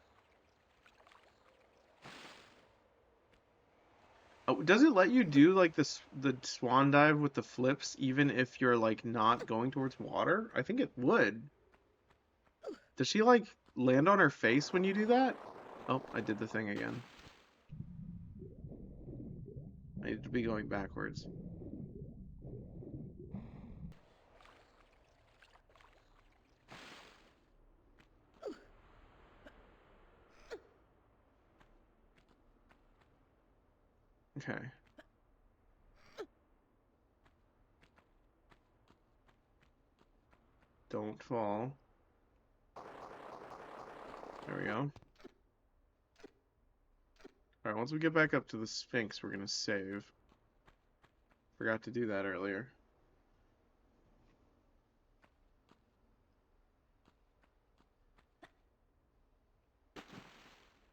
Oh, does it let you do like this the swan dive with the flips even if you're like not going towards water? I think it would. Does she like land on her face when you do that? Oh, I did the thing again. I need to be going backwards. Okay. Don't fall. There we go. Alright, once we get back up to the Sphinx, we're gonna save. Forgot to do that earlier.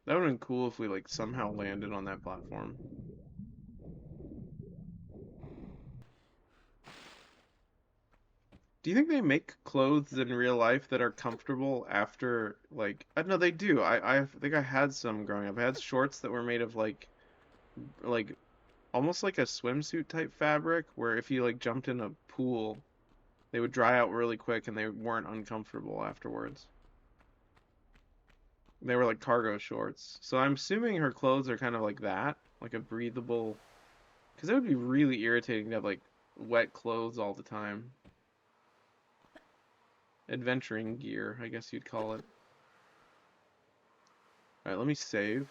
That would've been cool if we like somehow landed on that platform. Do you think they make clothes in real life that are comfortable after, like, I don't know, they do. I think I had some growing up. I had shorts that were made of like almost like a swimsuit type fabric where if you like jumped in a pool, they would dry out really quick and they weren't uncomfortable afterwards. They were like cargo shorts. So I'm assuming her clothes are kind of like that, like a breathable, because it would be really irritating to have like wet clothes all the time. Adventuring gear, I guess you'd call it. Alright, let me save.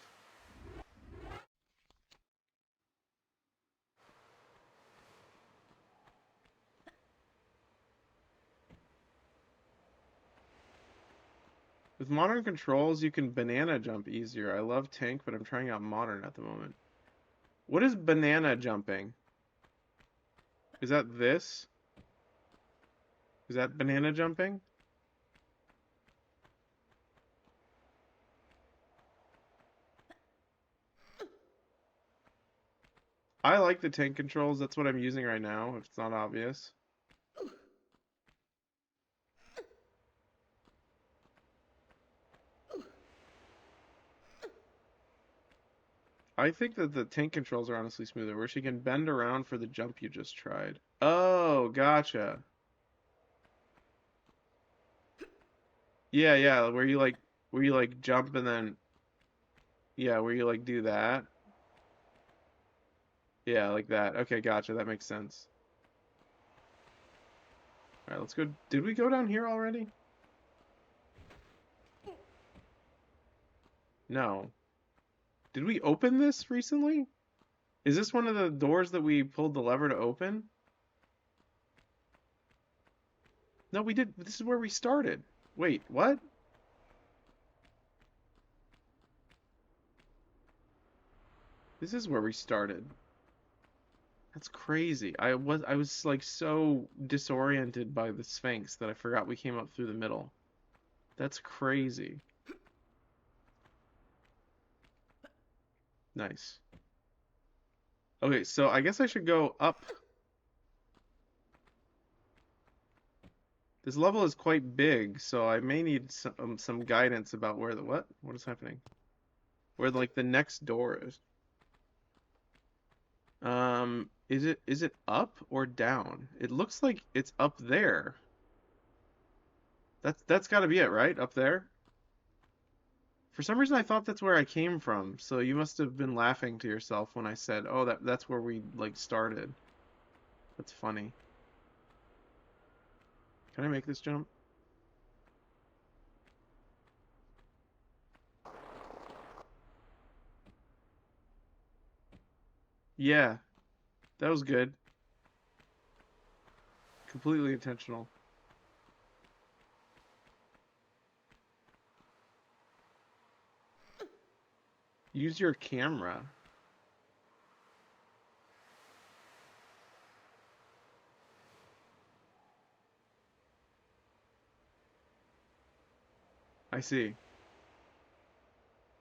With modern controls, you can banana jump easier. I love tank, but I'm trying out modern at the moment. What is banana jumping? Is that this? Is that banana jumping? I like the tank controls. That's what I'm using right now, if it's not obvious. I think that the tank controls are honestly smoother, where she can bend around for the jump you just tried. Oh, gotcha. Yeah, yeah, where you like jump and then yeah, where you like do that. Yeah, like that. Okay, gotcha. That makes sense. All right, let's go. Did we go down here already? No. Did we open this recently? Is this one of the doors that we pulled the lever to open? No, we did. This is where we started. Wait, what? This is where we started. That's crazy. I was like so disoriented by the Sphinx that I forgot we came up through the middle. That's crazy. Nice. Okay, so I guess I should go up. This level is quite big, so I may need some guidance about where the what? What is happening? Where like the next door is. Is it up or down? It looks like it's up there. That's got to be it, right? Up there? For some reason I thought that's where I came from, so you must have been laughing to yourself when I said, "Oh, that's where we like started." That's funny. Can I make this jump? Yeah, that was good. Completely intentional. Use your camera. I see.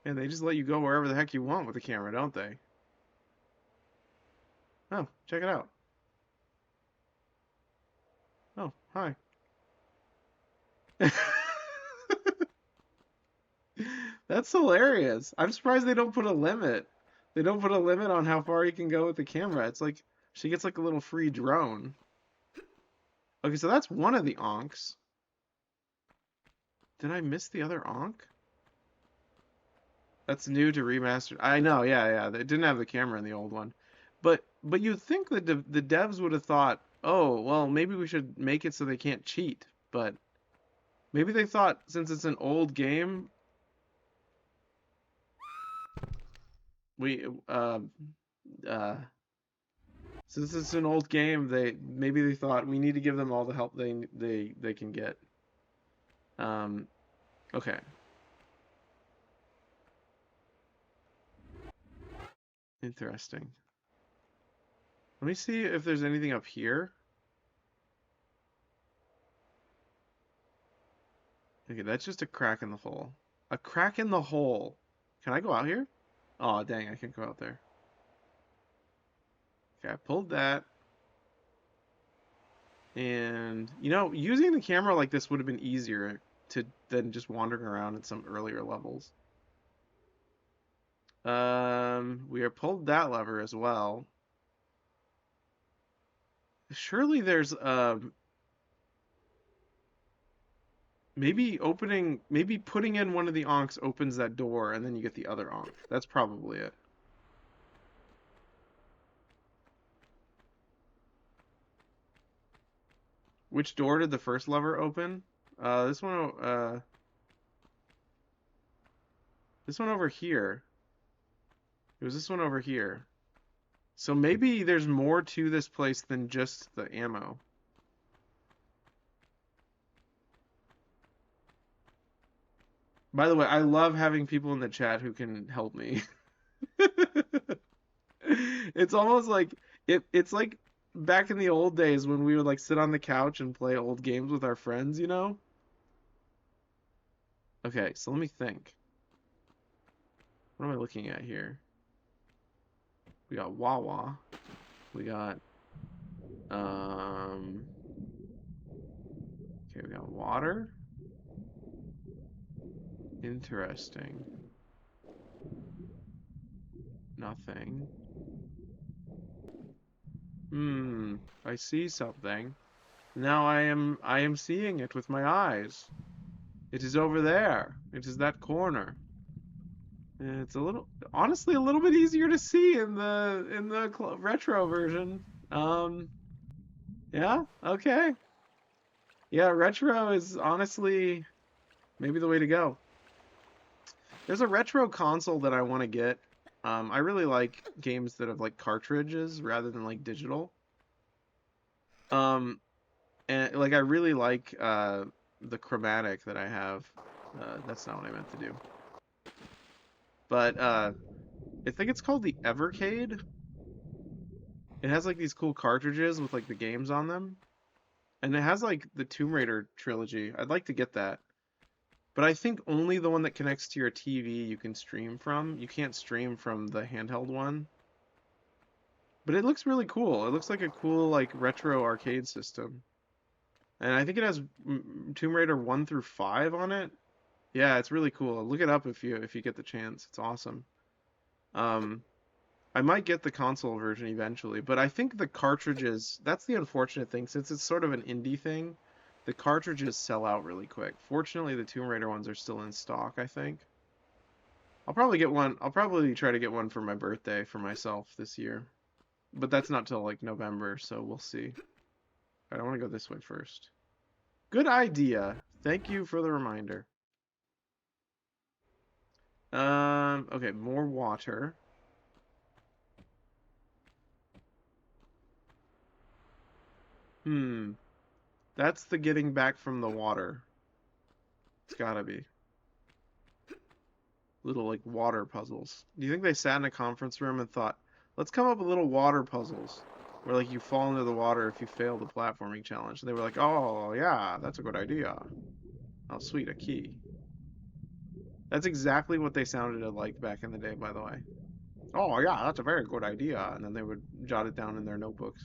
And they just let you go wherever the heck you want with the camera, don't they? Oh, check it out. Oh, hi. That's hilarious. I'm surprised they don't put a limit. They don't put a limit on how far you can go with the camera. It's like she gets like a little free drone. Okay, so that's one of the onks. Did I miss the other onk? That's new to remastered. I know, yeah. They didn't have the camera in the old one. But you'd think that the devs would have thought, "Oh, well, maybe we should make it so they can't cheat." But maybe they thought since it's an old game, we uh since it's an old game, they thought we need to give them all the help they can get. Um okay. Interesting. Let me see if there's anything up here. Okay, that's just a crack in the hole. A crack in the hole. Can I go out here? Oh, dang, I can't go out there. Okay, I pulled that. And, you know, using the camera like this would have been easier than just wandering around in some earlier levels. We have pulled that lever as well. Surely there's, maybe putting in one of the onks opens that door and then you get the other onk. That's probably it. Which door did the first lever open? This one, this one over here. It was this one over here. So maybe there's more to this place than just the ammo. By the way, I love having people in the chat who can help me. It's almost like it's like back in the old days when we would like sit on the couch and play old games with our friends, you know? Okay, so let me think. What am I looking at here? We got Wawa. We got okay, we got water. Interesting. Nothing. I see something. Now I am seeing it with my eyes. It is over there. It is that corner. And it's honestly a little bit easier to see in the retro version. Yeah, okay. Yeah, retro is honestly maybe the way to go. There's a retro console that I want to get. I really like games that have like cartridges rather than like digital. Um, and like I really like the chromatic that I have. That's not what I meant to do. But I think it's called the Evercade. It has like these cool cartridges with like the games on them. And it has like the Tomb Raider trilogy. I'd like to get that. But I think only the one that connects to your TV you can stream from. You can't stream from the handheld one. But it looks really cool. It looks like a cool like retro arcade system. And I think it has Tomb Raider 1 through 5 on it. Yeah, it's really cool. Look it up if you get the chance. It's awesome. Um I might get the console version eventually, but I think the cartridges, that's the unfortunate thing since it's sort of an indie thing. The cartridges sell out really quick. Fortunately, the Tomb Raider ones are still in stock, I think. I'll probably get one. I'll probably try to get one for my birthday for myself this year. But that's not till like November, so we'll see. I don't want to go this way first. Good idea. Thank you for the reminder. Okay, more water. That's the getting back from the water. It's gotta be. little like water puzzles. Do you think they sat in a conference room and thought, let's come up with little water puzzles where like you fall into the water if you fail the platforming challenge? And they were like, oh yeah, that's a good idea. Oh sweet, a key. That's exactly what they sounded like back in the day, by the way. Oh yeah, that's a very good idea. And then they would jot it down in their notebooks.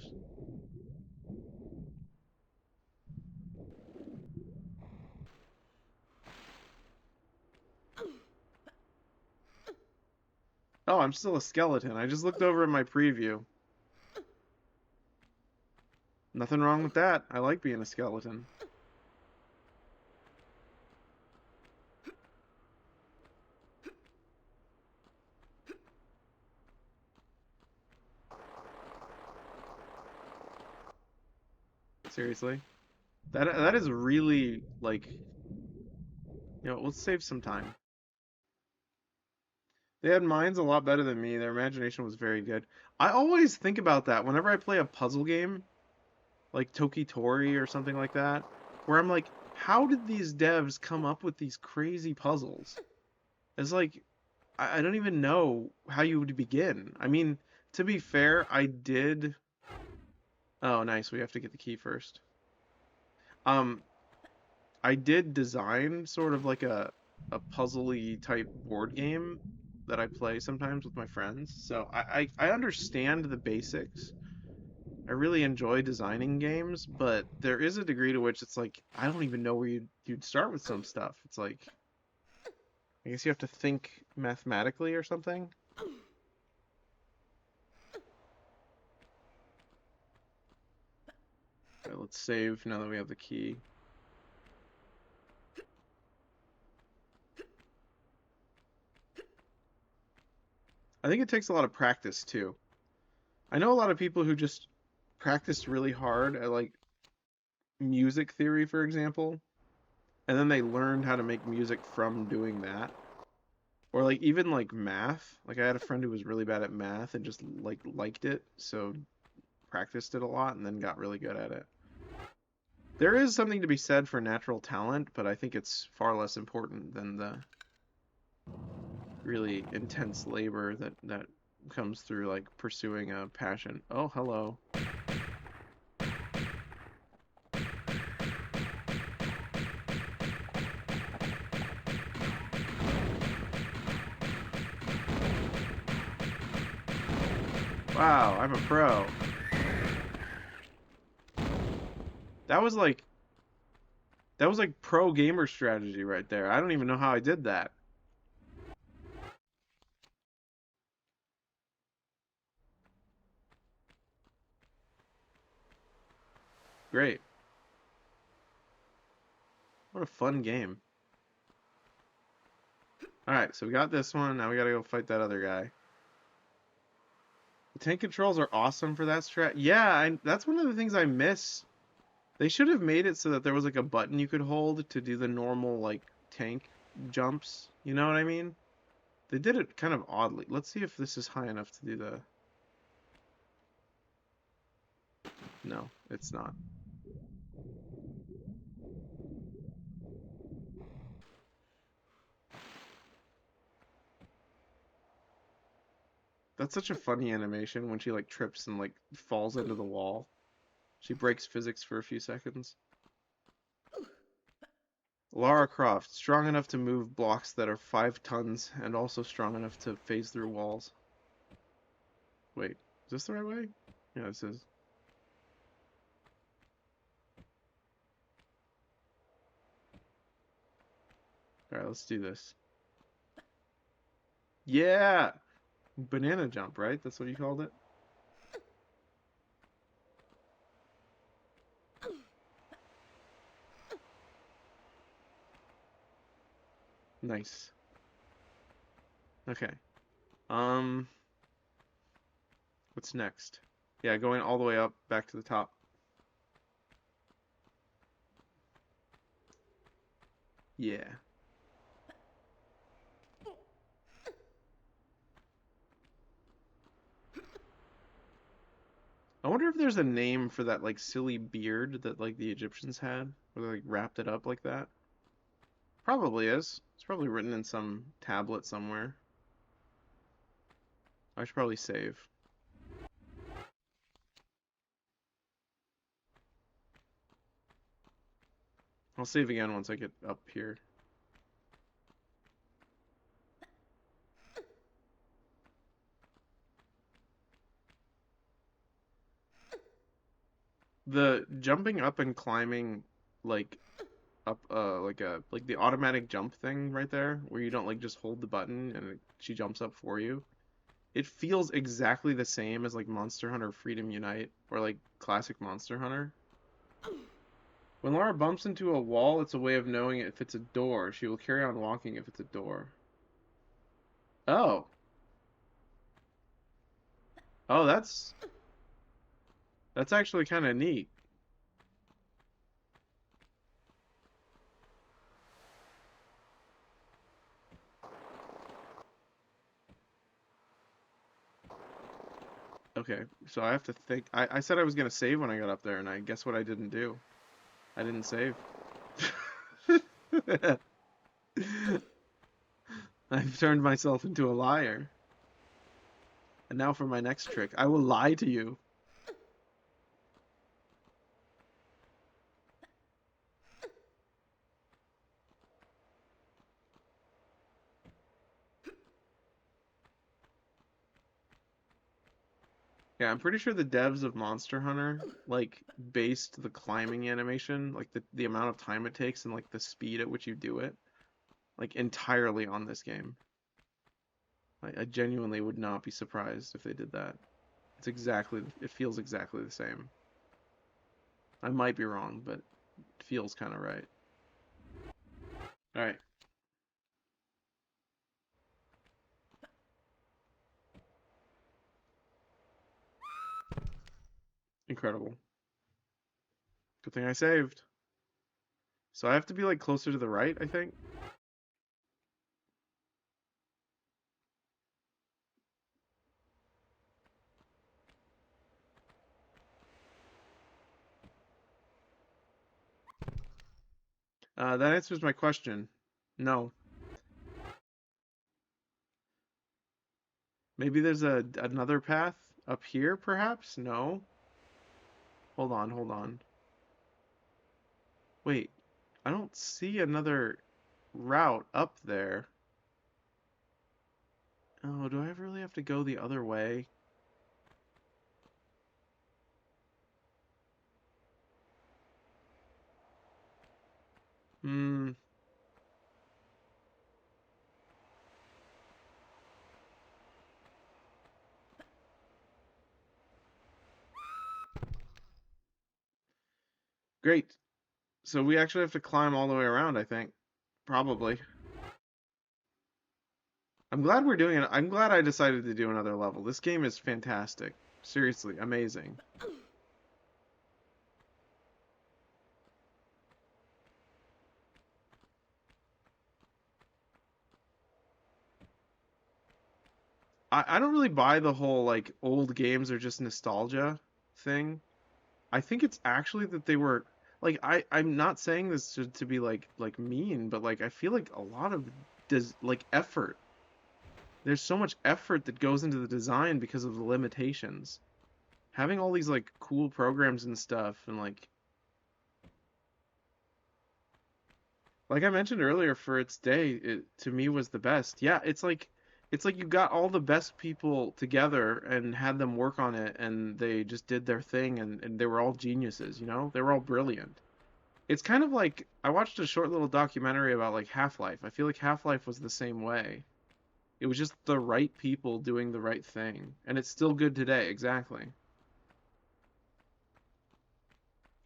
Oh, I'm still a skeleton. I just looked over at my preview. Nothing wrong with that. I like being a skeleton. Seriously. That is really like, let's save some time. They had minds a lot better than me. Their imagination was very good. I always think about that whenever I play a puzzle game, like Toki Tori or something like that, where I'm like, how did these devs come up with these crazy puzzles? It's like, I don't even know how you would begin. I mean, to be fair, I did. Oh, nice. We have to get the key first. Um, I did design sort of like a puzzly type board game that I play sometimes with my friends. So I understand the basics. I really enjoy designing games, but there is a degree to which it's like I don't even know where you'd start with some stuff. It's like I guess you have to think mathematically or something. All right, let's save now that we have the key. I think it takes a lot of practice too. I know a lot of people who just practiced really hard at like music theory, for example, and then they learned how to make music from doing that. Or like even like math. Like I had a friend who was really bad at math and just like liked it, so practiced it a lot and then got really good at it. There is something to be said for natural talent, but I think it's far less important than the really intense labor that comes through like pursuing a passion. Oh, hello. Wow, I'm a pro. That was like that was like pro gamer strategy right there. I don't even know how I did that. Great. What a fun game. Alright, so we got this one. Now we gotta go fight that other guy. The tank controls are awesome for that strat. Yeah, that's one of the things I miss. They should have made it so that there was like a button you could hold to do the normal like tank jumps. You know what I mean? They did it kind of oddly. Let's see if this is high enough to do the... No, it's not. That's such a funny animation when she like trips and like falls into the wall. She breaks physics for a few seconds. Lara Croft, strong enough to move blocks that are 5 tons and also strong enough to phase through walls. Wait, is this the right way? Yeah, this is. Alright, let's do this. Yeah! Banana jump, right? That's what you called it? Nice. Okay. Um, what's next? Yeah, going all the way up, back to the top. Yeah. I wonder if there's a name for that like silly beard that like the Egyptians had, where they like wrapped it up like that. Probably is. It's probably written in some tablet somewhere. I should probably save. I'll save again once I get up here. The jumping up and climbing, like up like the automatic jump thing right there, where you don't like just hold the button and she jumps up for you. It feels exactly the same as like Monster Hunter Freedom Unite or like classic Monster Hunter. When Laura bumps into a wall, it's a way of knowing if it's a door. She will carry on walking if it's a door. Oh. Oh, that's actually kind of neat. Okay, so I have to think. I said I was gonna save when I got up there, and I guess what I didn't do. I didn't save. I've turned myself into a liar. And now for my next trick. I will lie to you. Yeah, I'm pretty sure the devs of Monster Hunter like based the climbing animation, like the amount of time it takes and like the speed at which you do it, like entirely on this game. Like, I genuinely would not be surprised if they did that. It feels exactly the same. I might be wrong, but it feels kind of right. All right. Incredible. Good thing I saved. So I have to be like closer to the right, I think. That answers my question. No. Maybe there's another path up here, perhaps? No. Hold on, hold on. Wait, I don't see another route up there. Oh, do I really have to go the other way? Hmm. Great. So we actually have to climb all the way around, I think. Probably. I'm glad we're doing it. I'm glad I decided to do another level. This game is fantastic. Seriously, amazing. I don't really buy the whole like old games are just nostalgia thing. I think it's actually that they were like I'm not saying this to be like mean, but like I feel like a lot of does like effort. There's so much effort that goes into the design because of the limitations. Having all these like cool programs and stuff and like I mentioned earlier for its day, it to me was the best. Yeah, it's like you got all the best people together and had them work on it and they just did their thing and they were all geniuses, you know? They were all brilliant. It's kind of like I watched a short little documentary about like Half-Life. I feel like Half-Life was the same way. It was just the right people doing the right thing, and it's still good today, exactly.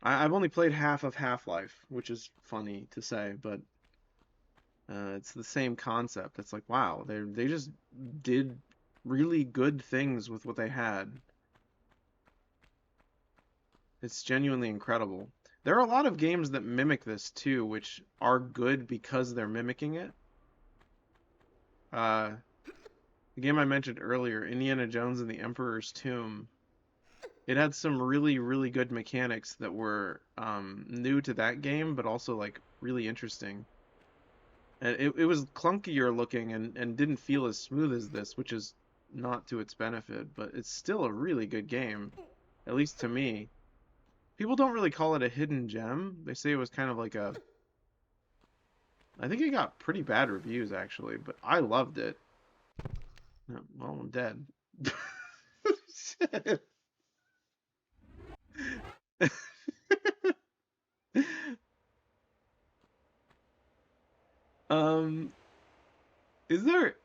I've only played half of Half-Life, which is funny to say, but it's the same concept. It's like, wow, they just did really good things with what they had. It's genuinely incredible. There are a lot of games that mimic this too, which are good because they're mimicking it. Uh, the game I mentioned earlier, Indiana Jones and the Emperor's Tomb, it had some really, really good mechanics that were new to that game, but also like really interesting. And it was clunkier looking and didn't feel as smooth as this, which is not to its benefit, but it's still a really good game, at least to me. People don't really call it a hidden gem. They say it was kind of like a... I think it got pretty bad reviews, actually, but I loved it. No, well, I'm dead. Shit. Um, is there...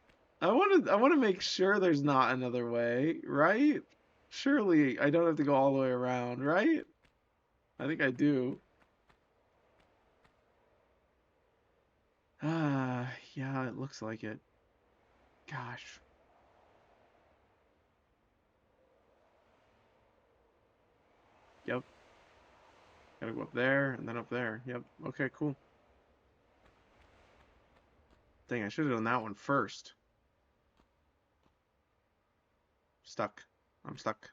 I want to make sure there's not another way, right? Surely I don't have to go all the way around, right? I think I do. Ah, yeah, it looks like it. Gosh. Yep. Gotta go up there and then up there. Yep. Okay, cool. Dang, I should have done that one first. Stuck. I'm stuck.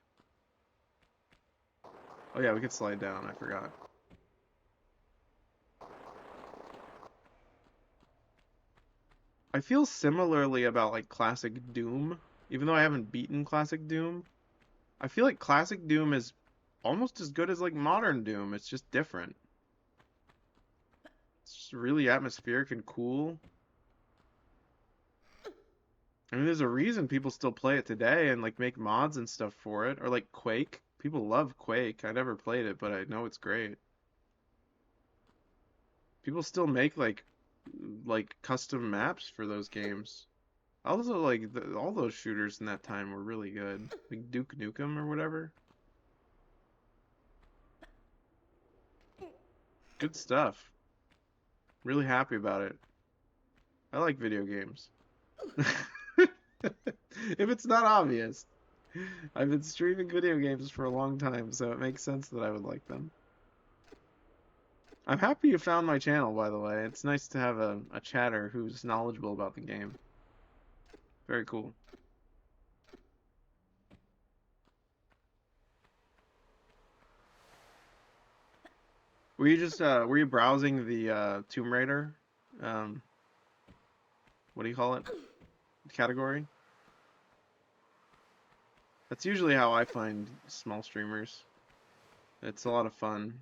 Oh yeah, we could slide down. I forgot. I feel similarly about like classic Doom, even though I haven't beaten classic Doom. I feel like classic Doom is almost as good as like modern Doom. It's just different. It's just really atmospheric and cool. I mean, there's a reason people still play it today and like make mods and stuff for it, or like Quake. People love Quake. I never played it, but I know it's great. People still make like custom maps for those games. Also, like all those shooters in that time were really good, like Duke Nukem or whatever. Good stuff. Really happy about it. I like video games. If it's not obvious, I've been streaming video games for a long time, so it makes sense that I would like them. I'm happy you found my channel, by the way. It's nice to have a chatter who's knowledgeable about the game. Very cool. Were you browsing the Tomb Raider? Um, what do you call it? Category? That's usually how I find small streamers. It's a lot of fun.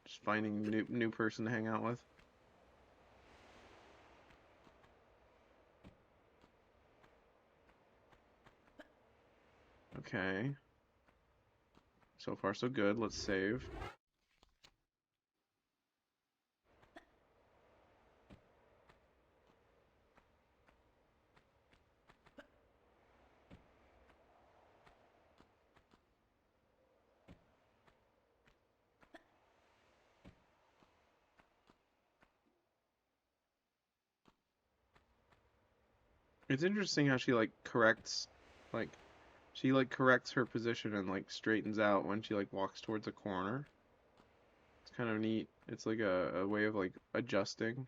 Just finding new person to hang out with. Okay. So far so good. Let's save. It's interesting how she like corrects like she like corrects her position and like straightens out when she like walks towards a corner. It's kind of neat. It's like a way of like adjusting.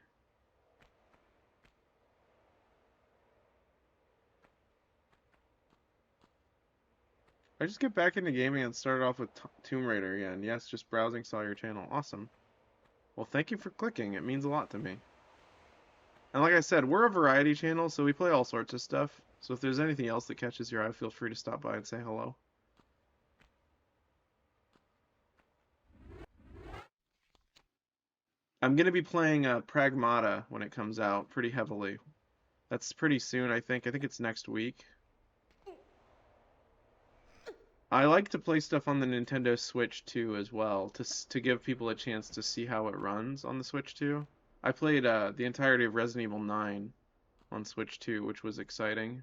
I just get back into gaming and started off with Tomb Raider again. Yes, just browsing saw your channel. Awesome. Well, thank you for clicking. It means a lot to me. And like I said, we're a variety channel, so we play all sorts of stuff. So if there's anything else that catches your eye, feel free to stop by and say hello. I'm gonna be playing Pragmata when it comes out pretty heavily. That's pretty soon, I think. I think it's next week. I like to play stuff on the Nintendo Switch too, as well, to give people a chance to see how it runs on the Switch too. I played the entirety of Resident Evil 9 on Switch 2, which was exciting.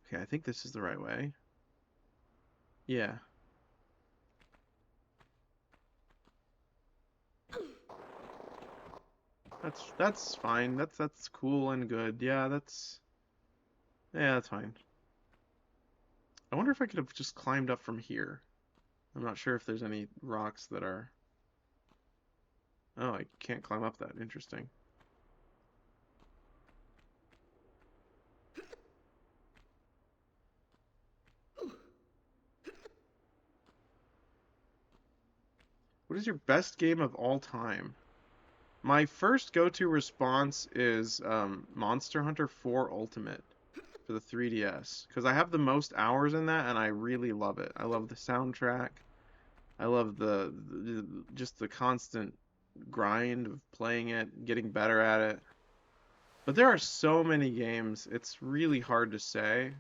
Okay, I think this is the right way. Yeah. That's fine. That's cool and good. Yeah, that's fine. I wonder if I could have just climbed up from here. I'm not sure if there's any rocks that are... Oh, I can't climb up that. Interesting. What is your best game of all time? My first go-to response is Monster Hunter 4 Ultimate for the 3DS because I have the most hours in that and I really love it. I love the soundtrack. I love just the constant grind of playing it, getting better at it. But there are so many games, it's really hard to say.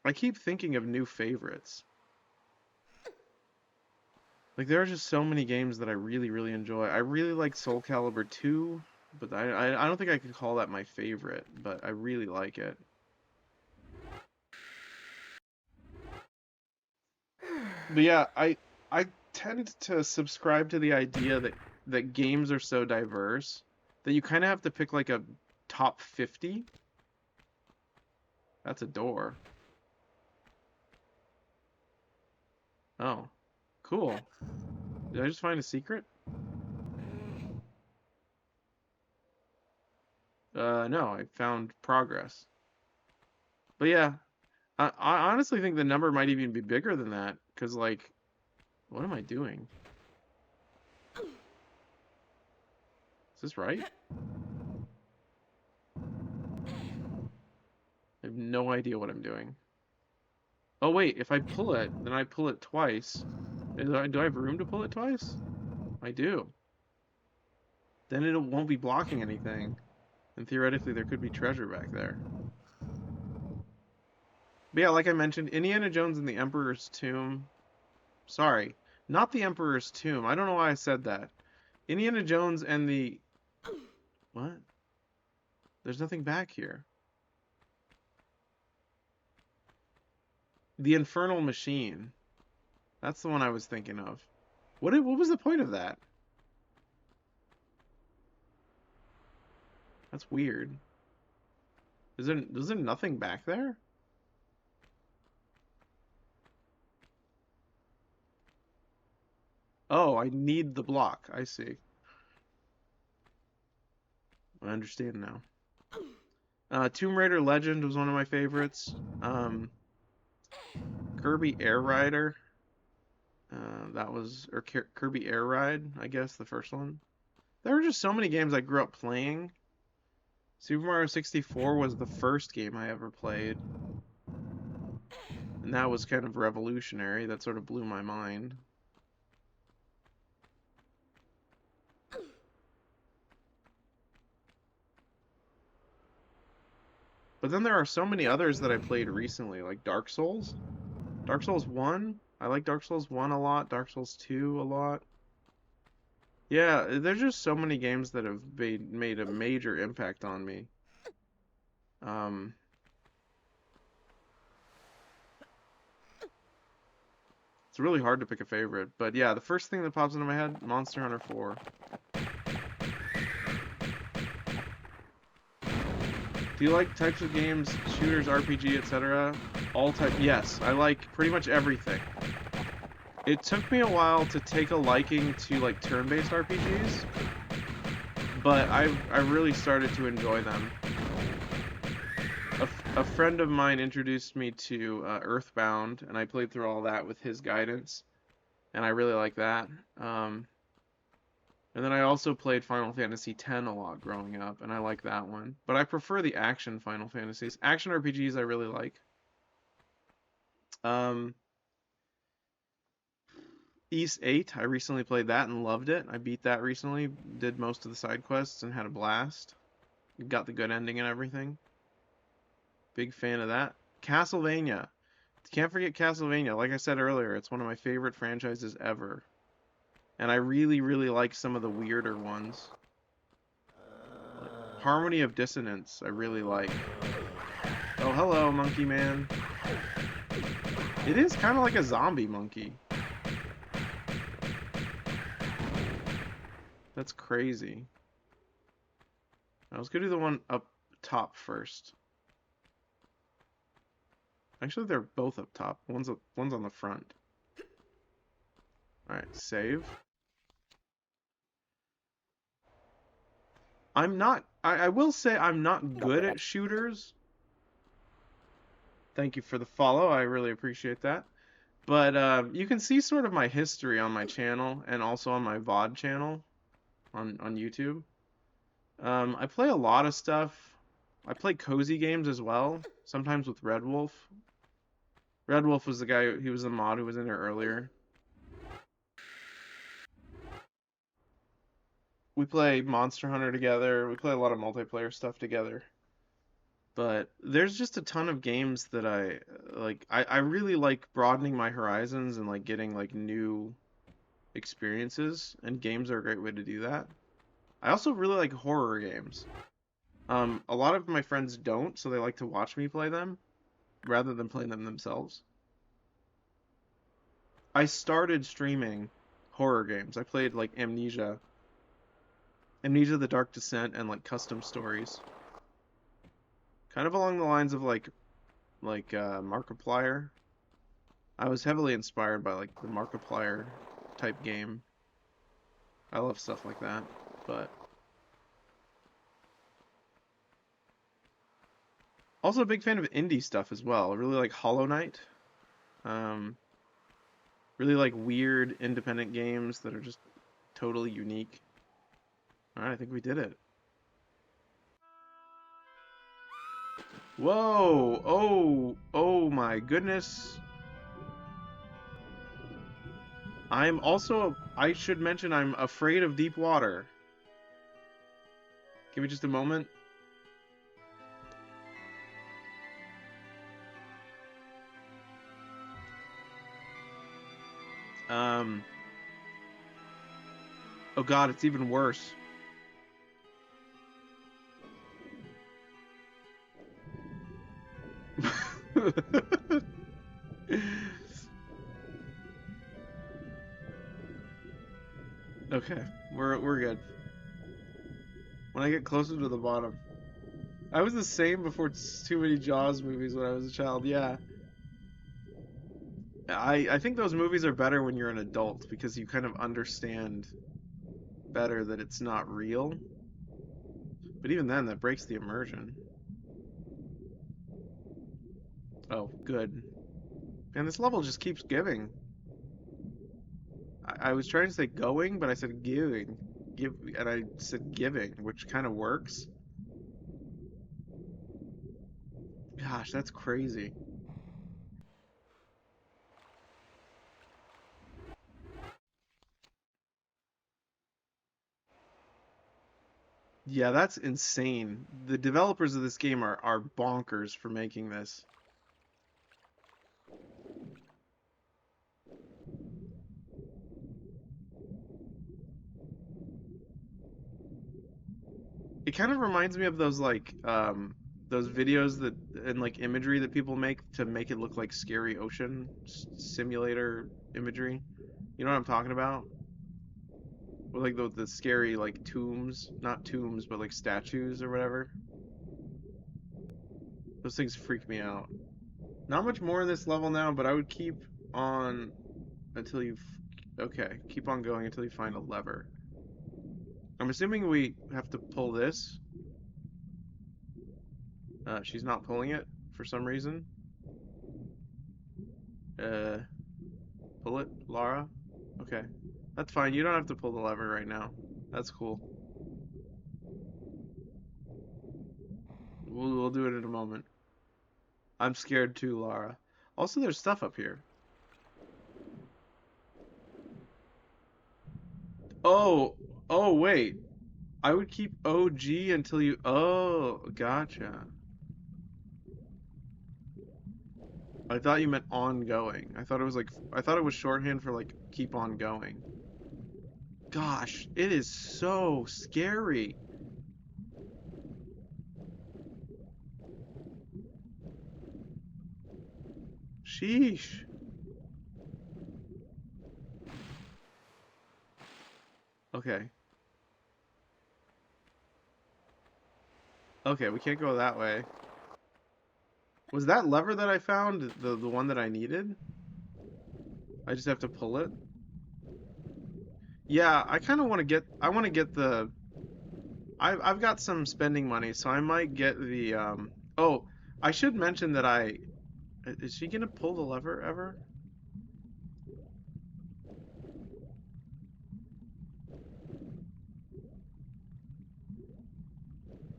I keep thinking of new favorites. Like there are just so many games that I really, really enjoy. I really like Soul Calibur 2, but I don't think I could call that my favorite, but I really like it. But yeah, I tend to subscribe to the idea that games are so diverse that you kind of have to pick like a top 50. That's a door. Oh, cool. Did I just find a secret? No, I found progress. But yeah, I honestly think the number might even be bigger than that, because like, what am I doing? Is this right? I have no idea what I'm doing. Oh wait, if I pull it, then I pull it twice. Do I have room to pull it twice? I do. Then it won't be blocking anything. And theoretically, there could be treasure back there. But yeah, like I mentioned, Indiana Jones and the Emperor's Tomb. Sorry, not the Emperor's Tomb. I don't know why I said that. Indiana Jones and the... What? There's nothing back here. The Infernal Machine. That's the one I was thinking of. What was the point of that? That's weird. Is there nothing back there? Oh, I need the block. I see. I understand now. Tomb Raider Legend was one of my favorites. Kirby Air Rider. That was, or Kirby Air Ride, I guess, the first one. There were just so many games I grew up playing. Super Mario 64 was the first game I ever played. And that was kind of revolutionary. That sort of blew my mind. But then there are so many others that I played recently, like Dark Souls. Dark Souls 1, I like Dark Souls 1 a lot, Dark Souls 2 a lot. Yeah, there's just so many games that have made a major impact on me. Um, it's really hard to pick a favorite, but yeah, the first thing that pops into my head, Monster Hunter 4. Do you like types of games, shooters, RPG, etc.? All type, yes, I like pretty much everything. It took me a while to take a liking to like turn-based RPGs, but I really started to enjoy them. A friend of mine introduced me to Earthbound, and I played through all that with his guidance, and I really like that. And then I also played Final Fantasy X a lot growing up, and I like that one. But I prefer the action Final Fantasies. Action RPGs I really like. Um, East 8, I recently played that and loved it. I beat that recently, did most of the side quests, and had a blast. Got the good ending and everything. Big fan of that. Castlevania. Can't forget Castlevania. Like I said earlier, it's one of my favorite franchises ever. And I really, really like some of the weirder ones. Like Harmony of Dissonance, I really like. Oh, hello, Monkey Man. It is kind of like a zombie monkey. That's crazy. I was gonna do the one up top first. Actually, they're both up top. One's on the front. All right, save. I'm not. I will say I'm not good at shooters. Thank you for the follow. I really appreciate that. But you can see sort of my history on my channel and also on my VOD channel. on YouTube. I play a lot of stuff. I play cozy games as well, sometimes with Red Wolf. Red Wolf was the guy, he was the mod who was in there earlier. We play Monster Hunter together. We play a lot of multiplayer stuff together. But there's just a ton of games that I like. I really like broadening my horizons and like getting like new experiences, and games are a great way to do that. I also really like horror games. A lot of my friends don't, so they like to watch me play them rather than play them themselves. I started streaming horror games. I played like Amnesia the Dark Descent, and like custom stories. Kind of along the lines of like Markiplier. I was heavily inspired by like the Markiplier type game. I love stuff like that, but also a big fan of indie stuff as well. I really like Hollow Knight. Um, really like weird independent games that are just totally unique. All right, I think we did it. Whoa! Oh my goodness. I should mention I'm afraid of deep water. Give me just a moment. Um, oh God, it's even worse. Okay, we're good. When I get closer to the bottom. I was the same before too many Jaws movies when I was a child, yeah. I think those movies are better when you're an adult because you kind of understand better that it's not real. But even then, that breaks the immersion. Oh, good. And this level just keeps giving. I was trying to say going, but I said giving. And I said giving, which kind of works. Gosh, that's crazy. Yeah, that's insane. The developers of this game are bonkers for making this. It kind of reminds me of those videos that and like imagery that people make to make it look like scary ocean simulator imagery. You know what I'm talking about? With like the scary like tombs, not tombs, but like statues or whatever. Those things freak me out. Not much more in this level now, but I would keep on until you okay, keep on going until you find a lever. I'm assuming we have to pull this. She's not pulling it for some reason. Uh, Pull it, Lara? Okay. That's fine. You don't have to pull the lever right now. That's cool. We'll do it in a moment. I'm scared too, Lara. Also, there's stuff up here. Oh, oh, wait. I would keep OG until you... Oh, gotcha. I thought you meant ongoing. I thought it was like... I thought it was shorthand for like keep on going. Gosh, it is so scary. Sheesh. Okay. Okay, we can't go that way. Was that lever that I found the one that I needed? I just have to pull it? Yeah, I kind of want to get... I want to get the... I've got some spending money, so I might get the... Oh, I should mention that I... Is she gonna pull the lever ever?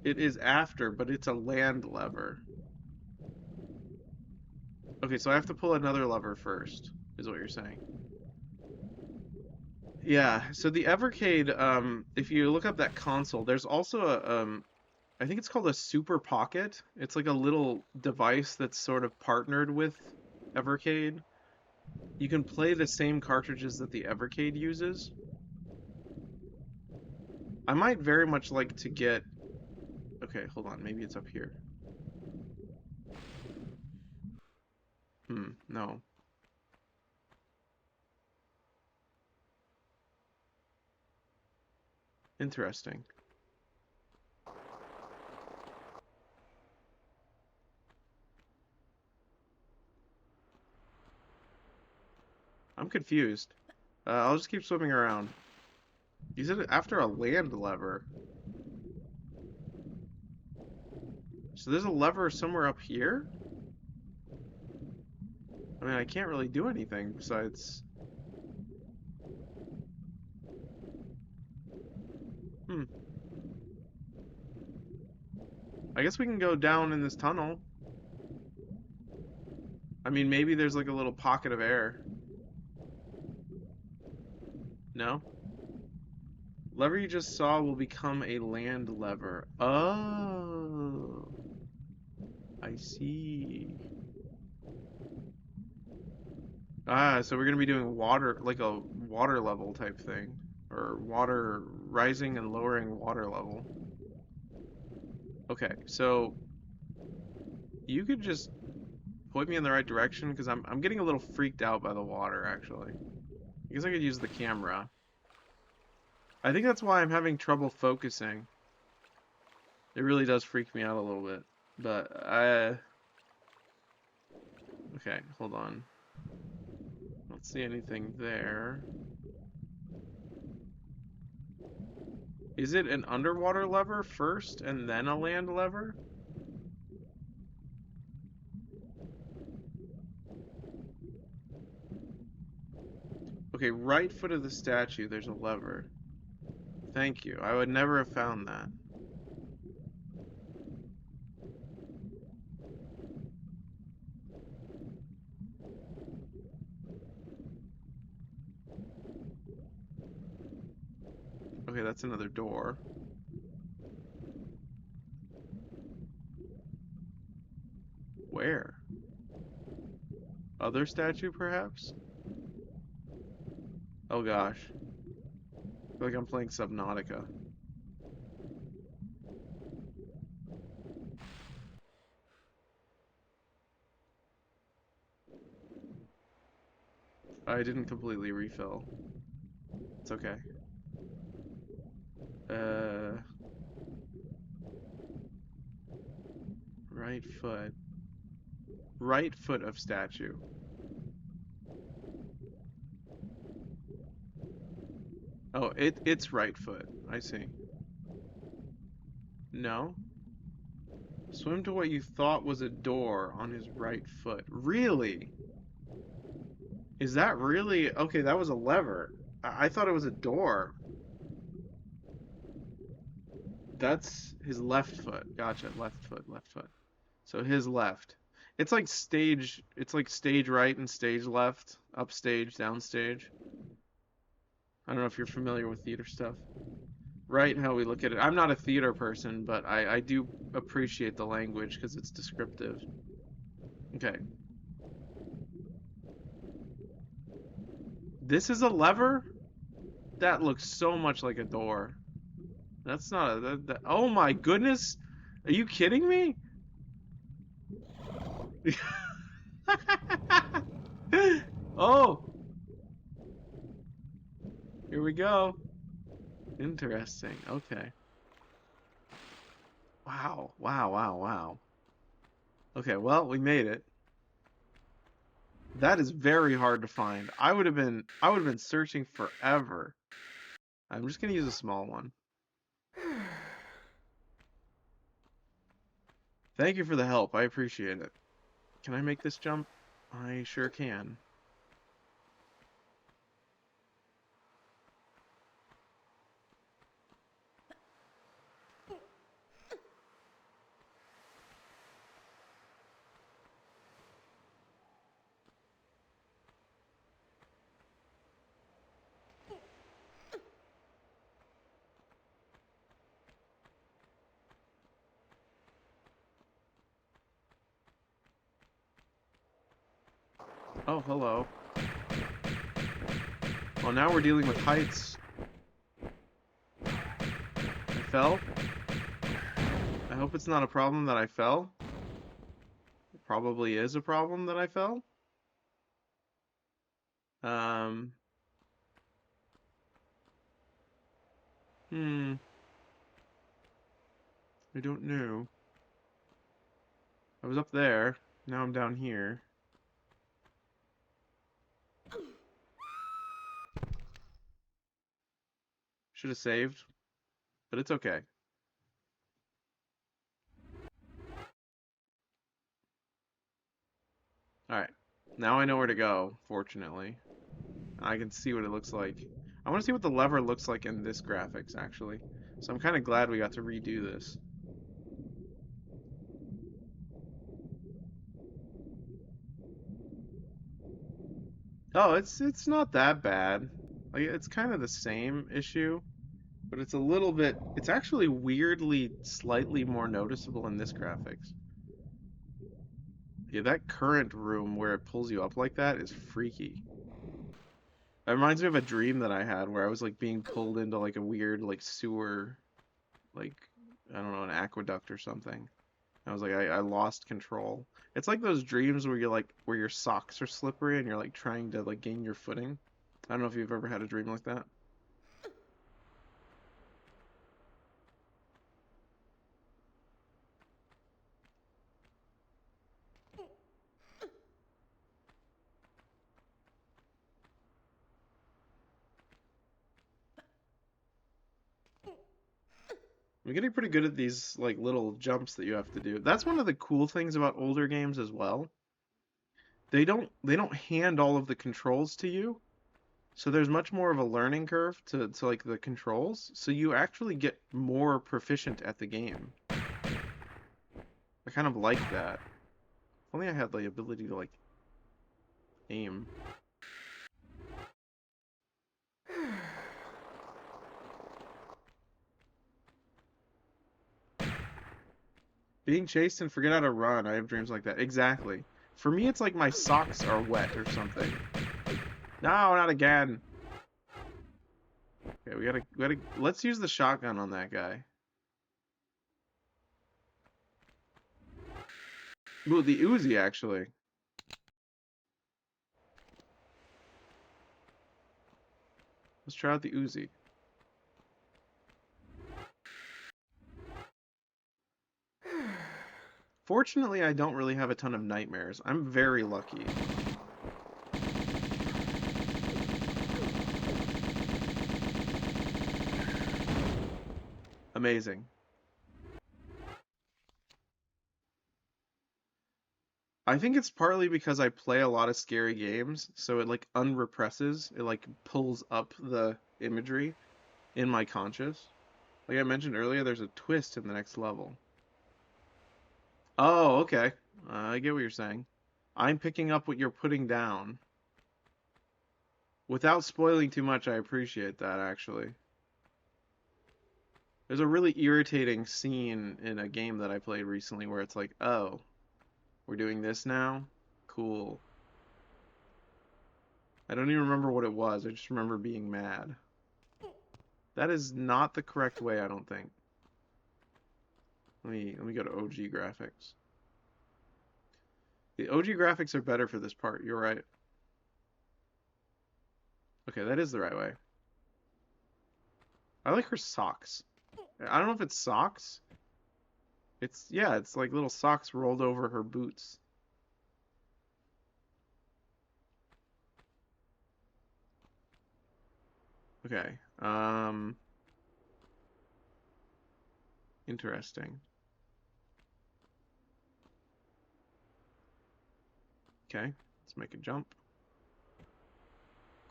It is after, but it's a land lever. Okay, so I have to pull another lever first, is what you're saying. Yeah, so the Evercade, if you look up that console, there's also a, I think it's called a Super Pocket. It's like a little device that's sort of partnered with Evercade. You can play the same cartridges that the Evercade uses. I might very much like to get... Okay, hold on, maybe it's up here. No. Interesting. I'm confused. I'll just keep swimming around. You said after a land lever. So there's a lever somewhere up here? I mean, I can't really do anything besides... I guess we can go down in this tunnel. I mean, maybe there's like a little pocket of air. No? Lever you just saw will become a land lever. Oh, I see. Ah, so we're gonna be doing water, like a water level type thing. Or water, rising and lowering water level. Okay, so you could just point me in the right direction because I'm getting a little freaked out by the water actually. I guess I could use the camera. I think that's why I'm having trouble focusing. It really does freak me out a little bit. But okay, hold on. Don't see anything there. Is it an underwater lever first and then a land lever? Okay, right foot of the statue, there's a lever. Thank you. I would never have found that. Okay, that's another door. Where? Other statue, perhaps? Oh gosh. I feel like I'm playing Subnautica. I didn't completely refill. It's okay. Uh, right foot. Right foot of statue. Oh, it's right foot. I see. No? Swim to what you thought was a door on his right foot. Really? Is that really? Okay, that was a lever. I thought it was a door. That's his left foot. Gotcha. Left foot, left foot. So his left. It's like stage right and stage left, upstage, downstage. I don't know if you're familiar with theater stuff. Right, how we look at it. I'm not a theater person, but I do appreciate the language because it's descriptive. Okay. This is a lever? That looks so much like a door. That's not a... oh my goodness! Are you kidding me? Oh! Here we go. Interesting. Okay. Wow. Wow, wow, wow. Okay, well, we made it. That is very hard to find. I would have been searching forever. I'm just gonna use a small one. Thank you for the help. I appreciate it. Can I make this jump? I sure can. Oh, hello. Well, now we're dealing with heights. I fell. I hope it's not a problem that I fell. It probably is a problem that I fell. Um. Hmm. I don't know. I was up there. Now I'm down here. Should have saved, but it's okay. Alright. Now I know where to go, fortunately. I can see what it looks like. I want to see what the lever looks like in this graphics, actually. So I'm kind of glad we got to redo this. Oh, it's not that bad. Like it's kind of the same issue, but it's a little bit. It's actually weirdly slightly more noticeable in this graphics. Yeah, that current room where it pulls you up like that is freaky. It reminds me of a dream that I had where I was like being pulled into like a weird like sewer, like I don't know, an aqueduct or something. I was like, I lost control. It's like those dreams where you're like, where your socks are slippery and you're like trying to like gain your footing. I don't know if you've ever had a dream like that. I'm getting pretty good at these like little jumps that you have to do. That's one of the cool things about older games as well. They don't hand all of the controls to you. So there's much more of a learning curve to like the controls. So you actually get more proficient at the game. I kind of like that. If only I had the ability to like aim. Being chased and forget how to run. I have dreams like that. Exactly. For me, it's like my socks are wet or something. No, not again. Okay, we gotta, let's use the shotgun on that guy. Ooh, the Uzi, actually. Let's try out the Uzi. Fortunately, I don't really have a ton of nightmares. I'm very lucky. Amazing. I think it's partly because I play a lot of scary games, so it like unrepresses, it like pulls up the imagery in my conscious. Like I mentioned earlier, there's a twist in the next level. Oh, okay. I get what you're saying. I'm picking up what you're putting down. Without spoiling too much, I appreciate that, actually. There's a really irritating scene in a game that I played recently where it's like, oh, we're doing this now? Cool. I don't even remember what it was. I just remember being mad. That is not the correct way, I don't think. Let me go to OG graphics. The OG graphics are better for this part. You're right. Okay, that is the right way. I like her socks. I don't know if it's socks. Yeah, it's like little socks rolled over her boots. Okay. Interesting. Okay, let's make a jump.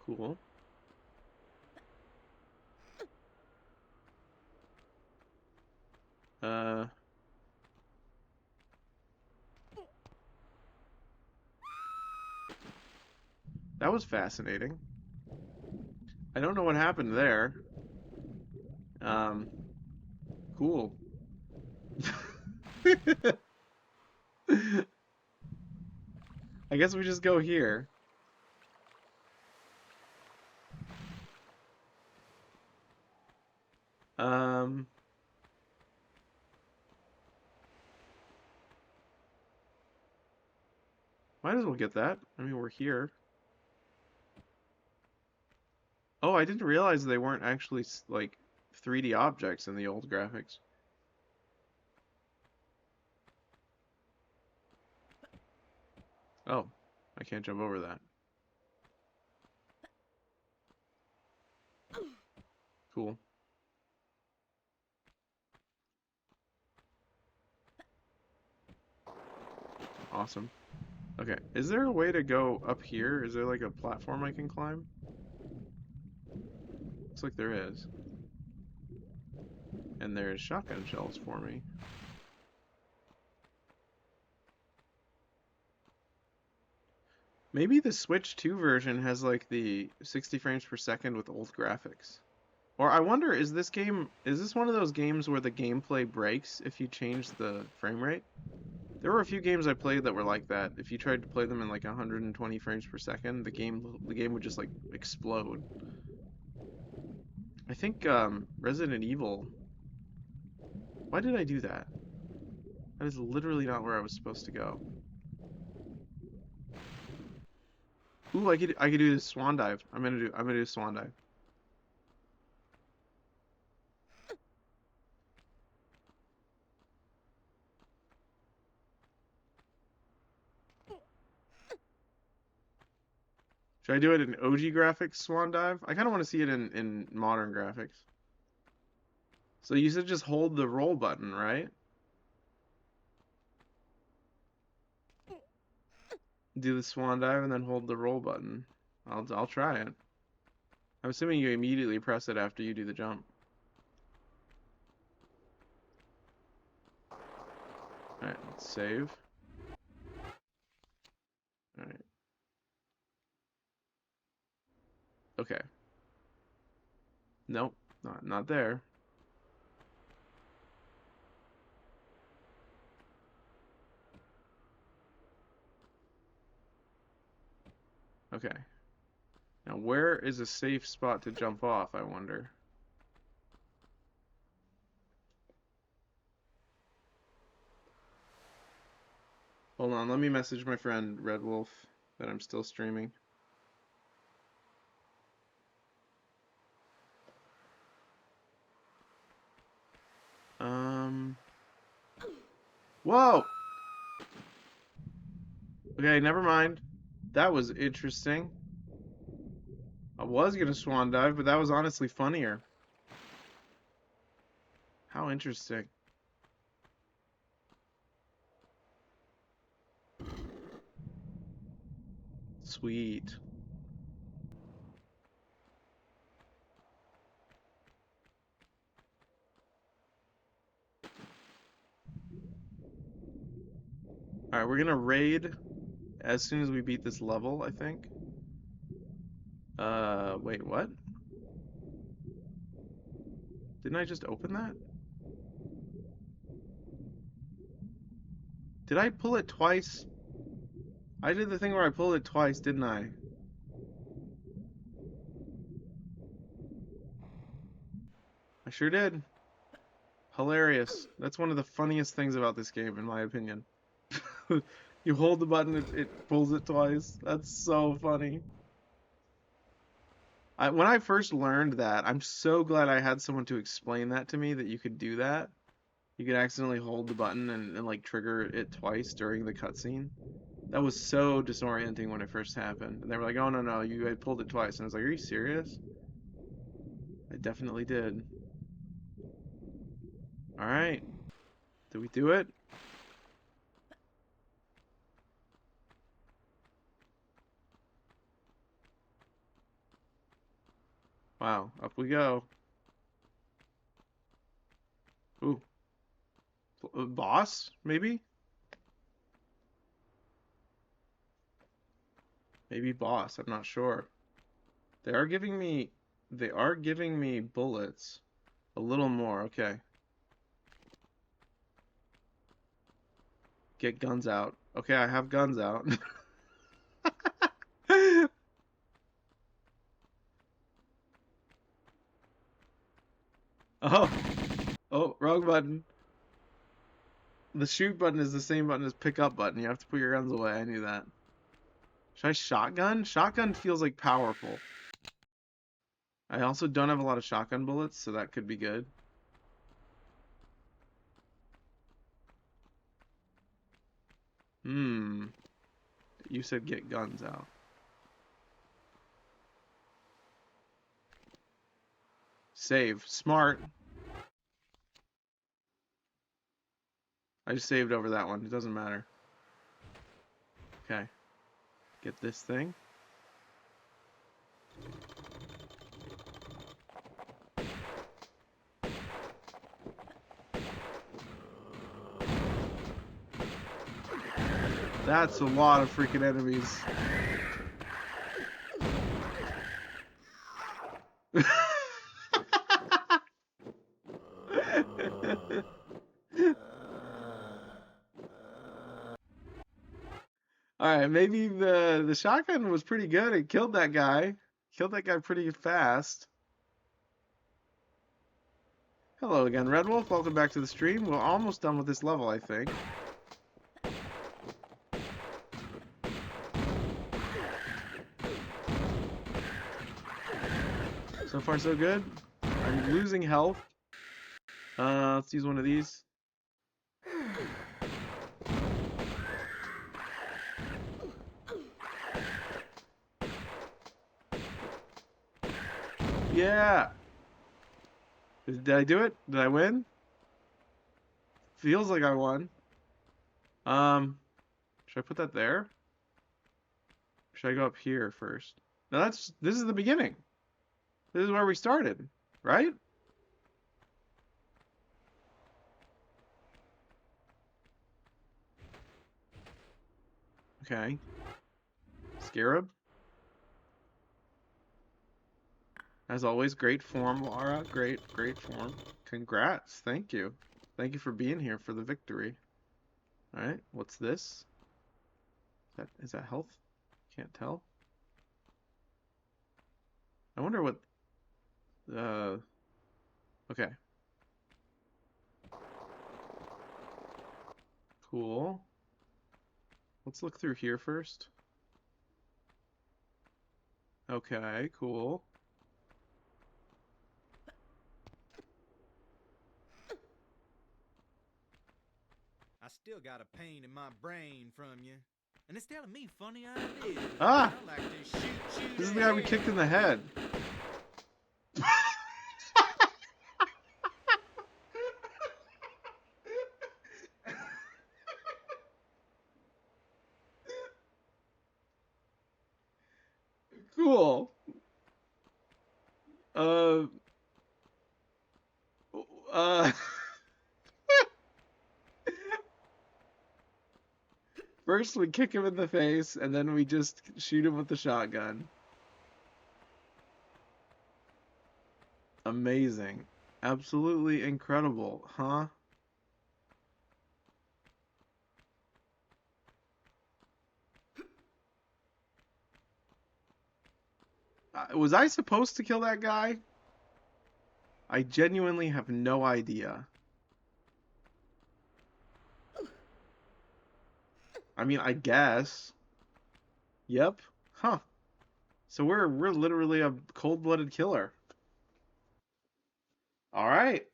Cool. Uh, that was fascinating. I don't know what happened there. Um, cool. I guess we just go here. Might as well get that. I mean, we're here. Oh, I didn't realize they weren't actually like 3D objects in the old graphics. Oh, I can't jump over that. Cool. Awesome. Okay, is there a way to go up here? Is there like a platform I can climb? Looks like there is. And there's shotgun shells for me. Maybe the Switch 2 version has like the 60 frames per second with old graphics. Or I wonder, is this one of those games where the gameplay breaks if you change the frame rate? There were a few games I played that were like that. If you tried to play them in like 120 frames per second, the game would just like explode. I think Resident Evil. Why did I do that? That is literally not where I was supposed to go. Ooh, I could do this swan dive. I'm gonna do a swan dive. Should I do it in OG graphics swan dive? I kind of want to see it in modern graphics. So you said just hold the roll button, right? Do the swan dive and then hold the roll button. I'll try it. I'm assuming you immediately press it after you do the jump. Alright, let's save. Alright. Okay. Nope, not there. Okay. Now where is a safe spot to jump off, I wonder? Hold on, let me message my friend Red Wolf that I'm still streaming. Whoa! Okay, never mind. That was interesting. I was gonna swan dive, but that was honestly funnier. How interesting. Sweet. Alright, we're gonna raid as soon as we beat this level, I think. Wait, what? Didn't I just open that? Did I pull it twice? I did the thing where I pulled it twice, didn't I? I sure did. Hilarious. That's one of the funniest things about this game, in my opinion. You hold the button, it pulls it twice. That's so funny. When I first learned that, I'm so glad I had someone to explain that to me, that you could do that. You could accidentally hold the button and like trigger it twice during the cutscene. That was so disorienting when it first happened. And they were like, oh no, you had pulled it twice. And I was like, are you serious? I definitely did. Alright. Did we do it? Wow, up we go. Ooh. Boss, maybe? Maybe boss, I'm not sure. They are giving me bullets. A little more, okay. Get guns out. Okay, I have guns out. Oh, Oh, wrong button. The shoot button is the same button as pick up button. You have to put your guns away. I knew that. Should I shotgun? Shotgun feels like powerful. I also don't have a lot of shotgun bullets, so that could be good. Hmm. You said get guns out. Save. Smart. I just saved over that one. It doesn't matter. Okay. Get this thing. That's a lot of freaking enemies. Alright, maybe the shotgun was pretty good. It killed that guy. Killed that guy pretty fast. Hello again, Red Wolf. Welcome back to the stream. We're almost done with this level, I think. So far, so good. I'm losing health. Let's use one of these. Yeah! Did I do it? Did I win? Feels like I won. Should I put that there? Should I go up here first? No, this is the beginning. This is where we started, right? Okay. Scarab. As always, great form, Laura. Great form. Congrats. Thank you. Thank you for being here for the victory. Alright, what's this? Is that health? Can't tell. I wonder what... Okay. Cool. Let's look through here first. Okay, cool. I still got a pain in my brain from you. And it's telling me funny ideas. Ah! I like to shoot This is the guy we kicked in the head. Cool. Uh... Uh... First we kick him in the face, and then we just shoot him with the shotgun. Amazing. Absolutely incredible, huh? Was I supposed to kill that guy? I genuinely have no idea. I mean, I guess. Yep. Huh. So we're literally a cold-blooded killer. All right.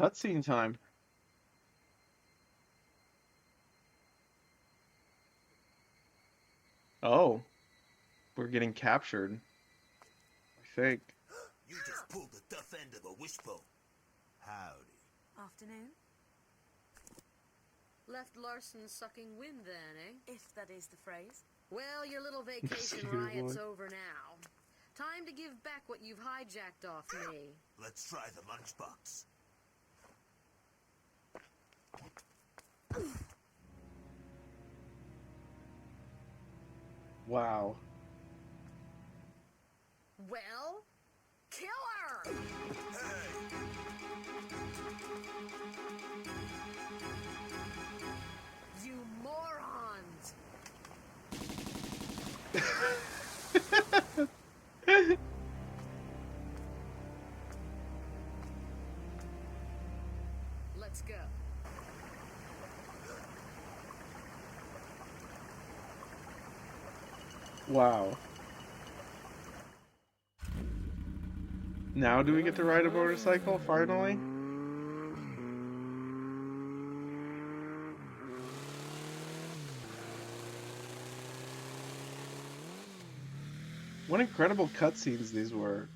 Cutscene time. Oh. We're getting captured. I think. You just pulled the tough end of a wishbone. Howdy. Afternoon. Left Larson sucking wind then, eh? If that is the phrase. Well, your little vacation riot's over now. Time to give back what you've hijacked off me. Let's try the lunchbox. Wow. Well, kill her! You morons! Let's go. Wow. Now do we get to ride a motorcycle, finally? What incredible cutscenes these were.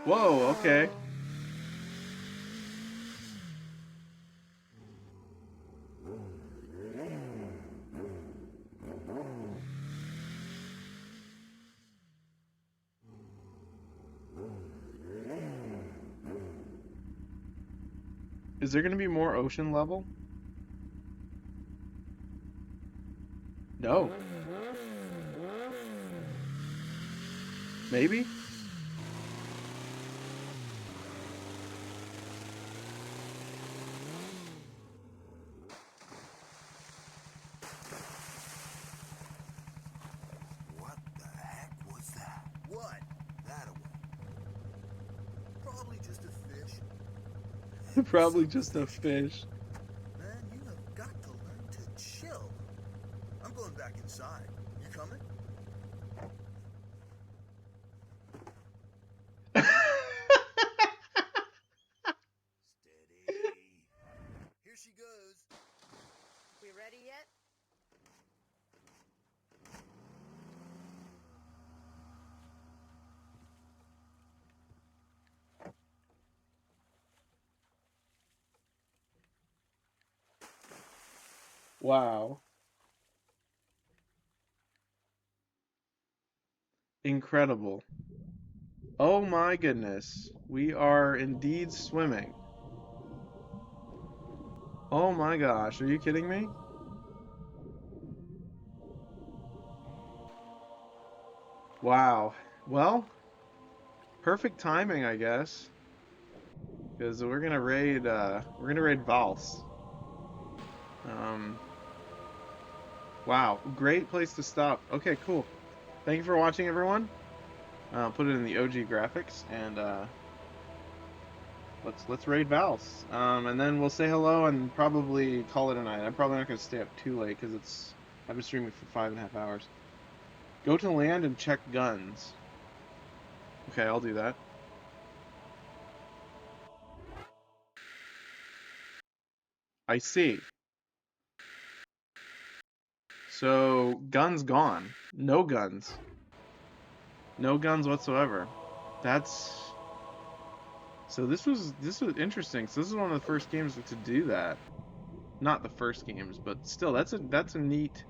Whoa, okay. Is there going to be more ocean level? No. Maybe? What the heck was that? What? That away. Probably just a fish. Probably just a fish. Man, you have got to learn to chill. I'm going back inside. You coming? Steady. Here she goes. We ready yet? Wow. Incredible. Oh my goodness. We are indeed swimming. Oh my gosh, are you kidding me? Wow. Well, perfect timing, I guess. Because we're gonna raid Valse. Wow, great place to stop. Okay, cool. Thank you for watching, everyone. I'll put it in the OG graphics, and let's raid Valse. And then we'll say hello and probably call it a night. I'm probably not gonna stay up too late because I've been streaming for 5.5 hours. Go to land and check guns. Okay, I'll do that. I see. So, guns gone. No guns. No guns whatsoever. That's... So this was interesting. So this is one of the first games to do that. Not the first games, but still, that's a neat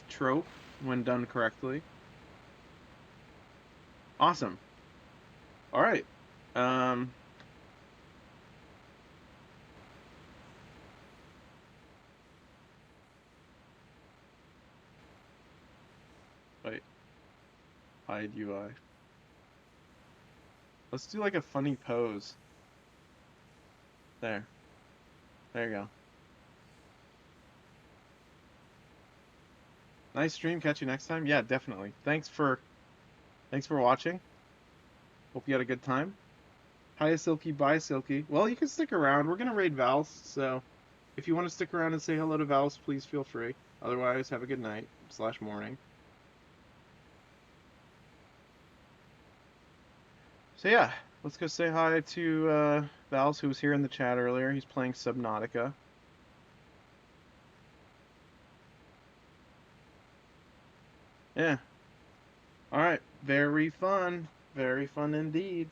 trope when done correctly. Awesome. All right. Wait. Hide UI. Let's do like a funny pose. There. There you go. Nice stream. Catch you next time. Yeah, definitely. Thanks for watching. Hope you had a good time. Hi, Silky. Bye, Silky. Well, you can stick around. We're gonna raid Valse, so if you want to stick around and say hello to Valse, please feel free. Otherwise, have a good night / morning. So yeah, let's go say hi to Valse, who was here in the chat earlier. He's playing Subnautica. Yeah. Alright. Very fun. Very fun indeed.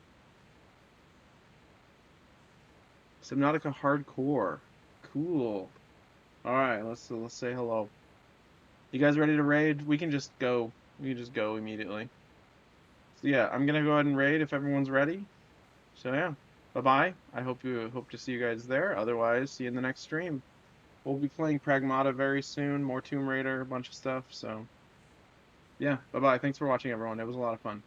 Subnautica Hardcore. Cool. Alright, let's say hello. You guys ready to raid? We can just go. We can just go immediately. So yeah, I'm gonna go ahead and raid if everyone's ready. So yeah. Bye-bye. I hope to see you guys there. Otherwise, see you in the next stream. We'll be playing Pragmata very soon, more Tomb Raider, a bunch of stuff, so yeah, bye-bye. Thanks for watching, everyone. It was a lot of fun.